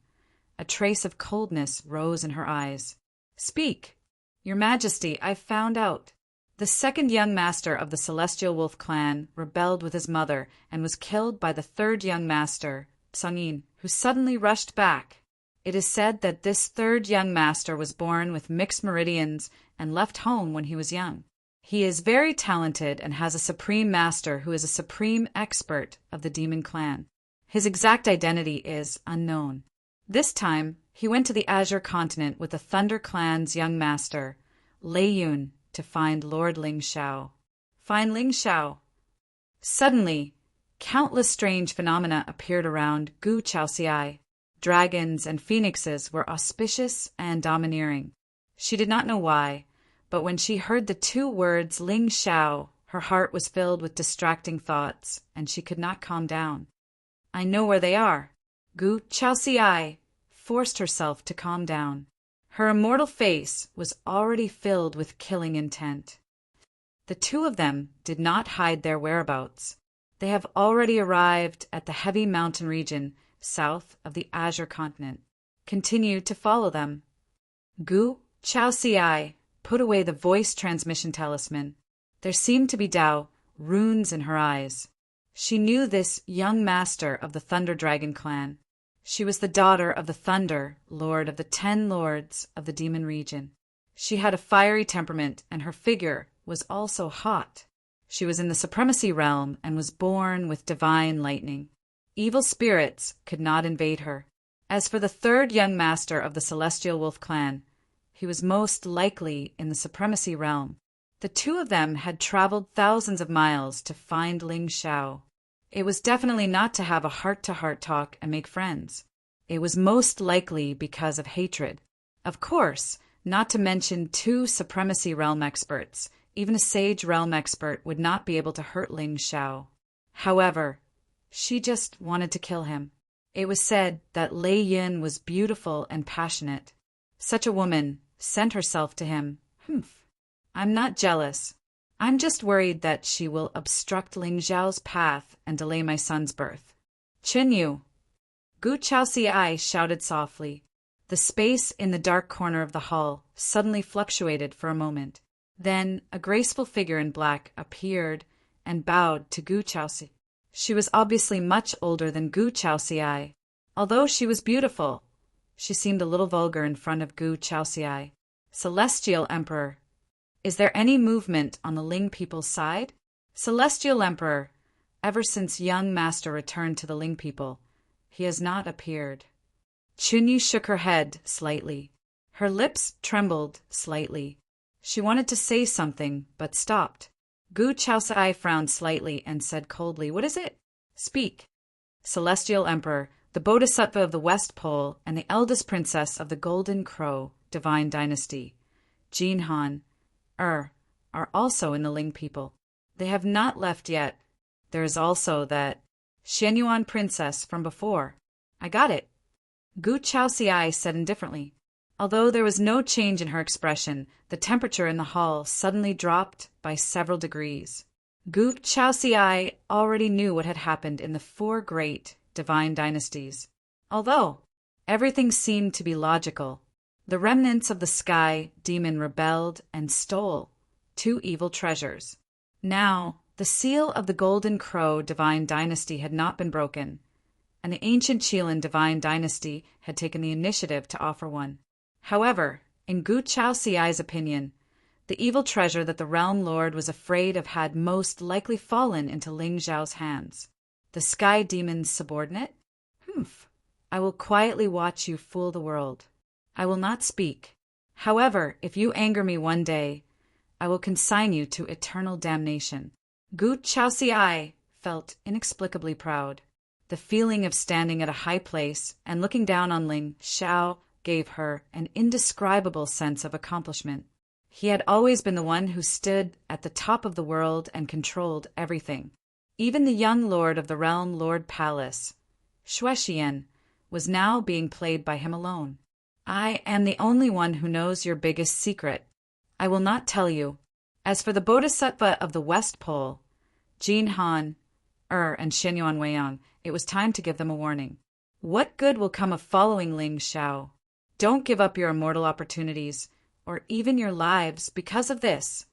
a trace of coldness rose in her eyes. "Speak. Your Majesty, I've found out. The second young master of the Celestial Wolf clan rebelled with his mother and was killed by the third young master, Tsangin, who suddenly rushed back. It is said that this third young master was born with mixed meridians and left home when he was young. He is very talented and has a supreme master who is a supreme expert of the demon clan. His exact identity is unknown. This time, he went to the Azure continent with the Thunder clan's young master, Lei Yun, to find Lord Ling Xiao. Find Ling Xiao. Suddenly, countless strange phenomena appeared around Gu Chaoxiai. Dragons and phoenixes were auspicious and domineering. She did not know why, but when she heard the two words Ling Xiao, her heart was filled with distracting thoughts, and she could not calm down. I know where they are. Gu Chaoxiai forced herself to calm down. Her immortal face was already filled with killing intent. The two of them did not hide their whereabouts. They have already arrived at the heavy mountain region south of the Azure continent. Continue to follow them. Gu Chaoxiai put away the voice transmission talisman. There seemed to be runes in her eyes. She knew this young master of the Thunder Dragon clan. She was the daughter of the Thunder, Lord of the 10 Lords of the Demon region. She had a fiery temperament, and her figure was also hot. She was in the Supremacy realm and was born with divine lightning. Evil spirits could not invade her. As for the third young master of the Celestial Wolf clan, he was most likely in the Supremacy realm. The two of them had traveled thousands of miles to find Ling Xiao. It was definitely not to have a heart-to-heart talk and make friends. It was most likely because of hatred. Of course, not to mention 2 Supremacy Realm experts. Even a Sage Realm expert would not be able to hurt Ling Xiao. However, she just wanted to kill him. It was said that Lei Yin was beautiful and passionate. Such a woman sent herself to him. I'm not jealous. I'm just worried that she will obstruct Ling Xiao's path and delay my son's birth. Qin Yu. Gu Chaoxiai shouted softly. The space in the dark corner of the hall suddenly fluctuated for a moment. Then a graceful figure in black appeared and bowed to Gu Chaoxiai. She was obviously much older than Gu Chaoxiai. Although she was beautiful, she seemed a little vulgar in front of Gu Chaoxiai. Celestial Emperor. Is there any movement on the Ling people's side? Celestial Emperor. Ever since young master returned to the Ling people, he has not appeared. Chunyu shook her head slightly. Her lips trembled slightly. She wanted to say something, but stopped. Gu Chaoxiai frowned slightly and said coldly, What is it? Speak. Celestial Emperor, the Bodhisattva of the West Pole, and the eldest princess of the Golden Crow, Divine Dynasty, Jin Han, are also in the Ling people. They have not left yet. There is also that Shenyuan princess from before. I got it. Gu Chaoxiai said indifferently. Although there was no change in her expression, the temperature in the hall suddenly dropped by several degrees. Gu Chaoxiai already knew what had happened in the 4 great divine dynasties. Although everything seemed to be logical, the remnants of the sky demon rebelled and stole 2 evil treasures. Now, the seal of the Golden Crow divine dynasty had not been broken, and the ancient Qilin divine dynasty had taken the initiative to offer one. However, in Gu Chaoxiai's opinion, the evil treasure that the Realm Lord was afraid of had most likely fallen into Ling Xiao's hands. The Sky Demon's subordinate? I will quietly watch you fool the world. I will not speak. However, if you anger me one day, I will consign you to eternal damnation. Gu Chaoxiai felt inexplicably proud. The feeling of standing at a high place and looking down on Ling Xiao gave her an indescribable sense of accomplishment. He had always been the one who stood at the top of the world and controlled everything. Even the young lord of the Realm Lord Palace, Shuexian, was now being played by him alone. I am the only one who knows your biggest secret. I will not tell you. As for the Bodhisattva of the West Pole, Jin Han, and Shenyuan Weiyang, it was time to give them a warning. What good will come of following Ling Xiao? Don't give up your immortal opportunities, or even your lives because of this.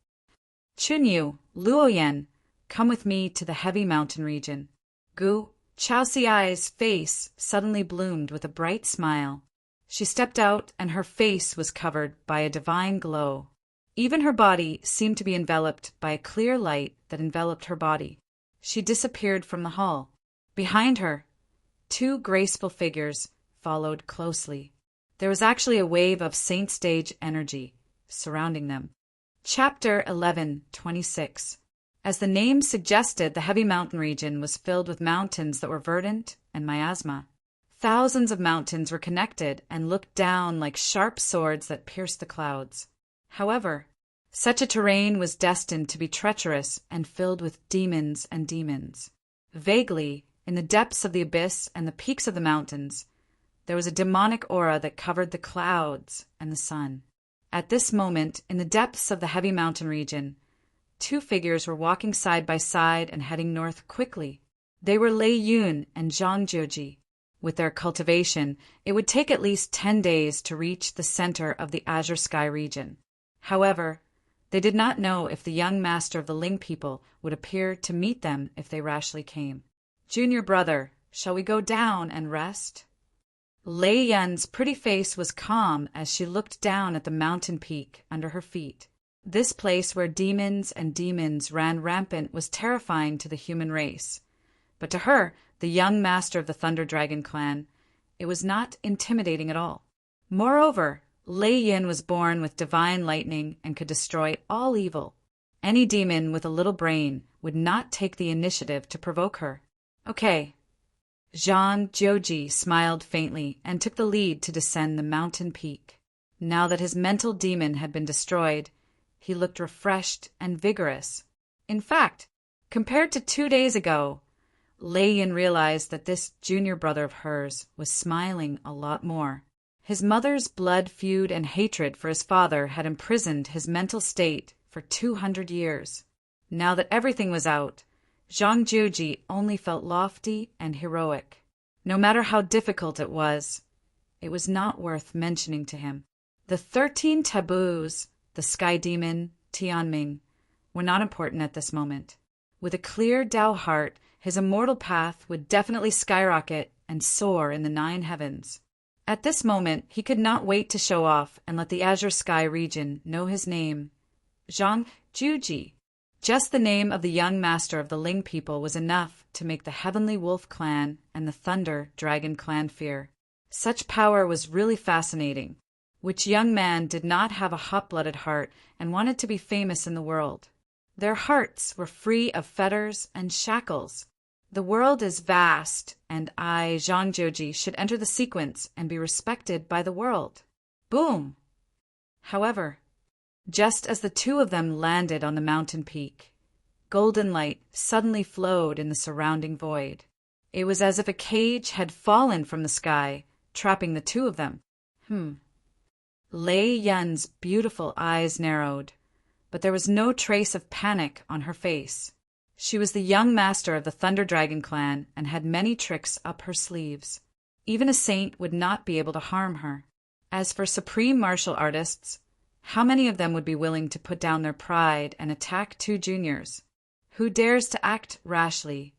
Chunyu, Luoyan, come with me to the heavy mountain region. Gu, Chaoxiai's face suddenly bloomed with a bright smile. She stepped out, and her face was covered by a divine glow. Even her body seemed to be enveloped by a clear light that enveloped her body. She disappeared from the hall. Behind her, two graceful figures followed closely. There was actually a wave of saint stage energy surrounding them. Chapter 11:26. As the name suggested, the heavy mountain region was filled with mountains that were verdant and miasma. Thousands of mountains were connected and looked down like sharp swords that pierced the clouds. However, such a terrain was destined to be treacherous and filled with demons and demons. Vaguely, in the depths of the abyss and the peaks of the mountains, there was a demonic aura that covered the clouds and the sun. At this moment, in the depths of the heavy mountain region, two figures were walking side by side and heading north quickly. They were Lei Yun and Zhang Jieji. With their cultivation, it would take at least 10 days to reach the center of the Azure Sky region. However, they did not know if the young master of the Ling people would appear to meet them if they rashly came. "Junior brother, shall we go down and rest?" Lei Yun's pretty face was calm as she looked down at the mountain peak under her feet. This place where demons and demons ran rampant was terrifying to the human race. But to her, the young master of the Thunder Dragon clan, it was not intimidating at all. Moreover, Lei Yun was born with divine lightning and could destroy all evil. Any demon with a little brain would not take the initiative to provoke her. "Okay." Zhang Jieji smiled faintly and took the lead to descend the mountain peak. Now that his mental demon had been destroyed, he looked refreshed and vigorous. In fact, compared to 2 days ago, Lei Yun realized that this junior brother of hers was smiling a lot more. His mother's blood feud and hatred for his father had imprisoned his mental state for 200 years. Now that everything was out, Zhang Jieji only felt lofty and heroic. No matter how difficult it was not worth mentioning to him. The 13 taboos, the sky demon, Tianming, were not important at this moment. With a clear Dao heart, his immortal path would definitely skyrocket and soar in the 9 heavens. At this moment, he could not wait to show off and let the Azure Sky region know his name, Zhang Jieji. Just the name of the young master of the Ling people was enough to make the Heavenly Wolf clan and the Thunder Dragon clan fear. Such power was really fascinating. Which young man did not have a hot-blooded heart and wanted to be famous in the world? Their hearts were free of fetters and shackles. The world is vast, and I, Zhang Jieji, should enter the sequence and be respected by the world. Boom! However, just as the two of them landed on the mountain peak, golden light suddenly flowed in the surrounding void. It was as if a cage had fallen from the sky, trapping the two of them. Lei Yun's beautiful eyes narrowed, but there was no trace of panic on her face. She was the young master of the Thunder Dragon clan and had many tricks up her sleeves. Even a saint would not be able to harm her. As for supreme martial artists, how many of them would be willing to put down their pride and attack 2 juniors? Who dares to act rashly?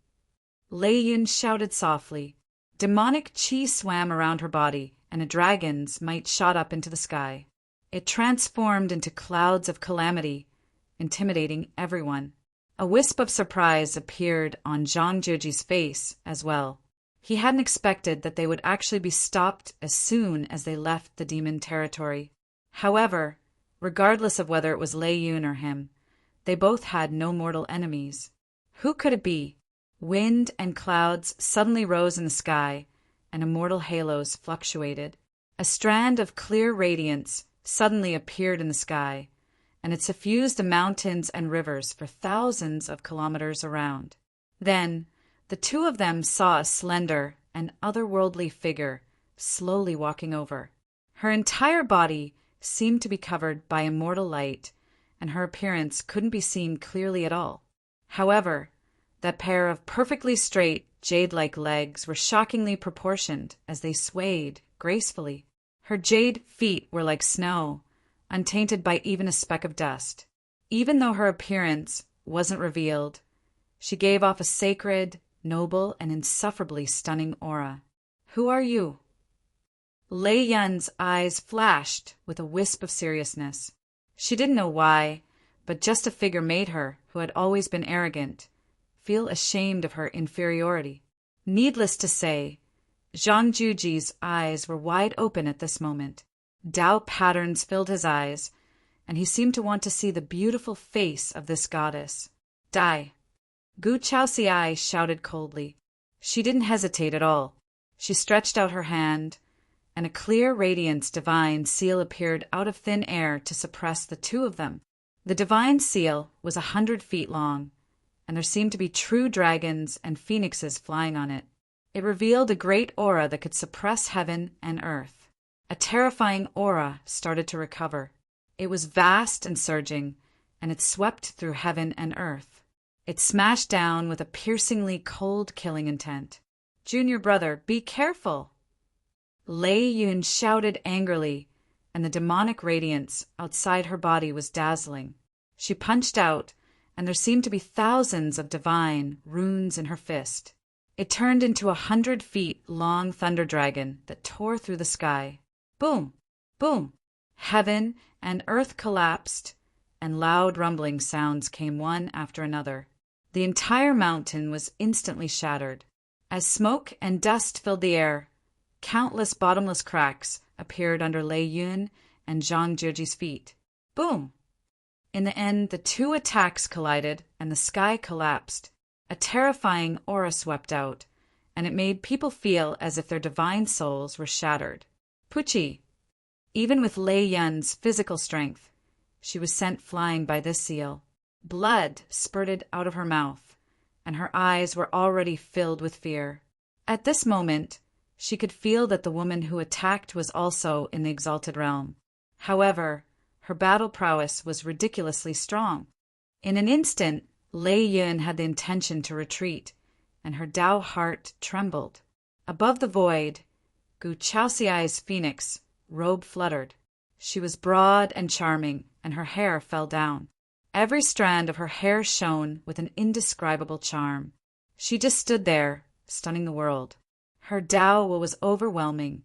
Lei Yun shouted softly. Demonic chi swam around her body, and a dragon's might shot up into the sky. It transformed into clouds of calamity, intimidating everyone. A wisp of surprise appeared on Zhang Jieji's face as well. He hadn't expected that they would actually be stopped as soon as they left the demon territory. However, regardless of whether it was Lei Yun or him, they both had no mortal enemies. Who could it be? Wind and clouds suddenly rose in the sky, and immortal halos fluctuated. A strand of clear radiance suddenly appeared in the sky, and it suffused the mountains and rivers for thousands of kilometers around. Then, the two of them saw a slender and otherworldly figure slowly walking over. Her entire body seemed to be covered by immortal light, and her appearance couldn't be seen clearly at all. However, that pair of perfectly straight, jade-like legs were shockingly proportioned as they swayed gracefully. Her jade feet were like snow, untainted by even a speck of dust. Even though her appearance wasn't revealed, she gave off a sacred, noble, and insufferably stunning aura. Who are you? Lei Yun's eyes flashed with a wisp of seriousness. She didn't know why, but just a figure made her, who had always been arrogant, feel ashamed of her inferiority. Needless to say, Zhang Juji's eyes were wide open at this moment. Tao patterns filled his eyes, and he seemed to want to see the beautiful face of this goddess. Die! Gu Chaoxiai shouted coldly. She didn't hesitate at all. She stretched out her hand, and a clear radiance divine seal appeared out of thin air to suppress the two of them. The divine seal was 100 feet long, and there seemed to be true dragons and phoenixes flying on it. It revealed a great aura that could suppress heaven and earth. A terrifying aura started to recover. It was vast and surging, and it swept through heaven and earth. It smashed down with a piercingly cold killing intent. Junior brother, be careful! Lei Yun shouted angrily, and the demonic radiance outside her body was dazzling. She punched out, and there seemed to be thousands of divine runes in her fist. It turned into 100 feet long thunder dragon that tore through the sky. Boom! Boom! Heaven and earth collapsed, and loud rumbling sounds came one after another. The entire mountain was instantly shattered. As smoke and dust filled the air, countless bottomless cracks appeared under Lei Yun and Zhang Jieji's feet. Boom! In the end, the two attacks collided, and the sky collapsed. A terrifying aura swept out, and it made people feel as if their divine souls were shattered. Pucci! Even with Lei Yun's physical strength, she was sent flying by this seal. Blood spurted out of her mouth, and her eyes were already filled with fear. At this moment, she could feel that the woman who attacked was also in the exalted realm. However, her battle prowess was ridiculously strong. In an instant, Lei Yun had the intention to retreat, and her Tao heart trembled. Above the void, Gu Chaoxiai's phoenix robe fluttered. She was broad and charming, and her hair fell down. Every strand of her hair shone with an indescribable charm. She just stood there, stunning the world. Her Tao was overwhelming,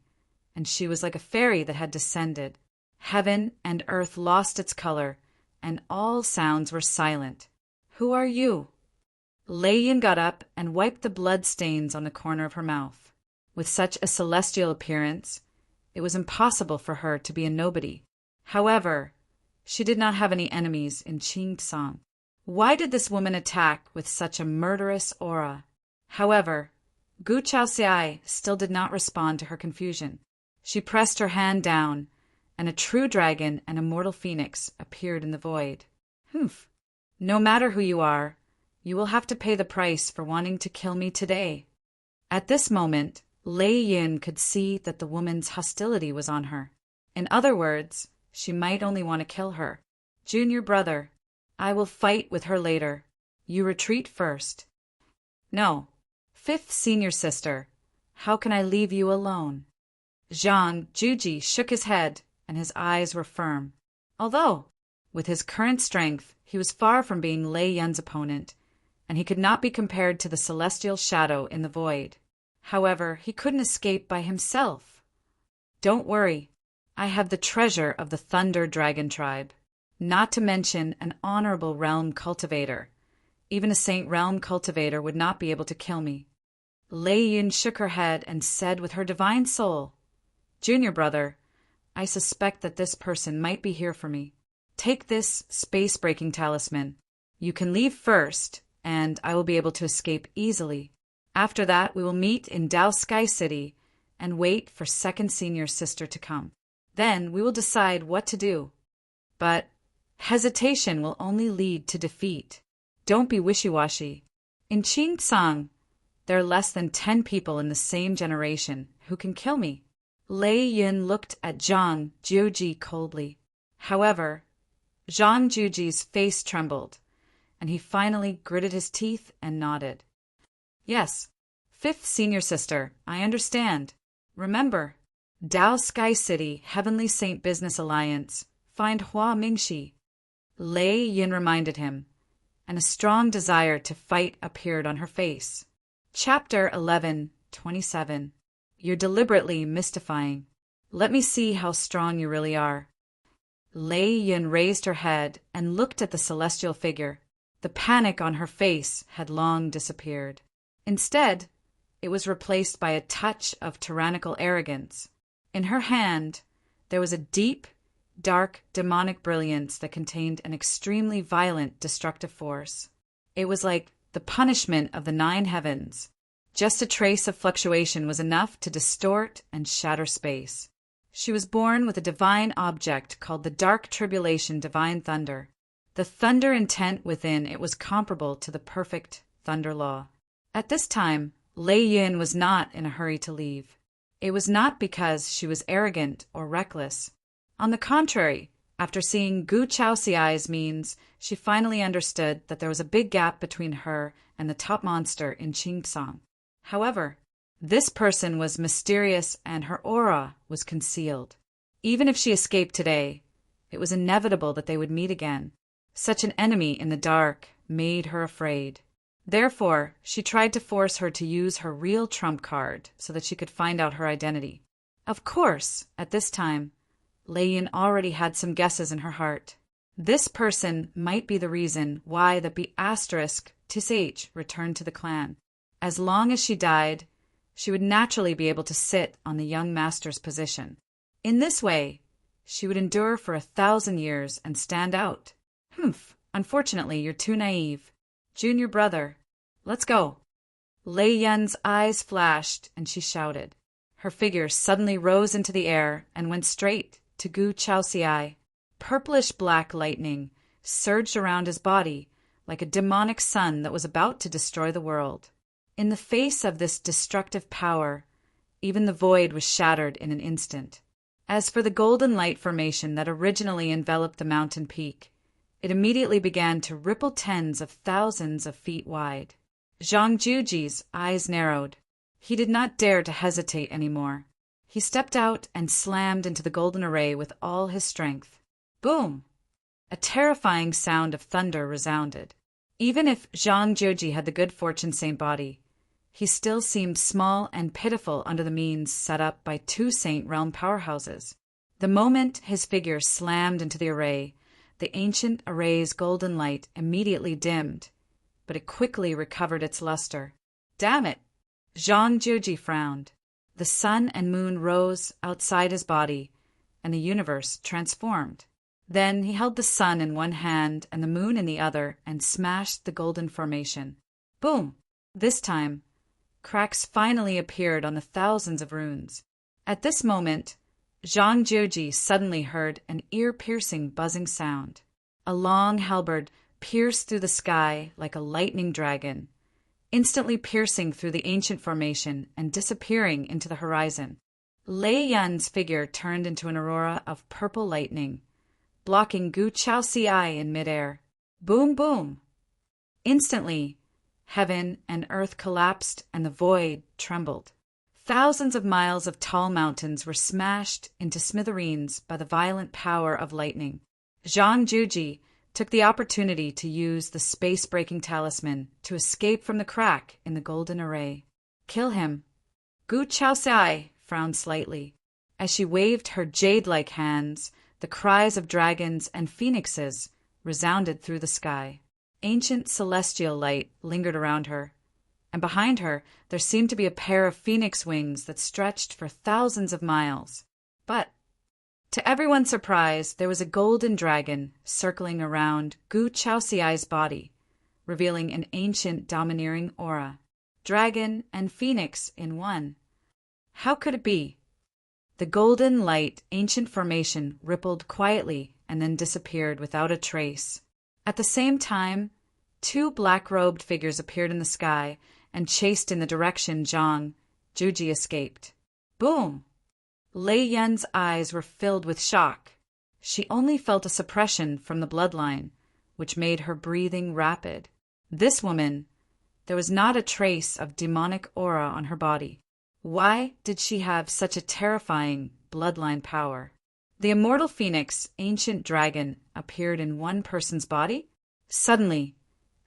and she was like a fairy that had descended. Heaven and earth lost its color, and all sounds were silent. Who are you? Lei Yun got up and wiped the blood stains on the corner of her mouth. With such a celestial appearance, it was impossible for her to be a nobody. However, she did not have any enemies in Qingcang. Why did this woman attack with such a murderous aura? However, Gu Chaoxiai still did not respond to her confusion. She pressed her hand down, and a true dragon and a mortal phoenix appeared in the void. Humph! No matter who you are, you will have to pay the price for wanting to kill me today. At this moment, Lei Yun could see that the woman's hostility was on her. In other words, she might only want to kill her. Junior brother, I will fight with her later. You retreat first. No. Fifth senior sister, how can I leave you alone? Zhang Juji shook his head, and his eyes were firm. Although, with his current strength, he was far from being Lei Yun's opponent, and he could not be compared to the celestial shadow in the void. However, he couldn't escape by himself. Don't worry, I have the treasure of the Thunder Dragon tribe, not to mention an honorable realm cultivator. Even a Saint Realm cultivator would not be able to kill me. Lei Yun shook her head and said with her divine soul, Junior brother, I suspect that this person might be here for me. Take this space-breaking talisman. You can leave first, and I will be able to escape easily. After that, we will meet in Tao Sky City and wait for second senior sister to come. Then we will decide what to do. But hesitation will only lead to defeat. Don't be wishy-washy. In Qingcang, there are less than 10 people in the same generation who can kill me. Lei Yun looked at Zhang Juji coldly. However, Zhang Juji's face trembled, and he finally gritted his teeth and nodded. Yes, fifth senior sister, I understand. Remember, Tao Sky City Heavenly Saint Business Alliance, find Hua Mingxi. Lei Yin reminded him, and a strong desire to fight appeared on her face. Chapter 11:27. You're deliberately mystifying. Let me see how strong you really are. Lei Yin raised her head and looked at the celestial figure. The panic on her face had long disappeared. Instead, it was replaced by a touch of tyrannical arrogance. In her hand, there was a deep, dark, demonic brilliance that contained an extremely violent, destructive force. It was like the punishment of the 9 heavens. Just a trace of fluctuation was enough to distort and shatter space. She was born with a divine object called the Dark Tribulation Divine Thunder. The thunder intent within it was comparable to the perfect thunder law. At this time, Lei Yin was not in a hurry to leave. It was not because she was arrogant or reckless. On the contrary, after seeing Gu Chaoxiai's means, she finally understood that there was a big gap between her and the top monster in Qingsong. However, this person was mysterious and her aura was concealed. Even if she escaped today, it was inevitable that they would meet again. Such an enemy in the dark made her afraid. Therefore, she tried to force her to use her real trump card so that she could find out her identity. Of course, at this time, Lei Yin already had some guesses in her heart. This person might be the reason why the *TisH returned to the clan. As long as she died, she would naturally be able to sit on the young master's position. In this way, she would endure for 1,000 years and stand out. Unfortunately, you're too naive. Junior brother, let's go. Lei Yin's eyes flashed and she shouted. Her figure suddenly rose into the air and went straight to Gu Chaoxiai. Purplish-black lightning surged around his body like a demonic sun that was about to destroy the world. In the face of this destructive power, even the void was shattered in an instant. As for the golden light formation that originally enveloped the mountain peak, it immediately began to ripple tens of thousands of feet wide. Zhang Juji's eyes narrowed. He did not dare to hesitate anymore. He stepped out and slammed into the golden array with all his strength. Boom! A terrifying sound of thunder resounded. Even if Zhang Juji had the good fortune saint body, he still seemed small and pitiful under the means set up by 2 saint realm powerhouses. The moment his figure slammed into the array, the ancient array's golden light immediately dimmed, but it quickly recovered its luster. Damn it! Zhang Juji frowned. The sun and moon rose outside his body, and the universe transformed. Then he held the sun in one hand and the moon in the other and smashed the golden formation. Boom! This time, cracks finally appeared on the thousands of runes. At this moment, Zhang Juji suddenly heard an ear-piercing buzzing sound. A long halberd pierced through the sky like a lightning dragon, instantly piercing through the ancient formation and disappearing into the horizon. Lei Yin's figure turned into an aurora of purple lightning, blocking Gu Chaoxiai in midair. Boom, boom! Instantly, heaven and earth collapsed and the void trembled. Thousands of miles of tall mountains were smashed into smithereens by the violent power of lightning. Zhang Juji took the opportunity to use the space-breaking talisman to escape from the crack in the golden array. Kill him. Gu Chaoxiai frowned slightly. As she waved her jade-like hands, the cries of dragons and phoenixes resounded through the sky. Ancient celestial light lingered around her, and behind her there seemed to be a pair of phoenix wings that stretched for thousands of miles. But, to everyone's surprise, there was a golden dragon circling around Gu Chaoxiai's body, revealing an ancient domineering aura. Dragon and phoenix in one. How could it be? The golden light ancient formation rippled quietly and then disappeared without a trace. At the same time, 2 black-robed figures appeared in the sky and chased in the direction Zhang Juji escaped. Boom! Lei Yin's eyes were filled with shock. She only felt a suppression from the bloodline, which made her breathing rapid. This woman, there was not a trace of demonic aura on her body. Why did she have such a terrifying bloodline power? The immortal phoenix, ancient dragon, appeared in one person's body. Suddenly,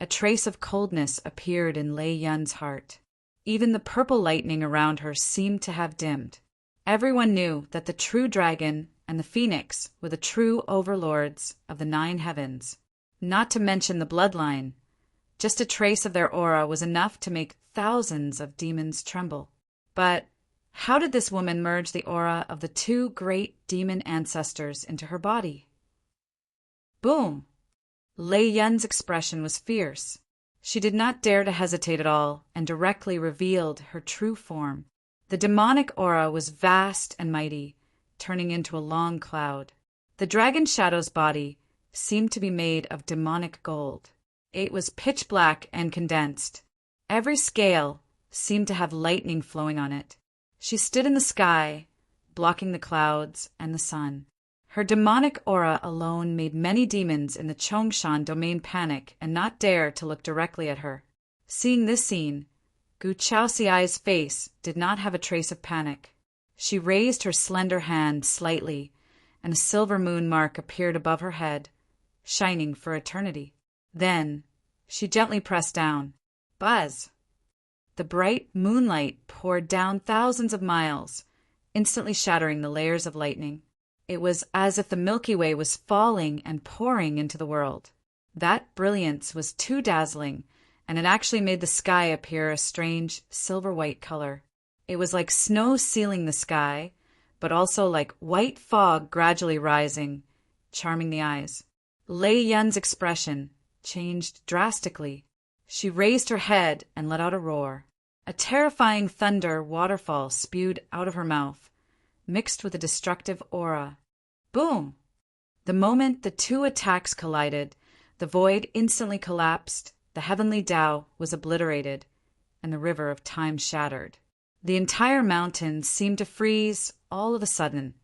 a trace of coldness appeared in Lei Yun's heart. Even the purple lightning around her seemed to have dimmed. Everyone knew that the true dragon and the phoenix were the true overlords of the 9 heavens. Not to mention the bloodline. Just a trace of their aura was enough to make thousands of demons tremble. But how did this woman merge the aura of the 2 great demon ancestors into her body? Boom! Lei Yun's expression was fierce. She did not dare to hesitate at all and directly revealed her true form. The demonic aura was vast and mighty, turning into a long cloud. The dragon shadow's body seemed to be made of demonic gold. It was pitch black and condensed. Every scale seemed to have lightning flowing on it. She stood in the sky, blocking the clouds and the sun. Her demonic aura alone made many demons in the Chongshan domain panic and not dare to look directly at her. Seeing this scene, Gu Chaoxiai's face did not have a trace of panic. She raised her slender hand slightly, and a silver moon mark appeared above her head, shining for eternity. Then she gently pressed down. Buzz! The bright moonlight poured down thousands of miles, instantly shattering the layers of lightning. It was as if the Milky Way was falling and pouring into the world. That brilliance was too dazzling, and it actually made the sky appear a strange silver-white color. It was like snow sealing the sky, but also like white fog gradually rising, charming the eyes. Lei Yun's expression changed drastically. She raised her head and let out a roar. A terrifying thunder waterfall spewed out of her mouth, mixed with a destructive aura. Boom! The moment the 2 attacks collided, the void instantly collapsed, the heavenly Tao was obliterated, and the river of time shattered. The entire mountain seemed to freeze all of a sudden,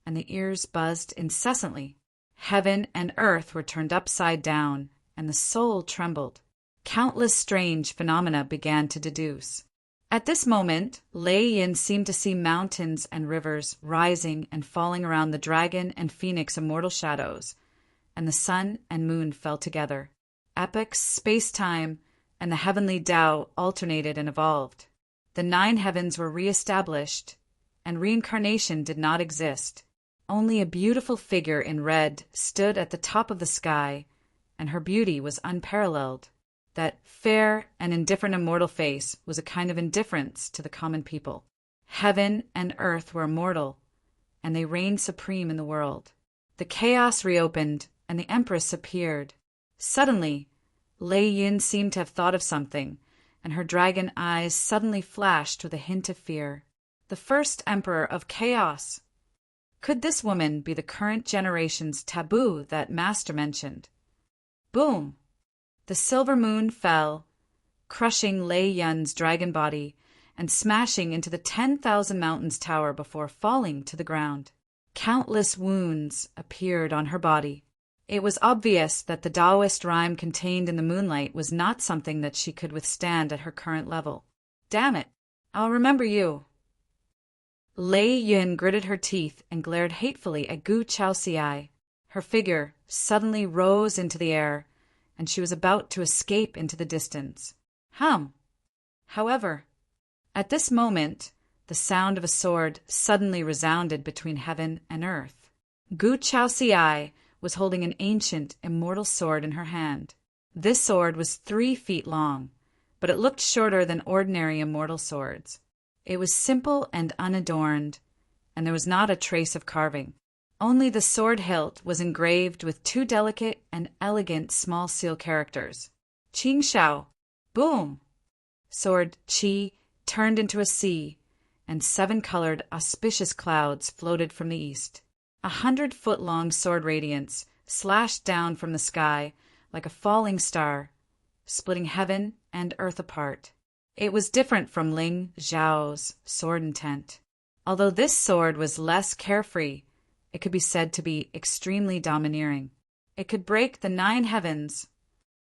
and the ears buzzed incessantly. Heaven and earth were turned upside down, and the soul trembled. Countless strange phenomena began to deduce. At this moment, Lei Yun seemed to see mountains and rivers rising and falling around the dragon and phoenix immortal shadows, and the sun and moon fell together. Epoch, space-time, and the heavenly Tao alternated and evolved. The 9 heavens were re-established, and reincarnation did not exist. Only a beautiful figure in red stood at the top of the sky, and her beauty was unparalleled. That fair and indifferent immortal face was a kind of indifference to the common people. Heaven and earth were immortal, and they reigned supreme in the world. The chaos reopened, and the Empress appeared. Suddenly, Lei Yun seemed to have thought of something, and her dragon eyes suddenly flashed with a hint of fear. The first Emperor of Chaos! Could this woman be the current generation's taboo that Master mentioned? Boom! The silver moon fell, crushing Lei Yun's dragon body and smashing into the 10,000 Mountains Tower before falling to the ground. Countless wounds appeared on her body. It was obvious that the Taoist rhyme contained in the moonlight was not something that she could withstand at her current level. Damn it, I'll remember you. Lei Yun gritted her teeth and glared hatefully at Gu Chaoxiai. Her figure suddenly rose into the air, and she was about to escape into the distance. However, at this moment, the sound of a sword suddenly resounded between heaven and earth. Gu Chaoxiai was holding an ancient, immortal sword in her hand. This sword was 3 feet long, but it looked shorter than ordinary immortal swords. It was simple and unadorned, and there was not a trace of carving. Only the sword hilt was engraved with 2 delicate and elegant small seal characters. Qing Shao. Boom! Sword Qi turned into a sea, and 7-colored auspicious clouds floated from the east. 100-foot-long sword radiance slashed down from the sky like a falling star, splitting heaven and earth apart. It was different from Ling Zhao's sword intent. Although this sword was less carefree, it could be said to be extremely domineering. It could break the 9 heavens